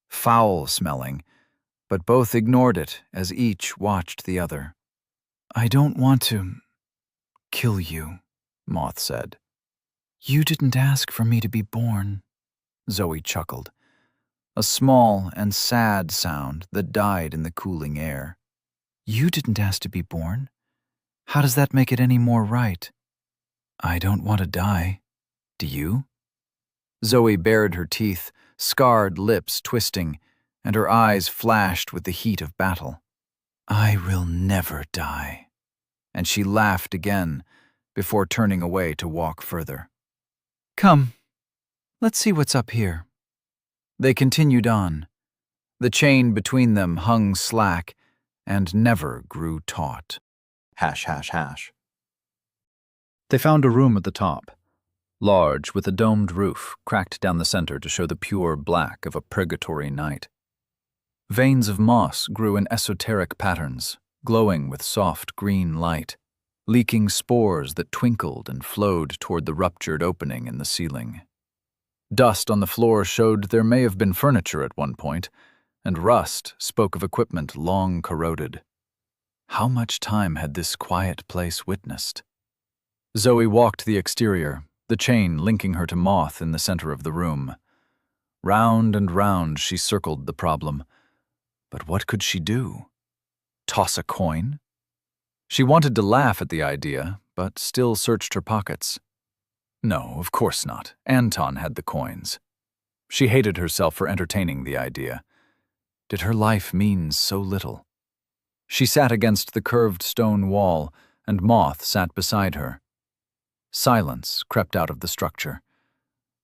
Foul-smelling, but both ignored it as each watched the other. "I don't want to kill you," Moth said. "You didn't ask for me to be born." Zoe chuckled, a small and sad sound that died in the cooling air. "You didn't ask to be born? How does that make it any more right?" "I don't want to die. Do you?" Zoe bared her teeth, scarred lips twisting, and her eyes flashed with the heat of battle. "I will never die." And she laughed again before turning away to walk further. "Come, let's see what's up here." They continued on. The chain between them hung slack and never grew taut. ###. They found a room at the top, large with a domed roof cracked down the center to show the pure black of a purgatory night. Veins of moss grew in esoteric patterns, glowing with soft green light, leaking spores that twinkled and flowed toward the ruptured opening in the ceiling. Dust on the floor showed there may have been furniture at one point, and rust spoke of equipment long corroded. How much time had this quiet place witnessed? Zoe walked the exterior, the chain linking her to Moth in the center of the room. Round and round she circled the problem. But what could she do? Toss a coin? She wanted to laugh at the idea, but still searched her pockets. No, of course not. Anton had the coins. She hated herself for entertaining the idea. Did her life mean so little? She sat against the curved stone wall, and Moth sat beside her. Silence crept out of the structure.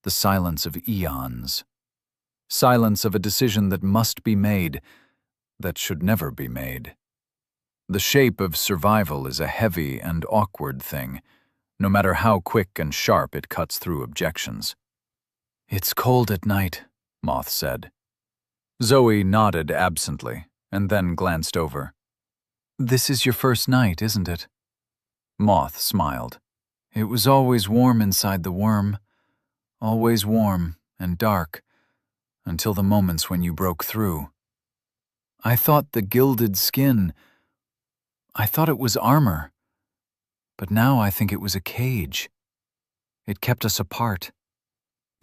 The silence of eons. Silence of a decision that must be made, that should never be made. The shape of survival is a heavy and awkward thing, no matter how quick and sharp it cuts through objections. "It's cold at night," Moth said. Zoe nodded absently, and then glanced over. "This is your first night, isn't it?" Moth smiled. "It was always warm inside the worm. Always warm and dark, until the moments when you broke through. I thought the gilded skin, I thought it was armor, but now I think it was a cage. It kept us apart."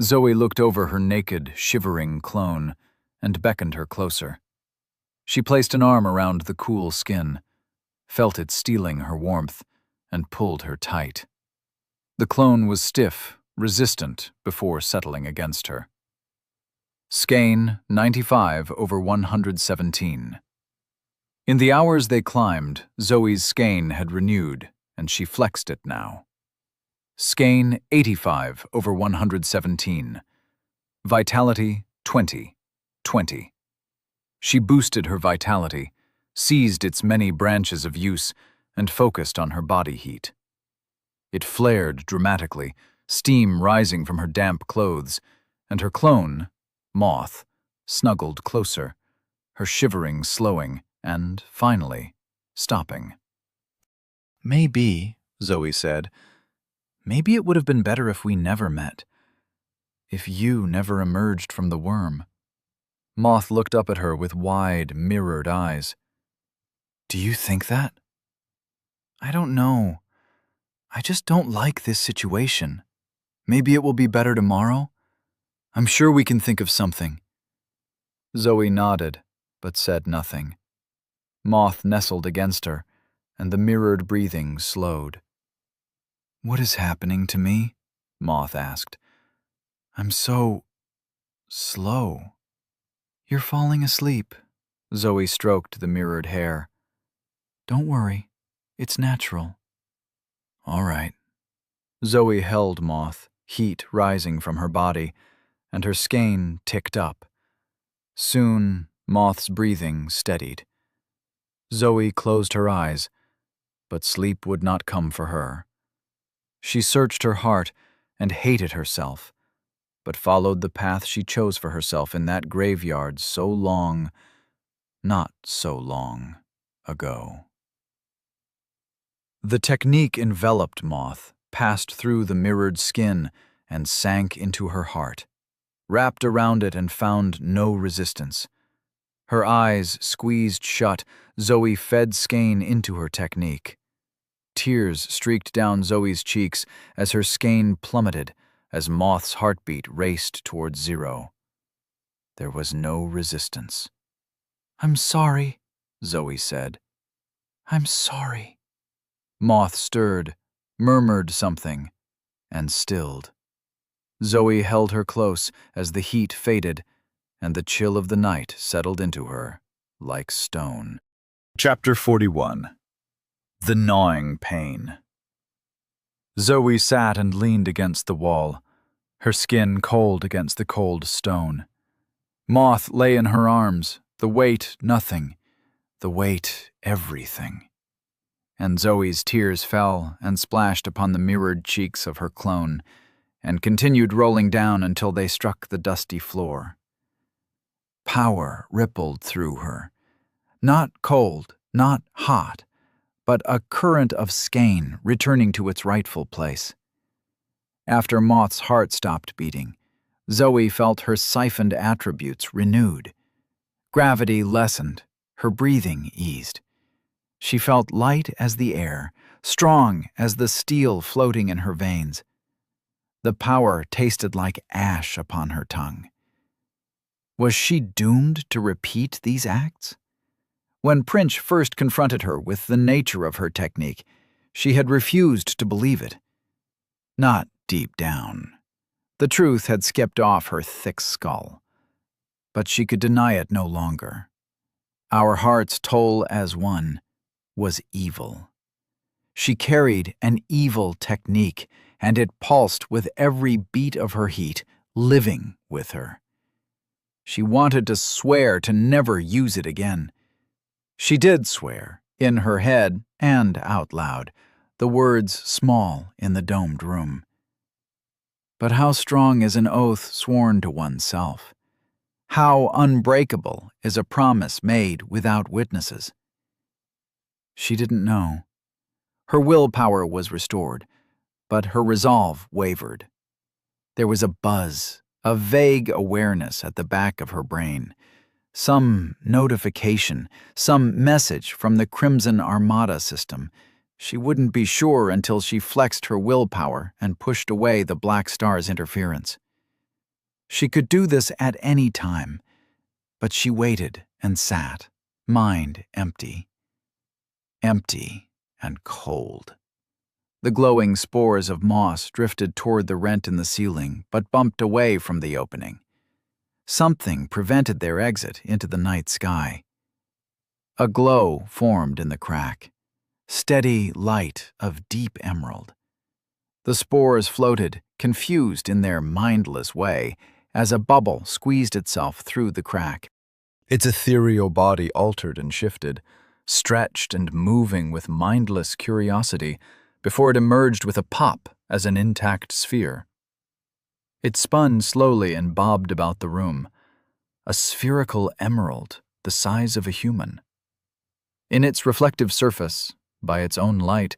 Zoe looked over her naked, shivering clone and beckoned her closer. She placed an arm around the cool skin, felt it stealing her warmth, and pulled her tight. The clone was stiff, resistant before settling against her. Skein 95/117. In the hours they climbed, Zoe's skein had renewed, and she flexed it now. Skein 85/117. Vitality 20. 20. She boosted her vitality, seized its many branches of use, and focused on her body heat. It flared dramatically, steam rising from her damp clothes, and her clone, Moth, snuggled closer, her shivering slowing and, finally, stopping. "Maybe," Zoe said, "maybe it would have been better if we never met. If you never emerged from the worm." Moth looked up at her with wide, mirrored eyes. "Do you think that?" "I don't know. I just don't like this situation. Maybe it will be better tomorrow. I'm sure we can think of something." Zoe nodded, but said nothing. Moth nestled against her, and the mirrored breathing slowed. "What is happening to me?" Moth asked. "I'm so slow." "You're falling asleep." Zoe stroked the mirrored hair. "Don't worry. It's natural." "All right." Zoe held Moth, heat rising from her body, and her skein ticked up. Soon, Moth's breathing steadied. Zoe closed her eyes, but sleep would not come for her. She searched her heart and hated herself, but followed the path she chose for herself in that graveyard so long, not so long, ago. The technique enveloped Moth, passed through the mirrored skin, and sank into her heart, wrapped around it and found no resistance. Her eyes squeezed shut, Zoe fed skein into her technique. Tears streaked down Zoe's cheeks as her skein plummeted, as Moth's heartbeat raced towards zero. There was no resistance. "I'm sorry," Zoe said. "I'm sorry." Moth stirred, murmured something, and stilled. Zoe held her close as the heat faded, and the chill of the night settled into her like stone. Chapter 41. The Gnawing Pain. Zoe sat and leaned against the wall, her skin cold against the cold stone. Moth lay in her arms, the weight nothing, the weight everything. And Zoe's tears fell and splashed upon the mirrored cheeks of her clone, and continued rolling down until they struck the dusty floor. Power rippled through her. Not cold, not hot, but a current of skein returning to its rightful place. After Moth's heart stopped beating, Zoe felt her siphoned attributes renewed. Gravity lessened, her breathing eased. She felt light as the air, strong as the steel floating in her veins. The power tasted like ash upon her tongue. Was she doomed to repeat these acts? When Prince first confronted her with the nature of her technique, she had refused to believe it. Not deep down. The truth had skipped off her thick skull. But she could deny it no longer. our hearts toll as one, was evil. She carried an evil technique, and it pulsed with every beat of her heat, living with her. She wanted to swear to never use it again. She did swear, in her head and out loud, the words small in the domed room. But how strong is an oath sworn to oneself? How unbreakable is a promise made without witnesses? She didn't know. Her willpower was restored, but her resolve wavered. There was a buzz, a vague awareness at the back of her brain. Some notification, some message from the Crimson Armada system. She wouldn't be sure until she flexed her willpower and pushed away the Black Star's interference. She could do this at any time, but she waited and sat, mind empty. Empty and cold. The glowing spores of moss drifted toward the rent in the ceiling, but bumped away from the opening. Something prevented their exit into the night sky. A glow formed in the crack, steady light of deep emerald. The spores floated, confused in their mindless way, as a bubble squeezed itself through the crack. Its ethereal body altered and shifted, stretched and moving with mindless curiosity, before it emerged with a pop as an intact sphere. It spun slowly and bobbed about the room, a spherical emerald the size of a human. In its reflective surface, by its own light,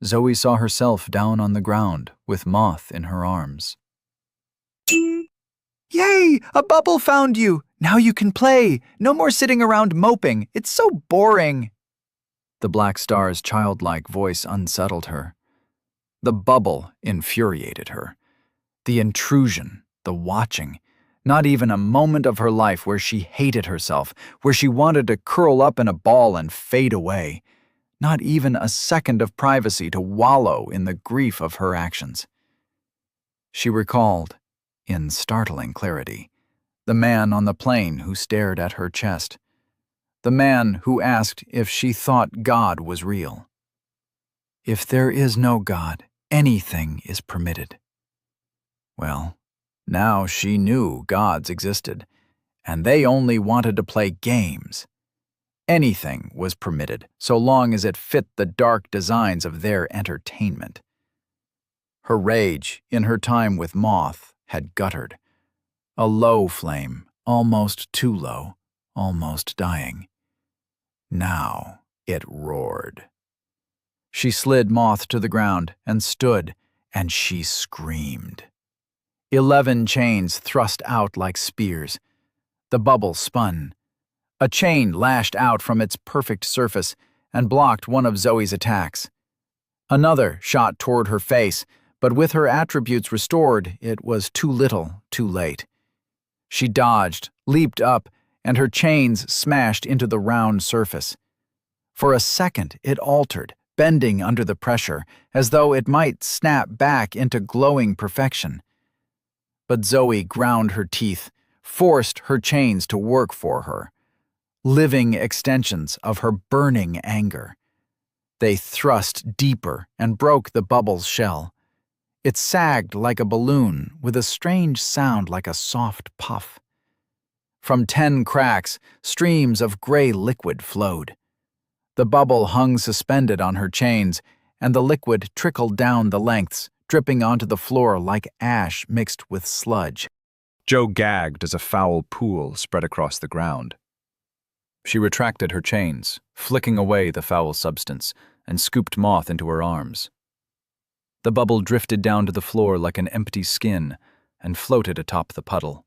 Zoe saw herself down on the ground with Moth in her arms. Yay! A bubble found you! Now you can play! No more sitting around moping. It's so boring. The Black Star's childlike voice unsettled her. The bubble infuriated her. The intrusion, the watching, not even a moment of her life where she hated herself, where she wanted to curl up in a ball and fade away. Not even a second of privacy to wallow in the grief of her actions. She recalled, in startling clarity, the man on the plane who stared at her chest. The man who asked if she thought God was real. If there is no God, anything is permitted. Well, now she knew gods existed, and they only wanted to play games. Anything was permitted, so long as it fit the dark designs of their entertainment. Her rage, in her time with Moth, had guttered. A low flame, almost too low, almost dying. Now it roared. She slid Moth to the ground and stood, and she screamed. 11 chains thrust out like spears. The bubble spun. A chain lashed out from its perfect surface and blocked one of Zoe's attacks. Another shot toward her face, but with her attributes restored, it was too little, too late. She dodged, leaped up, and her chains smashed into the round surface. For a second, it altered, bending under the pressure, as though it might snap back into glowing perfection. But Zoe ground her teeth, forced her chains to work for her. Living extensions of her burning anger. They thrust deeper and broke the bubble's shell. It sagged like a balloon with a strange sound like a soft puff. From 10 cracks, streams of gray liquid flowed. The bubble hung suspended on her chains, and the liquid trickled down the lengths, dripping onto the floor like ash mixed with sludge. Jo gagged as a foul pool spread across the ground. She retracted her chains, flicking away the foul substance, and scooped Moth into her arms. The bubble drifted down to the floor like an empty skin and floated atop the puddle.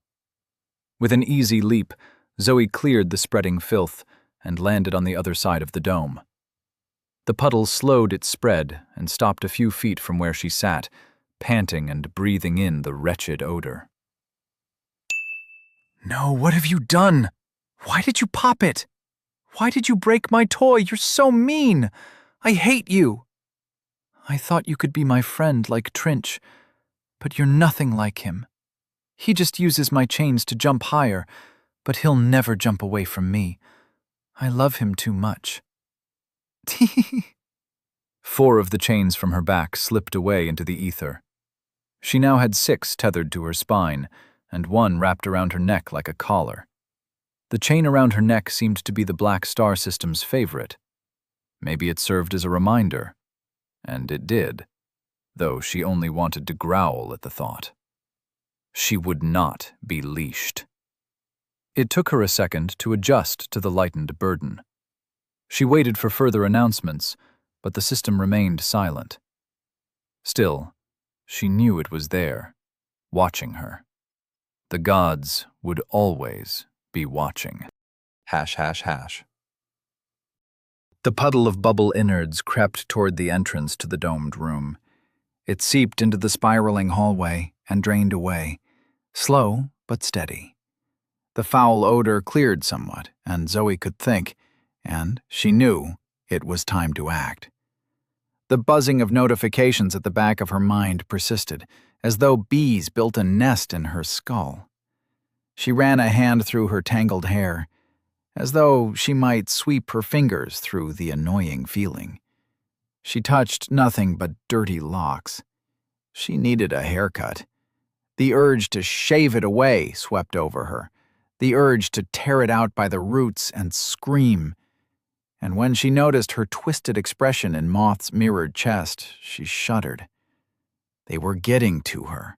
With an easy leap, Zoe cleared the spreading filth and landed on the other side of the dome. The puddle slowed its spread and stopped a few feet from where she sat, panting and breathing in the wretched odor. No, what have you done? Why did you pop it? Why did you break my toy? You're so mean. I hate you. I thought you could be my friend like Trinch, but you're nothing like him. He just uses my chains to jump higher, but he'll never jump away from me. I love him too much. 4 of the chains from her back slipped away into the ether. She now had 6 tethered to her spine, and 1 wrapped around her neck like a collar. The chain around her neck seemed to be the Black Star System's favorite. Maybe it served as a reminder. And it did, though she only wanted to growl at the thought. She would not be leashed. It took her a second to adjust to the lightened burden. She waited for further announcements, but the system remained silent. Still, she knew it was there, watching her. The gods would always be watching. ###. The puddle of bubble innards crept toward the entrance to the domed room. It seeped into the spiraling hallway and drained away, slow but steady. The foul odor cleared somewhat, and Zoe could think, and she knew it was time to act. The buzzing of notifications at the back of her mind persisted, as though bees built a nest in her skull. She ran a hand through her tangled hair, as though she might sweep her fingers through the annoying feeling. She touched nothing but dirty locks. She needed a haircut. The urge to shave it away swept over her, the urge to tear it out by the roots and scream. And when she noticed her twisted expression in Moth's mirrored chest, she shuddered. They were getting to her,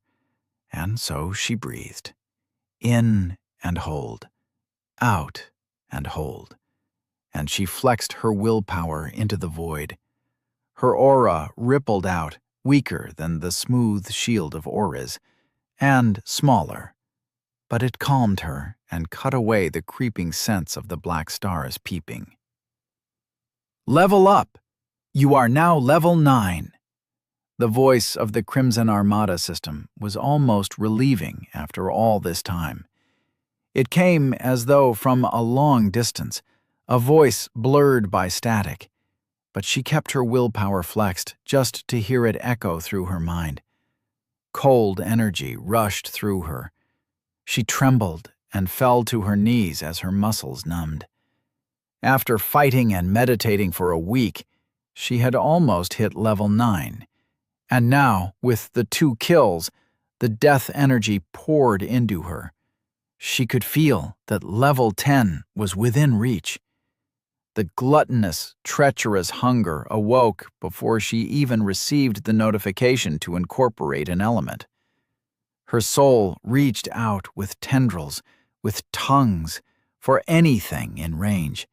and so she breathed. In and hold, out and hold, and she flexed her willpower into the void. Her aura rippled out, weaker than the smooth shield of auras, and smaller, but it calmed her and cut away the creeping sense of the black stars peeping. Level up! You are now level 9. The voice of the Crimson Armada system was almost relieving after all this time. It came as though from a long distance, a voice blurred by static, but she kept her willpower flexed just to hear it echo through her mind. Cold energy rushed through her. She trembled and fell to her knees as her muscles numbed. After fighting and meditating for a week, she had almost hit level 9. And now, with the 2 kills, the death energy poured into her. She could feel that level 10 was within reach. The gluttonous, treacherous hunger awoke before she even received the notification to incorporate an element. Her soul reached out with tendrils, with tongues, for anything in range.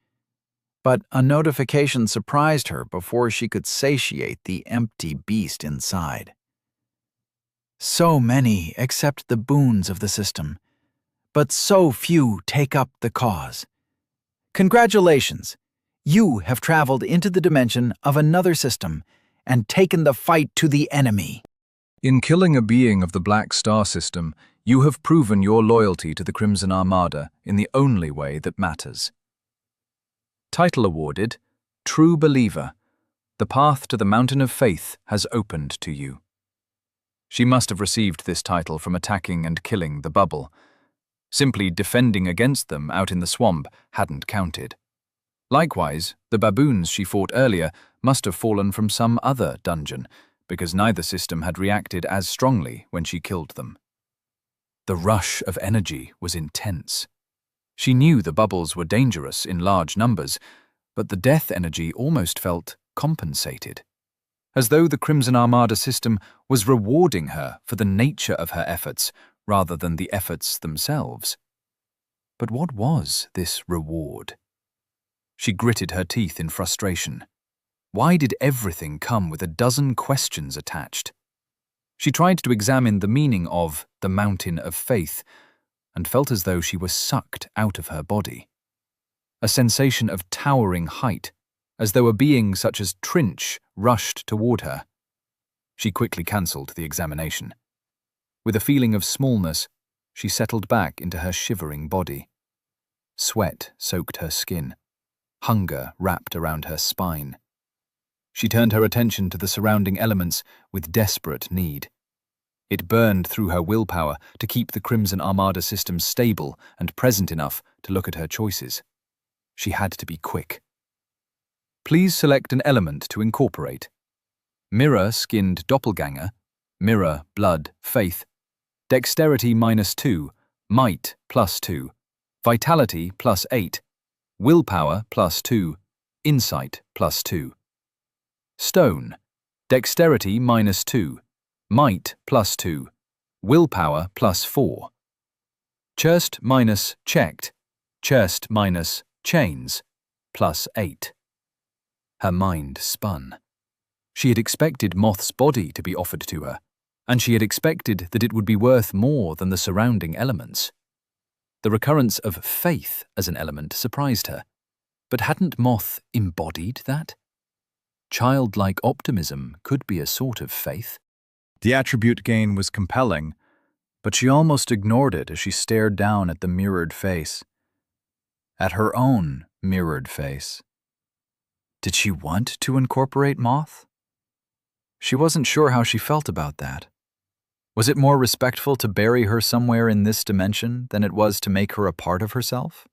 But a notification surprised her before she could satiate the empty beast inside. So many accept the boons of the system, but so few take up the cause. Congratulations! You have traveled into the dimension of another system and taken the fight to the enemy. In killing a being of the Black Star System, you have proven your loyalty to the Crimson Armada in the only way that matters. Title awarded, True Believer. The path to the Mountain of Faith has opened to you. She must have received this title from attacking and killing the bubble. Simply defending against them out in the swamp hadn't counted. Likewise, the baboons she fought earlier must have fallen from some other dungeon, because neither system had reacted as strongly when she killed them. The rush of energy was intense. She knew the bubbles were dangerous in large numbers, but the death energy almost felt compensated, as though the Crimson Armada system was rewarding her for the nature of her efforts rather than the efforts themselves. But what was this reward? She gritted her teeth in frustration. Why did everything come with a dozen questions attached? She tried to examine the meaning of the Mountain of Faith, and felt as though she was sucked out of her body. A sensation of towering height, as though a being such as Trinch rushed toward her. She quickly cancelled the examination. With a feeling of smallness, she settled back into her shivering body. Sweat soaked her skin. Hunger wrapped around her spine. She turned her attention to the surrounding elements with desperate need. It burned through her willpower to keep the Crimson Armada system stable and present enough to look at her choices. She had to be quick. Please select an element to incorporate. Mirror-skinned doppelganger, mirror, blood, faith, dexterity -2, might +2, vitality +8, willpower +2, insight +2. Stone, dexterity -2, might +2, willpower +4. Churst -checked, churst -chains, +8. Her mind spun. She had expected Moth's body to be offered to her, and she had expected that it would be worth more than the surrounding elements. The recurrence of faith as an element surprised her, but hadn't Moth embodied that? Childlike optimism could be a sort of faith. The attribute gain was compelling, but she almost ignored it as she stared down at the mirrored face. At her own mirrored face. Did she want to incorporate Moth? She wasn't sure how she felt about that. Was it more respectful to bury her somewhere in this dimension than it was to make her a part of herself?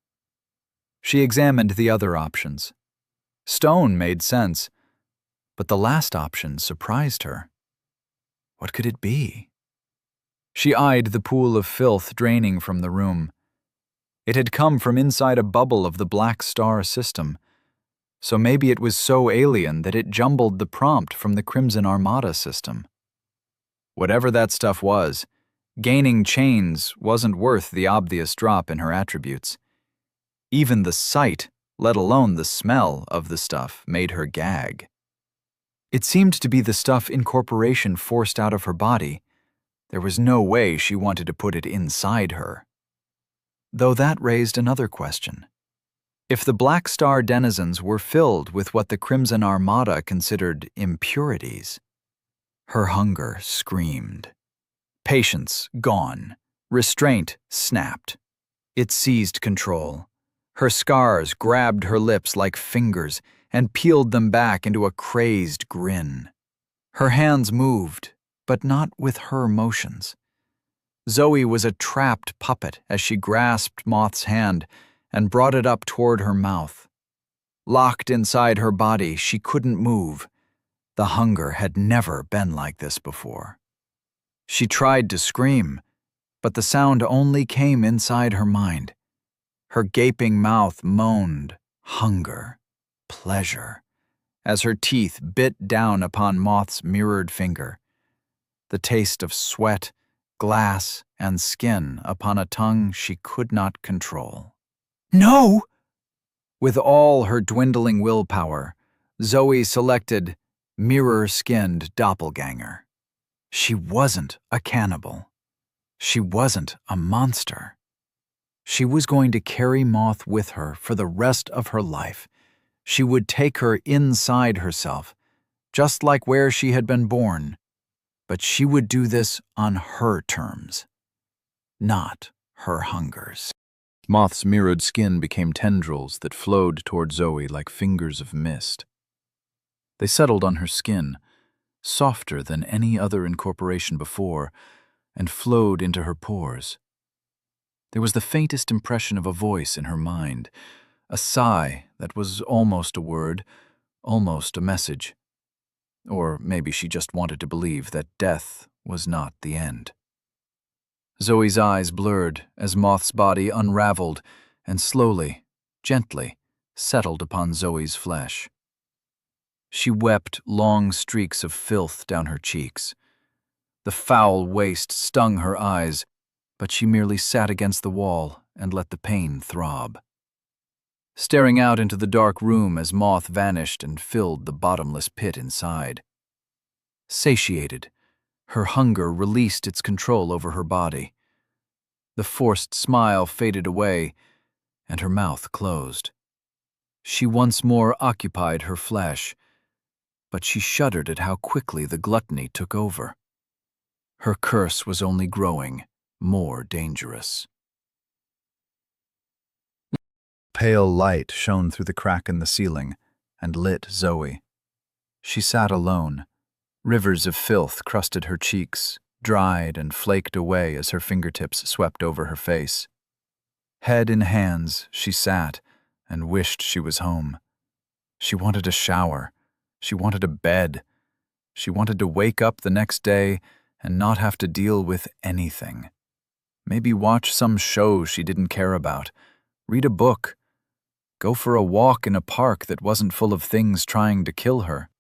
She examined the other options. Stone made sense, but the last option surprised her. What could it be? She eyed the pool of filth draining from the room. It had come from inside a bubble of the Black Star system, so maybe it was so alien that it jumbled the prompt from the Crimson Armada system. Whatever that stuff was, gaining chains wasn't worth the obvious drop in her attributes. Even the sight, let alone the smell of the stuff, made her gag. It seemed to be the stuff incorporation forced out of her body. There was no way she wanted to put it inside her. Though that raised another question. If the Black Star denizens were filled with what the Crimson Armada considered impurities, her hunger screamed. Patience gone. Restraint snapped. It seized control. Her scars grabbed her lips like fingers and peeled them back into a crazed grin. Her hands moved, but not with her motions. Zoe was a trapped puppet as she grasped Moth's hand and brought it up toward her mouth. Locked inside her body, she couldn't move. The hunger had never been like this before. She tried to scream, but the sound only came inside her mind. Her gaping mouth moaned, hunger, pleasure, as her teeth bit down upon Moth's mirrored finger. The taste of sweat, glass, and skin upon a tongue she could not control. No! With all her dwindling willpower, Zoe selected mirror-skinned doppelganger. She wasn't a cannibal. She wasn't a monster. She was going to carry Moth with her for the rest of her life. She would take her inside herself, just like where she had been born. But she would do this on her terms, not her hungers. Moth's mirrored skin became tendrils that flowed toward Zoe like fingers of mist. They settled on her skin, softer than any other incorporation before, and flowed into her pores. There was the faintest impression of a voice in her mind, a sigh that was almost a word, almost a message. Or maybe she just wanted to believe that death was not the end. Zoe's eyes blurred as Moth's body unraveled and slowly, gently, settled upon Zoe's flesh. She wept long streaks of filth down her cheeks. The foul waste stung her eyes, but she merely sat against the wall and let the pain throb. Staring out into the dark room as Moth vanished and filled the bottomless pit inside. Satiated, her hunger released its control over her body. The forced smile faded away, and her mouth closed. She once more occupied her flesh, but she shuddered at how quickly the gluttony took over. Her curse was only growing more dangerous. Pale light shone through the crack in the ceiling and lit Zoe. She sat alone. Rivers of filth crusted her cheeks, dried and flaked away as her fingertips swept over her face. Head in hands, she sat, and wished she was home. She wanted a shower. She wanted a bed. She wanted to wake up the next day and not have to deal with anything. Maybe watch some show she didn't care about, read a book, go for a walk in a park that wasn't full of things trying to kill her.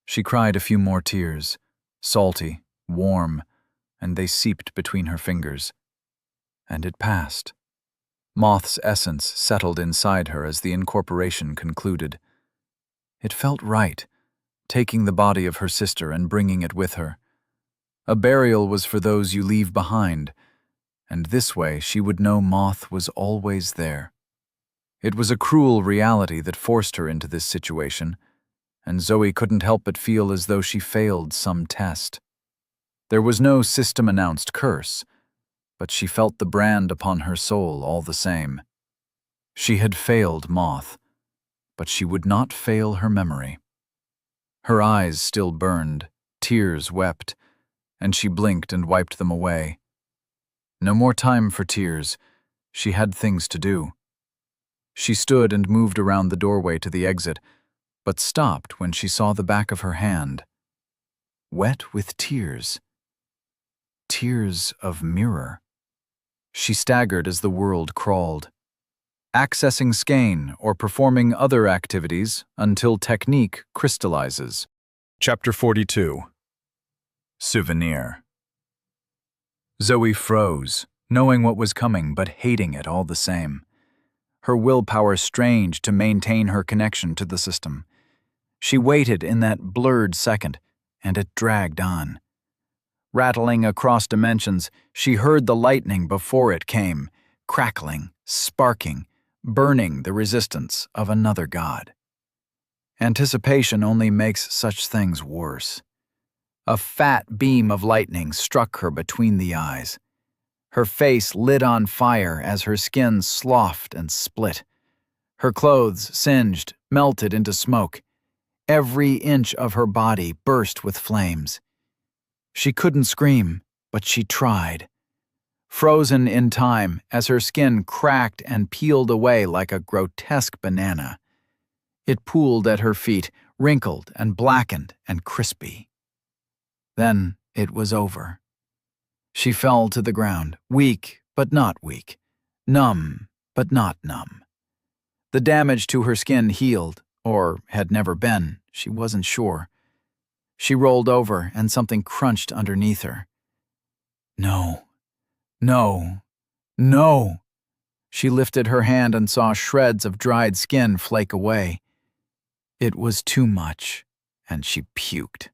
She cried a few more tears, salty, warm, and they seeped between her fingers. And it passed. Moth's essence settled inside her as the incorporation concluded. It felt right, taking the body of her sister and bringing it with her. A burial was for those you leave behind, and this way she would know Moth was always there. It was a cruel reality that forced her into this situation, and Zoe couldn't help but feel as though she failed some test. There was no system-announced curse, but she felt the brand upon her soul all the same. She had failed Moth, but she would not fail her memory. Her eyes still burned, tears wept, and she blinked and wiped them away. No more time for tears. She had things to do. She stood and moved around the doorway to the exit, but stopped when she saw the back of her hand. Wet with tears. Tears of mirror. She staggered as the world crawled. Accessing skein or performing other activities until technique crystallizes. Chapter 42. Souvenir. Zoe froze, knowing what was coming but hating it all the same. Her willpower strained to maintain her connection to the system. She waited in that blurred second, and it dragged on. Rattling across dimensions, she heard the lightning before it came, crackling, sparking, burning the resistance of another god. Anticipation only makes such things worse. A fat beam of lightning struck her between the eyes. Her face lit on fire as her skin sloughed and split. Her clothes singed, melted into smoke. Every inch of her body burst with flames. She couldn't scream, but she tried. Frozen in time as her skin cracked and peeled away like a grotesque banana. It pooled at her feet, wrinkled and blackened and crispy. Then it was over. She fell to the ground, weak but not weak, numb but not numb. The damage to her skin healed, or had never been, she wasn't sure. She rolled over and something crunched underneath her. No, no, no. She lifted her hand and saw shreds of dried skin flake away. It was too much, and she puked.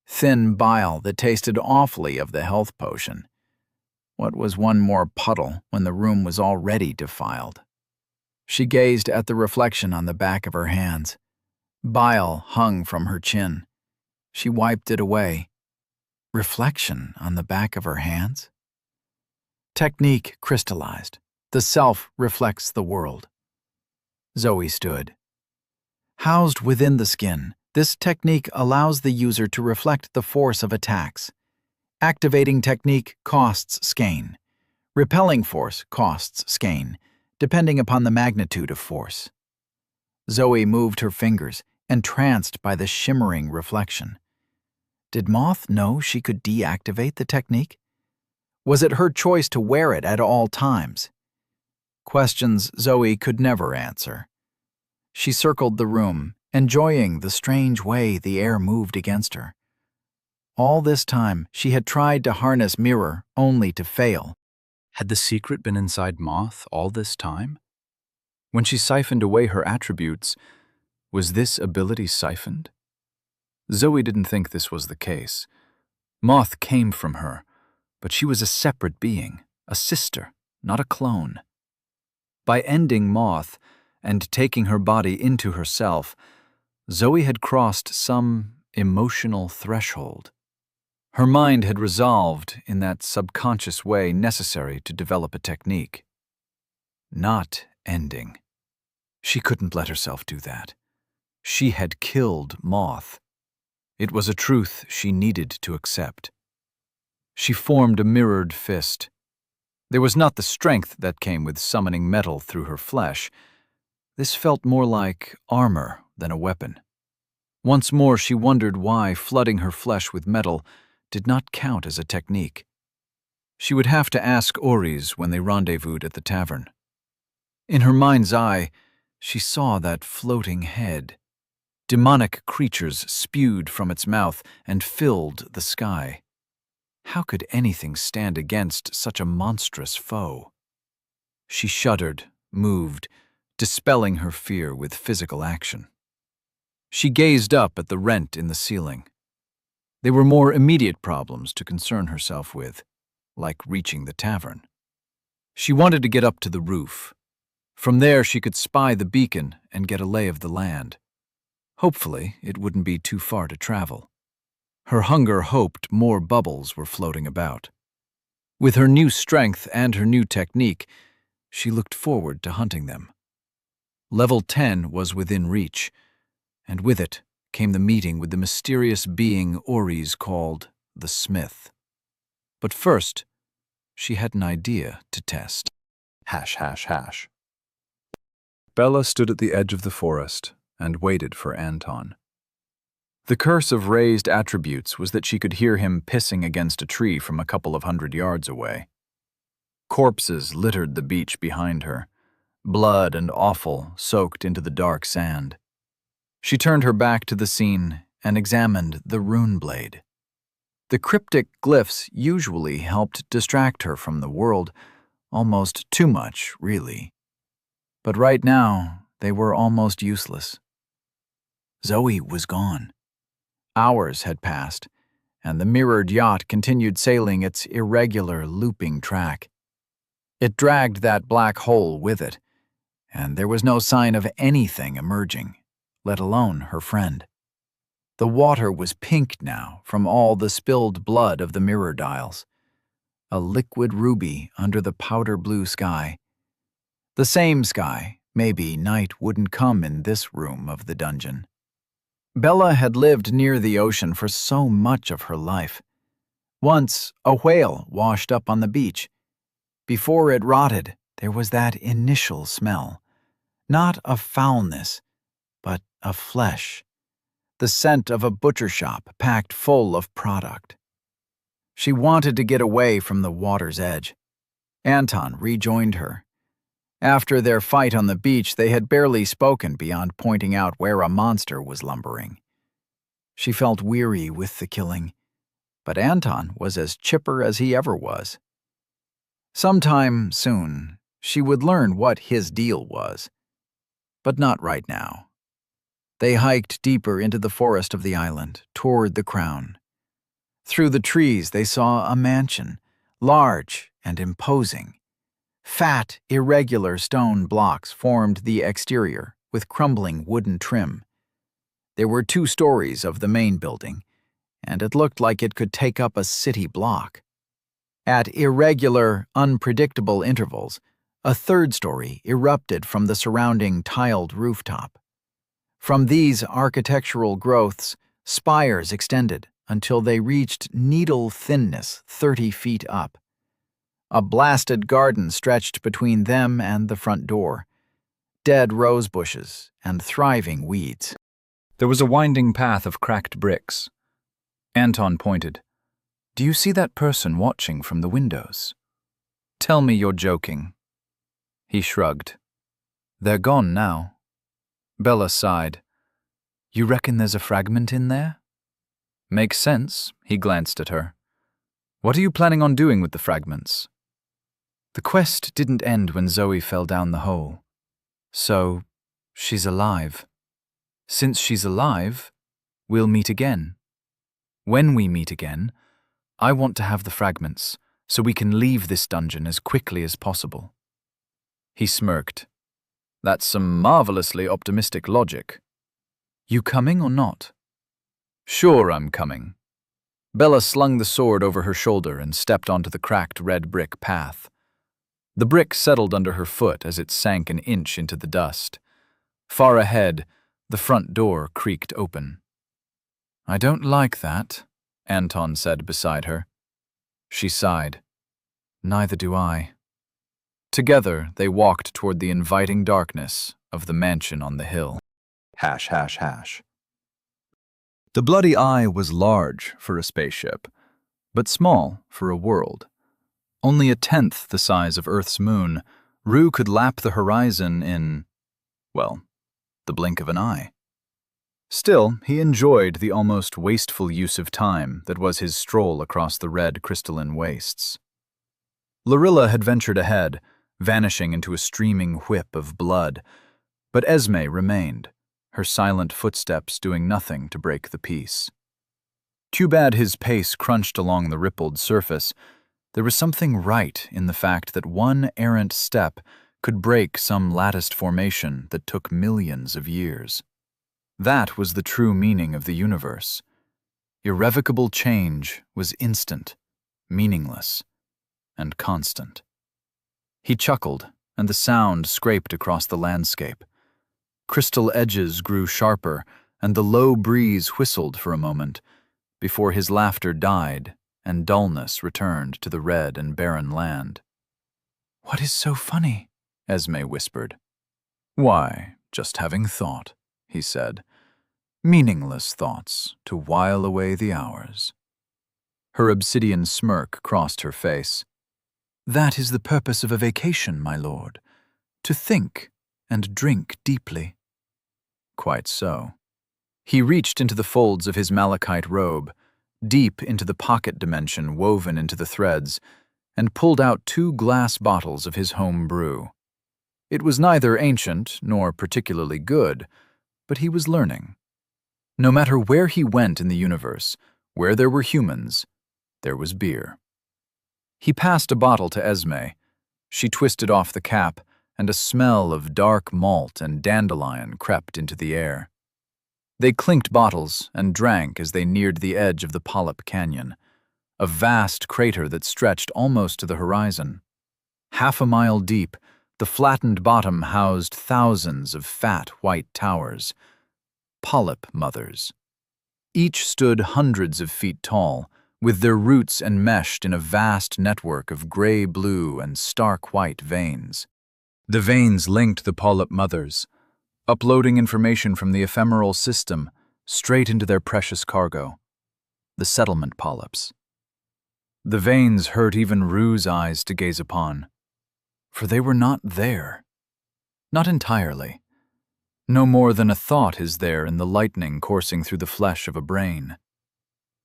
Thin bile that tasted awfully of the health potion. What was one more puddle when the room was already defiled? She gazed at the reflection on the back of her hands. Bile hung from her chin. She wiped it away. Reflection on the back of her hands? Technique crystallized. The self reflects the world. Zoe stood. Housed within the skin, this technique allows the user to reflect the force of attacks. Activating technique costs skein. Repelling force costs skein, depending upon the magnitude of force. Zoe moved her fingers, entranced by the shimmering reflection. Did Moth know she could deactivate the technique? Was it her choice to wear it at all times? Questions Zoe could never answer. She circled the room, enjoying the strange way the air moved against her. All this time, she had tried to harness mirror only to fail. Had the secret been inside Moth all this time? When she siphoned away her attributes, was this ability siphoned? Zoe didn't think this was the case. Moth came from her, but she was a separate being, a sister, not a clone. By ending Moth and taking her body into herself, Zoe had crossed some emotional threshold. Her mind had resolved in that subconscious way necessary to develop a technique. Not ending. She couldn't let herself do that. She had killed Moth. It was a truth she needed to accept. She formed a mirrored fist. There was not the strength that came with summoning metal through her flesh, This felt more like armor than a weapon. Once more she wondered why flooding her flesh with metal did not count as a technique. She would have to ask Oris when they rendezvoused at the tavern. In her mind's eye, she saw that floating head. Demonic creatures spewed from its mouth and filled the sky. How could anything stand against such a monstrous foe? She shuddered, moved, dispelling her fear with physical action. She gazed up at the rent in the ceiling. There were more immediate problems to concern herself with, like reaching the tavern. She wanted to get up to the roof. From there she could spy the beacon and get a lay of the land. Hopefully, it wouldn't be too far to travel. Her hunger hoped more bubbles were floating about. With her new strength and her new technique, she looked forward to hunting them. Level 10 was within reach, and with it came the meeting with the mysterious being Oris called the Smith. But first, she had an idea to test. ###. Bella stood at the edge of the forest and waited for Anton. The curse of raised attributes was that she could hear him pissing against a tree from a couple of 100 yards away. Corpses littered the beach behind her, blood and offal soaked into the dark sand. She turned her back to the scene and examined the rune blade. The cryptic glyphs usually helped distract her from the world, almost too much, really. But right now, they were almost useless. Zoe was gone. Hours had passed, and the mirrored yacht continued sailing its irregular, looping track. It dragged that black hole with it, and there was no sign of anything emerging, let alone her friend. The water was pink now from all the spilled blood of the mirror dials, a liquid ruby under the powder blue sky. The same sky, maybe night wouldn't come in this room of the dungeon. Bella had lived near the ocean for so much of her life. Once, a whale washed up on the beach. Before it rotted, there was that initial smell. Not of foulness, but of flesh. The scent of a butcher shop packed full of product. She wanted to get away from the water's edge. Anton rejoined her. After their fight on the beach, they had barely spoken beyond pointing out where a monster was lumbering. She felt weary with the killing, but Anton was as chipper as he ever was. Sometime soon, she would learn what his deal was, but not right now. They hiked deeper into the forest of the island, toward the crown. Through the trees, they saw a mansion, large and imposing. Fat, irregular stone blocks formed the exterior, with crumbling wooden trim. There were 2 stories of the main building, and it looked like it could take up a city block. At irregular, unpredictable intervals, a 3rd story erupted from the surrounding tiled rooftop. From these architectural growths, spires extended until they reached needle thinness 30 feet up. A blasted garden stretched between them and the front door. Dead rose bushes and thriving weeds. There was a winding path of cracked bricks. Anton pointed. "Do you see that person watching from the windows? Tell me you're joking." He shrugged. "They're gone now." Bella sighed. "You reckon there's a fragment in there?" "Makes sense," he glanced at her. "What are you planning on doing with the fragments?" "The quest didn't end when Zoe fell down the hole. So, she's alive. Since she's alive, we'll meet again. When we meet again, I want to have the fragments so we can leave this dungeon as quickly as possible." He smirked. "That's some marvelously optimistic logic. You coming or not?" "Sure, I'm coming." Bella slung the sword over her shoulder and stepped onto the cracked red brick path. The brick settled under her foot as it sank an inch into the dust. Far ahead, the front door creaked open. "I don't like that," Anton said beside her. She sighed. "Neither do I." Together, they walked toward the inviting darkness of the mansion on the hill. Hash, hash, hash. The bloody eye was large for a spaceship, but small for a world. Only a tenth the size of Earth's moon, Rue could lap the horizon in, well, the blink of an eye. Still, he enjoyed the almost wasteful use of time that was his stroll across the red crystalline wastes. Lorilla had ventured ahead, vanishing into a streaming whip of blood, but Esme remained, her silent footsteps doing nothing to break the peace. Too bad his pace crunched along the rippled surface. There was something right in the fact that one errant step could break some latticed formation that took millions of years. That was the true meaning of the universe. Irrevocable change was instant, meaningless, and constant. He chuckled, and the sound scraped across the landscape. Crystal edges grew sharper, and the low breeze whistled for a moment, before his laughter died and dullness returned to the red and barren land. "What is so funny?" Esme whispered. "Why, just having thought," he said. "Meaningless thoughts to while away the hours." Her obsidian smirk crossed her face. "That is the purpose of a vacation, my lord, to think and drink deeply." Quite so. He reached into the folds of his malachite robe, deep into the pocket dimension woven into the threads, and pulled out 2 glass bottles of his home brew. It was neither ancient nor particularly good, but he was learning. No matter where he went in the universe, where there were humans, there was beer. He passed a bottle to Esme. She twisted off the cap, and a smell of dark malt and dandelion crept into the air. They clinked bottles and drank as they neared the edge of the Polyp Canyon, a vast crater that stretched almost to the horizon. Half a mile deep, the flattened bottom housed thousands of fat white towers, polyp mothers. Each stood hundreds of feet tall, with their roots enmeshed in a vast network of gray-blue and stark white veins. The veins linked the polyp mothers, uploading information from the ephemeral system straight into their precious cargo, the settlement polyps. The veins hurt even Rue's eyes to gaze upon, for they were not there. Not entirely. No more than a thought is there in the lightning coursing through the flesh of a brain.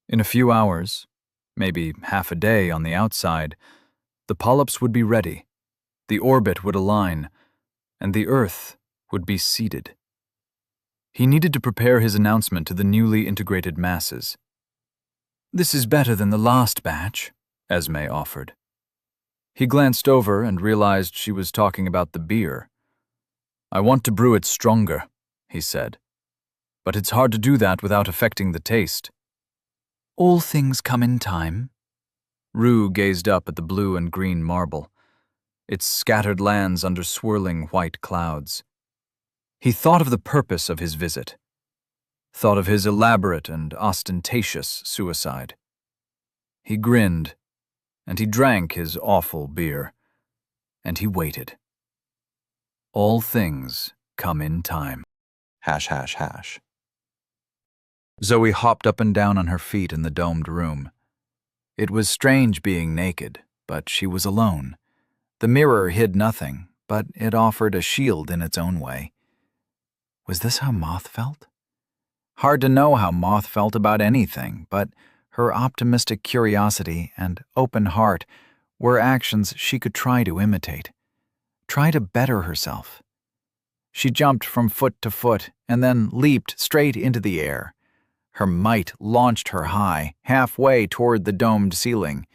In a few hours, maybe half a day on the outside, the polyps would be ready, the orbit would align, and the Earth would be seeded. He needed to prepare his announcement to the newly integrated masses. "This is better than the last batch," Esme offered. He glanced over and realized she was talking about the beer. "I want to brew it stronger," he said. "But it's hard to do that without affecting the taste." "All things come in time." Rue gazed up at the blue and green marble, its scattered lands under swirling white clouds. He thought of the purpose of his visit, thought of his elaborate and ostentatious suicide. He grinned, and he drank his awful beer, and he waited. All things come in time. Hash, hash, hash. Zoe hopped up and down on her feet in the domed room. It was strange being naked, but she was alone. The mirror hid nothing, but it offered a shield in its own way. Was this how Moth felt? Hard to know how Moth felt about anything, but her optimistic curiosity and open heart were actions she could try to imitate. Try to better herself. She jumped from foot to foot and then leaped straight into the air. Her might launched her high, halfway toward the domed ceiling.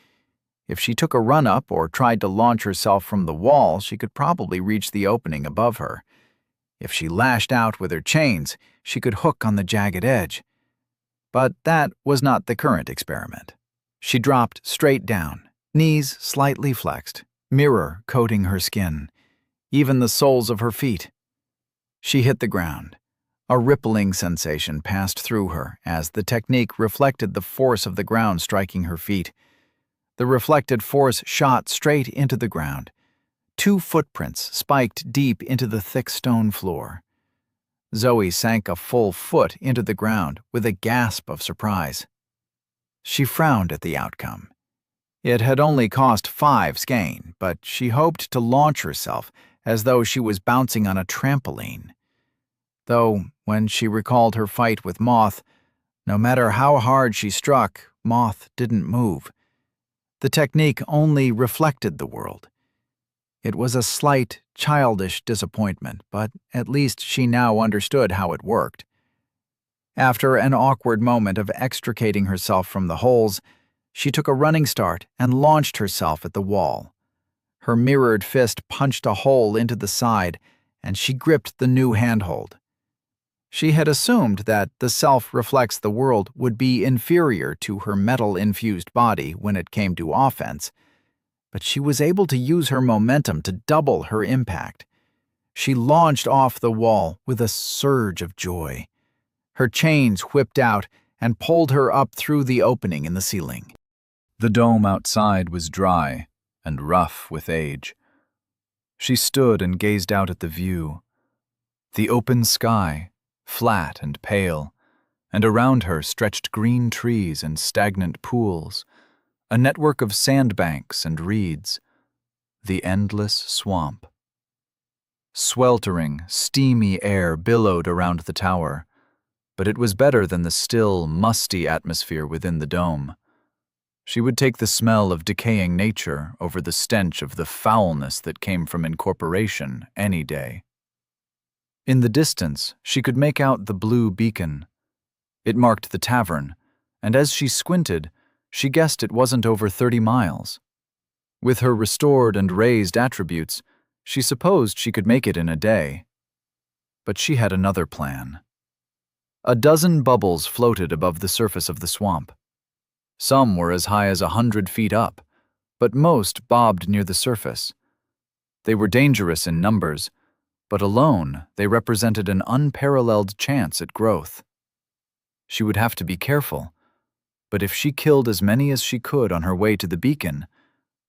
If she took a run-up or tried to launch herself from the wall, she could probably reach the opening above her. If she lashed out with her chains, she could hook on the jagged edge. But that was not the current experiment. She dropped straight down, knees slightly flexed, mirror coating her skin, even the soles of her feet. She hit the ground. A rippling sensation passed through her as the technique reflected the force of the ground striking her feet. The reflected force shot straight into the ground, 2 footprints spiked deep into the thick stone floor. Zoe sank a full foot into the ground with a gasp of surprise. She frowned at the outcome. It had only cost 5 skein, but she hoped to launch herself as though she was bouncing on a trampoline. Though, when she recalled her fight with Moth, no matter how hard she struck, Moth didn't move. The technique only reflected the world. It was a slight, childish disappointment, but at least she now understood how it worked. After an awkward moment of extricating herself from the holes, she took a running start and launched herself at the wall. Her mirrored fist punched a hole into the side, and she gripped the new handhold. She had assumed that the self reflects the world would be inferior to her metal-infused body when it came to offense, but she was able to use her momentum to double her impact. She launched off the wall with a surge of joy. Her chains whipped out and pulled her up through the opening in the ceiling. The dome outside was dry and rough with age. She stood and gazed out at the view. The open sky, flat and pale, and around her stretched green trees and stagnant pools, a network of sandbanks and reeds, the endless swamp. Sweltering, steamy air billowed around the tower, but it was better than the still, musty atmosphere within the dome. She would take the smell of decaying nature over the stench of the foulness that came from incorporation any day. In the distance, she could make out the blue beacon. It marked the tavern, and as she squinted, she guessed it wasn't over 30 miles. With her restored and raised attributes, she supposed she could make it in a day. But she had another plan. A dozen bubbles floated above the surface of the swamp. Some were as high as 100 feet up, but most bobbed near the surface. They were dangerous in numbers, but alone they represented an unparalleled chance at growth. She would have to be careful, but if she killed as many as she could on her way to the beacon,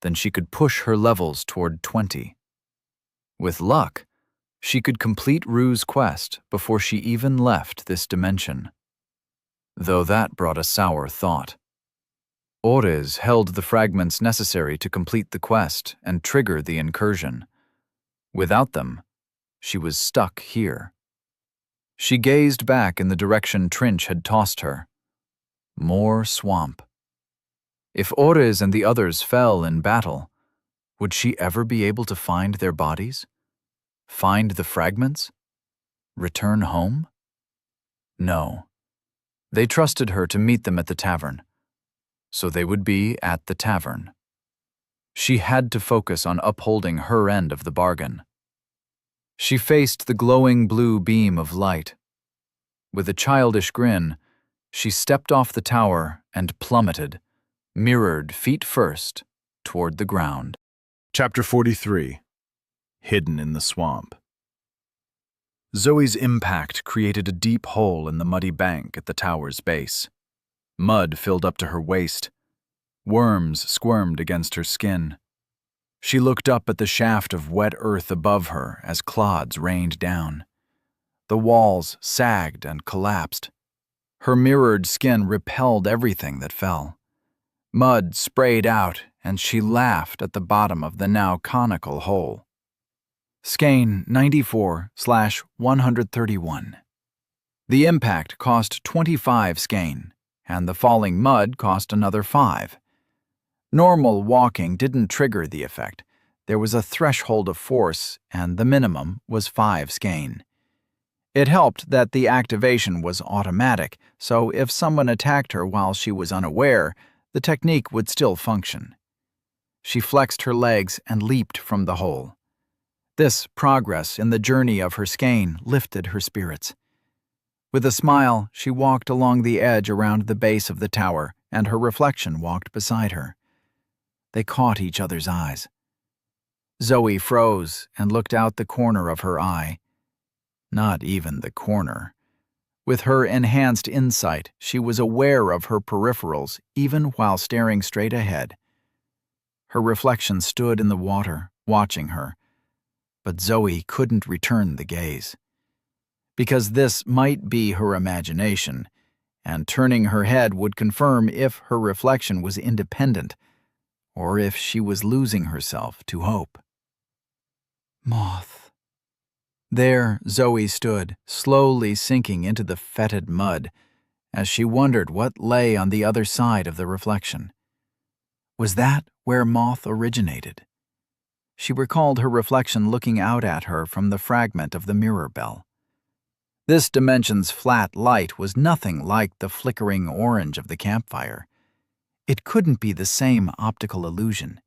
then she could push her levels toward 20. With luck, she could complete Rue's quest before she even left this dimension. Though that brought a sour thought. Ores held the fragments necessary to complete the quest and trigger the incursion. Without them, she was stuck here. She gazed back in the direction Trinch had tossed her. More swamp. If Ores and the others fell in battle, would she ever be able to find their bodies? Find the fragments? Return home? No. They trusted her to meet them at the tavern, so they would be at the tavern. She had to focus on upholding her end of the bargain. She faced the glowing blue beam of light. With a childish grin, she stepped off the tower and plummeted, mirrored feet first, toward the ground. Chapter 43. Hidden in the Swamp. Zoe's impact created a deep hole in the muddy bank at the tower's base. Mud filled up to her waist. Worms squirmed against her skin. She looked up at the shaft of wet earth above her as clods rained down. The walls sagged and collapsed. Her mirrored skin repelled everything that fell. Mud sprayed out, and she laughed at the bottom of the now conical hole. Skein 94/131. The impact cost 25 skein, and the falling mud cost another 5. Normal walking didn't trigger the effect. There was a threshold of force, and the minimum was 5 skein. It helped that the activation was automatic, so if someone attacked her while she was unaware, the technique would still function. She flexed her legs and leaped from the hole. This progress in the journey of her skein lifted her spirits. With a smile, she walked along the edge around the base of the tower, and her reflection walked beside her. They caught each other's eyes. Zoe froze and looked out the corner of her eye. Not even the corner. With her enhanced insight, she was aware of her peripherals even while staring straight ahead. Her reflection stood in the water, watching her, but Zoe couldn't return the gaze. Because this might be her imagination, and turning her head would confirm if her reflection was independent, or if she was losing herself to hope. Moth. There Zoe stood, slowly sinking into the fetid mud, as she wondered what lay on the other side of the reflection. Was that where Moth originated? She recalled her reflection looking out at her from the fragment of the mirror bell. This dimension's flat light was nothing like the flickering orange of the campfire. It couldn't be the same optical illusion.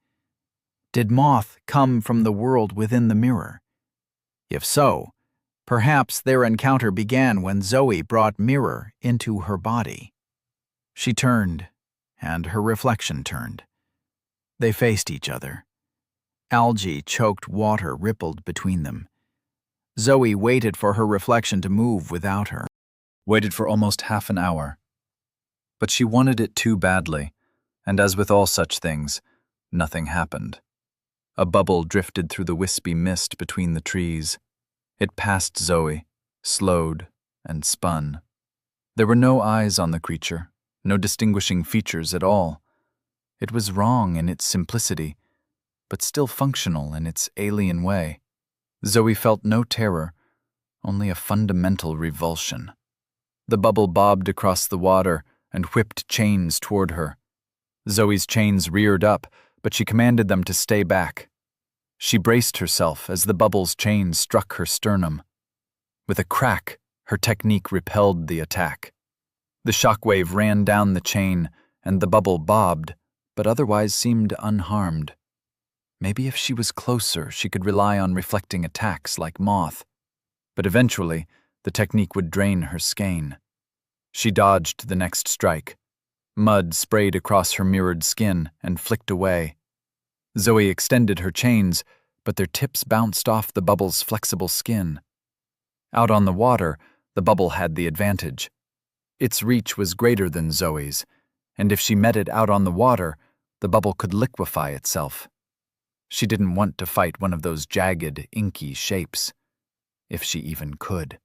Did Moth come from the world within the mirror? If so, perhaps their encounter began when Zoe brought mirror into her body. She turned, and her reflection turned. They faced each other. Algae-choked water rippled between them. Zoe waited for her reflection to move without her. Waited for almost half an hour. But she wanted it too badly, and as with all such things, nothing happened. A bubble drifted through the wispy mist between the trees. It passed Zoe, slowed, and spun. There were no eyes on the creature, no distinguishing features at all. It was wrong in its simplicity, but still functional in its alien way. Zoe felt no terror, only a fundamental revulsion. The bubble bobbed across the water and whipped chains toward her. Zoe's chains reared up, but she commanded them to stay back. She braced herself as the bubble's chain struck her sternum. With a crack, her technique repelled the attack. The shockwave ran down the chain, and the bubble bobbed, but otherwise seemed unharmed. Maybe if she was closer, she could rely on reflecting attacks like Moth. But eventually, the technique would drain her skein. She dodged the next strike. Mud sprayed across her mirrored skin and flicked away. Zoe extended her chains, but their tips bounced off the bubble's flexible skin. Out on the water, the bubble had the advantage. Its reach was greater than Zoe's, and if she met it out on the water, the bubble could liquefy itself. She didn't want to fight one of those jagged, inky shapes, if she even could.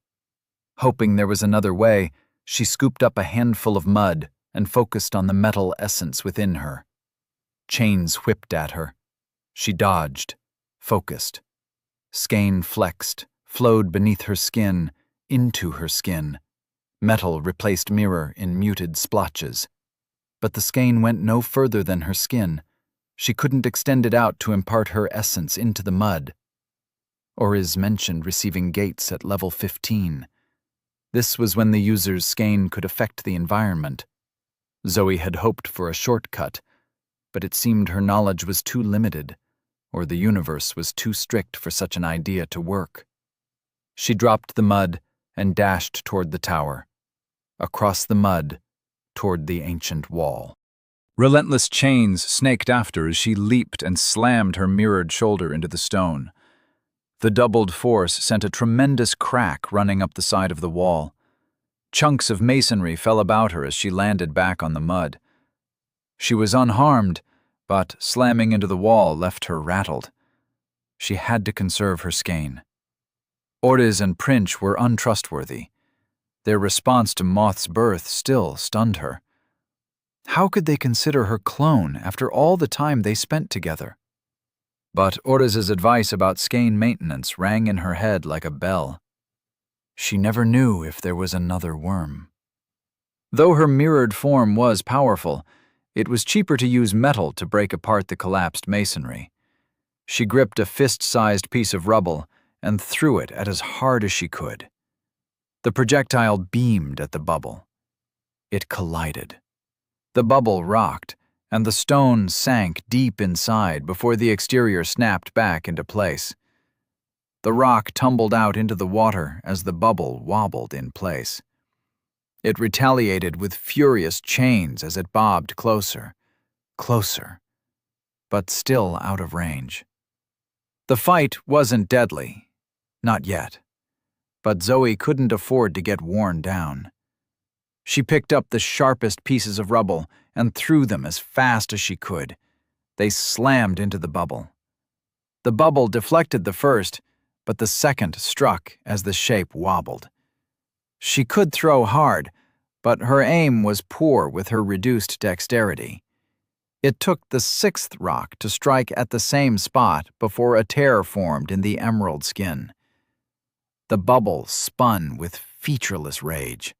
Hoping there was another way, she scooped up a handful of mud and focused on the metal essence within her. Chains whipped at her. She dodged, focused. Skein flexed, flowed beneath her skin, into her skin. Metal replaced mirror in muted splotches. But the skein went no further than her skin. She couldn't extend it out to impart her essence into the mud. Oriz mentioned receiving gates at level 15. This was when the user's skein could affect the environment. Zoe had hoped for a shortcut, but it seemed her knowledge was too limited, or the universe was too strict for such an idea to work. She dropped the mud and dashed toward the tower. Across the mud, toward the ancient wall. Relentless chains snaked after as she leaped and slammed her mirrored shoulder into the stone. The doubled force sent a tremendous crack running up the side of the wall. Chunks of masonry fell about her as she landed back on the mud. She was unharmed, but slamming into the wall left her rattled. She had to conserve her skein. Oriz and Princh were untrustworthy. Their response to Moth's birth still stunned her. How could they consider her clone after all the time they spent together? But Oriz's advice about skein maintenance rang in her head like a bell. She never knew if there was another worm. Though her mirrored form was powerful, it was cheaper to use metal to break apart the collapsed masonry. She gripped a fist-sized piece of rubble and threw it at as hard as she could. The projectile beamed at the bubble. It collided. The bubble rocked, and the stone sank deep inside before the exterior snapped back into place. The rock tumbled out into the water as the bubble wobbled in place. It retaliated with furious chains as it bobbed closer, closer, but still out of range. The fight wasn't deadly, not yet, but Zoe couldn't afford to get worn down. She picked up the sharpest pieces of rubble and threw them as fast as she could. They slammed into the bubble. The bubble deflected the first, but the second struck as the shape wobbled. She could throw hard, but her aim was poor with her reduced dexterity. It took the sixth rock to strike at the same spot before a tear formed in the emerald skin. The bubble spun with featureless rage.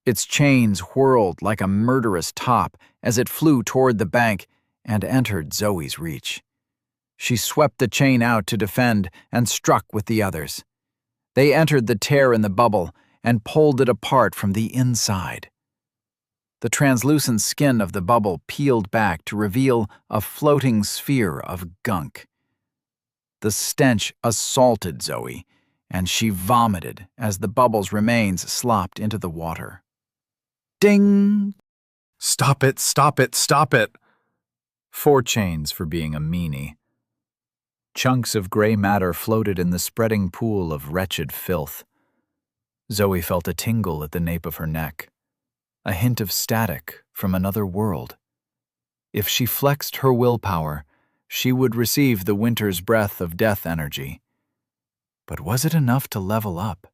Its chains whirled like a murderous top as it flew toward the bank and entered Zoe's reach. She swept the chain out to defend and struck with the others. They entered the tear in the bubble and pulled it apart from the inside. The translucent skin of the bubble peeled back to reveal a floating sphere of gunk. The stench assaulted Zoe, and she vomited as the bubble's remains slopped into the water. Ding! Stop it, stop it, stop it! 4 chains for being a meanie. Chunks of gray matter floated in the spreading pool of wretched filth. Zoe felt a tingle at the nape of her neck, a hint of static from another world. If she flexed her willpower, she would receive the winter's breath of death energy. But was it enough to level up?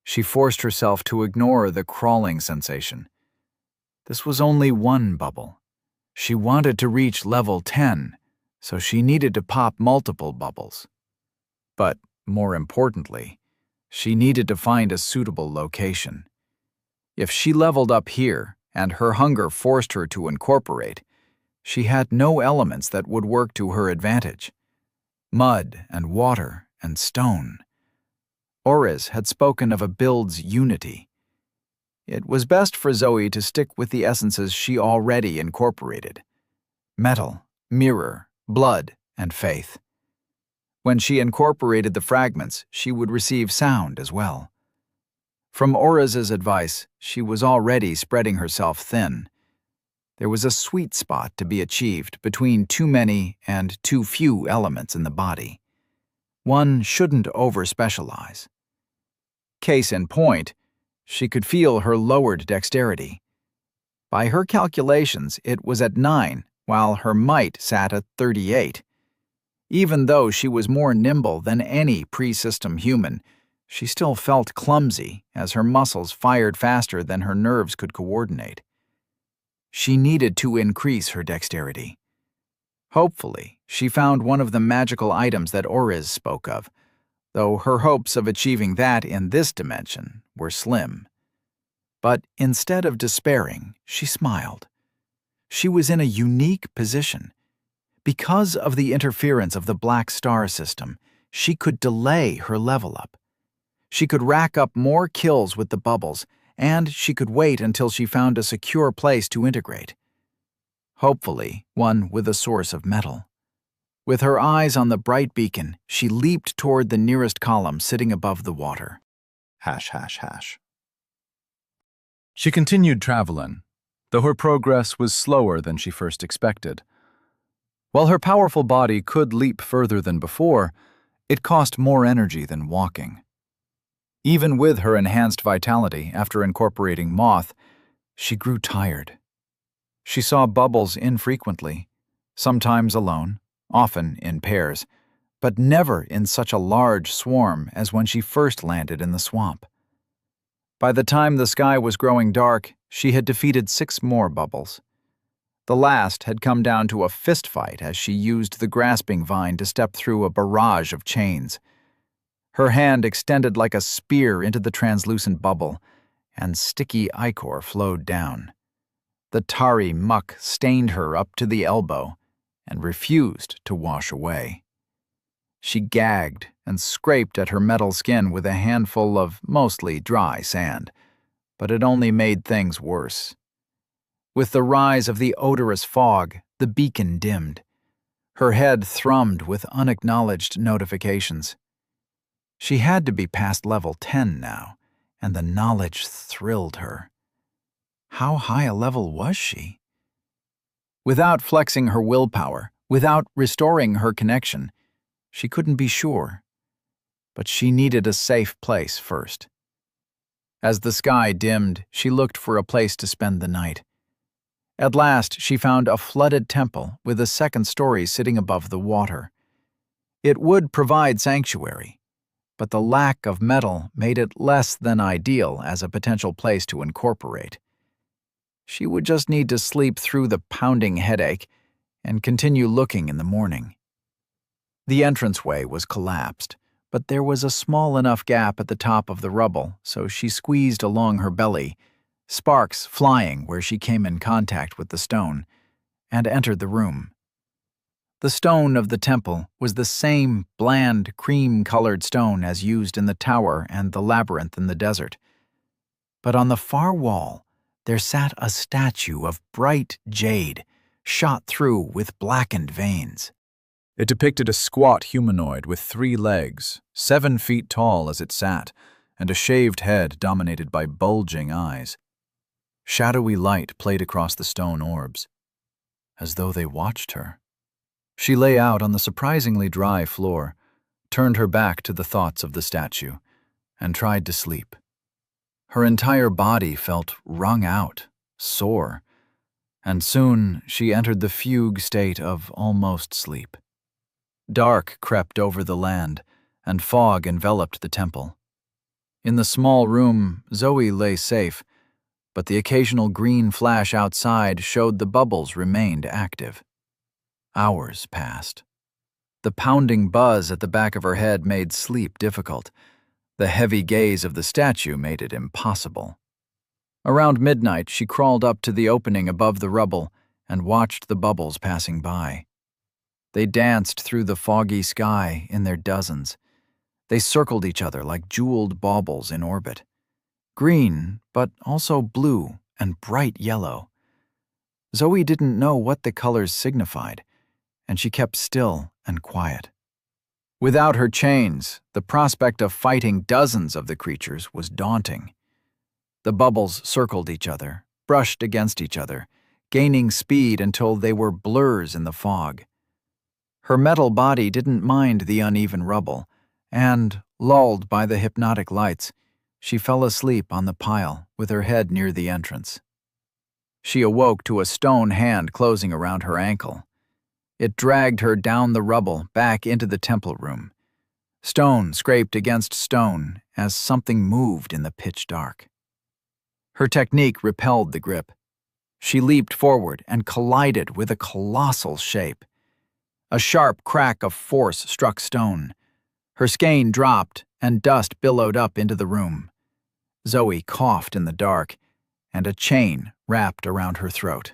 She forced herself to ignore the crawling sensation. This was only one bubble. She wanted to reach level 10, so she needed to pop multiple bubbles. But, more importantly, she needed to find a suitable location. If she leveled up here, and her hunger forced her to incorporate, she had no elements that would work to her advantage. Mud and water and stone. Oriz had spoken of a build's unity. It was best for Zoe to stick with the essences she already incorporated: metal, mirror, blood, and faith. When she incorporated the fragments, she would receive sound as well. From Oriz's advice, she was already spreading herself thin. There was a sweet spot to be achieved between too many and too few elements in the body. One shouldn't over-specialize. Case in point, she could feel her lowered dexterity. By her calculations, it was at 9, while her might sat at 38. Even though she was more nimble than any pre-system human, she still felt clumsy as her muscles fired faster than her nerves could coordinate. She needed to increase her dexterity. Hopefully, she found one of the magical items that Oriz spoke of, though her hopes of achieving that in this dimension were slim. But instead of despairing, she smiled. She was in a unique position. Because of the interference of the Black Star system, she could delay her level up. She could rack up more kills with the bubbles, and she could wait until she found a secure place to integrate. Hopefully, one with a source of metal. With her eyes on the bright beacon, she leaped toward the nearest column sitting above the water. Hash, hash, hash. She continued traveling, though her progress was slower than she first expected. While her powerful body could leap further than before, it cost more energy than walking. Even with her enhanced vitality after incorporating moth, she grew tired. She saw bubbles infrequently, sometimes alone, often in pairs, but never in such a large swarm as when she first landed in the swamp. By the time the sky was growing dark, she had defeated 6 more bubbles. The last had come down to a fistfight as she used the grasping vine to step through a barrage of chains. Her hand extended like a spear into the translucent bubble, and sticky ichor flowed down. The tarry muck stained her up to the elbow and refused to wash away. She gagged and scraped at her metal skin with a handful of mostly dry sand, but it only made things worse. With the rise of the odorous fog, the beacon dimmed. Her head thrummed with unacknowledged notifications. She had to be past level 10 now, and the knowledge thrilled her. How high a level was she? Without flexing her willpower, without restoring her connection, she couldn't be sure. But she needed a safe place first. As the sky dimmed, she looked for a place to spend the night. At last, she found a flooded temple with a second story sitting above the water. It would provide sanctuary, but the lack of metal made it less than ideal as a potential place to incorporate. She would just need to sleep through the pounding headache and continue looking in the morning. The entranceway was collapsed, but there was a small enough gap at the top of the rubble, so she squeezed along her belly, sparks flying where she came in contact with the stone, and entered the room. The stone of the temple was the same bland, cream-colored stone as used in the tower and the labyrinth in the desert. But on the far wall, there sat a statue of bright jade, shot through with blackened veins. It depicted a squat humanoid with 3 legs, 7 feet tall as it sat, and a shaved head dominated by bulging eyes. Shadowy light played across the stone orbs, as though they watched her. She lay out on the surprisingly dry floor, turned her back to the thoughts of the statue, and tried to sleep. Her entire body felt wrung out, sore, and soon she entered the fugue state of almost sleep. Dark crept over the land, and fog enveloped the temple. In the small room, Zoe lay safe, but the occasional green flash outside showed the bubbles remained active. Hours passed. The pounding buzz at the back of her head made sleep difficult. The heavy gaze of the statue made it impossible. Around midnight, she crawled up to the opening above the rubble and watched the bubbles passing by. They danced through the foggy sky in their dozens. They circled each other like jeweled baubles in orbit. Green, but also blue and bright yellow. Zoe didn't know what the colors signified, and she kept still and quiet. Without her chains, the prospect of fighting dozens of the creatures was daunting. The bubbles circled each other, brushed against each other, gaining speed until they were blurs in the fog. Her metal body didn't mind the uneven rubble, and, lulled by the hypnotic lights, she fell asleep on the pile with her head near the entrance. She awoke to a stone hand closing around her ankle. It dragged her down the rubble back into the temple room. Stone scraped against stone as something moved in the pitch dark. Her technique repelled the grip. She leaped forward and collided with a colossal shape. A sharp crack of force struck stone. Her skein dropped and dust billowed up into the room. Zoe coughed in the dark, and a chain wrapped around her throat.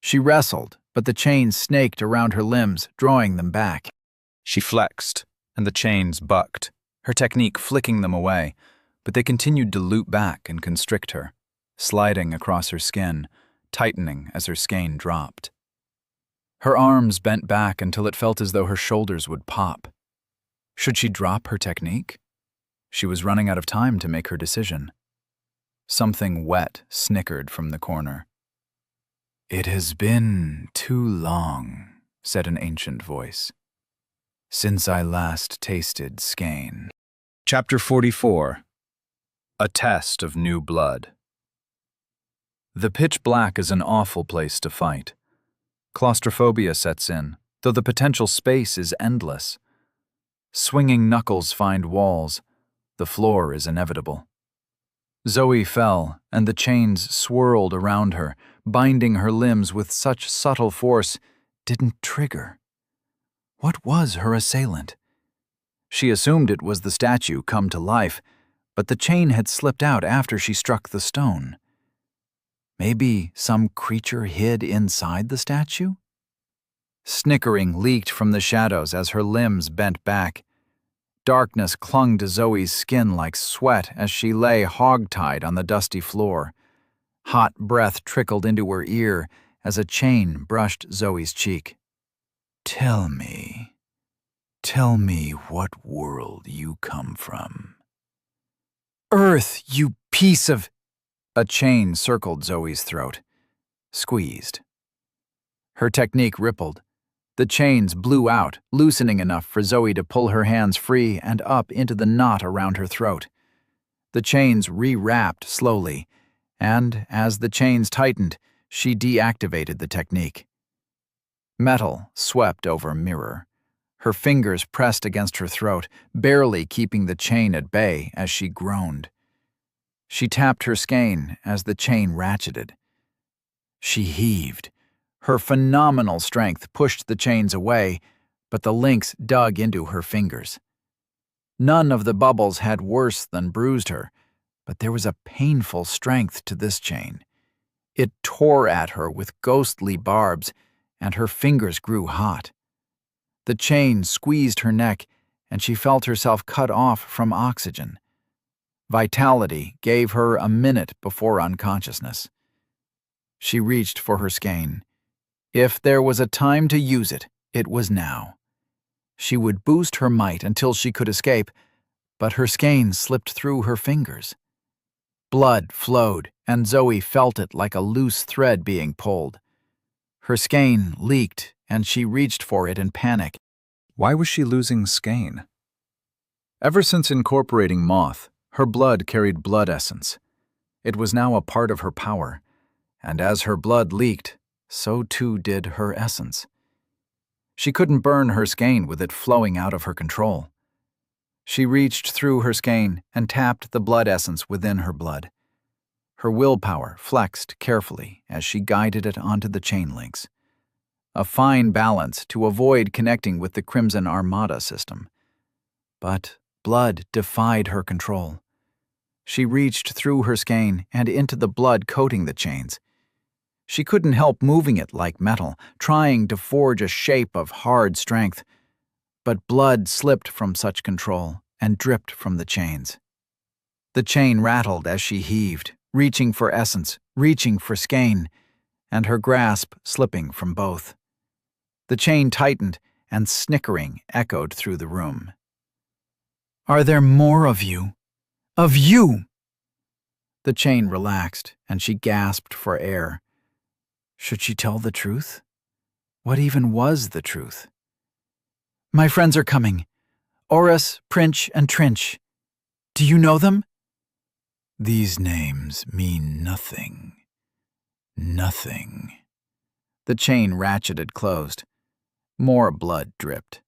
She wrestled, but the chain snaked around her limbs, drawing them back. She flexed, and the chains bucked, her technique flicking them away, but they continued to loop back and constrict her, sliding across her skin, tightening as her skein dropped. Her arms bent back until it felt as though her shoulders would pop. Should she drop her technique? She was running out of time to make her decision. Something wet snickered from the corner. "It has been too long," said an ancient voice, "since I last tasted skein." Chapter 44. A Test of New Blood. The pitch black is an awful place to fight. Claustrophobia sets in, though the potential space is endless. Swinging knuckles find walls. The floor is inevitable. Zoe fell, and the chains swirled around her, binding her limbs with such subtle force, didn't trigger. What was her assailant? She assumed it was the statue come to life, but the chain had slipped out after she struck the stone. Maybe some creature hid inside the statue? Snickering leaked from the shadows as her limbs bent back. Darkness clung to Zoe's skin like sweat as she lay hog-tied on the dusty floor. Hot breath trickled into her ear as a chain brushed Zoe's cheek. Tell me what world you come from." "Earth, you piece of—" A chain circled Zoe's throat, squeezed. Her technique rippled. The chains blew out, loosening enough for Zoe to pull her hands free and up into the knot around her throat. The chains re-wrapped slowly, and as the chains tightened, she deactivated the technique. Metal swept over mirror. Her fingers pressed against her throat, barely keeping the chain at bay as she groaned. She tapped her skein as the chain ratcheted. She heaved. Her phenomenal strength pushed the chains away, but the links dug into her fingers. None of the bubbles had worse than bruised her, but there was a painful strength to this chain. It tore at her with ghostly barbs, and her fingers grew hot. The chain squeezed her neck, and she felt herself cut off from oxygen. Vitality gave her a minute before unconsciousness. She reached for her skein. If there was a time to use it, it was now. She would boost her might until she could escape, but her skein slipped through her fingers. Blood flowed, and Zoe felt it like a loose thread being pulled. Her skein leaked, and she reached for it in panic. Why was she losing skein? Ever since incorporating Moth, her blood carried blood essence. It was now a part of her power, and as her blood leaked, so too did her essence. She couldn't burn her skein with it flowing out of her control. She reached through her skein and tapped the blood essence within her blood. Her willpower flexed carefully as she guided it onto the chain links. A fine balance to avoid connecting with the Crimson Armada system. But blood defied her control. She reached through her skein and into the blood coating the chains. She couldn't help moving it like metal, trying to forge a shape of hard strength. But blood slipped from such control and dripped from the chains. The chain rattled as she heaved, reaching for essence, reaching for skein, and her grasp slipping from both. The chain tightened, and snickering echoed through the room. "Are there more of you? Of you?" The chain relaxed, and she gasped for air. Should she tell the truth? What even was the truth? "My friends are coming. Oris, Princh, and Trinch. Do you know them?" These names mean nothing. Nothing. The chain ratcheted closed. More blood dripped.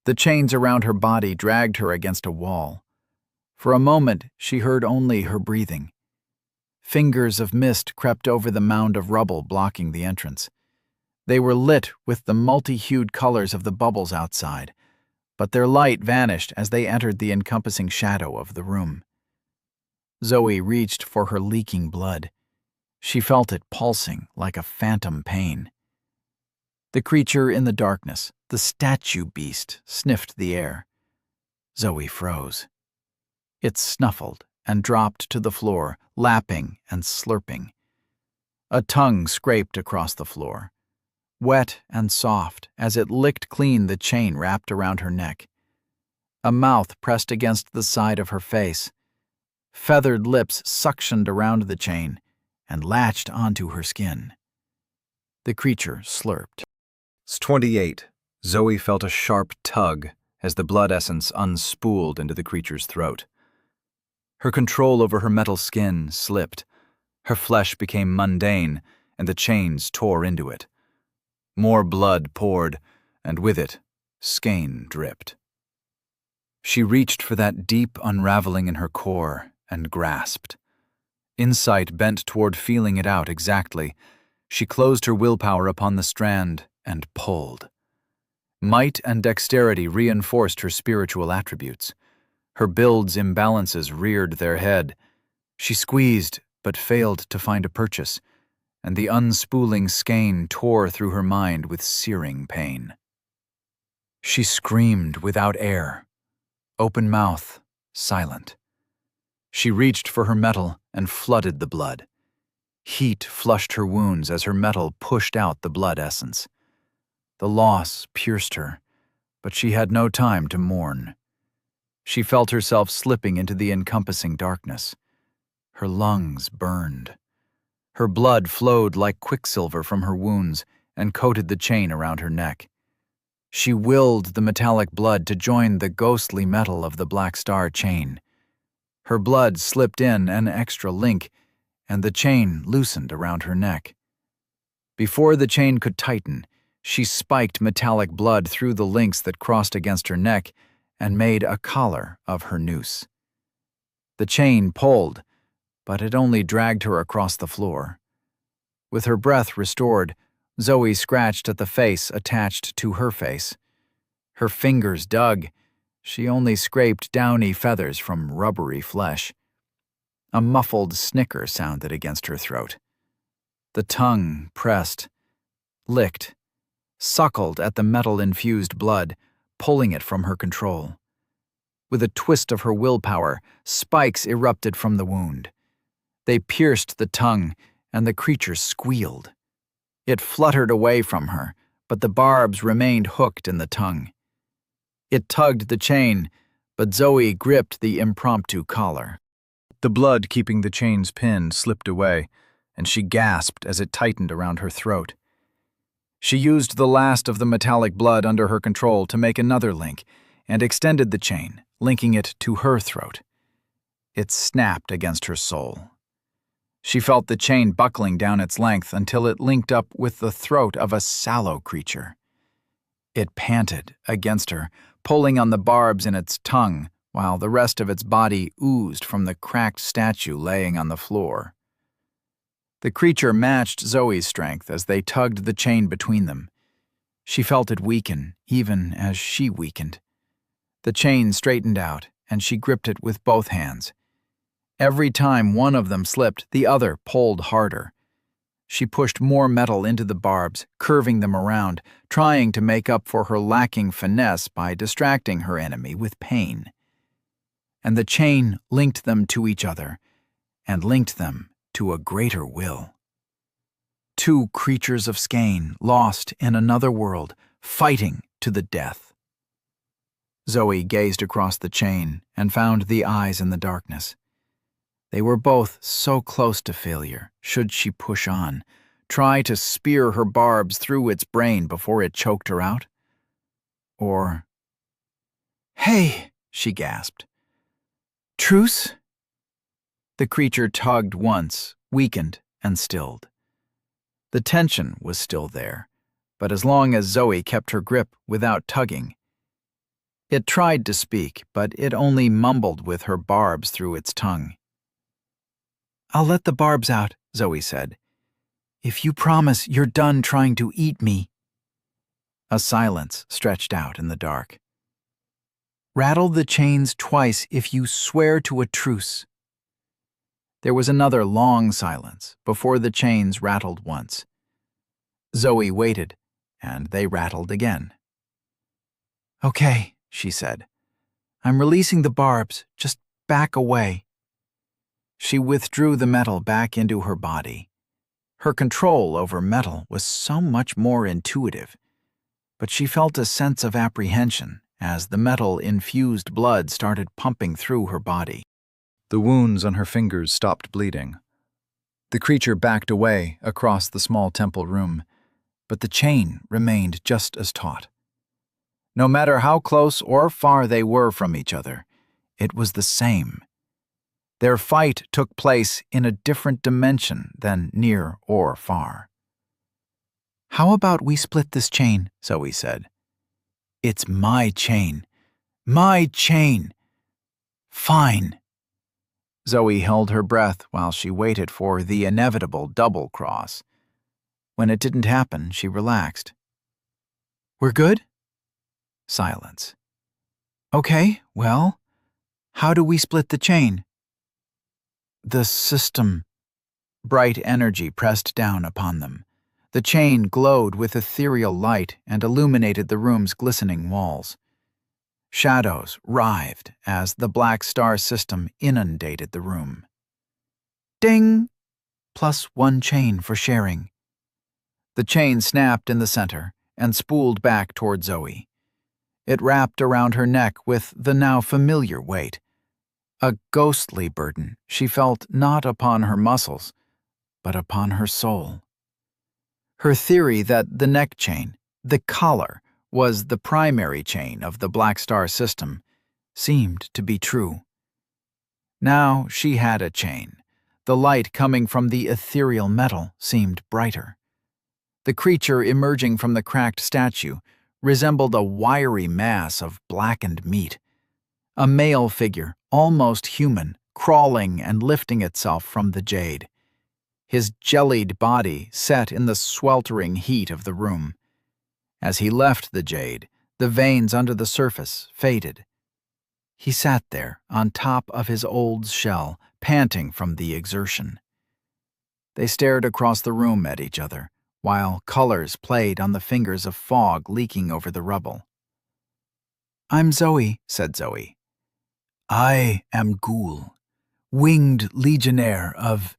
The chains around her body dragged her against a wall. For a moment, she heard only her breathing. Fingers of mist crept over the mound of rubble blocking the entrance. They were lit with the multi-hued colors of the bubbles outside, but their light vanished as they entered the encompassing shadow of the room. Zoe reached for her leaking blood. She felt it pulsing like a phantom pain. The creature in the darkness, the statue beast, sniffed the air. Zoe froze. It snuffled and dropped to the floor, lapping and slurping. A tongue scraped across the floor, wet and soft as it licked clean the chain wrapped around her neck. A mouth pressed against the side of her face. Feathered lips suctioned around the chain and latched onto her skin. The creature slurped. 28. Zoe felt a sharp tug as the blood essence unspooled into the creature's throat. Her control over her metal skin slipped. Her flesh became mundane, and the chains tore into it. More blood poured, and with it, skein dripped. She reached for that deep unraveling in her core and grasped. Insight bent toward feeling it out exactly. She closed her willpower upon the strand and pulled. Might and dexterity reinforced her spiritual attributes. Her build's imbalances reared their head. She squeezed, but failed to find a purchase, and the unspooling skein tore through her mind with searing pain. She screamed without air, open mouth, silent. She reached for her metal and flooded the blood. Heat flushed her wounds as her metal pushed out the blood essence. The loss pierced her, but she had no time to mourn. She felt herself slipping into the encompassing darkness. Her lungs burned. Her blood flowed like quicksilver from her wounds and coated the chain around her neck. She willed the metallic blood to join the ghostly metal of the Black Star chain. Her blood slipped in an extra link, and the chain loosened around her neck. Before the chain could tighten, She spiked metallic blood through the links that crossed against her neck and made a collar of her noose. The chain pulled, but it only dragged her across the floor. With her breath restored, Zoe scratched at the face attached to her face. Her fingers dug. She only scraped downy feathers from rubbery flesh. A muffled snicker sounded against her throat. The tongue pressed, licked, suckled at the metal-infused blood, pulling it from her control. With a twist of her willpower, spikes erupted from the wound. They pierced the tongue, and the creature squealed. It fluttered away from her, but the barbs remained hooked in the tongue. It tugged the chain, but Zoe gripped the impromptu collar. The blood keeping the chain's pin slipped away, and she gasped as it tightened around her throat. She used the last of the metallic blood under her control to make another link, and extended the chain, linking it to her throat. It snapped against her soul. She felt the chain buckling down its length until it linked up with the throat of a sallow creature. It panted against her, pulling on the barbs in its tongue, while the rest of its body oozed from the cracked statue laying on the floor. The creature matched Zoe's strength as they tugged the chain between them. She felt it weaken, even as she weakened. The chain straightened out, and she gripped it with both hands. Every time one of them slipped, the other pulled harder. She pushed more metal into the barbs, curving them around, trying to make up for her lacking finesse by distracting her enemy with pain. And the chain linked them to each other, and linked them to a greater will. Two creatures of Skane, lost in another world, fighting to the death. Zoe gazed across the chain and found the eyes in the darkness. They were both so close to failure, should she push on, try to spear her barbs through its brain before it choked her out? Or, "Hey," she gasped. "Truce?" The creature tugged once, weakened, and stilled. The tension was still there, but as long as Zoe kept her grip without tugging. It tried to speak, but it only mumbled with her barbs through its tongue. "I'll let the barbs out," Zoe said, "if you promise you're done trying to eat me." A silence stretched out in the dark. "Rattle the chains twice if you swear to a truce." There was another long silence before the chains rattled once. Zoe waited, and they rattled again. "Okay," she said. "I'm releasing the barbs. Just back away." She withdrew the metal back into her body. Her control over metal was so much more intuitive, but she felt a sense of apprehension as the metal-infused blood started pumping through her body. The wounds on her fingers stopped bleeding. The creature backed away across the small temple room, but the chain remained just as taut. No matter how close or far they were from each other, it was the same. Their fight took place in a different dimension than near or far. "How about we split this chain?" Zoe said. "It's my chain. My chain." "Fine." Zoe held her breath while she waited for the inevitable double cross. When it didn't happen, she relaxed. "We're good?" Silence. "Okay, well, how do we split the chain?" "The system." Bright energy pressed down upon them. The chain glowed with ethereal light and illuminated the room's glistening walls. Shadows writhed as the Black Star system inundated the room. "Ding! +1 chain for sharing." The chain snapped in the center and spooled back toward Zoe. It wrapped around her neck with the now familiar weight. A ghostly burden she felt not upon her muscles, but upon her soul. Her theory that the neck chain, the collar, was the primary chain of the Black Star system seemed to be true. Now she had a chain. The light coming from the ethereal metal seemed brighter. The creature emerging from the cracked statue resembled a wiry mass of blackened meat. A male figure, almost human, crawling and lifting itself from the jade. His jellied body set in the sweltering heat of the room. As he left the jade, the veins under the surface faded. He sat there on top of his old shell, panting from the exertion. They stared across the room at each other, while colors played on the fingers of fog leaking over the rubble. "I'm Zoe," said Zoe. "I am Ghoul, winged legionnaire of—"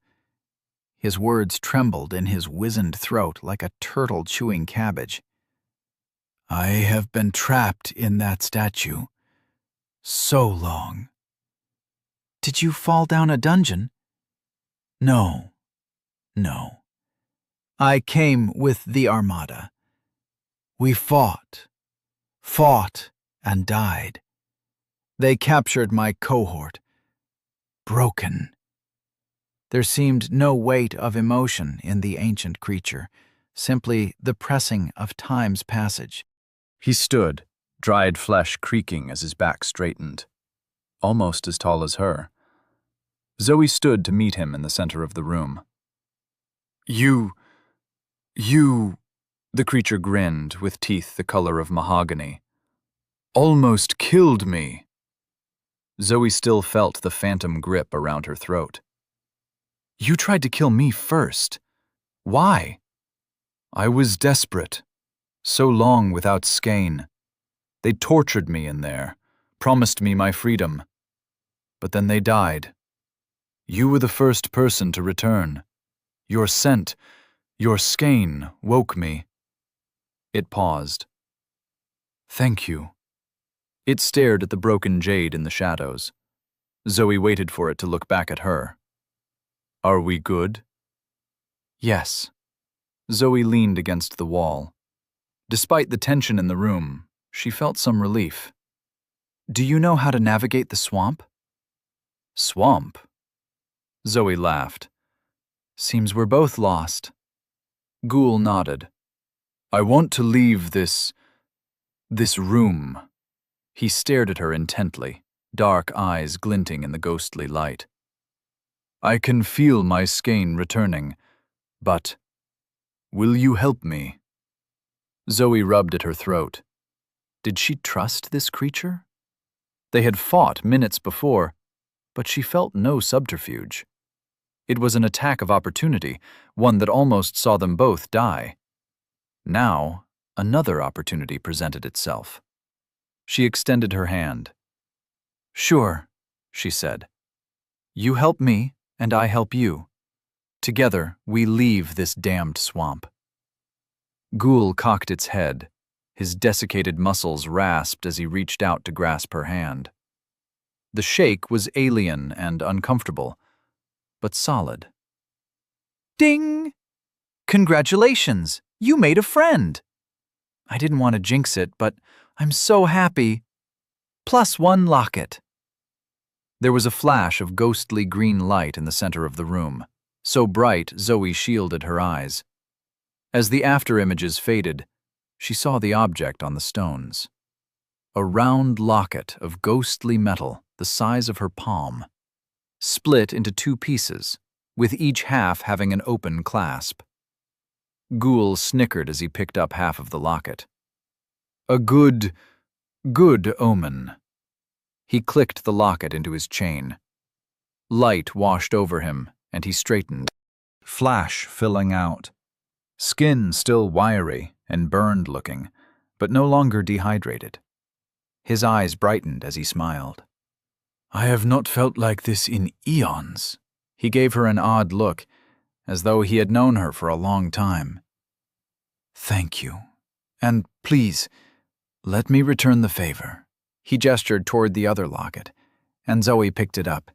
His words trembled in his wizened throat like a turtle chewing cabbage. "I have been trapped in that statue so long." "Did you fall down a dungeon?" No. I came with the Armada. We fought and died. They captured my cohort. Broken." There seemed no weight of emotion in the ancient creature, simply the pressing of time's passage. He stood, dried flesh creaking as his back straightened. Almost as tall as her. Zoe stood to meet him in the center of the room. You, the creature grinned with teeth the color of mahogany. Almost killed me. Zoe still felt the phantom grip around her throat. You tried to kill me first. Why? I was desperate. So long without skein. They tortured me in there, promised me my freedom. But then they died. You were the first person to return. Your scent, your skein woke me. It paused. Thank you. It stared at the broken jade in the shadows. Zoe waited for it to look back at her. Are we good? Yes. Zoe leaned against the wall. Despite the tension in the room, she felt some relief. Do you know how to navigate the swamp? Swamp? Zoe laughed. Seems we're both lost. Ghoul nodded. I want to leave this room. He stared at her intently, dark eyes glinting in the ghostly light. I can feel my skein returning, but will you help me? Zoe rubbed at her throat. Did she trust this creature? They had fought minutes before, but she felt no subterfuge. It was an attack of opportunity, one that almost saw them both die. Now, another opportunity presented itself. She extended her hand. Sure, she said. You help me, and I help you. Together, we leave this damned swamp. Ghoul cocked its head. His desiccated muscles rasped as he reached out to grasp her hand. The shake was alien and uncomfortable, but solid. Ding! Congratulations! You made a friend! I didn't want to jinx it, but I'm so happy. +1 locket. There was a flash of ghostly green light in the center of the room, so bright Zoe shielded her eyes. As the afterimages faded, she saw the object on the stones. A round locket of ghostly metal the size of her palm, split into 2 pieces, with each half having an open clasp. Ghoul snickered as he picked up half of the locket. A good omen. He clicked the locket into his chain. Light washed over him, and he straightened, flash filling out. Skin still wiry and burned-looking, but no longer dehydrated. His eyes brightened as he smiled. I have not felt like this in eons. He gave her an odd look, as though he had known her for a long time. Thank you. And please, let me return the favor. He gestured toward the other locket, and Zoe picked it up.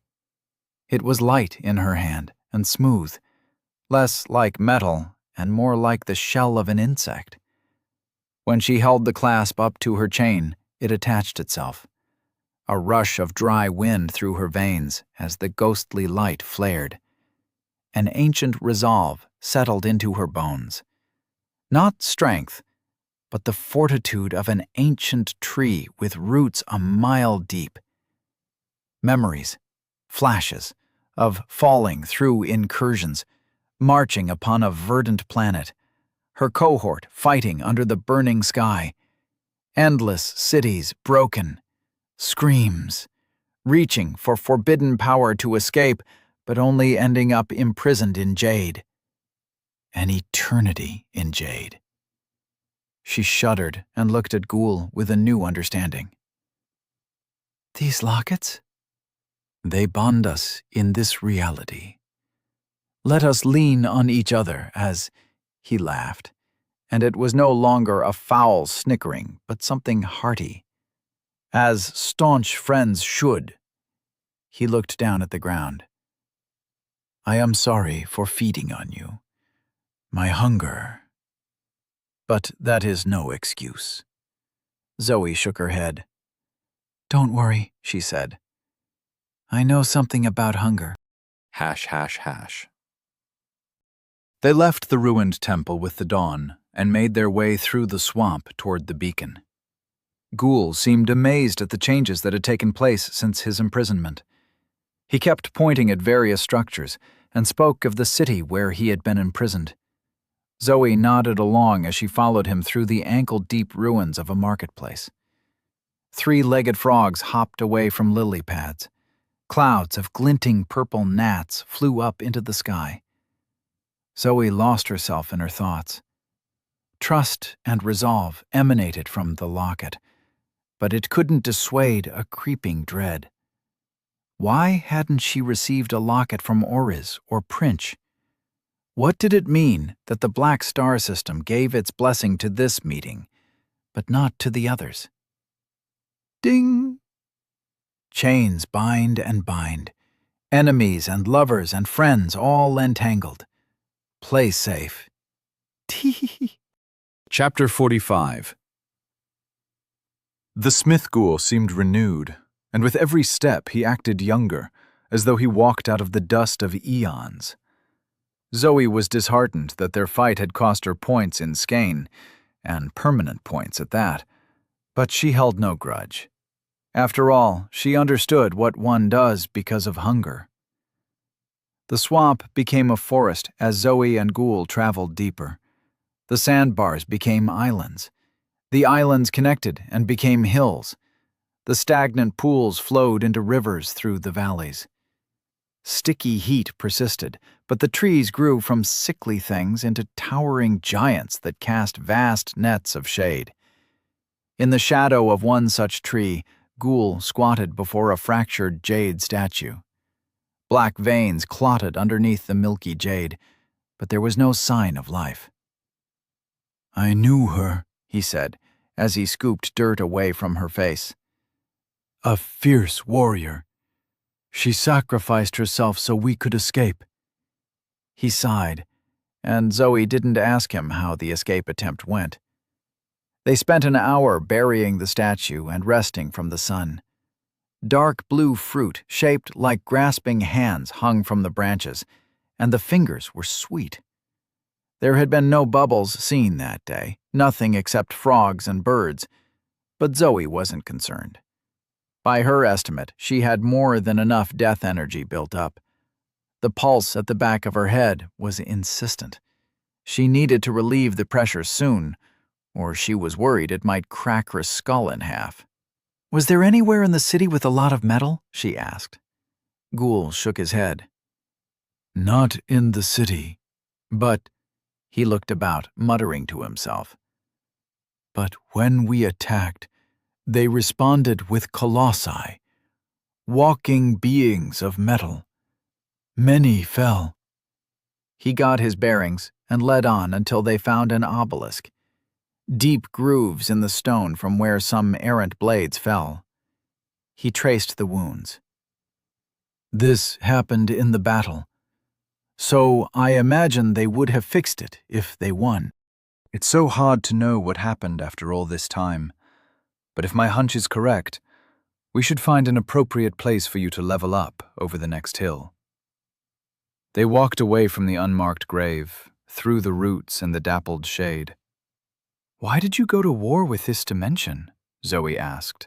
It was light in her hand and smooth, less like metal and more like the shell of an insect. When she held the clasp up to her chain, it attached itself. A rush of dry wind through her veins as the ghostly light flared. An ancient resolve settled into her bones. Not strength, but the fortitude of an ancient tree with roots a mile deep. Memories, flashes, of falling through incursions, marching upon a verdant planet, her cohort fighting under the burning sky, endless cities broken, screams, reaching for forbidden power to escape, but only ending up imprisoned in jade. An eternity in jade. She shuddered and looked at Ghoul with a new understanding. These lockets? They bond us in this reality. Let us lean on each other as he laughed, and it was no longer a foul snickering, but something hearty. As staunch friends should. He looked down at the ground. I am sorry for feeding on you. My hunger. But that is no excuse. Zoe shook her head. Don't worry, she said. I know something about hunger. ###. They left the ruined temple with the dawn and made their way through the swamp toward the beacon. Ghoul seemed amazed at the changes that had taken place since his imprisonment. He kept pointing at various structures and spoke of the city where he had been imprisoned. Zoe nodded along as she followed him through the ankle-deep ruins of a marketplace. Three-legged frogs hopped away from lily pads. Clouds of glinting purple gnats flew up into the sky. Zoe lost herself in her thoughts. Trust and resolve emanated from the locket, but it couldn't dissuade a creeping dread. Why hadn't she received a locket from Oriz or Princh? What did it mean that the Black Star System gave its blessing to this meeting, but not to the others? Ding! Chains bind and bind. Enemies and lovers and friends all entangled. Play safe. Tee. Chapter 45. The smith ghoul seemed renewed, and with every step he acted younger, as though he walked out of the dust of eons. Zoe was disheartened that their fight had cost her points in skein, and permanent points at that, but she held no grudge. After all, she understood what one does because of hunger. The swamp became a forest as Zoe and Ghoul traveled deeper. The sandbars became islands. The islands connected and became hills. The stagnant pools flowed into rivers through the valleys. Sticky heat persisted, but the trees grew from sickly things into towering giants that cast vast nets of shade. In the shadow of one such tree, Ghoul squatted before a fractured jade statue. Black veins clotted underneath the milky jade, but there was no sign of life. I knew her, he said, as he scooped dirt away from her face. A fierce warrior. She sacrificed herself so we could escape. He sighed, and Zoe didn't ask him how the escape attempt went. They spent an hour burying the statue and resting from the sun. Dark blue fruit shaped like grasping hands hung from the branches, and the fingers were sweet. There had been no bubbles seen that day, nothing except frogs and birds, but Zoe wasn't concerned. By her estimate, she had more than enough death energy built up. The pulse at the back of her head was insistent. She needed to relieve the pressure soon, or she was worried it might crack her skull in half. Was there anywhere in the city with a lot of metal? She asked. Ghoul shook his head. Not in the city, but... He looked about, muttering to himself. But when we attacked, they responded with colossi, walking beings of metal. Many fell. He got his bearings and led on until they found an obelisk. Deep grooves in the stone from where some errant blades fell. He traced the wounds. This happened in the battle, so I imagine they would have fixed it if they won. It's so hard to know what happened after all this time, but if my hunch is correct, we should find an appropriate place for you to level up over the next hill. They walked away from the unmarked grave, through the roots and the dappled shade. Why did you go to war with this dimension? Zoe asked.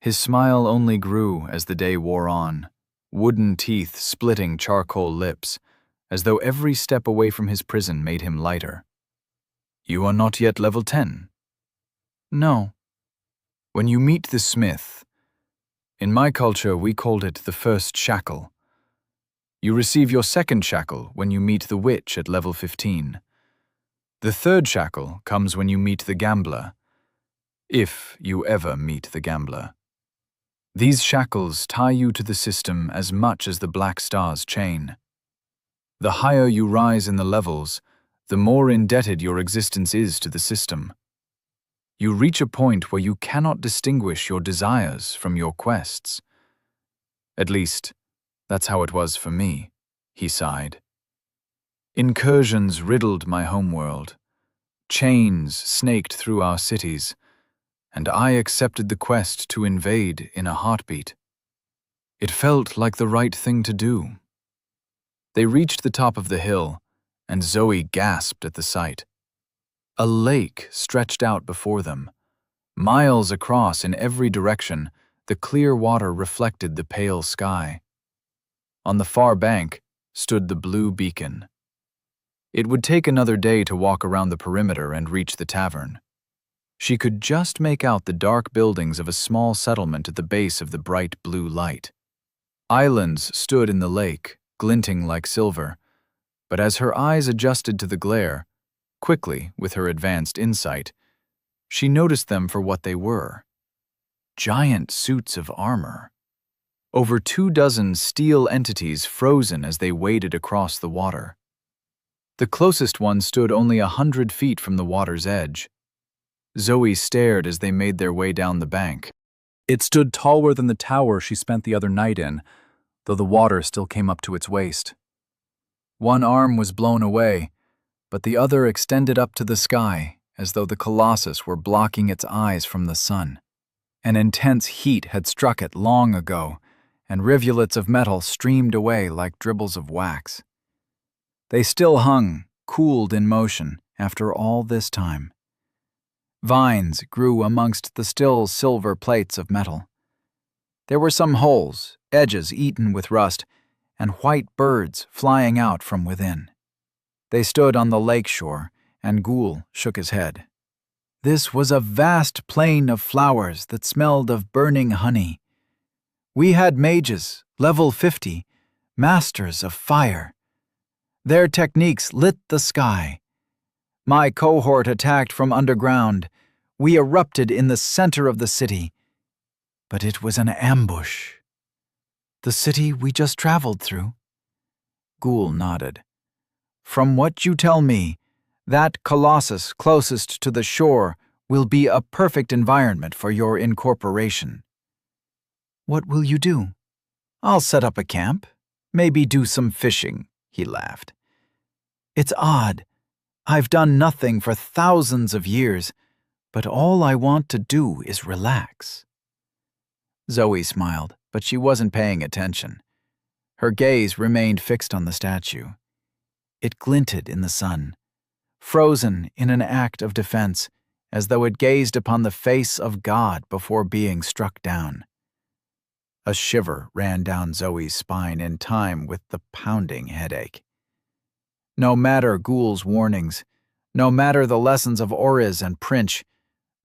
His smile only grew as the day wore on, wooden teeth splitting charcoal lips, as though every step away from his prison made him lighter. You are not yet level 10. No. When you meet the smith, in my culture we called it the first shackle. You receive your second shackle when you meet the witch at level 15. The third shackle comes when you meet the gambler, if you ever meet the gambler. These shackles tie you to the system as much as the Black Star's chain. The higher you rise in the levels, the more indebted your existence is to the system. You reach a point where you cannot distinguish your desires from your quests. At least, that's how it was for me, he sighed. Incursions riddled my homeworld. Chains snaked through our cities, and I accepted the quest to invade in a heartbeat. It felt like the right thing to do. They reached the top of the hill, and Zoe gasped at the sight. A lake stretched out before them. Miles across in every direction, the clear water reflected the pale sky. On the far bank stood the blue beacon. It would take another day to walk around the perimeter and reach the tavern. She could just make out the dark buildings of a small settlement at the base of the bright blue light. Islands stood in the lake, glinting like silver, but as her eyes adjusted to the glare, quickly with her advanced insight, she noticed them for what they were. Giant suits of armor. Over 24 steel entities frozen as they waded across the water. The closest one stood only 100 feet from the water's edge. Zoe stared as they made their way down the bank. It stood taller than the tower she spent the other night in, though the water still came up to its waist. One arm was blown away, but the other extended up to the sky, as though the colossus were blocking its eyes from the sun. An intense heat had struck it long ago, and rivulets of metal streamed away like dribbles of wax. They still hung, cooled in motion, after all this time. Vines grew amongst the still silver plates of metal. There were some holes, edges eaten with rust, and white birds flying out from within. They stood on the lake shore, and Ghoul shook his head. This was a vast plain of flowers that smelled of burning honey. We had mages, level 50, masters of fire. Their techniques lit the sky. My cohort attacked from underground. We erupted in the center of the city. But it was an ambush. The city we just traveled through? Ghoul nodded. From what you tell me, that colossus closest to the shore will be a perfect environment for your incorporation. What will you do? I'll set up a camp, maybe do some fishing, he laughed. It's odd. I've done nothing for thousands of years, but all I want to do is relax. Zoe smiled, but she wasn't paying attention. Her gaze remained fixed on the statue. It glinted in the sun, frozen in an act of defense, as though it gazed upon the face of God before being struck down. A shiver ran down Zoe's spine in time with the pounding headache. No matter Ghoul's warnings, no matter the lessons of Oriz and Princh,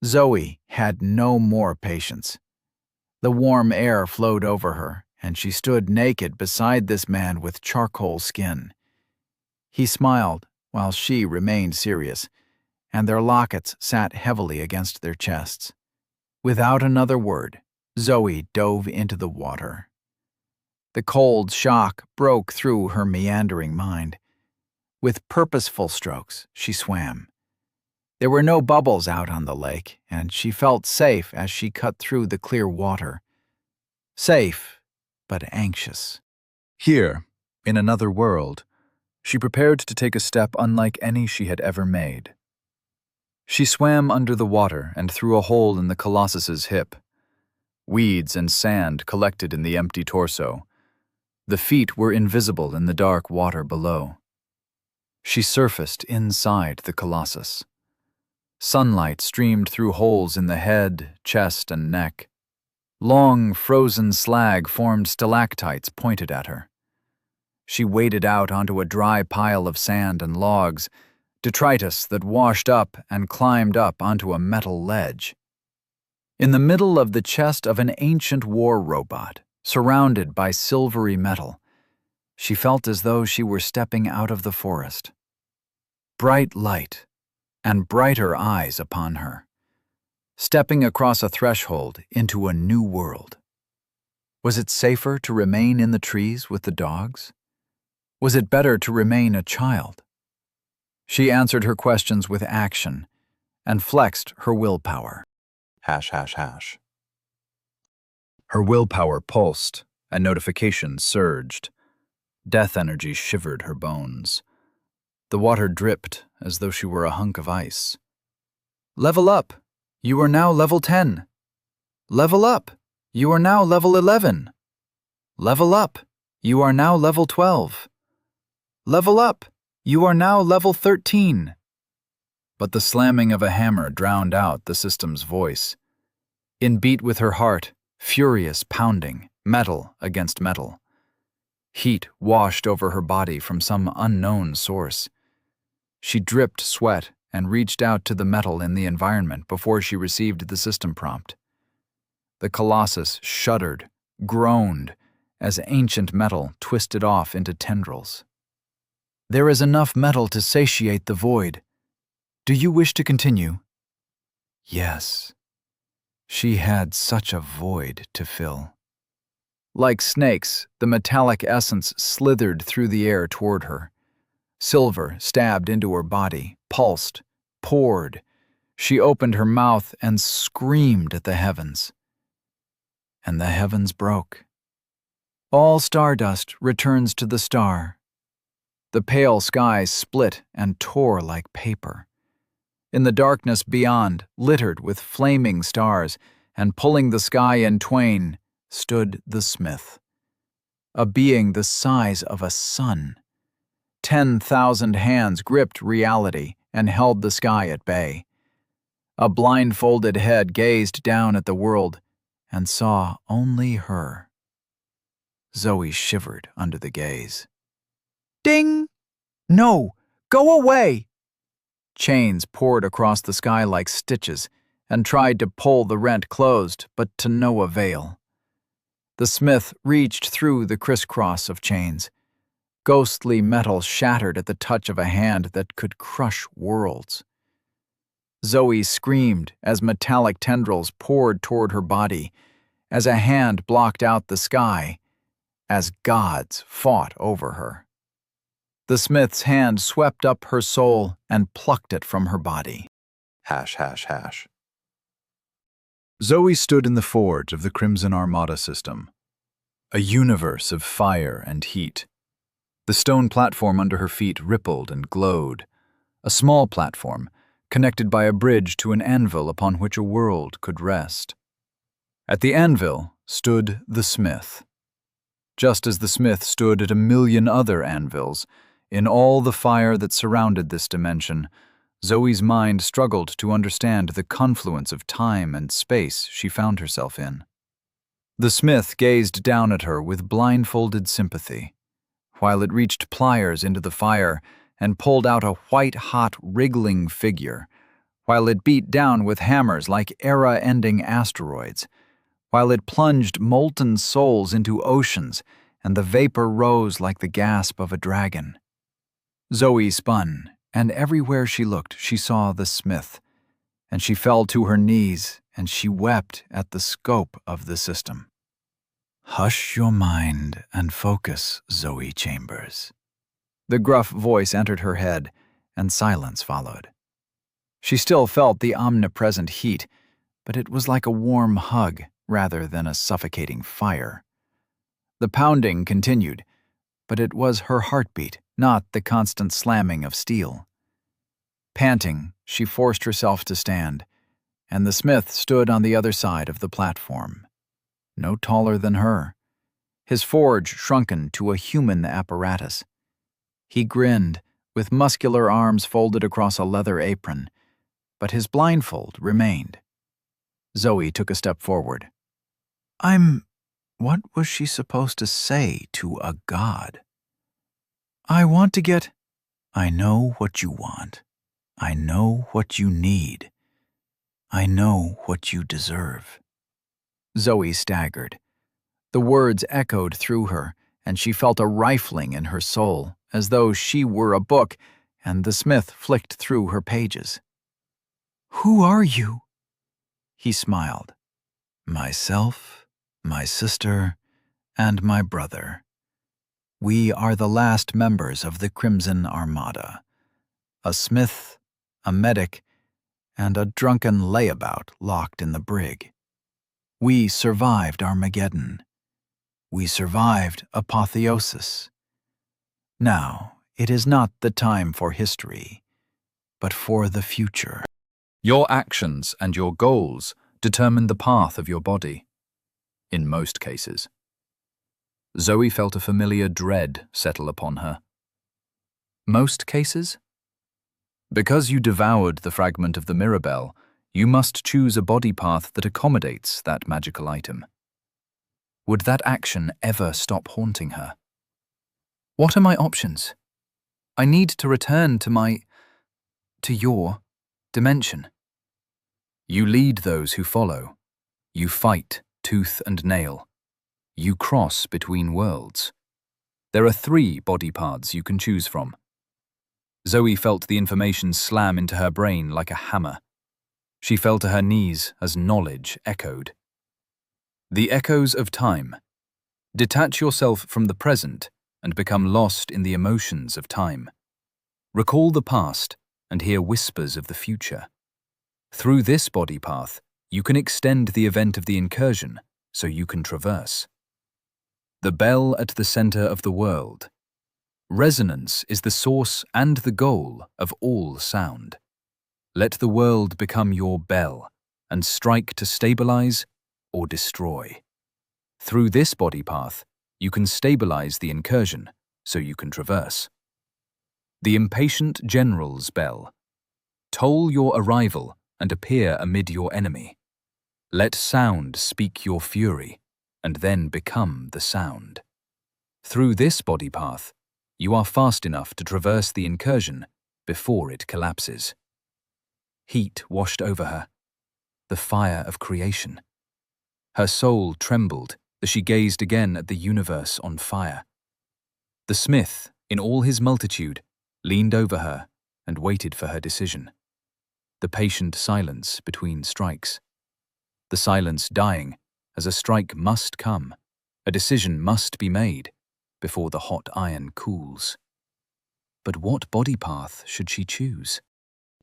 Zoe had no more patience. The warm air flowed over her, and she stood naked beside this man with charcoal skin. He smiled, while she remained serious, and their lockets sat heavily against their chests. Without another word, Zoe dove into the water. The cold shock broke through her meandering mind. With purposeful strokes, she swam. There were no bubbles out on the lake, and she felt safe as she cut through the clear water. Safe, but anxious. Here, in another world, she prepared to take a step unlike any she had ever made. She swam under the water and through a hole in the colossus's hip. Weeds and sand collected in the empty torso. The feet were invisible in the dark water below. She surfaced inside the colossus. Sunlight streamed through holes in the head, chest, and neck. Long, frozen slag formed stalactites pointed at her. She waded out onto a dry pile of sand and logs, detritus that washed up and climbed up onto a metal ledge. In the middle of the chest of an ancient war robot, surrounded by silvery metal, she felt as though she were stepping out of the forest. Bright light and brighter eyes upon her, stepping across a threshold into a new world. Was it safer to remain in the trees with the dogs? Was it better to remain a child? She answered her questions with action and flexed her willpower. ###. Her willpower pulsed and notifications surged. Death energy shivered her bones. The water dripped as though she were a hunk of ice. Level up! You are now level 10. Level up! You are now level 11. Level up! You are now level 12. Level up! You are now level 13. But the slamming of a hammer drowned out the system's voice. In beat with her heart, furious pounding, metal against metal. Heat washed over her body from some unknown source. She dripped sweat and reached out to the metal in the environment before she received the system prompt. The Colossus shuddered, groaned, as ancient metal twisted off into tendrils. There is enough metal to satiate the void. Do you wish to continue? Yes. She had such a void to fill. Like snakes, the metallic essence slithered through the air toward her. Silver stabbed into her body, pulsed, poured. She opened her mouth and screamed at the heavens. And the heavens broke. All stardust returns to the star. The pale sky split and tore like paper. In the darkness beyond, littered with flaming stars and pulling the sky in twain, stood the smith. A being the size of a sun. 10,000 hands gripped reality and held the sky at bay. A blindfolded head gazed down at the world and saw only her. Zoe shivered under the gaze. Ding! No! Go away! Chains poured across the sky like stitches and tried to pull the rent closed, but to no avail. The smith reached through the crisscross of chains. Ghostly metal shattered at the touch of a hand that could crush worlds. Zoe screamed as metallic tendrils poured toward her body, as a hand blocked out the sky, as gods fought over her. The smith's hand swept up her soul and plucked it from her body. ###. Zoe stood in the forge of the Crimson Armada system, a universe of fire and heat. The stone platform under her feet rippled and glowed, a small platform connected by a bridge to an anvil upon which a world could rest. At the anvil stood the smith. Just as the smith stood at a million other anvils, in all the fire that surrounded this dimension, Zoe's mind struggled to understand the confluence of time and space she found herself in. The smith gazed down at her with blindfolded sympathy, while it reached pliers into the fire and pulled out a white-hot wriggling figure, while it beat down with hammers like era-ending asteroids, while it plunged molten souls into oceans and the vapor rose like the gasp of a dragon. Zoe spun, and everywhere she looked she saw the smith, and she fell to her knees and she wept at the scope of the system. Hush your mind and focus, Zoe Chambers. The gruff voice entered her head, and silence followed. She still felt the omnipresent heat, but it was like a warm hug rather than a suffocating fire. The pounding continued, but it was her heartbeat, not the constant slamming of steel. Panting, she forced herself to stand, and the smith stood on the other side of the platform. No taller than her, his forge shrunken to a human apparatus. He grinned, with muscular arms folded across a leather apron, but his blindfold remained. Zoe took a step forward. What was she supposed to say to a god? I want to get... I know what you want. I know what you need. I know what you deserve. Zoe staggered. The words echoed through her, and she felt a rifling in her soul, as though she were a book, and the smith flicked through her pages. Who are you? He smiled. Myself, my sister, and my brother. We are the last members of the Crimson Armada. A smith, a medic, and a drunken layabout locked in the brig. We survived Armageddon. We survived Apotheosis. Now, it is not the time for history, but for the future. Your actions and your goals determine the path of your body, in most cases. Zoe felt a familiar dread settle upon her. Most cases? Because you devoured the fragment of the Mirabelle, you must choose a body path that accommodates that magical item. Would that action ever stop haunting her? What are my options? I need to return to your dimension. You lead those who follow. You fight tooth and nail. You cross between worlds. There are 3 body paths you can choose from. Zoe felt the information slam into her brain like a hammer. She fell to her knees as knowledge echoed. The echoes of time. Detach yourself from the present and become lost in the emotions of time. Recall the past and hear whispers of the future. Through this body path, you can extend the event of the incursion so you can traverse. The bell at the center of the world. Resonance is the source and the goal of all sound. Let the world become your bell and strike to stabilize or destroy. Through this body path, you can stabilize the incursion so you can traverse. The impatient general's bell. Toll your arrival and appear amid your enemy. Let sound speak your fury, and then become the sound. Through this body path, you are fast enough to traverse the incursion before it collapses. Heat washed over her, the fire of creation. Her soul trembled as she gazed again at the universe on fire. The smith, in all his multitude, leaned over her and waited for her decision. The patient silence between strikes. The silence dying, as a strike must come, a decision must be made before the hot iron cools. But what body path should she choose?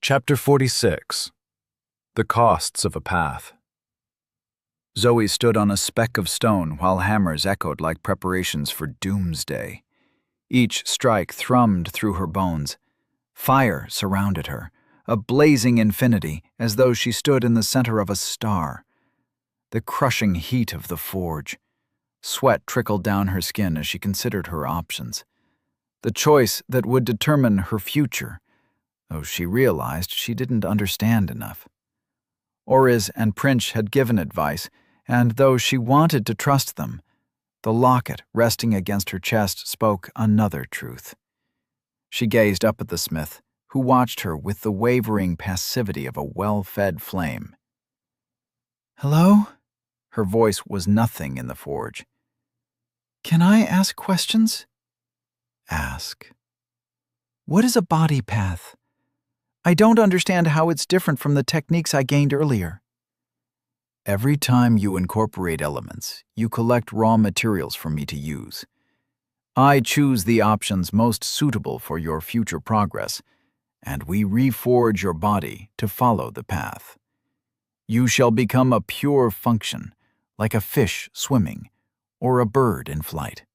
Chapter 46. The Costs of a Path. Zoe stood on a speck of stone while hammers echoed like preparations for doomsday. Each strike thrummed through her bones. Fire surrounded her, a blazing infinity, as though she stood in the center of a star. The crushing heat of the forge. Sweat trickled down her skin as she considered her options. The choice that would determine her future, though she realized she didn't understand enough. Oriz and Prince had given advice, and though she wanted to trust them, the locket resting against her chest spoke another truth. She gazed up at the smith, who watched her with the wavering passivity of a well-fed flame. "Hello?" Her voice was nothing in the forge. "Can I ask questions?" "Ask." "What is a body path? I don't understand how it's different from the techniques I gained earlier." "Every time you incorporate elements, you collect raw materials for me to use. I choose the options most suitable for your future progress, and we reforge your body to follow the path. You shall become a pure function, like a fish swimming, or a bird in flight."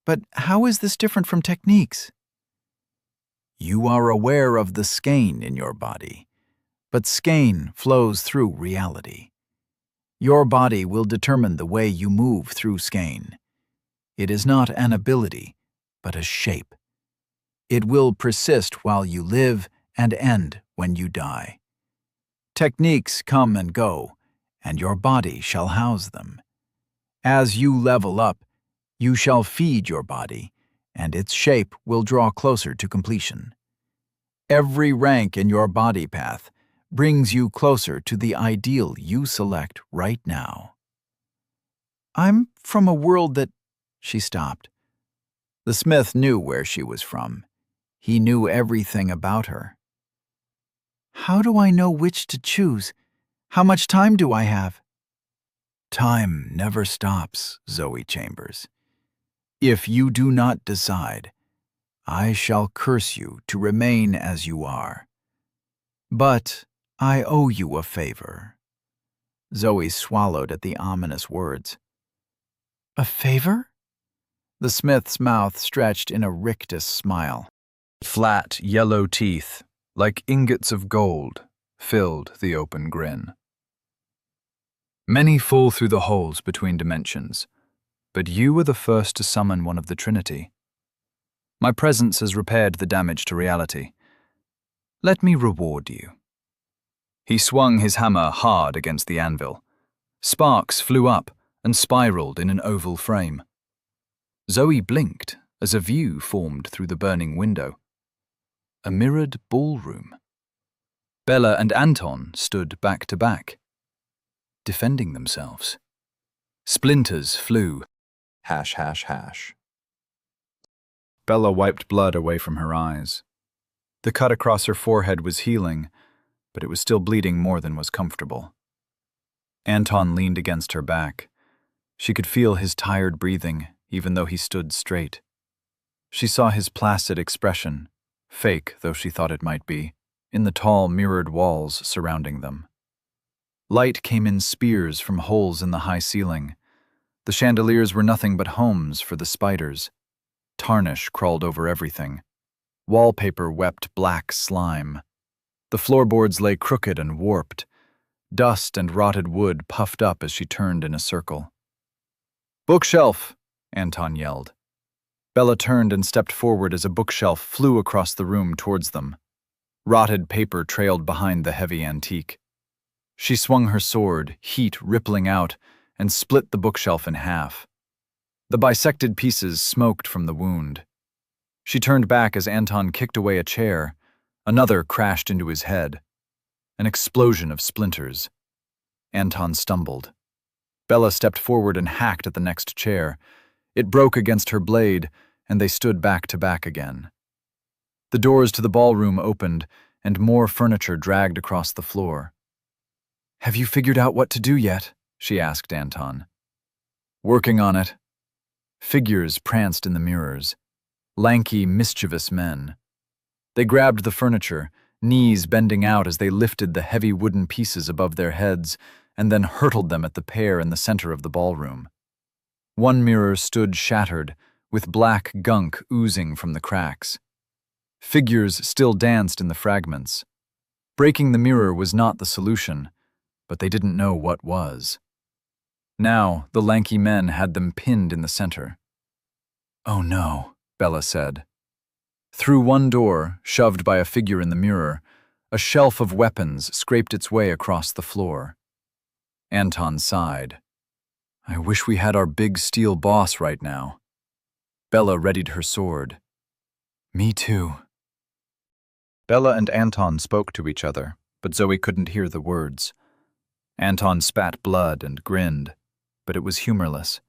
"But how is this different from techniques?" "You are aware of the skein in your body, but skein flows through reality. Your body will determine the way you move through skein. It is not an ability, but a shape. It will persist while you live and end when you die. Techniques come and go, and your body shall house them. As you level up, you shall feed your body, and its shape will draw closer to completion. Every rank in your body path brings you closer to the ideal you select right now. I'm from a world that... She stopped. The smith knew where she was from. He knew everything about her. How do I know which to choose? How much time do I have? Time never stops, Zoe Chambers. If you do not decide, I shall curse you to remain as you are. But I owe you a favor. Zoe swallowed at the ominous words. A favor? The smith's mouth stretched in a rictus smile. Flat, yellow teeth, like ingots of gold, filled the open grin. Many fall through the holes between dimensions, but you were the first to summon one of the Trinity. My presence has repaired the damage to reality. Let me reward you. He swung his hammer hard against the anvil. Sparks flew up and spiraled in an oval frame. Zoe blinked as a view formed through the burning window. A mirrored ballroom. Bella and Anton stood back to back, defending themselves. Splinters flew. Hash, hash, hash. Bella wiped blood away from her eyes. The cut across her forehead was healing, but it was still bleeding more than was comfortable. Anton leaned against her back. She could feel his tired breathing, even though he stood straight. She saw his placid expression, fake though she thought it might be, in the tall mirrored walls surrounding them. Light came in spears from holes in the high ceiling. The chandeliers were nothing but homes for the spiders. Tarnish crawled over everything. Wallpaper wept black slime. The floorboards lay crooked and warped. Dust and rotted wood puffed up as she turned in a circle. "Bookshelf!" Anton yelled. Bella turned and stepped forward as a bookshelf flew across the room towards them. Rotted paper trailed behind the heavy antique. She swung her sword, heat rippling out, and split the bookshelf in half. The bisected pieces smoked from the wound. She turned back as Anton kicked away a chair. Another crashed into his head. An explosion of splinters. Anton stumbled. Bella stepped forward and hacked at the next chair. It broke against her blade, and they stood back to back again. The doors to the ballroom opened, and more furniture dragged across the floor. "Have you figured out what to do yet?" she asked Anton. "Working on it." Figures pranced in the mirrors. Lanky, mischievous men. They grabbed the furniture, knees bending out as they lifted the heavy wooden pieces above their heads and then hurtled them at the pair in the center of the ballroom. One mirror stood shattered, with black gunk oozing from the cracks. Figures still danced in the fragments. Breaking the mirror was not the solution, but they didn't know what was. Now, the lanky men had them pinned in the center. "Oh no," Bella said. Through one door, shoved by a figure in the mirror, a shelf of weapons scraped its way across the floor. Anton sighed. "I wish we had our big steel boss right now." Bella readied her sword. "Me too." Bella and Anton spoke to each other, but Zoe couldn't hear the words. Anton spat blood and grinned, but it was humorless.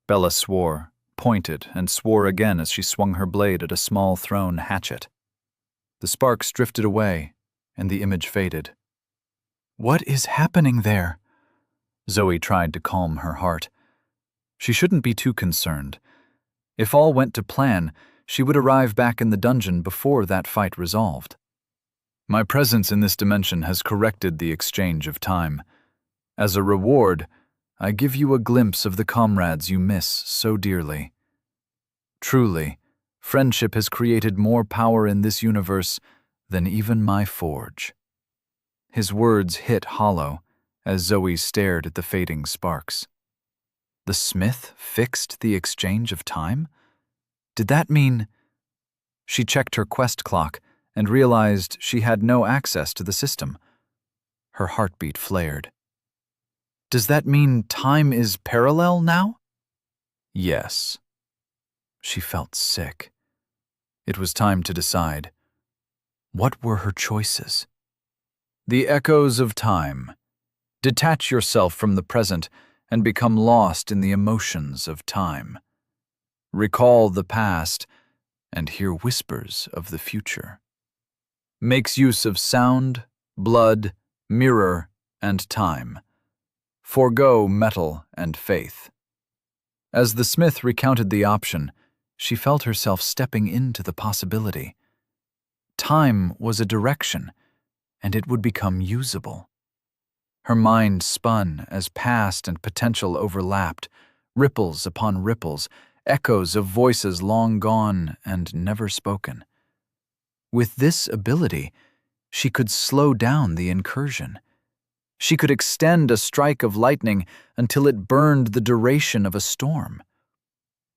Bella swore, pointed, and swore again as she swung her blade at a small thrown hatchet. The sparks drifted away, and the image faded. "What is happening there?" Zoe tried to calm her heart. She shouldn't be too concerned. If all went to plan, she would arrive back in the dungeon before that fight resolved. "My presence in this dimension has corrected the exchange of time. As a reward, I give you a glimpse of the comrades you miss so dearly. Truly, friendship has created more power in this universe than even my forge." His words hit hollow as Zoe stared at the fading sparks. The smith fixed the exchange of time? Did that mean... She checked her quest clock and realized she had no access to the system. Her heartbeat flared. Does that mean time is parallel now? Yes. She felt sick. It was time to decide. What were her choices? The echoes of time. Detach yourself from the present and become lost in the emotions of time. Recall the past and hear whispers of the future. Makes use of sound, blood, mirror, and time. Forgo metal and faith. As the smith recounted the option, she felt herself stepping into the possibility. Time was a direction, and it would become usable. Her mind spun as past and potential overlapped, ripples upon ripples, echoes of voices long gone and never spoken. With this ability, she could slow down the incursion. She could extend a strike of lightning until it burned the duration of a storm.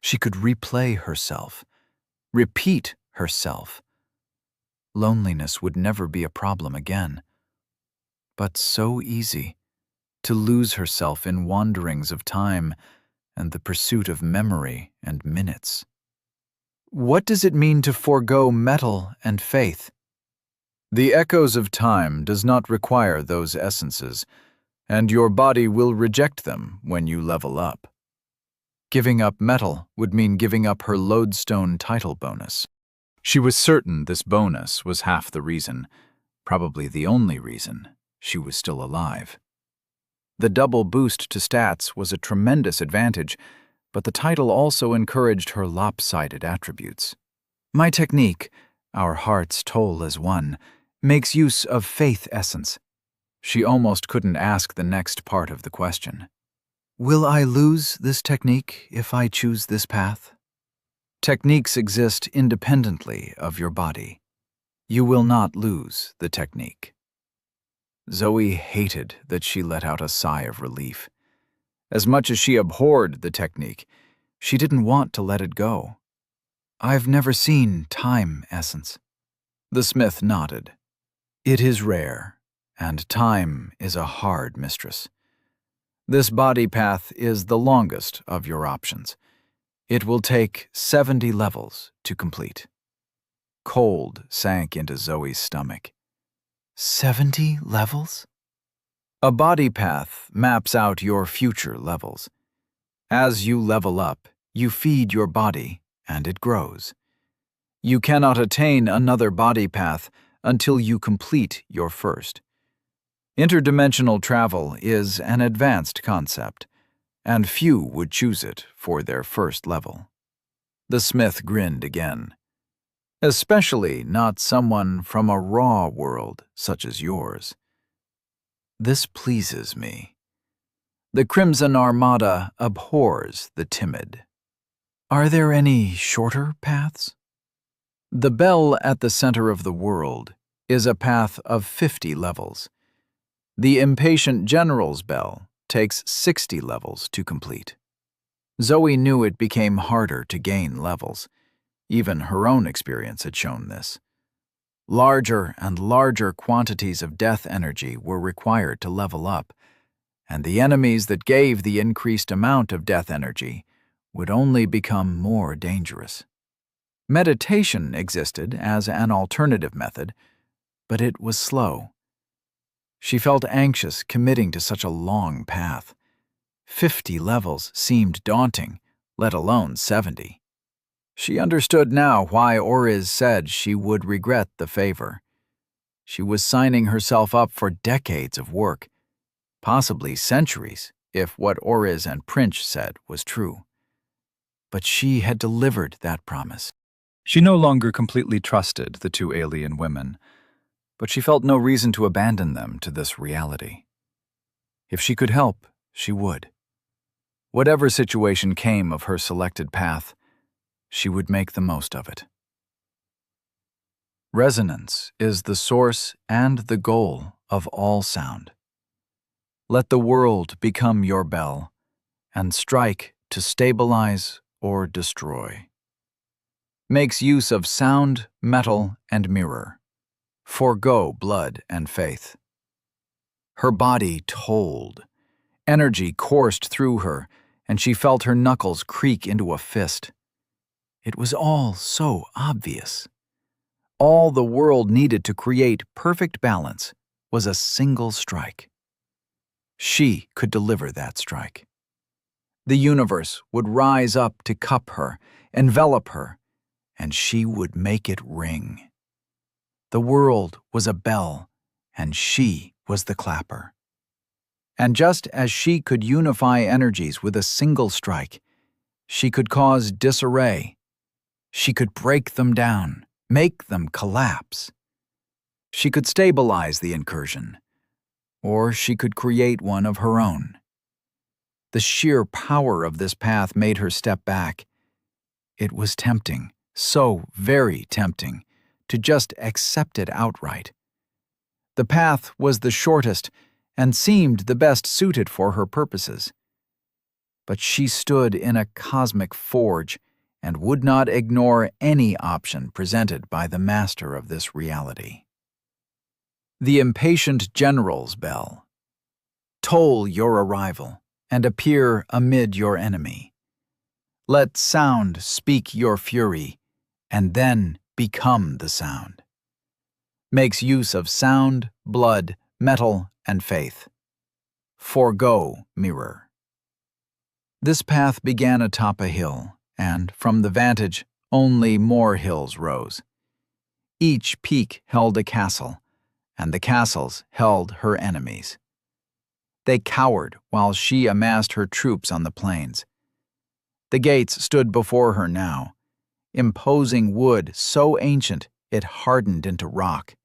She could replay herself, repeat herself. Loneliness would never be a problem again. But so easy to lose herself in wanderings of time and the pursuit of memory and minutes. What does it mean to forego metal and faith? The echoes of time does not require those essences, and your body will reject them when you level up. Giving up metal would mean giving up her lodestone title bonus. She was certain this bonus was half the reason, probably the only reason, she was still alive. The double boost to stats was a tremendous advantage, but the title also encouraged her lopsided attributes. My technique, our hearts toll as one, makes use of faith essence. She almost couldn't ask the next part of the question. Will I lose this technique if I choose this path? Techniques exist independently of your body. You will not lose the technique. Zoe hated that she let out a sigh of relief. As much as she abhorred the technique, she didn't want to let it go. I've never seen time essence. The smith nodded. It is rare, and time is a hard mistress. This body path is the longest of your options. It will take 70 levels to complete. Cold sank into Zoe's stomach. 70 levels? A body path maps out your future levels. As you level up, you feed your body, and it grows. You cannot attain another body path until you complete your first. Interdimensional travel is an advanced concept, and few would choose it for their first level. The smith grinned again. Especially not someone from a raw world such as yours. This pleases me. The Crimson Armada abhors the timid. Are there any shorter paths? The bell at the center of the world is a path of 50 levels. The Impatient General's bell takes 60 levels to complete. Zoe knew it became harder to gain levels. Even her own experience had shown this. Larger and larger quantities of death energy were required to level up, and the enemies that gave the increased amount of death energy would only become more dangerous. Meditation existed as an alternative method, but it was slow. She felt anxious committing to such a long path. 50 levels seemed daunting, let alone 70. She understood now why Oriz said she would regret the favor. She was signing herself up for decades of work, possibly centuries, if what Oriz and Prince said was true. But she had delivered that promise. She no longer completely trusted the two alien women, but she felt no reason to abandon them to this reality. If she could help, she would. Whatever situation came of her selected path, she would make the most of it. Resonance is the source and the goal of all sound. Let the world become your bell, and strike to stabilize or destroy. Makes use of sound, metal, and mirror. Forgo blood and faith. Her body told. Energy coursed through her, and she felt her knuckles creak into a fist. It was all so obvious. All the world needed to create perfect balance was a single strike. She could deliver that strike. The universe would rise up to cup her, envelop her, and she would make it ring. The world was a bell, and she was the clapper. And just as she could unify energies with a single strike, she could cause disarray. She could break them down, make them collapse. She could stabilize the incursion, or she could create one of her own. The sheer power of this path made her step back. It was tempting, so very tempting, to just accept it outright. The path was the shortest and seemed the best suited for her purposes. But she stood in a cosmic forge and would not ignore any option presented by the master of this reality. The impatient general's bell. Toll your arrival and appear amid your enemy. Let sound speak your fury, and then become the sound. Makes use of sound, blood, metal, and faith. Forgo mirror. This path began atop a hill, and from the vantage, only more hills rose. Each peak held a castle, and the castles held her enemies. They cowered while she amassed her troops on the plains. The gates stood before her now, imposing wood so ancient it hardened into rock.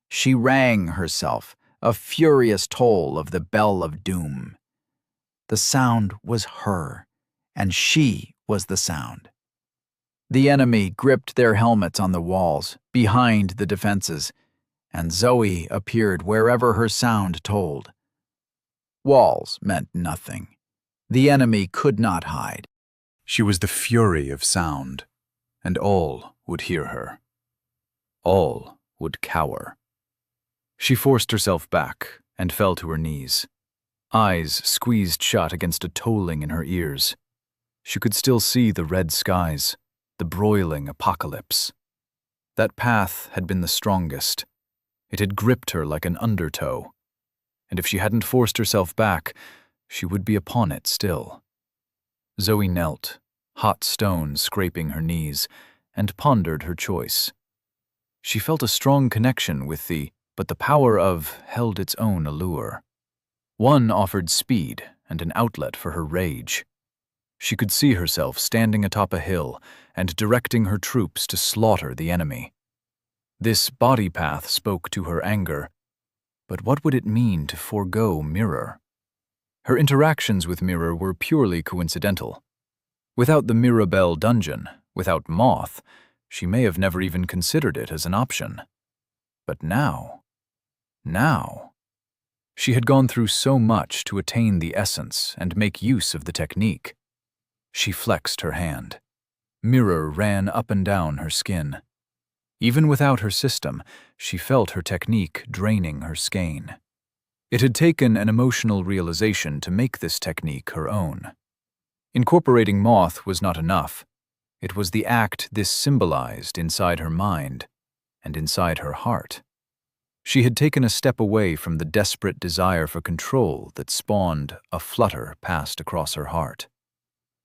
She rang herself, a furious toll of the bell of doom. The sound was her, and she was the sound. The enemy gripped their helmets on the walls, behind the defenses, and Zoe appeared wherever her sound told. Walls meant nothing. The enemy could not hide. She was the fury of sound, and all would hear her. All would cower. She forced herself back and fell to her knees, eyes squeezed shut against a tolling in her ears. She could still see the red skies, the broiling apocalypse. That path had been the strongest. It had gripped her like an undertow, and if she hadn't forced herself back, she would be upon it still. Zoe knelt, hot stone scraping her knees, and pondered her choice. She felt a strong connection with but the power of held its own allure. One offered speed and an outlet for her rage. She could see herself standing atop a hill and directing her troops to slaughter the enemy. This body path spoke to her anger, but what would it mean to forego Mirror? Her interactions with Mirror were purely coincidental. Without the Mirabelle dungeon, without Moth, she may have never even considered it as an option. But now, she had gone through so much to attain the essence and make use of the technique. She flexed her hand. Mirror ran up and down her skin. Even without her system, she felt her technique draining her skein. It had taken an emotional realization to make this technique her own. Incorporating Moth was not enough. It was the act this symbolized inside her mind and inside her heart. She had taken a step away from the desperate desire for control that spawned a flutter passed across her heart.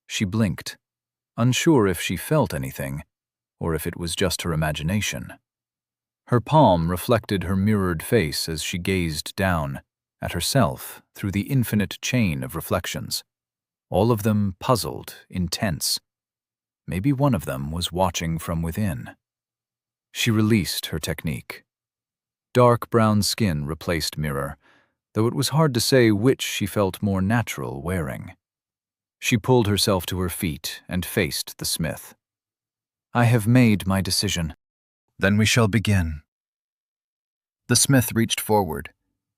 She blinked, unsure if she felt anything or if it was just her imagination. Her palm reflected her mirrored face as she gazed down at herself through the infinite chain of reflections, all of them puzzled, intense. Maybe one of them was watching from within. She released her technique. Dark brown skin replaced Mirror, though it was hard to say which she felt more natural wearing. She pulled herself to her feet and faced the smith. "I have made my decision." "Then we shall begin." The smith reached forward,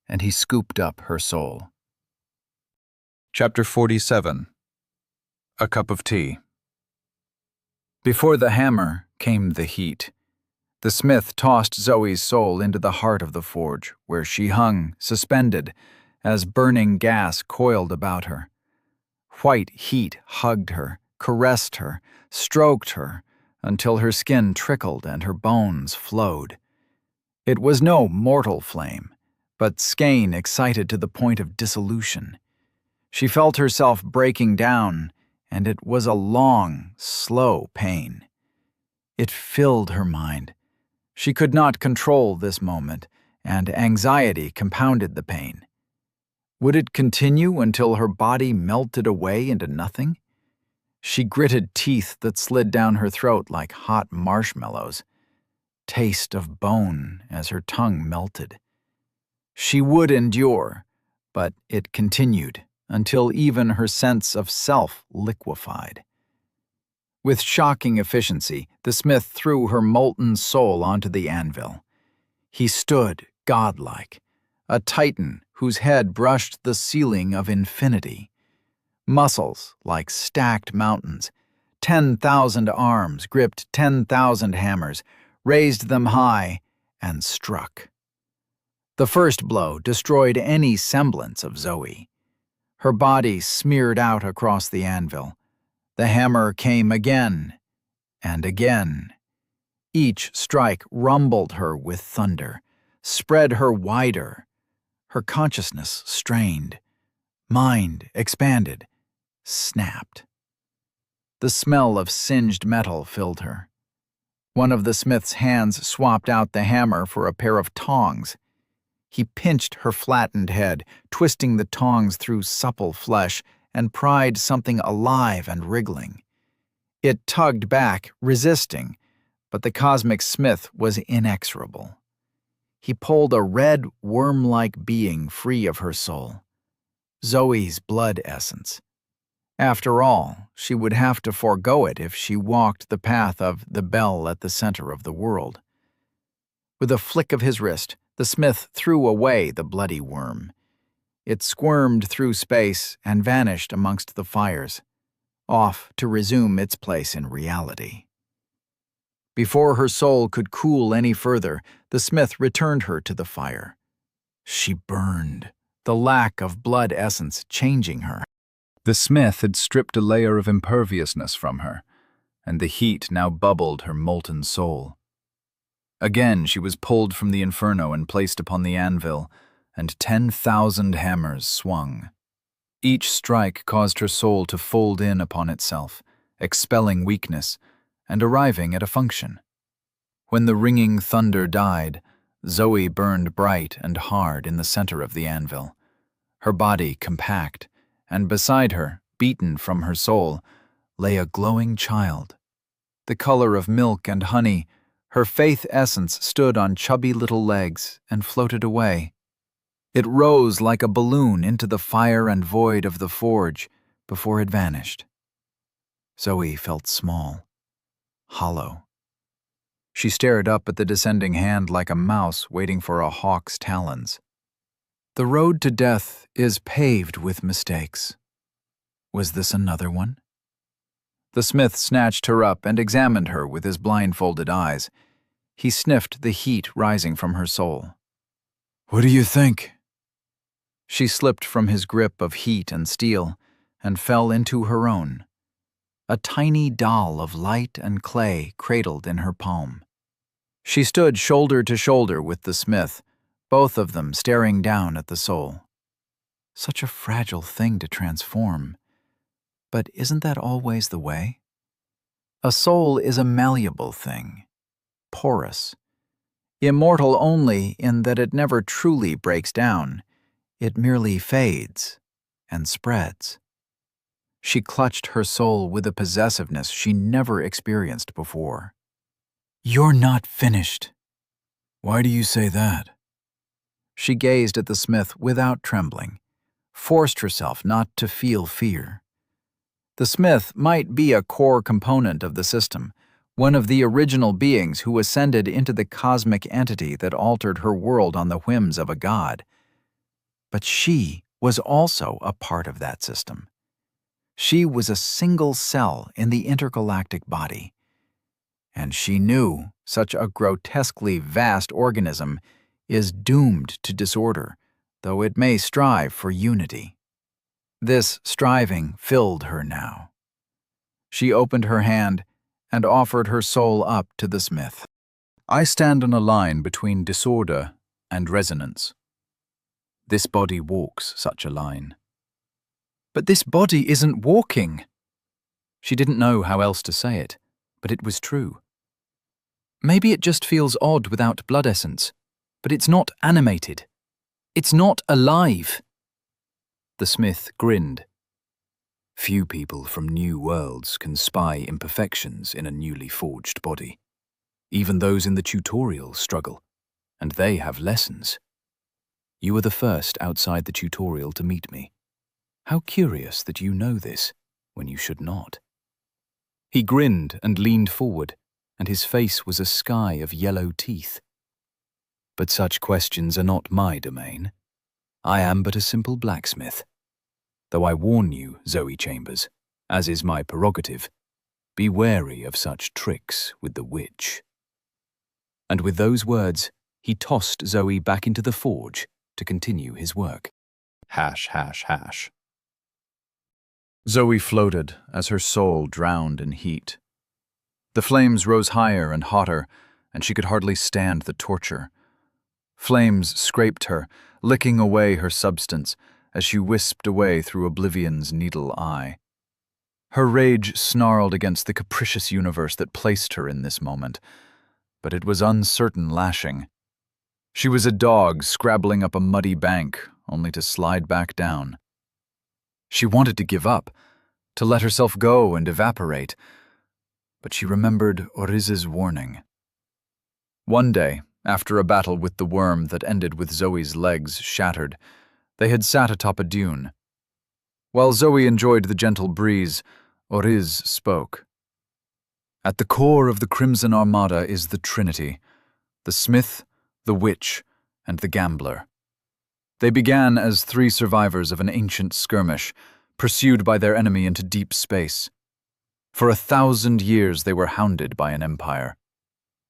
and he scooped up her soul. Chapter 47. A Cup of Tea. Before the hammer came the heat. The smith tossed Zoe's soul into the heart of the forge, where she hung, suspended, as burning gas coiled about her. White heat hugged her, caressed her, stroked her, until her skin trickled and her bones flowed. It was no mortal flame, but skein excited to the point of dissolution. She felt herself breaking down, and it was a long, slow pain. It filled her mind. She could not control this moment, and anxiety compounded the pain. Would it continue until her body melted away into nothing? She gritted teeth that slid down her throat like hot marshmallows. Taste of bone as her tongue melted. She would endure, but it continued until even her sense of self liquefied. With shocking efficiency, the smith threw her molten soul onto the anvil. He stood godlike, a titan whose head brushed the ceiling of infinity. Muscles like stacked mountains, 10,000 arms gripped 10,000 hammers, raised them high, and struck. The first blow destroyed any semblance of Zoe. Her body smeared out across the anvil. The hammer came again and again. Each strike rumbled her with thunder, spread her wider. Her consciousness strained. Mind expanded, snapped. The smell of singed metal filled her. One of the smith's hands swapped out the hammer for a pair of tongs. He pinched her flattened head, twisting the tongs through supple flesh, and pried something alive and wriggling. It tugged back, resisting, but the cosmic smith was inexorable. He pulled a red, worm-like being free of her soul. Zoe's blood essence. After all, she would have to forego it if she walked the path of the bell at the center of the world. With a flick of his wrist, the smith threw away the bloody worm. It squirmed through space and vanished amongst the fires, off to resume its place in reality. Before her soul could cool any further, the smith returned her to the fire. She burned, the lack of blood essence changing her. The smith had stripped a layer of imperviousness from her, and the heat now bubbled her molten soul. Again she was pulled from the inferno and placed upon the anvil, and 10,000 hammers swung. Each strike caused her soul to fold in upon itself, expelling weakness, and arriving at a function. When the ringing thunder died, Zoe burned bright and hard in the center of the anvil, her body compact, and beside her, beaten from her soul, lay a glowing child. The color of milk and honey, her faith essence stood on chubby little legs and floated away. It rose like a balloon into the fire and void of the forge before it vanished. Zoe felt small, hollow. She stared up at the descending hand like a mouse waiting for a hawk's talons. The road to death is paved with mistakes. Was this another one? The smith snatched her up and examined her with his blindfolded eyes. He sniffed the heat rising from her soul. "What do you think?" She slipped from his grip of heat and steel and fell into her own. A tiny doll of light and clay cradled in her palm. She stood shoulder to shoulder with the smith, both of them staring down at the soul. Such a fragile thing to transform. But isn't that always the way? A soul is a malleable thing, porous, immortal only in that it never truly breaks down. It merely fades and spreads. She clutched her soul with a possessiveness she never experienced before. "You're not finished." "Why do you say that?" She gazed at the smith without trembling, forced herself not to feel fear. The smith might be a core component of the system, one of the original beings who ascended into the cosmic entity that altered her world on the whims of a god. But she was also a part of that system. She was a single cell in the intergalactic body, And she knew such a grotesquely vast organism is doomed to disorder, though it may strive for unity. This striving filled her now. She opened her hand and offered her soul up to the smith. I stand on a line between disorder and resonance. This body walks such a line. But this body isn't walking. She didn't know how else to say it, but it was true. Maybe it just feels odd without blood essence, but it's not animated. It's not alive. The smith grinned. Few people from new worlds can spy imperfections in a newly forged body. Even those in the tutorial struggle, and they have lessons. You are the first outside the tutorial to meet me. How curious that you know this, when you should not. He grinned and leaned forward, and his face was a sky of yellow teeth. But such questions are not my domain. I am but a simple blacksmith. Though I warn you, Zoe Chambers, as is my prerogative, be wary of such tricks with the witch. And with those words, he tossed Zoe back into the forge to continue his work. Hash, hash, hash. Zoe floated as her soul drowned in heat. The flames rose higher and hotter, and she could hardly stand the torture. Flames scraped her, licking away her substance as she wisped away through oblivion's needle eye. Her rage snarled against the capricious universe that placed her in this moment, but it was uncertain lashing. She was a dog scrabbling up a muddy bank, only to slide back down. She wanted to give up, to let herself go and evaporate, but she remembered Oriz's warning. One day, after a battle with the worm that ended with Zoe's legs shattered, they had sat atop a dune. While Zoe enjoyed the gentle breeze, Oriz spoke. At the core of the Crimson Armada is the Trinity, the smith, the witch, and the gambler. They began as 3 survivors of an ancient skirmish, pursued by their enemy into deep space. For 1,000 years they were hounded by an empire.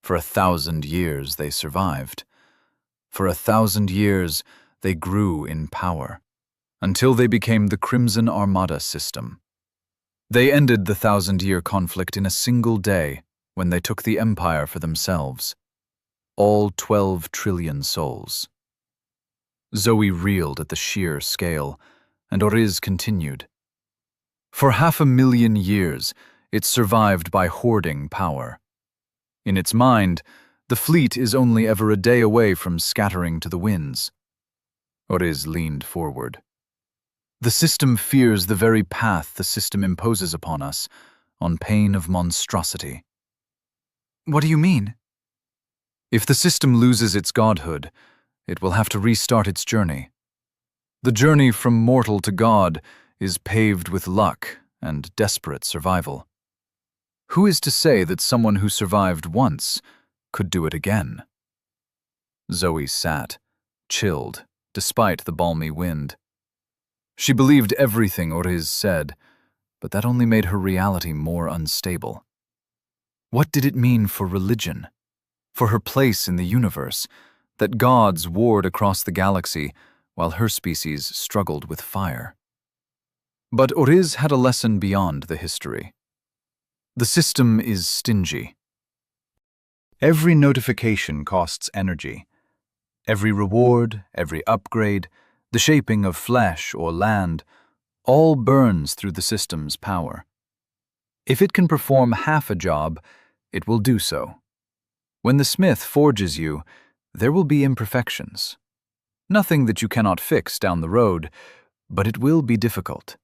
For 1,000 years they survived. For 1,000 years they grew in power, until they became the Crimson Armada system. They ended the 1,000-year conflict in a single day when they took the empire for themselves. All 12 trillion souls. Zoe reeled at the sheer scale, and Oriz continued. For 500,000 years, it survived by hoarding power. In its mind, the fleet is only ever a day away from scattering to the winds. Oriz leaned forward. The system fears the very path the system imposes upon us, on pain of monstrosity. What do you mean? If the system loses its godhood, it will have to restart its journey. The journey from mortal to god is paved with luck and desperate survival. Who is to say that someone who survived once could do it again? Zoe sat, chilled, despite the balmy wind. She believed everything Oriz said, but that only made her reality more unstable. What did it mean for religion? For her place in the universe, that gods warred across the galaxy while her species struggled with fire? But Oriz had a lesson beyond the history. The system is stingy. Every notification costs energy. Every reward, every upgrade, the shaping of flesh or land, all burns through the system's power. If it can perform half a job, it will do so. When the smith forges you, there will be imperfections. Nothing that you cannot fix down the road, but it will be difficult.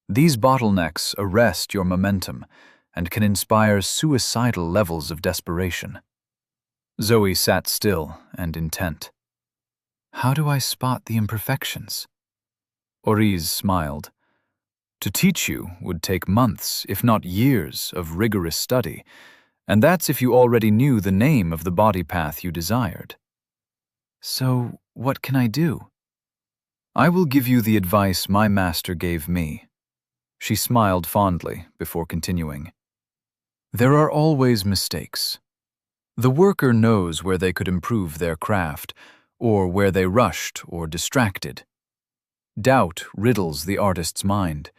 These bottlenecks arrest your momentum and can inspire suicidal levels of desperation. Zoe sat still and intent. How do I spot the imperfections? Oriz smiled. To teach you would take months, if not years, of rigorous study, and that's if you already knew the name of the body path you desired. So, what can I do? I will give you the advice my master gave me. She smiled fondly before continuing. There are always mistakes. The worker knows where they could improve their craft, or where they rushed or distracted. Doubt riddles the artist's mind.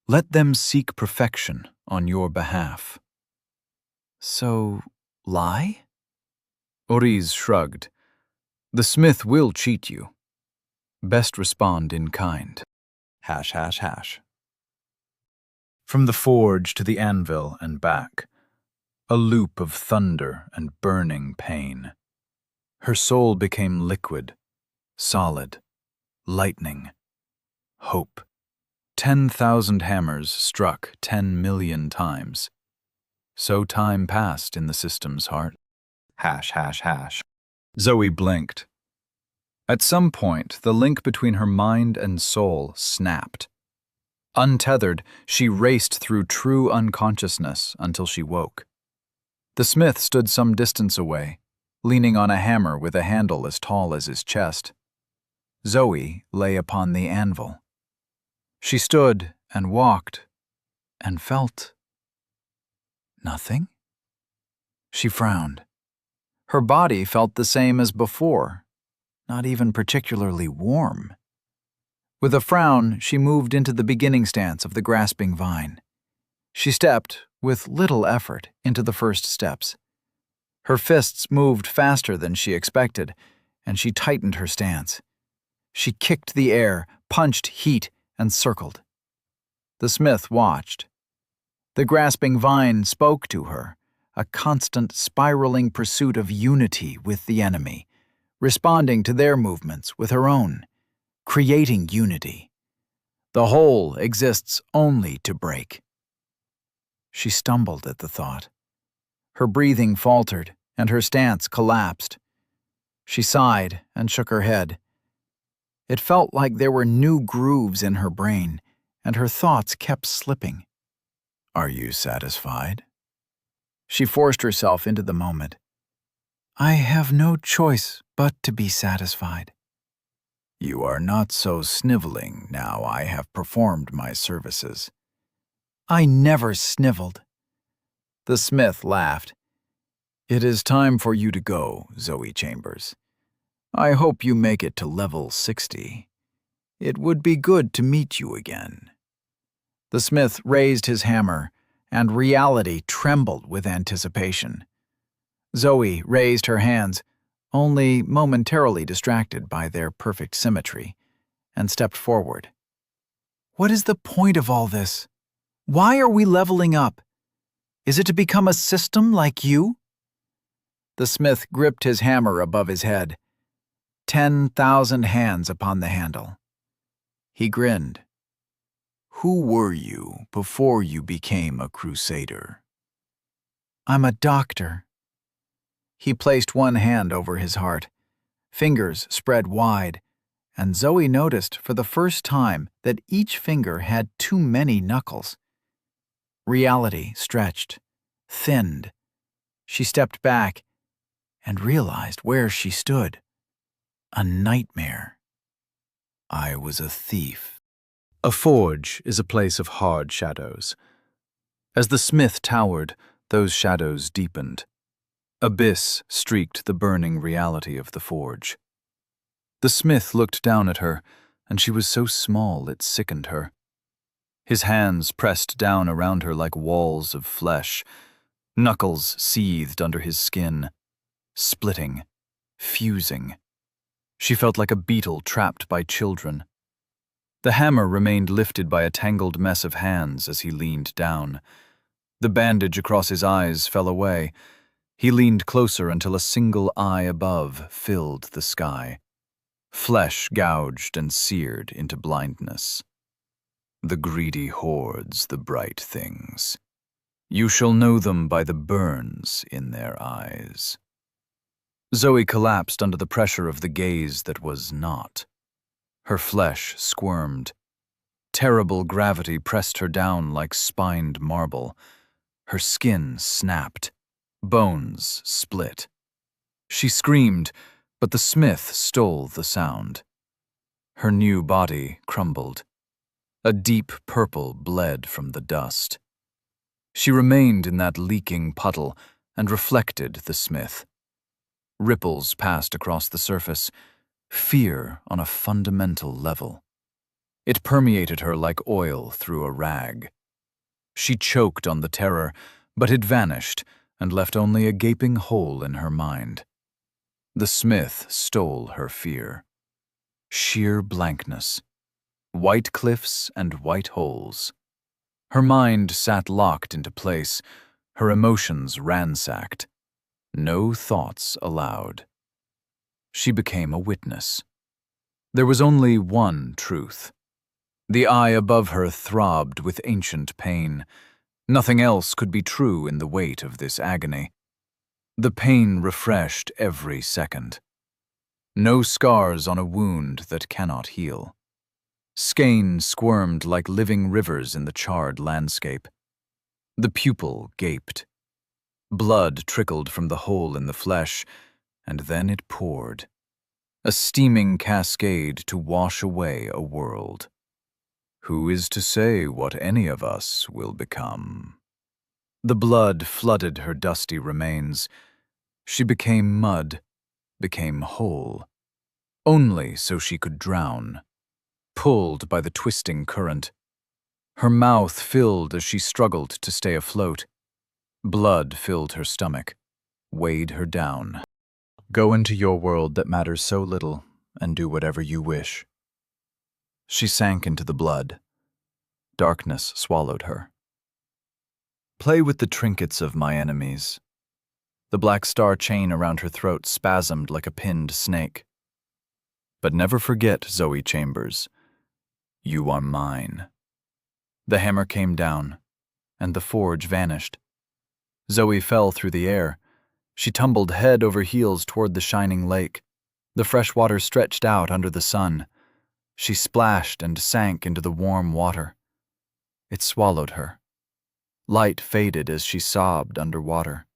Let them seek perfection on your behalf. So, lie? Oriz shrugged. The smith will cheat you. Best respond in kind. ###. From the forge to the anvil and back, a loop of thunder and burning pain. Her soul became liquid, solid, lightning, hope. 10,000 hammers struck 10 million times. So time passed in the system's heart. ###. Zoe blinked. At some point, the link between her mind and soul snapped. Untethered, she raced through true unconsciousness until she woke. The smith stood some distance away, leaning on a hammer with a handle as tall as his chest. Zoe lay upon the anvil. She stood and walked and felt nothing. She frowned. Her body felt the same as before, not even particularly warm. With a frown, she moved into the beginning stance of the grasping vine. She stepped, with little effort, into the first steps. Her fists moved faster than she expected, and she tightened her stance. She kicked the air, punched heat, and circled. The smith watched. The grasping vine spoke to her, a constant spiraling pursuit of unity with the enemy, responding to their movements with her own, creating unity. The whole exists only to break. She stumbled at the thought. Her breathing faltered, and her stance collapsed. She sighed and shook her head. It felt like there were new grooves in her brain, and her thoughts kept slipping. "Are you satisfied?" She forced herself into the moment. "I have no choice but to be satisfied." "You are not so sniveling now I have performed my services." "I never sniveled." The smith laughed. "It is time for you to go, Zoe Chambers. I hope you make it to level 60. It would be good to meet you again." The smith raised his hammer, and reality trembled with anticipation. Zoe raised her hands, only momentarily distracted by their perfect symmetry, and stepped forward. "What is the point of all this? Why are we leveling up? Is it to become a system like you?" The smith gripped his hammer above his head, 10,000 hands upon the handle. He grinned. "Who were you before you became a crusader?" "I'm a doctor." He placed one hand over his heart, fingers spread wide, and Zoe noticed for the first time that each finger had too many knuckles. Reality stretched, thinned. She stepped back and realized where she stood. A nightmare. "I was a thief." A forge is a place of hard shadows. As the smith towered, those shadows deepened. Abyss streaked the burning reality of the forge. The smith looked down at her, and she was so small it sickened her. His hands pressed down around her like walls of flesh. Knuckles seethed under his skin, splitting, fusing. She felt like a beetle trapped by children. The hammer remained lifted by a tangled mess of hands as he leaned down. The bandage across his eyes fell away. He leaned closer until a single eye above filled the sky. Flesh gouged and seared into blindness. "The greedy hoards the bright things. You shall know them by the burns in their eyes." Zoe collapsed under the pressure of the gaze that was not. Her flesh squirmed. Terrible gravity pressed her down like spined marble. Her skin snapped. Bones split. She screamed, but the smith stole the sound. Her new body crumbled. A deep purple bled from the dust. She remained in that leaking puddle and reflected the smith. Ripples passed across the surface, fear on a fundamental level. It permeated her like oil through a rag. She choked on the terror, but it vanished and left only a gaping hole in her mind. The smith stole her fear. Sheer blankness. White cliffs and white holes. Her mind sat locked into place, her emotions ransacked. No thoughts allowed. She became a witness. There was only one truth. The eye above her throbbed with ancient pain. Nothing else could be true in the weight of this agony. The pain refreshed every second. No scars on a wound that cannot heal. Skein squirmed like living rivers in the charred landscape. The pupil gaped. Blood trickled from the hole in the flesh, and then it poured. A steaming cascade to wash away a world. Who is to say what any of us will become? The blood flooded her dusty remains. She became mud, became whole. Only so she could drown. Pulled by the twisting current. Her mouth filled as she struggled to stay afloat. Blood filled her stomach, weighed her down. Go into your world that matters so little and do whatever you wish. She sank into the blood. Darkness swallowed her. Play with the trinkets of my enemies. The black star chain around her throat spasmed like a pinned snake. But never forget, Zoe Chambers, you are mine. The hammer came down, and the forge vanished. Zoe fell through the air. She tumbled head over heels toward the shining lake. The fresh water stretched out under the sun. She splashed and sank into the warm water. It swallowed her. Light faded as she sobbed underwater.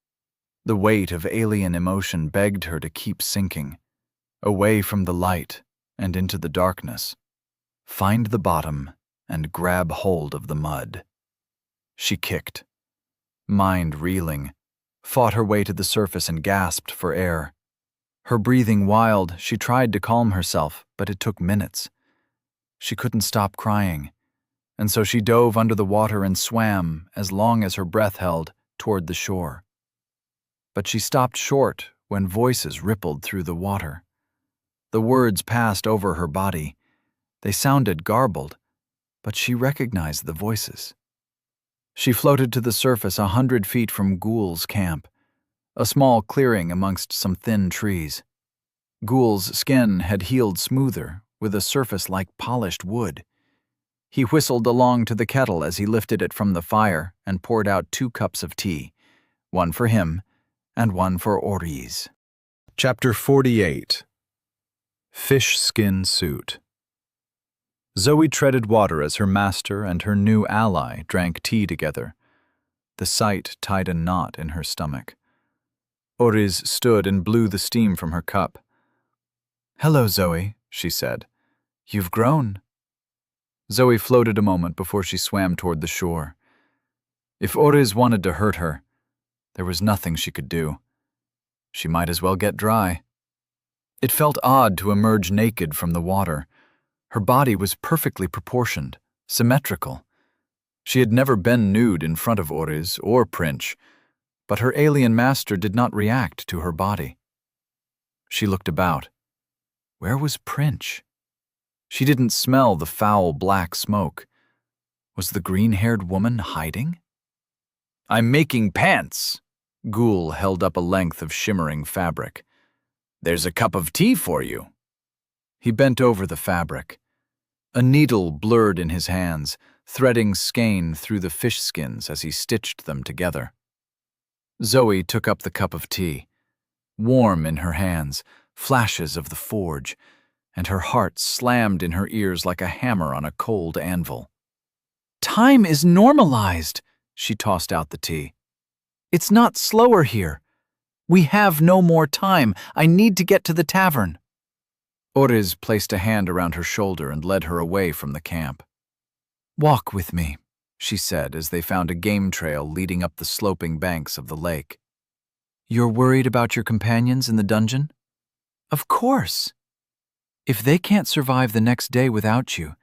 The weight of alien emotion begged her to keep sinking, away from the light and into the darkness. Find the bottom and grab hold of the mud. She kicked. Mind reeling, fought her way to the surface and gasped for air. Her breathing wild, she tried to calm herself, but it took minutes. She couldn't stop crying, and so she dove under the water and swam, as long as her breath held, toward the shore. But she stopped short when voices rippled through the water. The words passed over her body. They sounded garbled, but she recognized the voices. She floated to the surface 100 feet from Ghoul's camp, a small clearing amongst some thin trees. Ghoul's skin had healed smoother, with a surface like polished wood. He whistled along to the kettle as he lifted it from the fire and poured out 2 cups of tea, one for him and one for Oriz. Chapter 48. Fish Skin Suit. Zoe treaded water as her master and her new ally drank tea together. The sight tied a knot in her stomach. Oriz stood and blew the steam from her cup. "Hello, Zoe," she said. "You've grown." Zoe floated a moment before she swam toward the shore. If Oriz wanted to hurt her, there was nothing she could do. She might as well get dry. It felt odd to emerge naked from the water. Her body was perfectly proportioned, symmetrical. She had never been nude in front of Oriz or Prince, but her alien master did not react to her body. She looked about. Where was Prince? She didn't smell the foul black smoke. Was the green-haired woman hiding? "I'm making pants." Ghoul held up a length of shimmering fabric. "There's a cup of tea for you." He bent over the fabric. A needle blurred in his hands, threading skein through the fish skins as he stitched them together. Zoe took up the cup of tea. Warm in her hands, flashes of the forge, and her heart slammed in her ears like a hammer on a cold anvil. "Time is normalized," she tossed out the tea. "It's not slower here. We have no more time. I need to get to the tavern." Oriz placed a hand around her shoulder and led her away from the camp. "Walk with me," she said as they found a game trail leading up the sloping banks of the lake. You're worried about your companions in the dungeon? Of course. If they can't survive the next day without you,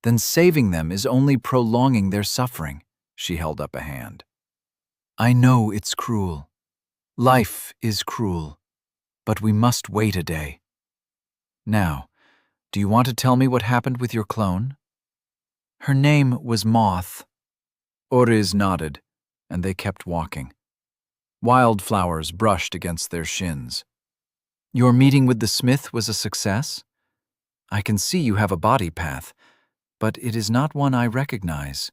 then saving them is only prolonging their suffering. She held up a hand. I know it's cruel. Life is cruel, but we must wait a day. Now, do you want to tell me what happened with your clone? Her name was Moth. Oriz nodded, and they kept walking. Wildflowers brushed against their shins. Your meeting with the smith was a success? I can see you have a body path, but it is not one I recognize.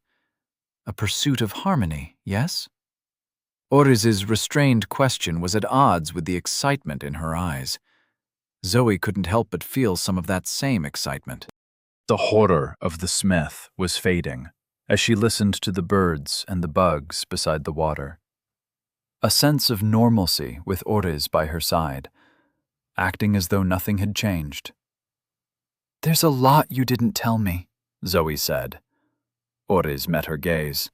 A pursuit of harmony, yes? Oriz's restrained question was at odds with the excitement in her eyes. Zoe couldn't help but feel some of that same excitement. The horror of the smith was fading as she listened to the birds and the bugs beside the water. A sense of normalcy with Oriz by her side, acting as though nothing had changed. There's a lot you didn't tell me, Zoe said. Oriz met her gaze.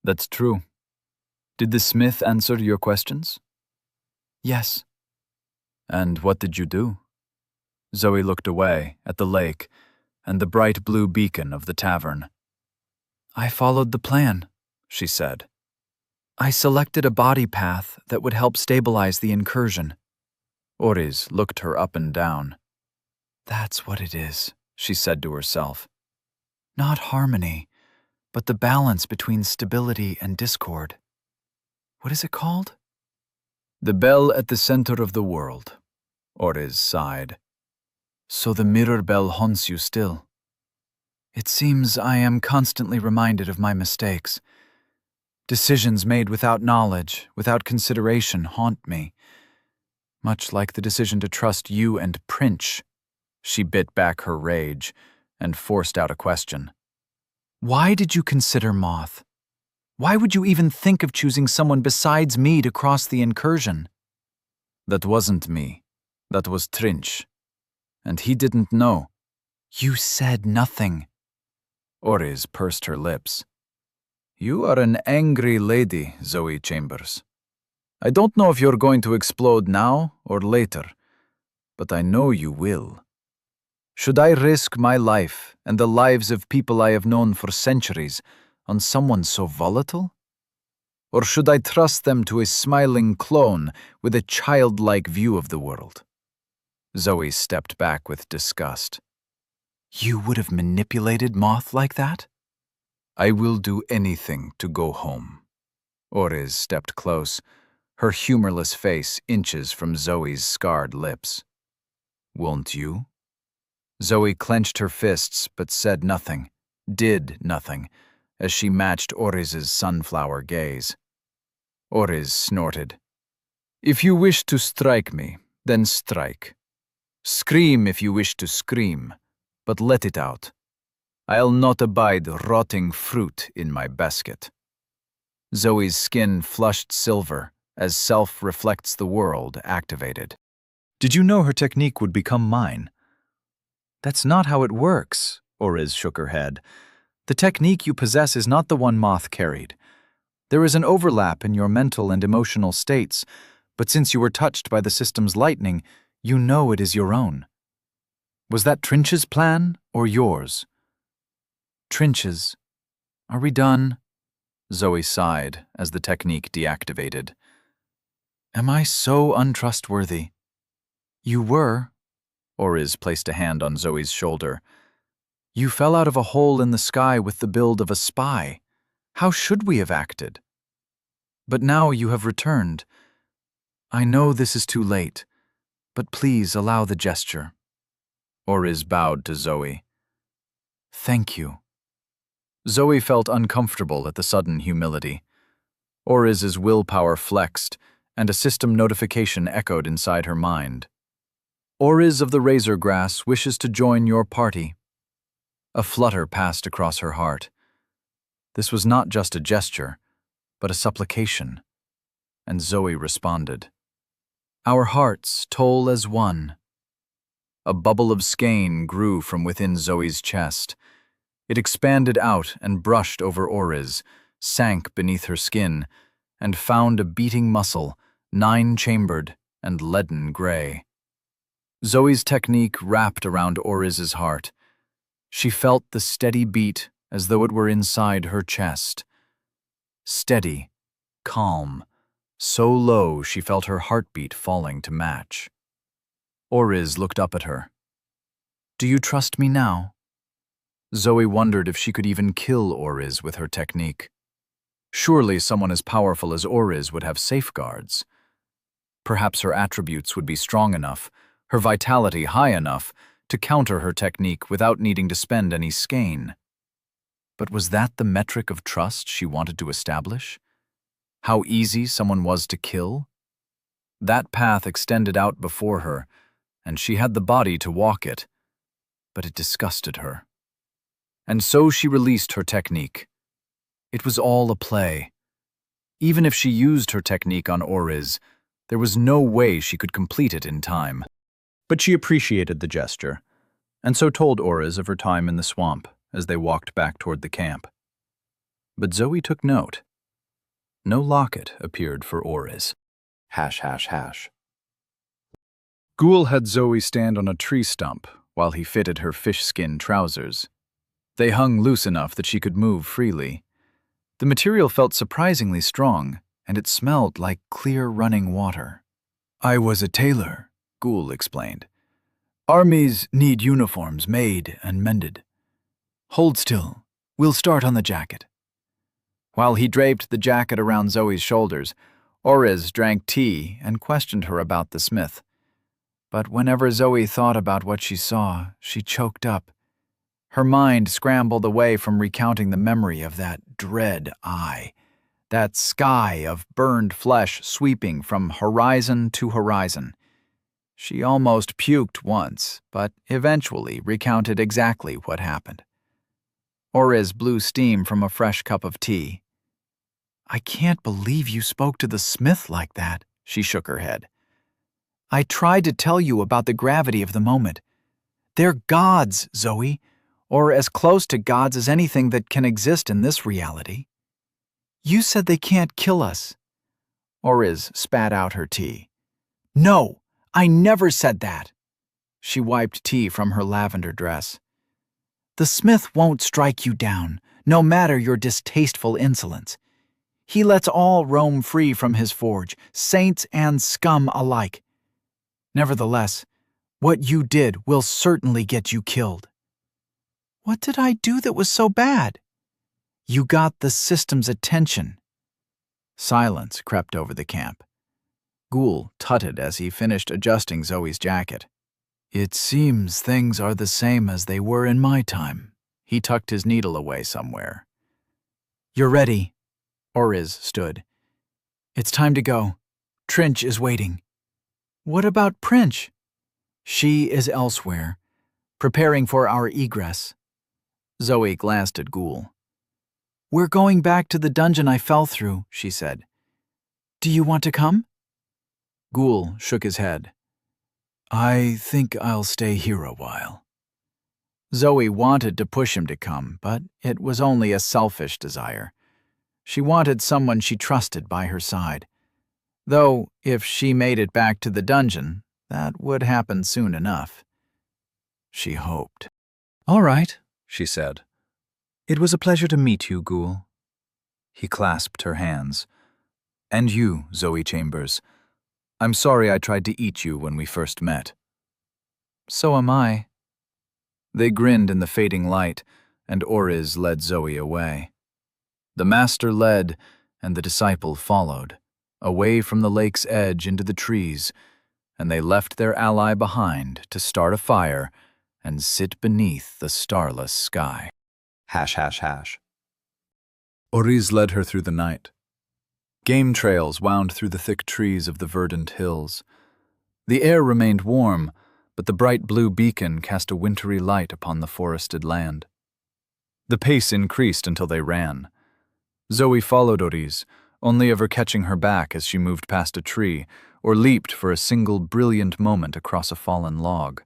That's true. Did the smith answer your questions? Yes. And what did you do? Zoe looked away at the lake and the bright blue beacon of the tavern. I followed the plan, she said. I selected a body path that would help stabilize the incursion. Oriz looked her up and down. That's what it is, she said to herself. Not harmony, but the balance between stability and discord. What is it called? The bell at the center of the world, Oriz sighed. So the mirror bell haunts you still. It seems I am constantly reminded of my mistakes. Decisions made without knowledge, without consideration, haunt me. Much like the decision to trust you and Prince. She bit back her rage and forced out a question. Why did you consider Moth? Why would you even think of choosing someone besides me to cross the incursion? That wasn't me. That was Trinch. And he didn't know. You said nothing. Oriz pursed her lips. You are an angry lady, Zoe Chambers. I don't know if you're going to explode now or later, but I know you will. Should I risk my life and the lives of people I have known for centuries on someone so volatile? Or should I trust them to a smiling clone with a childlike view of the world? Zoe stepped back with disgust. You would have manipulated Moth like that? I will do anything to go home. Oriz stepped close, her humorless face inches from Zoe's scarred lips. Won't you? Zoe clenched her fists but said nothing, did nothing, as she matched Oriz's sunflower gaze. Oriz snorted. If you wish to strike me, then strike. Scream if you wish to scream, but let it out. I'll not abide rotting fruit in my basket. Zoe's skin flushed silver as self reflects the world activated. Did you know her technique would become mine? That's not how it works, Oriz shook her head. The technique you possess is not the one Moth carried. There is an overlap in your mental and emotional states, but since you were touched by the system's lightning, you know it is your own. Was that Trinch's plan or yours? Trinch's. Are we done? Zoe sighed as the technique deactivated. Am I so untrustworthy? You were. Oriz placed a hand on Zoe's shoulder. You fell out of a hole in the sky with the build of a spy. How should we have acted? But now you have returned. I know this is too late, but please allow the gesture. Oriz bowed to Zoe. Thank you. Zoe felt uncomfortable at the sudden humility. Oriz's willpower flexed, and a system notification echoed inside her mind. Oriz of the Razor Grass wishes to join your party. A flutter passed across her heart. This was not just a gesture, but a supplication, and Zoe responded. Our hearts toll as one. A bubble of skein grew from within Zoe's chest. It expanded out and brushed over Oriz, sank beneath her skin, and found a beating muscle, 9-chambered and leaden gray. Zoe's technique wrapped around Oriz's heart. She felt the steady beat as though it were inside her chest. Steady, calm, so low she felt her heartbeat falling to match. Oriz looked up at her. "Do you trust me now?" Zoe wondered if she could even kill Oriz with her technique. Surely someone as powerful as Oriz would have safeguards. Perhaps her attributes would be strong enough, her vitality high enough, to counter her technique without needing to spend any skein. But was that the metric of trust she wanted to establish? How easy someone was to kill? That path extended out before her, and she had the body to walk it, but it disgusted her. And so she released her technique. It was all a play. Even if she used her technique on Oriz, there was no way she could complete it in time. But she appreciated the gesture, and so told Oriz of her time in the swamp as they walked back toward the camp. But Zoe took note. No locket appeared for Oriz. ###. Ghoul had Zoe stand on a tree stump while he fitted her fish-skin trousers. They hung loose enough that she could move freely. The material felt surprisingly strong, and it smelled like clear running water. "I was a tailor," Ghoul explained. "Armies need uniforms made and mended. Hold still. We'll start on the jacket." While he draped the jacket around Zoe's shoulders, Oriz drank tea and questioned her about the smith. But whenever Zoe thought about what she saw, she choked up. Her mind scrambled away from recounting the memory of that dread eye, that sky of burned flesh sweeping from horizon to horizon. She almost puked once, but eventually recounted exactly what happened. Oriz blew steam from a fresh cup of tea. "I can't believe you spoke to the smith like that," she shook her head. "I tried to tell you about the gravity of the moment. They're gods, Zoe, or as close to gods as anything that can exist in this reality. You said they can't kill us." Oriz spat out her tea. "No, I never said that." She wiped tea from her lavender dress. "The smith won't strike you down, no matter your distasteful insolence. He lets all roam free from his forge, saints and scum alike. Nevertheless, what you did will certainly get you killed." "What did I do that was so bad?" "You got the system's attention." Silence crept over the camp. Ghoul tutted as he finished adjusting Zoe's jacket. "It seems things are the same as they were in my time." He tucked his needle away somewhere. "You're ready." Oriz stood. "It's time to go. Trinch is waiting." "What about Princh?" "She is elsewhere, preparing for our egress." Zoe glanced at Ghoul. "We're going back to the dungeon I fell through," she said. "Do you want to come?" Ghoul shook his head. "I think I'll stay here a while." Zoe wanted to push him to come, but it was only a selfish desire. She wanted someone she trusted by her side. Though, if she made it back to the dungeon, that would happen soon enough. She hoped. "All right," she said. "It was a pleasure to meet you, Ghoul." He clasped her hands. "And you, Zoe Chambers. I'm sorry I tried to eat you when we first met." "So am I." They grinned in the fading light, and Oriz led Zoe away. The master led, and the disciple followed, away from the lake's edge into the trees, and they left their ally behind to start a fire and sit beneath the starless sky. ###. Oriz led her through the night. Game trails wound through the thick trees of the verdant hills. The air remained warm, but the bright blue beacon cast a wintry light upon the forested land. The pace increased until they ran. Zoe followed Oriz, only ever catching her back as she moved past a tree or leaped for a single brilliant moment across a fallen log.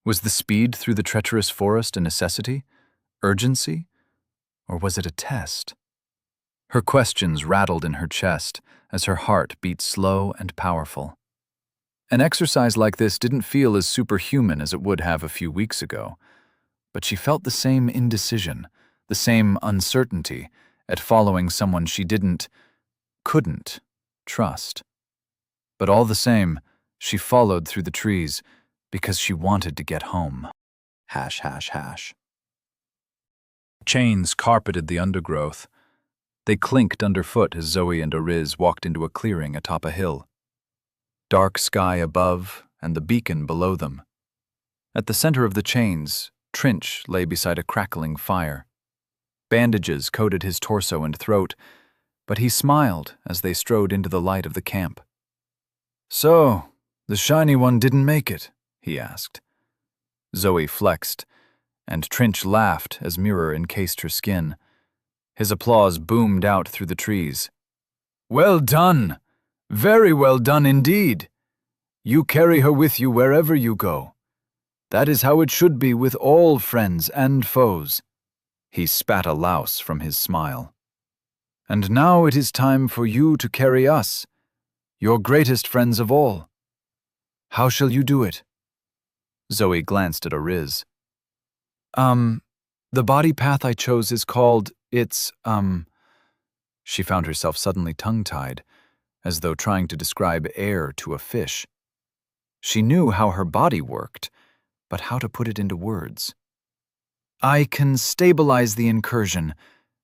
Was the speed through the treacherous forest a necessity, Urgency? Or was it a test? Her questions rattled in her chest as her heart beat slow and powerful. An exercise like this didn't feel as superhuman as it would have a few weeks ago, but she felt the same indecision, the same uncertainty at following someone she couldn't trust. But all the same, she followed through the trees because she wanted to get home. ###. Chains carpeted the undergrowth. They clinked underfoot as Zoe and Oriz walked into a clearing atop a hill. Dark sky above and the beacon below them. At the center of the chains, Trinch lay beside a crackling fire. Bandages coated his torso and throat, but he smiled as they strode into the light of the camp. "So, the shiny one didn't make it?" he asked. Zoe flexed, and Trinch laughed as mirror encased her skin. His applause boomed out through the trees. "Well done! Very well done indeed! You carry her with you wherever you go. That is how it should be with all friends and foes." He spat a louse from his smile. "And now it is time for you to carry us, your greatest friends of all. How shall you do it?" Zoe glanced at Oriz. The body path I chose is called, She found herself suddenly tongue-tied, as though trying to describe air to a fish. She knew how her body worked, but how to put it into words. "I can stabilize the incursion,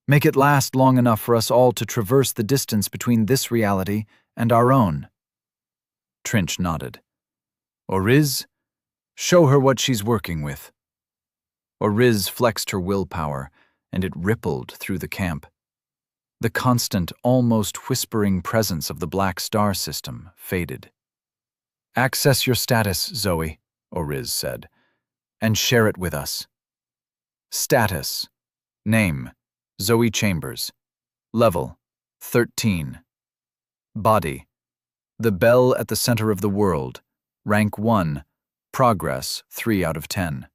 make it last long enough for us all to traverse the distance between this reality and our own." Trinch nodded. "Oriz, show her what she's working with." Oriz flexed her willpower, and it rippled through the camp. The constant, almost whispering presence of the Black Star system faded. "Access your status, Zoe," Oriz said, "and share it with us." Status. Name, Zoe Chambers. Level, 13. Body, the bell at the center of the world. Rank 1, progress 3 out of 10.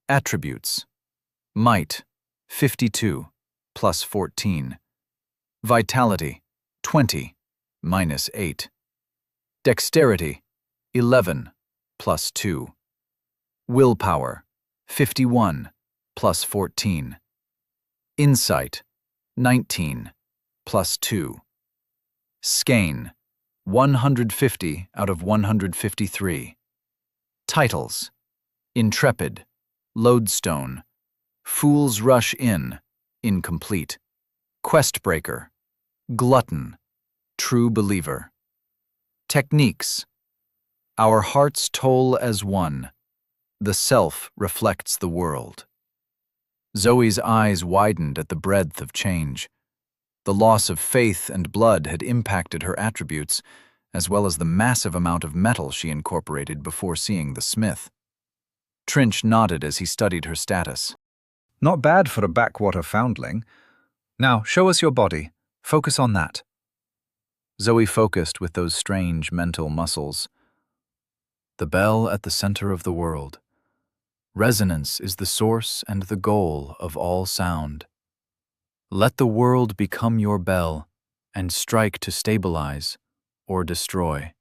Attributes, might, 52, plus 14. Vitality, 20, minus 8. Dexterity, 11, plus 2. Willpower, 51, plus 14. Insight, 19, plus 2. Skein, 150 out of 153. Titles, Intrepid, Lodestone, Fool's Rush In, incomplete. Questbreaker, Glutton, True Believer. Techniques, Our hearts toll as one. The self reflects the world. Zoe's eyes widened at the breadth of change. The loss of faith and blood had impacted her attributes, as well as the massive amount of metal she incorporated before seeing the smith. Trinch nodded as he studied her status. Not bad for a backwater foundling. Now, show us your body. Focus on that. Zoe focused with those strange mental muscles. The bell at the center of the world. Resonance is the source and the goal of all sound. Let the world become your bell, and strike to stabilize or destroy.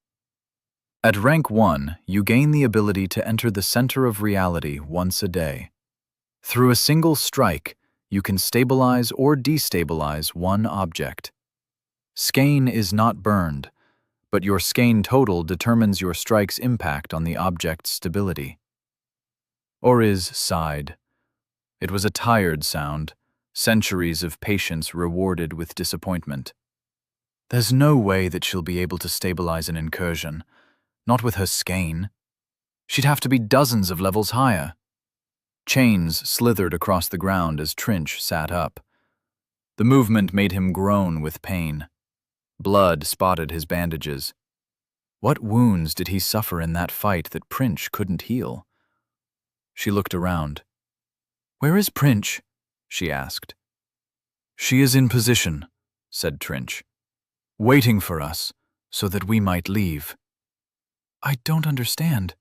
At rank 1, you gain the ability to enter the center of reality once a day. Through a single strike, you can stabilize or destabilize one object. Skein is not burned, but your skein total determines your strike's impact on the object's stability. Oriz sighed. It was a tired sound, centuries of patience rewarded with disappointment. There's no way that she'll be able to stabilize an incursion, not with her skein. She'd have to be dozens of levels higher. Chains slithered across the ground as Trinch sat up. The movement made him groan with pain. Blood spotted his bandages. What wounds did he suffer in that fight that Princh couldn't heal? She looked around. "Where is Princh?" she asked. "She is in position," said Trinch, "waiting for us so that we might leave." "I don't understand."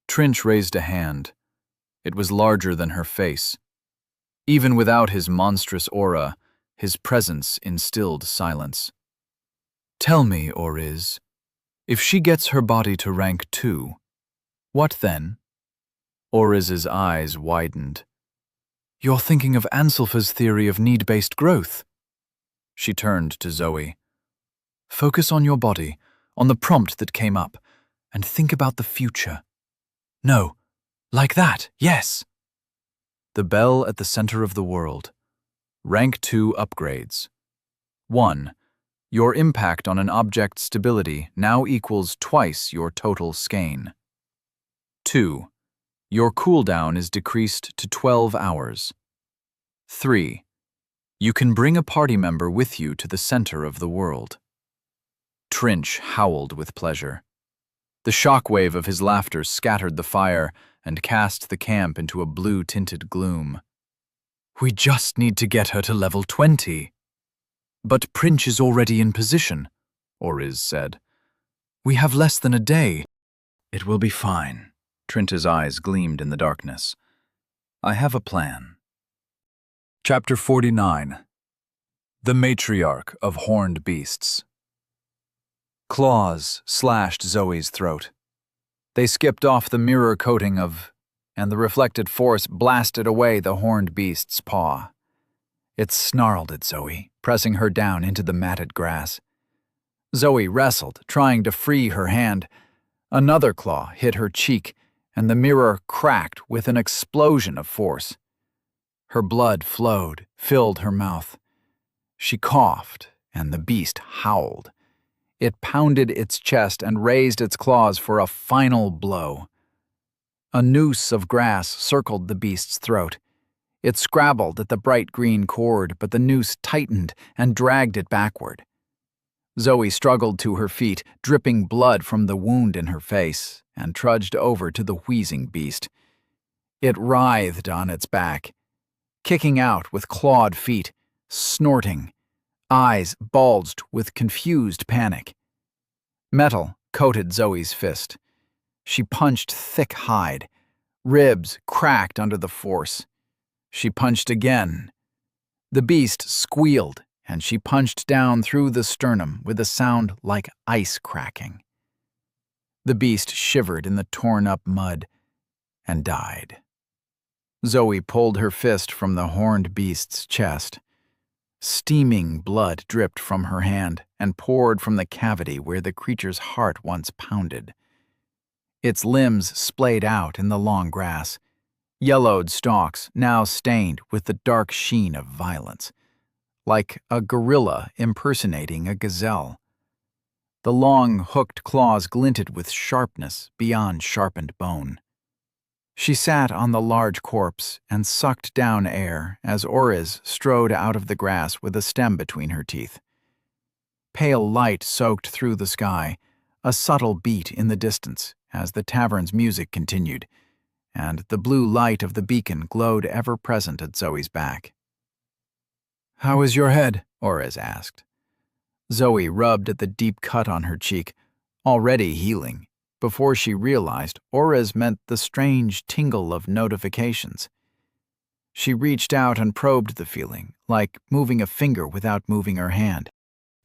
Trinch raised a hand. It was larger than her face. Even without his monstrous aura, his presence instilled silence. Tell me, Oriz, if she gets her body to rank 2, what then? Oriz's eyes widened. You're thinking of Anselfa's theory of need-based growth. She turned to Zoe. Focus on your body, on the prompt that came up, and think about the future. No, like that, yes. The bell at the center of the world. Rank 2 upgrades. 1. Your impact on an object's stability now equals twice your total skein. 2. Your cooldown is decreased to 12 hours. 3. You can bring a party member with you to the center of the world. Trinch howled with pleasure. The shockwave of his laughter scattered the fire and cast the camp into a blue-tinted gloom. We just need to get her to level 20. But Princh is already in position, Oriz said. We have less than a day. It will be fine. Trinch's eyes gleamed in the darkness. I have a plan. Chapter 49. The Matriarch of Horned Beasts. Claws slashed Zoe's throat. They skipped off the mirror coating and the reflected force blasted away the horned beast's paw. It snarled at Zoe, pressing her down into the matted grass. Zoe wrestled, trying to free her hand. Another claw hit her cheek, and the mirror cracked with an explosion of force. Her blood flowed, filled her mouth. She coughed, and the beast howled. It pounded its chest and raised its claws for a final blow. A noose of grass circled the beast's throat. It scrabbled at the bright green cord, but the noose tightened and dragged it backward. Zoe struggled to her feet, dripping blood from the wound in her face, and trudged over to the wheezing beast. It writhed on its back, kicking out with clawed feet, snorting. Eyes bulged with confused panic. Metal coated Zoe's fist. She punched thick hide. Ribs cracked under the force. She punched again. The beast squealed, and she punched down through the sternum with a sound like ice cracking. The beast shivered in the torn-up mud and died. Zoe pulled her fist from the horned beast's chest. Steaming blood dripped from her hand and poured from the cavity where the creature's heart once pounded. Its limbs splayed out in the long grass, yellowed stalks now stained with the dark sheen of violence, like a gorilla impersonating a gazelle. The long, hooked claws glinted with sharpness beyond sharpened bone. She sat on the large corpse and sucked down air as Oriz strode out of the grass with a stem between her teeth. Pale light soaked through the sky, a subtle beat in the distance as the tavern's music continued, and the blue light of the beacon glowed ever-present at Zoe's back. "How is your head?" Oriz asked. Zoe rubbed at the deep cut on her cheek, already healing, before she realized Oriz meant the strange tingle of notifications. She reached out and probed the feeling, like moving a finger without moving her hand.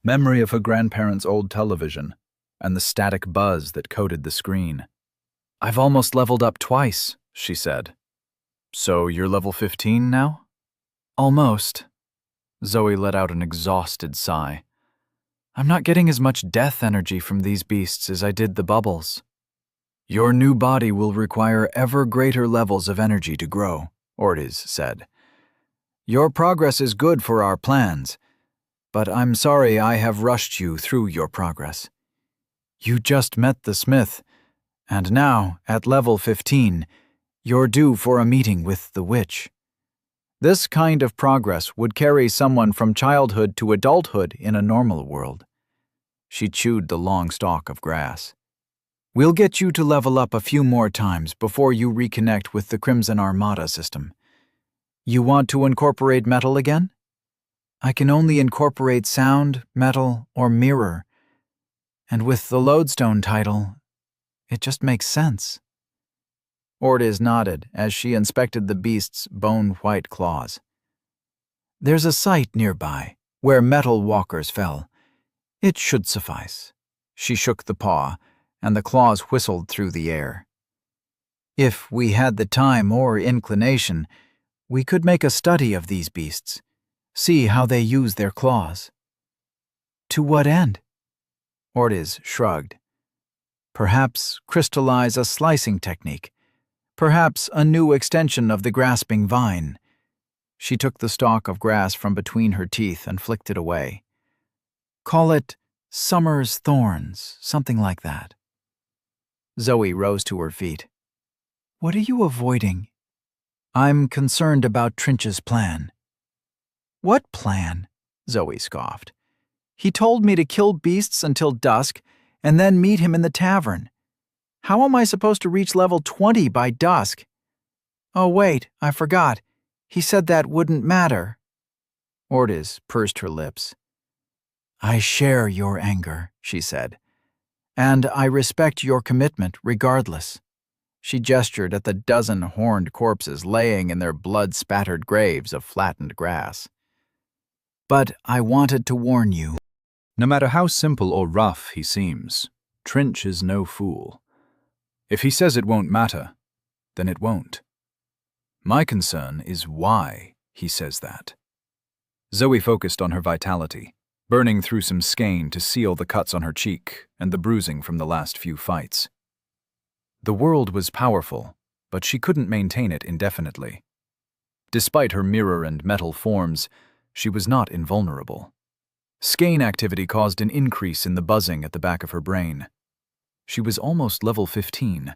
Memory of her grandparents' old television, and the static buzz that coated the screen. "I've almost leveled up twice," she said. "So you're level 15 now?" "Almost." Zoe let out an exhausted sigh. "I'm not getting as much death energy from these beasts as I did the bubbles." "Your new body will require ever greater levels of energy to grow," Ortiz said. "Your progress is good for our plans, but I'm sorry I have rushed you through your progress. You just met the smith, and now, at level 15, you're due for a meeting with the witch. This kind of progress would carry someone from childhood to adulthood in a normal world." She chewed the long stalk of grass. "We'll get you to level up a few more times before you reconnect with the Crimson Armada system. You want to incorporate metal again?" "I can only incorporate sound, metal, or mirror. And with the Lodestone title, it just makes sense." Ortiz nodded as she inspected the beast's bone-white claws. There's a site nearby where metal walkers fell. It should suffice. She shook the paw, and the claws whistled through the air. If we had the time or inclination, we could make a study of these beasts, see how they use their claws. To what end? Ortiz shrugged. Perhaps crystallize a slicing technique. Perhaps a new extension of the grasping vine. She took the stalk of grass from between her teeth and flicked it away. Call it summer's thorns, something like that. Zoe rose to her feet. What are you avoiding? I'm concerned about Trinch's plan. What plan? Zoe scoffed. He told me to kill beasts until dusk and then meet him in the tavern. How am I supposed to reach level 20 by dusk? Oh wait, I forgot. He said that wouldn't matter. Ortiz pursed her lips. I share your anger, she said, and I respect your commitment regardless. She gestured at the dozen horned corpses laying in their blood-spattered graves of flattened grass. But I wanted to warn you. No matter how simple or rough he seems, Trinch is no fool. If he says it won't matter, then it won't. My concern is why he says that. Zoe focused on her vitality, burning through some skein to seal the cuts on her cheek and the bruising from the last few fights. The world was powerful, but she couldn't maintain it indefinitely. Despite her mirror and metal forms, she was not invulnerable. Skein activity caused an increase in the buzzing at the back of her brain. She was almost level 15.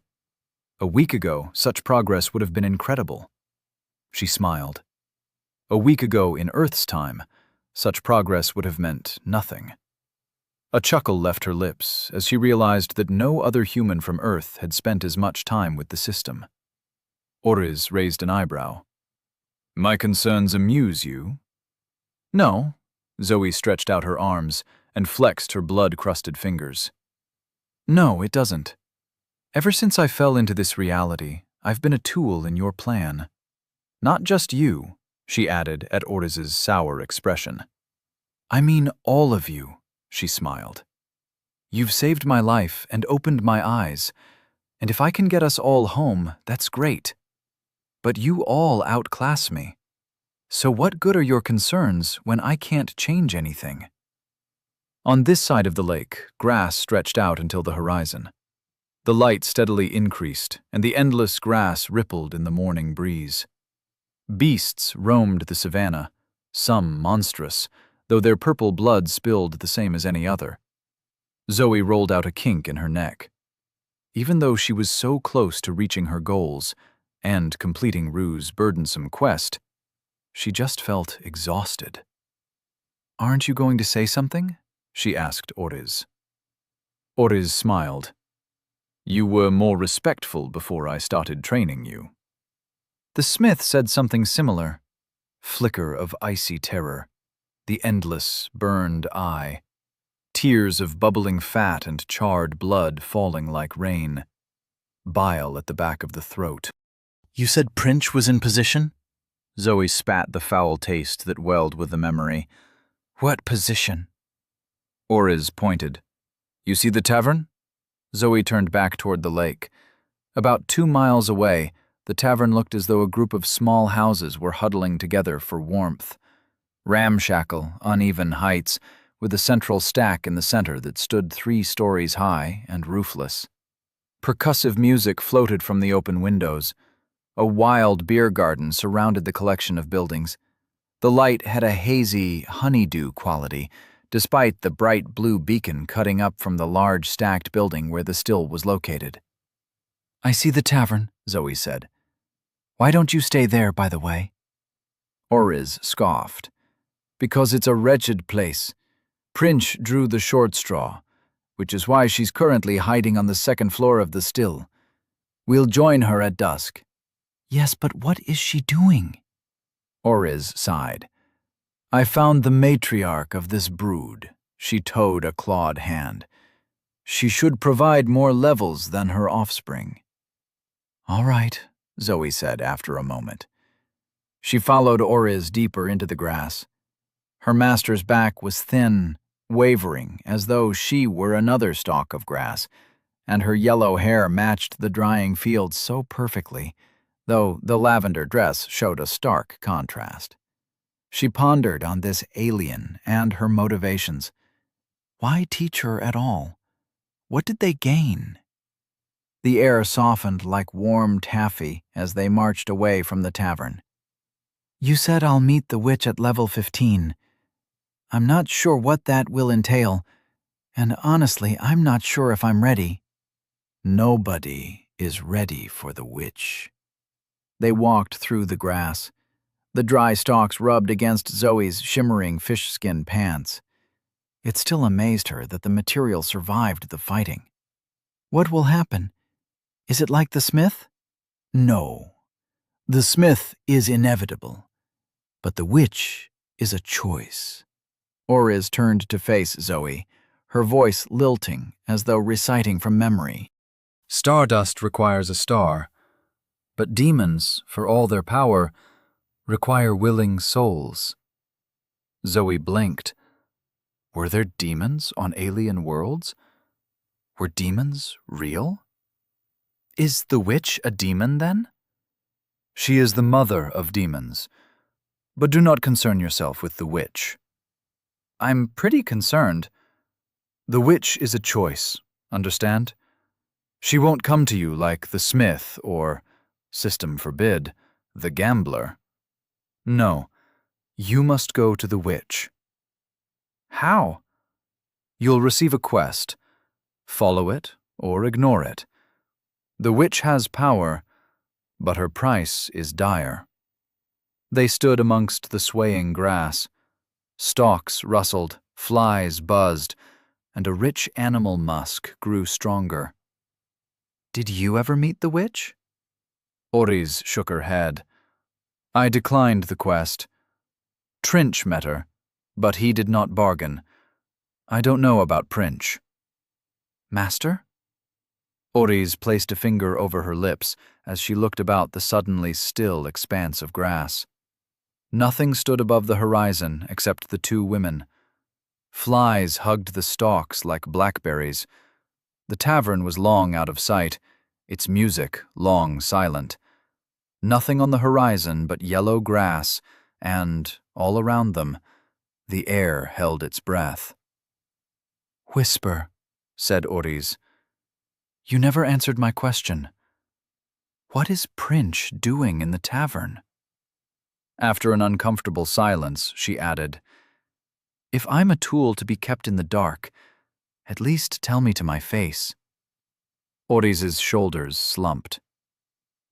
A week ago, such progress would have been incredible. She smiled. A week ago in Earth's time, such progress would have meant nothing. A chuckle left her lips as she realized that no other human from Earth had spent as much time with the system. Ortiz raised an eyebrow. My concerns amuse you? No. Zoe stretched out her arms and flexed her blood-crusted fingers. No, it doesn't. Ever since I fell into this reality, I've been a tool in your plan. Not just you, she added at Ortiz's sour expression. I mean all of you, she smiled. You've saved my life and opened my eyes, and if I can get us all home, that's great. But you all outclass me. So what good are your concerns when I can't change anything? On this side of the lake, grass stretched out until the horizon. The light steadily increased, and the endless grass rippled in the morning breeze. Beasts roamed the savanna, some monstrous, though their purple blood spilled the same as any other. Zoe rolled out a kink in her neck. Even though she was so close to reaching her goals and completing Rue's burdensome quest, she just felt exhausted. Aren't you going to say something? She asked Ortiz. Ortiz smiled. You were more respectful before I started training you. The smith said something similar. Flicker of icy terror. The endless, burned eye. Tears of bubbling fat and charred blood falling like rain. Bile at the back of the throat. You said Princh was in position? Zoe spat the foul taste that welled with the memory. What position? Ortiz pointed. You see the tavern? Zoe turned back toward the lake. About 2 miles away, the tavern looked as though a group of small houses were huddling together for warmth. Ramshackle, uneven heights, with a central stack in the center that stood 3 stories high and roofless. Percussive music floated from the open windows. A wild beer garden surrounded the collection of buildings. The light had a hazy, honeydew quality, despite the bright blue beacon cutting up from the large stacked building where the still was located. I see the tavern, Zoe said. Why don't you stay there, by the way? Ortiz scoffed. Because it's a wretched place. Princh drew the short straw, which is why she's currently hiding on the 2nd floor of the still. We'll join her at dusk. Yes, but what is she doing? Ortiz sighed. I found the matriarch of this brood. She towed a clawed hand. She should provide more levels than her offspring. All right, Zoe said after a moment. She followed Oriz deeper into the grass. Her master's back was thin, wavering, as though she were another stalk of grass, and her yellow hair matched the drying fields so perfectly, though the lavender dress showed a stark contrast. She pondered on this alien and her motivations. Why teach her at all? What did they gain? The air softened like warm taffy as they marched away from the tavern. You said I'll meet the witch at level 15. I'm not sure what that will entail, and honestly, I'm not sure if I'm ready. Nobody is ready for the witch. They walked through the grass. The dry stalks rubbed against Zoe's shimmering fish-skin pants. It still amazed her that the material survived the fighting. What will happen? Is it like the smith? No. The smith is inevitable, but the witch is a choice. Oriz turned to face Zoe, her voice lilting as though reciting from memory. Stardust requires a star, but demons, for all their power, require willing souls. Zoe blinked. Were there demons on alien worlds? Were demons real? Is the witch a demon, then? She is the mother of demons. But do not concern yourself with the witch. I'm pretty concerned. The witch is a choice, understand? She won't come to you like the smith or, system forbid, the gambler. No, you must go to the witch. How? You'll receive a quest. Follow it or ignore it. The witch has power, but her price is dire. They stood amongst the swaying grass. Stalks rustled, flies buzzed, and a rich animal musk grew stronger. Did you ever meet the witch? Oriz shook her head. I declined the quest. Trinch met her, but he did not bargain. I don't know about Princh. Master? Oriz placed a finger over her lips as she looked about the suddenly still expanse of grass. Nothing stood above the horizon except the two women. Flies hugged the stalks like blackberries. The tavern was long out of sight, its music long silent. Nothing on the horizon but yellow grass, and, all around them, the air held its breath. Whisper, said Oriz. You never answered my question. What is Princh doing in the tavern? After an uncomfortable silence, she added, If I'm a tool to be kept in the dark, at least tell me to my face. Oriz's shoulders slumped.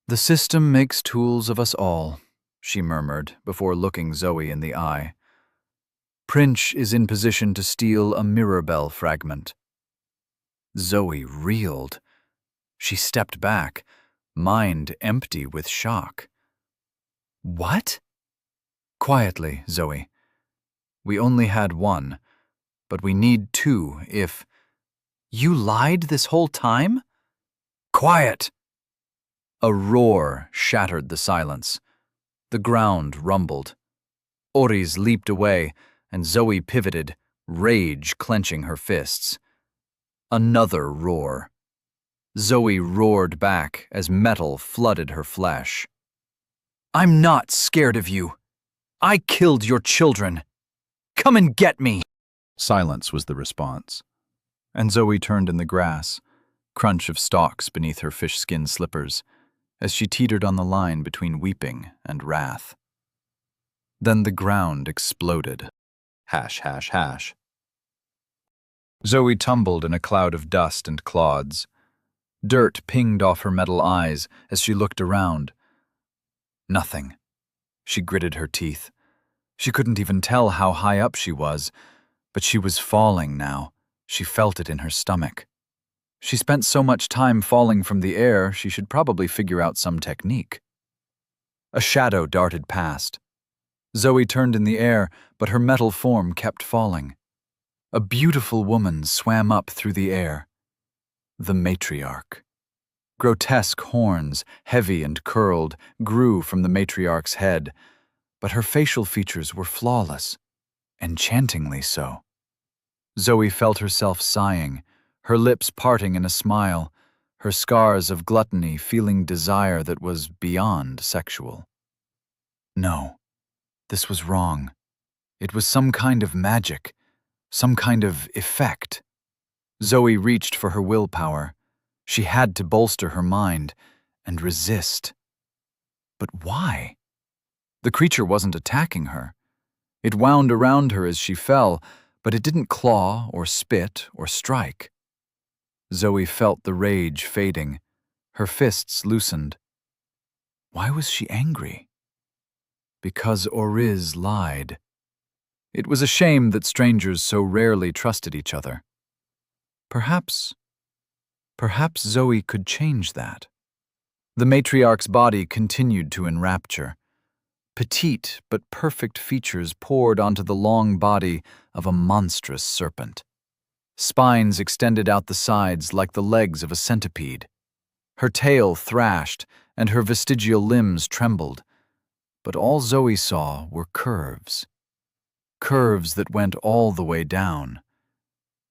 The system makes tools of us all, she murmured before looking Zoe in the eye. Princh is in position to steal a mirror-bell fragment. Zoe reeled. She stepped back, mind empty with shock. What? Quietly, Zoe. We only had one, but we need two if... You lied this whole time? Quiet! A roar shattered the silence. The ground rumbled. Oriz leaped away, and Zoe pivoted, rage clenching her fists. Another roar. Zoe roared back as metal flooded her flesh. I'm not scared of you. I killed your children. Come and get me. Silence was the response. And Zoe turned in the grass, crunch of stalks beneath her fish-skin slippers, as she teetered on the line between weeping and wrath. Then the ground exploded. Hash, hash, hash. Zoe tumbled in a cloud of dust and clods. Dirt pinged off her metal eyes as she looked around. Nothing. She gritted her teeth. She couldn't even tell how high up she was, but she was falling now. She felt it in her stomach. She spent so much time falling from the air, she should probably figure out some technique. A shadow darted past. Zoe turned in the air, but her metal form kept falling. A beautiful woman swam up through the air. The matriarch. Grotesque horns, heavy and curled, grew from the matriarch's head, but her facial features were flawless, enchantingly so. Zoe felt herself sighing, her lips parting in a smile, her scars of gluttony feeling desire that was beyond sexual. No, this was wrong. It was some kind of magic, some kind of effect. Zoe reached for her willpower. She had to bolster her mind and resist. But why? The creature wasn't attacking her. It wound around her as she fell, but it didn't claw or spit or strike. Zoe felt the rage fading. Her fists loosened. Why was she angry? Because Oriz lied. It was a shame that strangers so rarely trusted each other. Perhaps Zoe could change that. The matriarch's body continued to enrapture. Petite but perfect features poured onto the long body of a monstrous serpent. Spines extended out the sides like the legs of a centipede. Her tail thrashed, and her vestigial limbs trembled. But all Zoe saw were curves. Curves that went all the way down.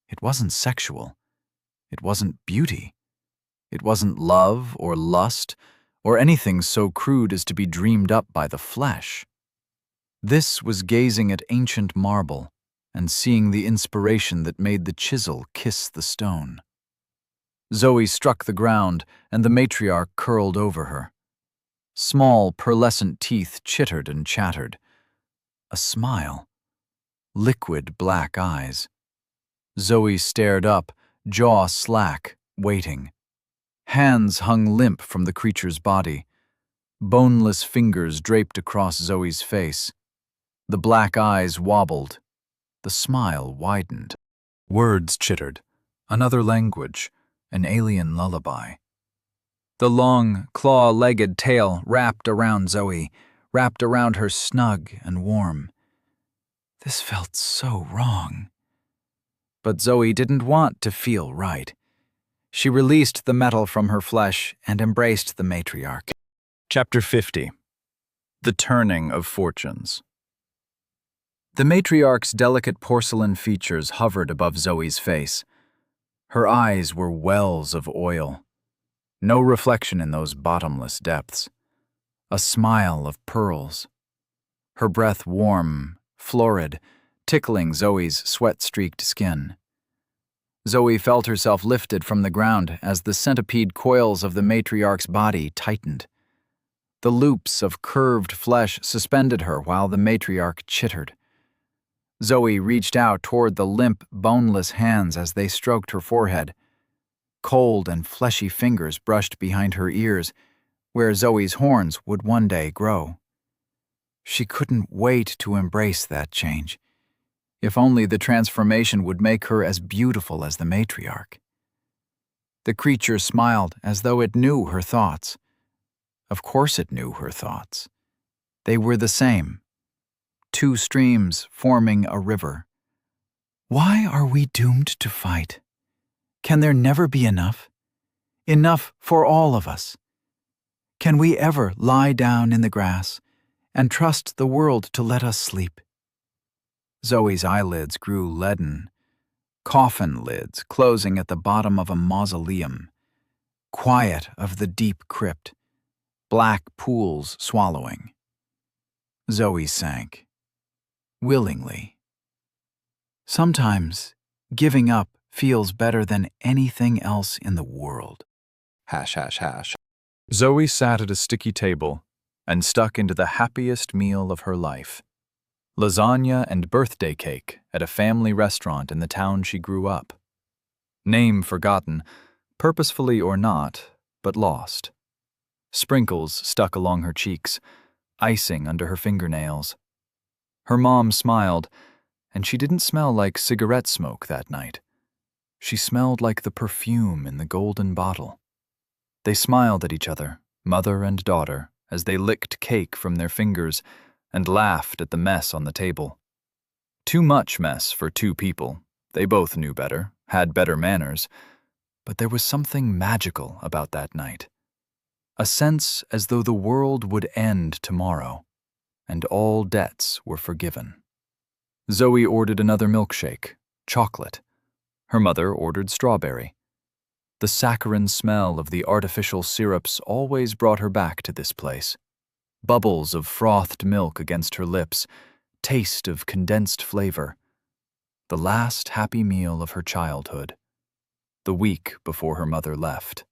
It wasn't sexual. It wasn't beauty. It wasn't love or lust or anything so crude as to be dreamed up by the flesh. This was gazing at ancient marble and seeing the inspiration that made the chisel kiss the stone. Zoe struck the ground, and the matriarch curled over her. Small, pearlescent teeth chittered and chattered. A smile. Liquid black eyes. Zoe stared up, jaw slack, waiting. Hands hung limp from the creature's body. Boneless fingers draped across Zoe's face. The black eyes wobbled. The smile widened. Words chittered. Another language. An alien lullaby. The long, claw-legged tail wrapped around Zoe, wrapped around her snug and warm. This felt so wrong. But Zoe didn't want to feel right. She released the metal from her flesh and embraced the matriarch. Chapter 50. The Turning of Fortunes. The matriarch's delicate porcelain features hovered above Zoe's face. Her eyes were wells of oil. No reflection in those bottomless depths. A smile of pearls. Her breath warm, florid, tickling Zoe's sweat-streaked skin. Zoe felt herself lifted from the ground as the centipede coils of the matriarch's body tightened. The loops of curved flesh suspended her while the matriarch chittered. Zoe reached out toward the limp, boneless hands as they stroked her forehead. Cold and fleshy fingers brushed behind her ears, where Zoe's horns would one day grow. She couldn't wait to embrace that change. If only the transformation would make her as beautiful as the matriarch. The creature smiled as though it knew her thoughts. Of course it knew her thoughts. They were the same. Two streams forming a river. Why are we doomed to fight? Can there never be enough? Enough for all of us? Can we ever lie down in the grass and trust the world to let us sleep? Zoe's eyelids grew leaden, coffin lids closing at the bottom of a mausoleum, quiet of the deep crypt, black pools swallowing. Zoe sank. Willingly. Sometimes giving up feels better than anything else in the world. Zoe sat at a sticky table and stuck into the happiest meal of her life. Lasagna and birthday cake at a family restaurant in the town she grew up. Name forgotten, purposefully or not, but lost. Sprinkles stuck along her cheeks, icing under her fingernails. Her mom smiled, and she didn't smell like cigarette smoke that night. She smelled like the perfume in the golden bottle. They smiled at each other, mother and daughter, as they licked cake from their fingers and laughed at the mess on the table. Too much mess for two people. They both knew better, had better manners, but there was something magical about that night. A sense as though the world would end tomorrow, and all debts were forgiven. Zoe ordered another milkshake, chocolate. Her mother ordered strawberry. The saccharine smell of the artificial syrups always brought her back to this place. Bubbles of frothed milk against her lips, taste of condensed flavor. The last happy meal of her childhood, the week before her mother left.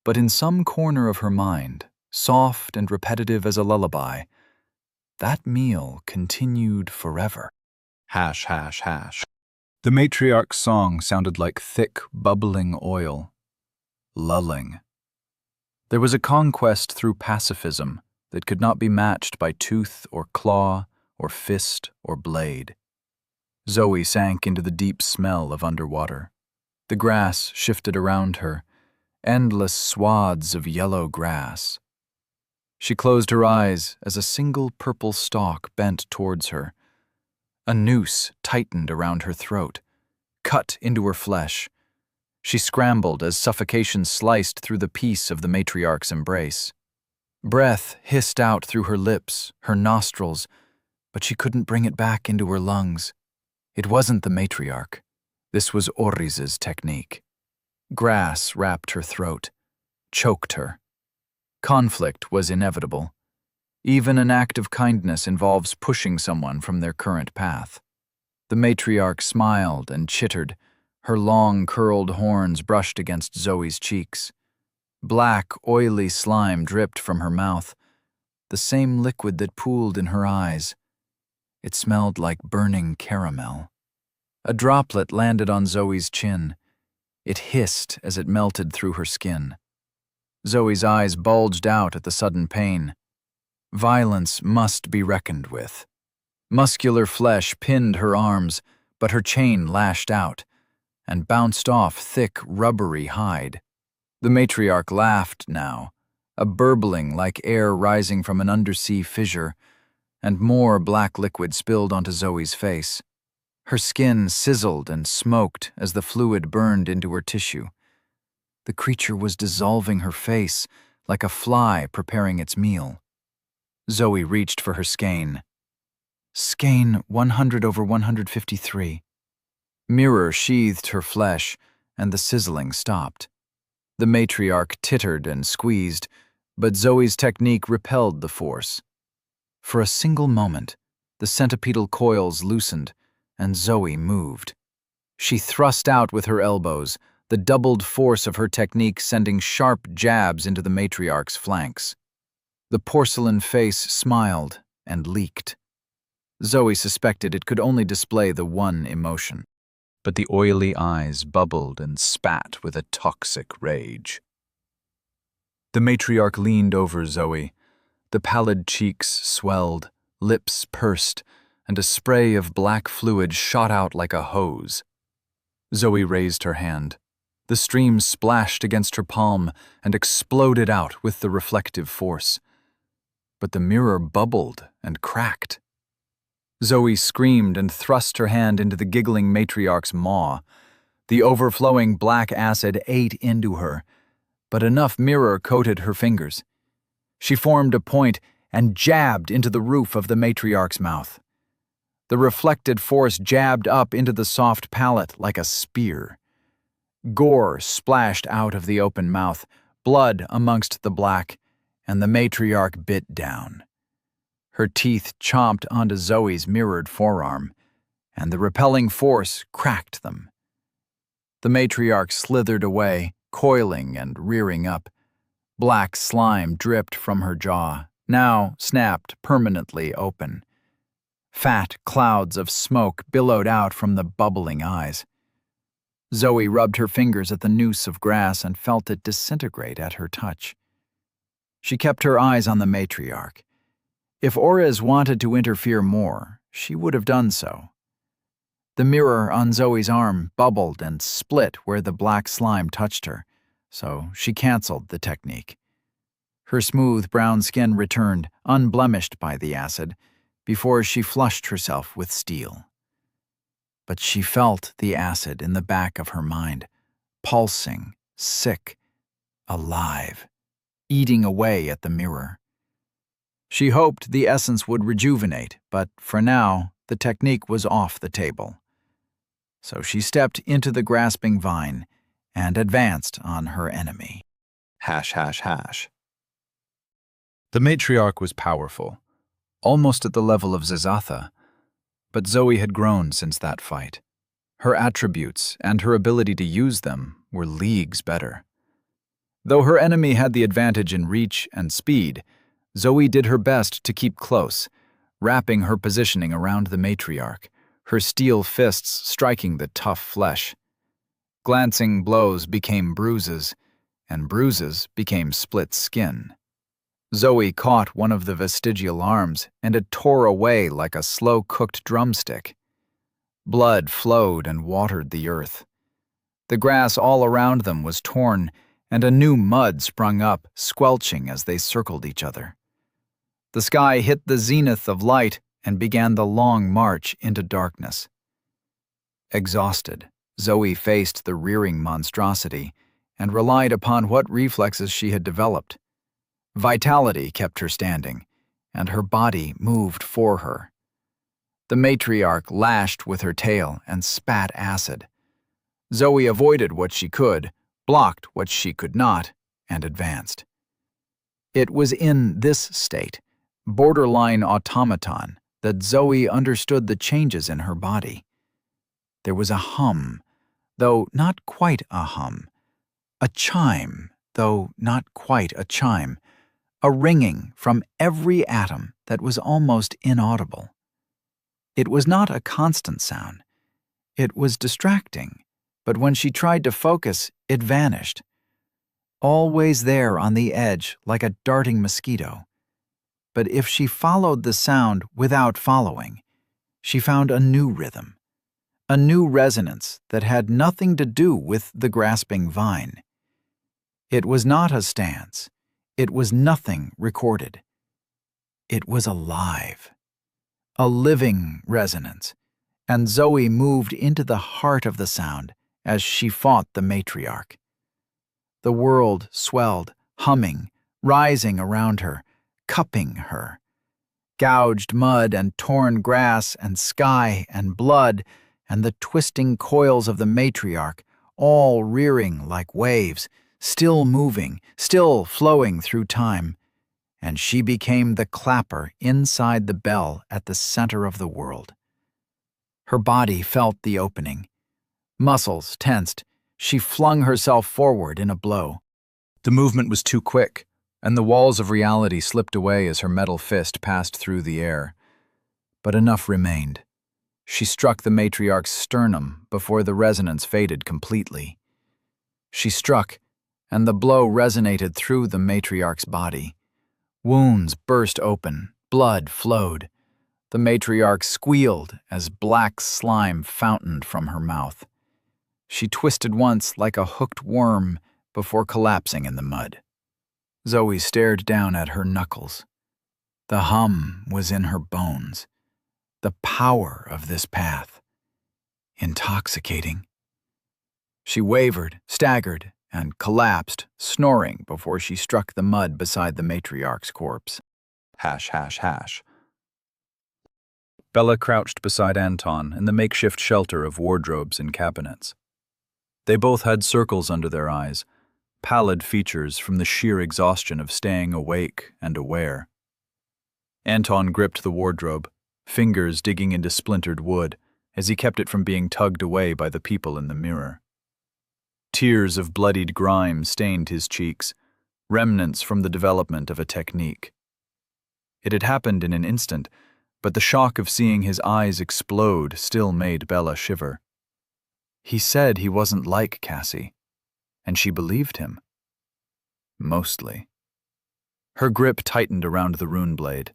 But in some corner of her mind, soft and repetitive as a lullaby, that meal continued forever. Hash, hash, hash. The matriarch's song sounded like thick, bubbling oil, lulling. There was a conquest through pacifism that could not be matched by tooth or claw or fist or blade. Zoe sank into the deep smell of underwater. The grass shifted around her, endless swaths of yellow grass. She closed her eyes as a single purple stalk bent towards her. A noose tightened around her throat, cut into her flesh. She scrambled as suffocation sliced through the peace of the matriarch's embrace. Breath hissed out through her lips, her nostrils, but she couldn't bring it back into her lungs. It wasn't the matriarch. This was Orriz's technique. Grass wrapped her throat, choked her. Conflict was inevitable. Even an act of kindness involves pushing someone from their current path. The matriarch smiled and chittered. Her long, curled horns brushed against Zoe's cheeks. Black, oily slime dripped from her mouth, the same liquid that pooled in her eyes. It smelled like burning caramel. A droplet landed on Zoe's chin. It hissed as it melted through her skin. Zoe's eyes bulged out at the sudden pain. Violence must be reckoned with. Muscular flesh pinned her arms, but her chain lashed out and bounced off thick, rubbery hide. The matriarch laughed now, a burbling like air rising from an undersea fissure, and more black liquid spilled onto Zoe's face. Her skin sizzled and smoked as the fluid burned into her tissue. The creature was dissolving her face like a fly preparing its meal. Zoe reached for her skein. Skein 100/153. Mirror sheathed her flesh, and the sizzling stopped. The matriarch tittered and squeezed, but Zoe's technique repelled the force. For a single moment, the centipedal coils loosened, and Zoe moved. She thrust out with her elbows, the doubled force of her technique sending sharp jabs into the matriarch's flanks. The porcelain face smiled and leaked. Zoe suspected it could only display the one emotion, but the oily eyes bubbled and spat with a toxic rage. The matriarch leaned over Zoe. The pallid cheeks swelled, lips pursed, and a spray of black fluid shot out like a hose. Zoe raised her hand. The stream splashed against her palm and exploded out with the reflective force. But the mirror bubbled and cracked. Zoe screamed and thrust her hand into the giggling matriarch's maw. The overflowing black acid ate into her, but enough mirror coated her fingers. She formed a point and jabbed into the roof of the matriarch's mouth. The reflected force jabbed up into the soft palate like a spear. Gore splashed out of the open mouth, blood amongst the black, and the matriarch bit down. Her teeth chomped onto Zoe's mirrored forearm, and the repelling force cracked them. The matriarch slithered away, coiling and rearing up. Black slime dripped from her jaw, now snapped permanently open. Fat clouds of smoke billowed out from the bubbling eyes. Zoe rubbed her fingers at the noose of grass and felt it disintegrate at her touch. She kept her eyes on the matriarch. If Orez wanted to interfere more, she would have done so. The mirror on Zoe's arm bubbled and split where the black slime touched her, so she canceled the technique. Her smooth brown skin returned, unblemished by the acid, before she flushed herself with steel. But she felt the acid in the back of her mind, pulsing, sick, alive, eating away at the mirror. She hoped the essence would rejuvenate, but for now, the technique was off the table. So she stepped into the grasping vine and advanced on her enemy. ###. The matriarch was powerful, almost at the level of Zazatha, but Zoe had grown since that fight. Her attributes and her ability to use them were leagues better. Though her enemy had the advantage in reach and speed, Zoe did her best to keep close, wrapping her positioning around the matriarch, her steel fists striking the tough flesh. Glancing blows became bruises, and bruises became split skin. Zoe caught one of the vestigial arms, and it tore away like a slow-cooked drumstick. Blood flowed and watered the earth. The grass all around them was torn, and a new mud sprung up, squelching as they circled each other. The sky hit the zenith of light and began the long march into darkness. Exhausted, Zoe faced the rearing monstrosity and relied upon what reflexes she had developed. Vitality kept her standing, and her body moved for her. The matriarch lashed with her tail and spat acid. Zoe avoided what she could, blocked what she could not, and advanced. It was in this state, borderline automaton, that Zoe understood the changes in her body. There was a hum, though not quite a hum, a chime, though not quite a chime, a ringing from every atom that was almost inaudible. It was not a constant sound. It was distracting, but when she tried to focus, it vanished. Always there on the edge like a darting mosquito. But if she followed the sound without following, she found a new rhythm, a new resonance that had nothing to do with the grasping vine. It was not a stance. It was nothing recorded. It was alive, a living resonance, and Zoe moved into the heart of the sound as she fought the matriarch. The world swelled, humming, rising around her, cupping her. Gouged mud and torn grass and sky and blood and the twisting coils of the matriarch, all rearing like waves, still moving, still flowing through time, and she became the clapper inside the bell at the center of the world. Her body felt the opening. Muscles tensed, she flung herself forward in a blow. The movement was too quick, and the walls of reality slipped away as her metal fist passed through the air. But enough remained. She struck the matriarch's sternum before the resonance faded completely. She struck, and the blow resonated through the matriarch's body. Wounds burst open, blood flowed. The matriarch squealed as black slime fountained from her mouth. She twisted once like a hooked worm before collapsing in the mud. Zoe stared down at her knuckles. The hum was in her bones. The power of this path. Intoxicating. She wavered, staggered, and collapsed, snoring before she struck the mud beside the matriarch's corpse. ###. Bella crouched beside Anton in the makeshift shelter of wardrobes and cabinets. They both had circles under their eyes, pallid features from the sheer exhaustion of staying awake and aware. Anton gripped the wardrobe, fingers digging into splintered wood as he kept it from being tugged away by the people in the mirror. Tears of bloodied grime stained his cheeks, remnants from the development of a technique. It had happened in an instant, but the shock of seeing his eyes explode still made Bella shiver. He said he wasn't like Cassie, and she believed him. Mostly. Her grip tightened around the rune blade.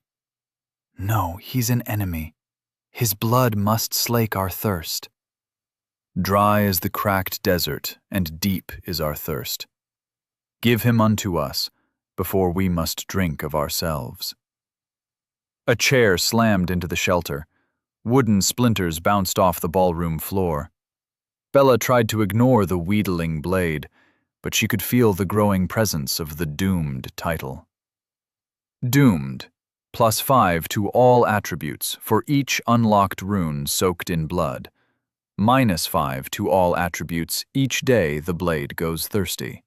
No, he's an enemy. His blood must slake our thirst. Dry is the cracked desert, and deep is our thirst. Give him unto us, before we must drink of ourselves. A chair slammed into the shelter. Wooden splinters bounced off the ballroom floor. Bella tried to ignore the wheedling blade, but she could feel the growing presence of the Doomed title. Doomed, +5 to all attributes for each unlocked rune soaked in blood. -5 to all attributes each day the blade goes thirsty.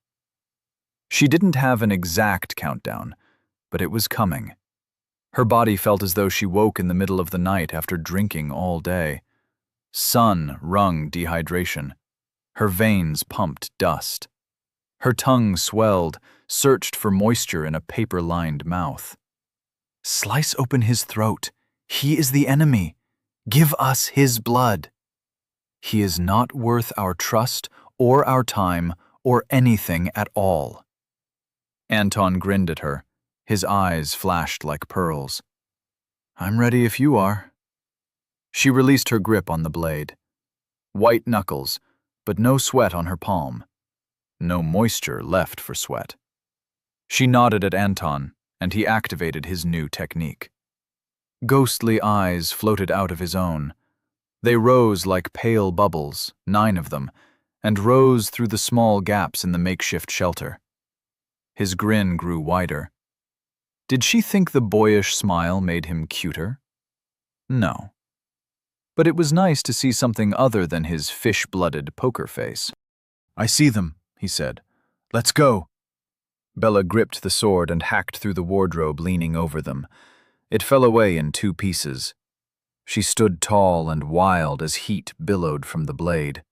She didn't have an exact countdown, but it was coming. Her body felt as though she woke in the middle of the night after drinking all day. Sun wrung dehydration. Her veins pumped dust. Her tongue swelled, searched for moisture in a paper-lined mouth. Slice open his throat. He is the enemy. Give us his blood. He is not worth our trust or our time or anything at all. Anton grinned at her. His eyes flashed like pearls. I'm ready if you are. She released her grip on the blade. White knuckles, but no sweat on her palm. No moisture left for sweat. She nodded at Anton, and he activated his new technique. Ghostly eyes floated out of his own. They rose like pale bubbles, 9 of them, and rose through the small gaps in the makeshift shelter. His grin grew wider. Did she think the boyish smile made him cuter? No. But it was nice to see something other than his fish-blooded poker face. I see them, he said. Let's go. Bella gripped the sword and hacked through the wardrobe leaning over them. It fell away in 2 pieces. She stood tall and wild as heat billowed from the blade.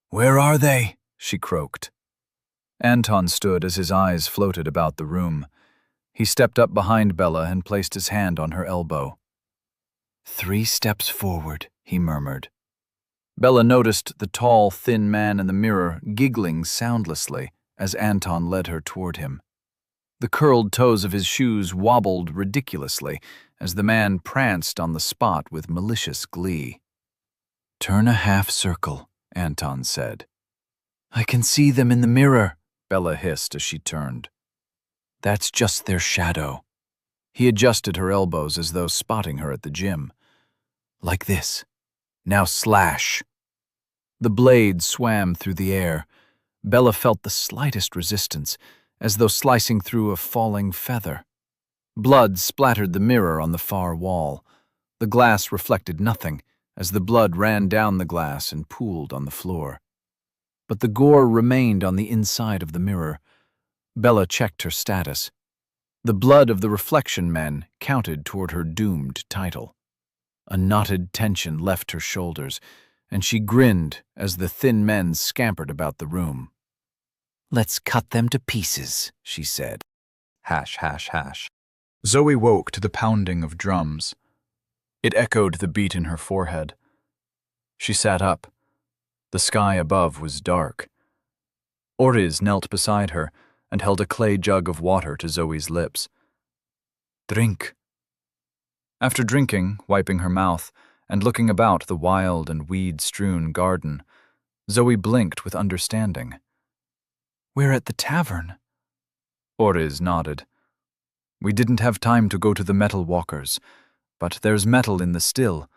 Where are they? She croaked. Anton stood as his eyes floated about the room. He stepped up behind Bella and placed his hand on her elbow. 3 steps forward, he murmured. Bella noticed the tall, thin man in the mirror giggling soundlessly as Anton led her toward him. The curled toes of his shoes wobbled ridiculously as the man pranced on the spot with malicious glee. Turn a half circle, Anton said. I can see them in the mirror, Bella hissed as she turned. That's just their shadow. He adjusted her elbows as though spotting her at the gym. Like this. Now slash. The blade swam through the air. Bella felt the slightest resistance, as though slicing through a falling feather. Blood splattered the mirror on the far wall. The glass reflected nothing, as the blood ran down the glass and pooled on the floor. But the gore remained on the inside of the mirror. Bella checked her status. The blood of the reflection men counted toward her doomed title. A knotted tension left her shoulders, and she grinned as the thin men scampered about the room. Let's cut them to pieces, she said. Hash, hash, hash. Zoe woke to the pounding of drums. It echoed the beat in her forehead. She sat up. The sky above was dark. Oriz knelt beside her and held a clay jug of water to Zoe's lips. Drink. After drinking, wiping her mouth, and looking about the wild and weed-strewn garden, Zoe blinked with understanding. We're at the tavern. Oriz nodded. We didn't have time to go to the metal walkers, but there's metal in the still.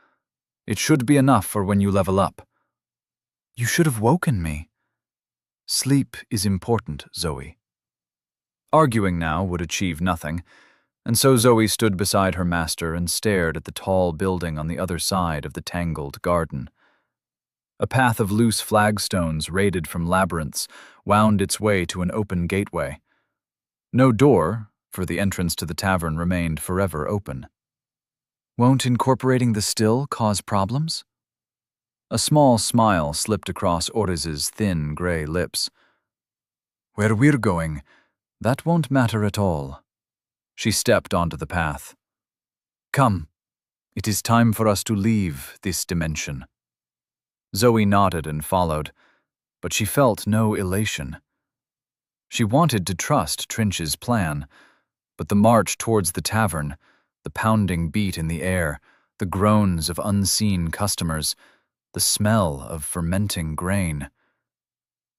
It should be enough for when you level up. You should have woken me. Sleep is important, Zoe. Arguing now would achieve nothing, and so Zoe stood beside her master and stared at the tall building on the other side of the tangled garden. A path of loose flagstones raided from labyrinths wound its way to an open gateway. No door, for the entrance to the tavern remained forever open. Won't incorporating the still cause problems? A small smile slipped across Oriz's thin gray lips. Where we're going, that won't matter at all. She stepped onto the path. Come, it is time for us to leave this dimension. Zoe nodded and followed, but she felt no elation. She wanted to trust Trinch's plan, but the march towards the tavern, the pounding beat in the air, the groans of unseen customers, the smell of fermenting grain.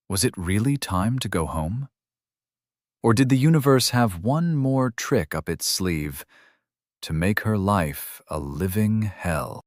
Was it really time to go home? Or did the universe have one more trick up its sleeve to make her life a living hell?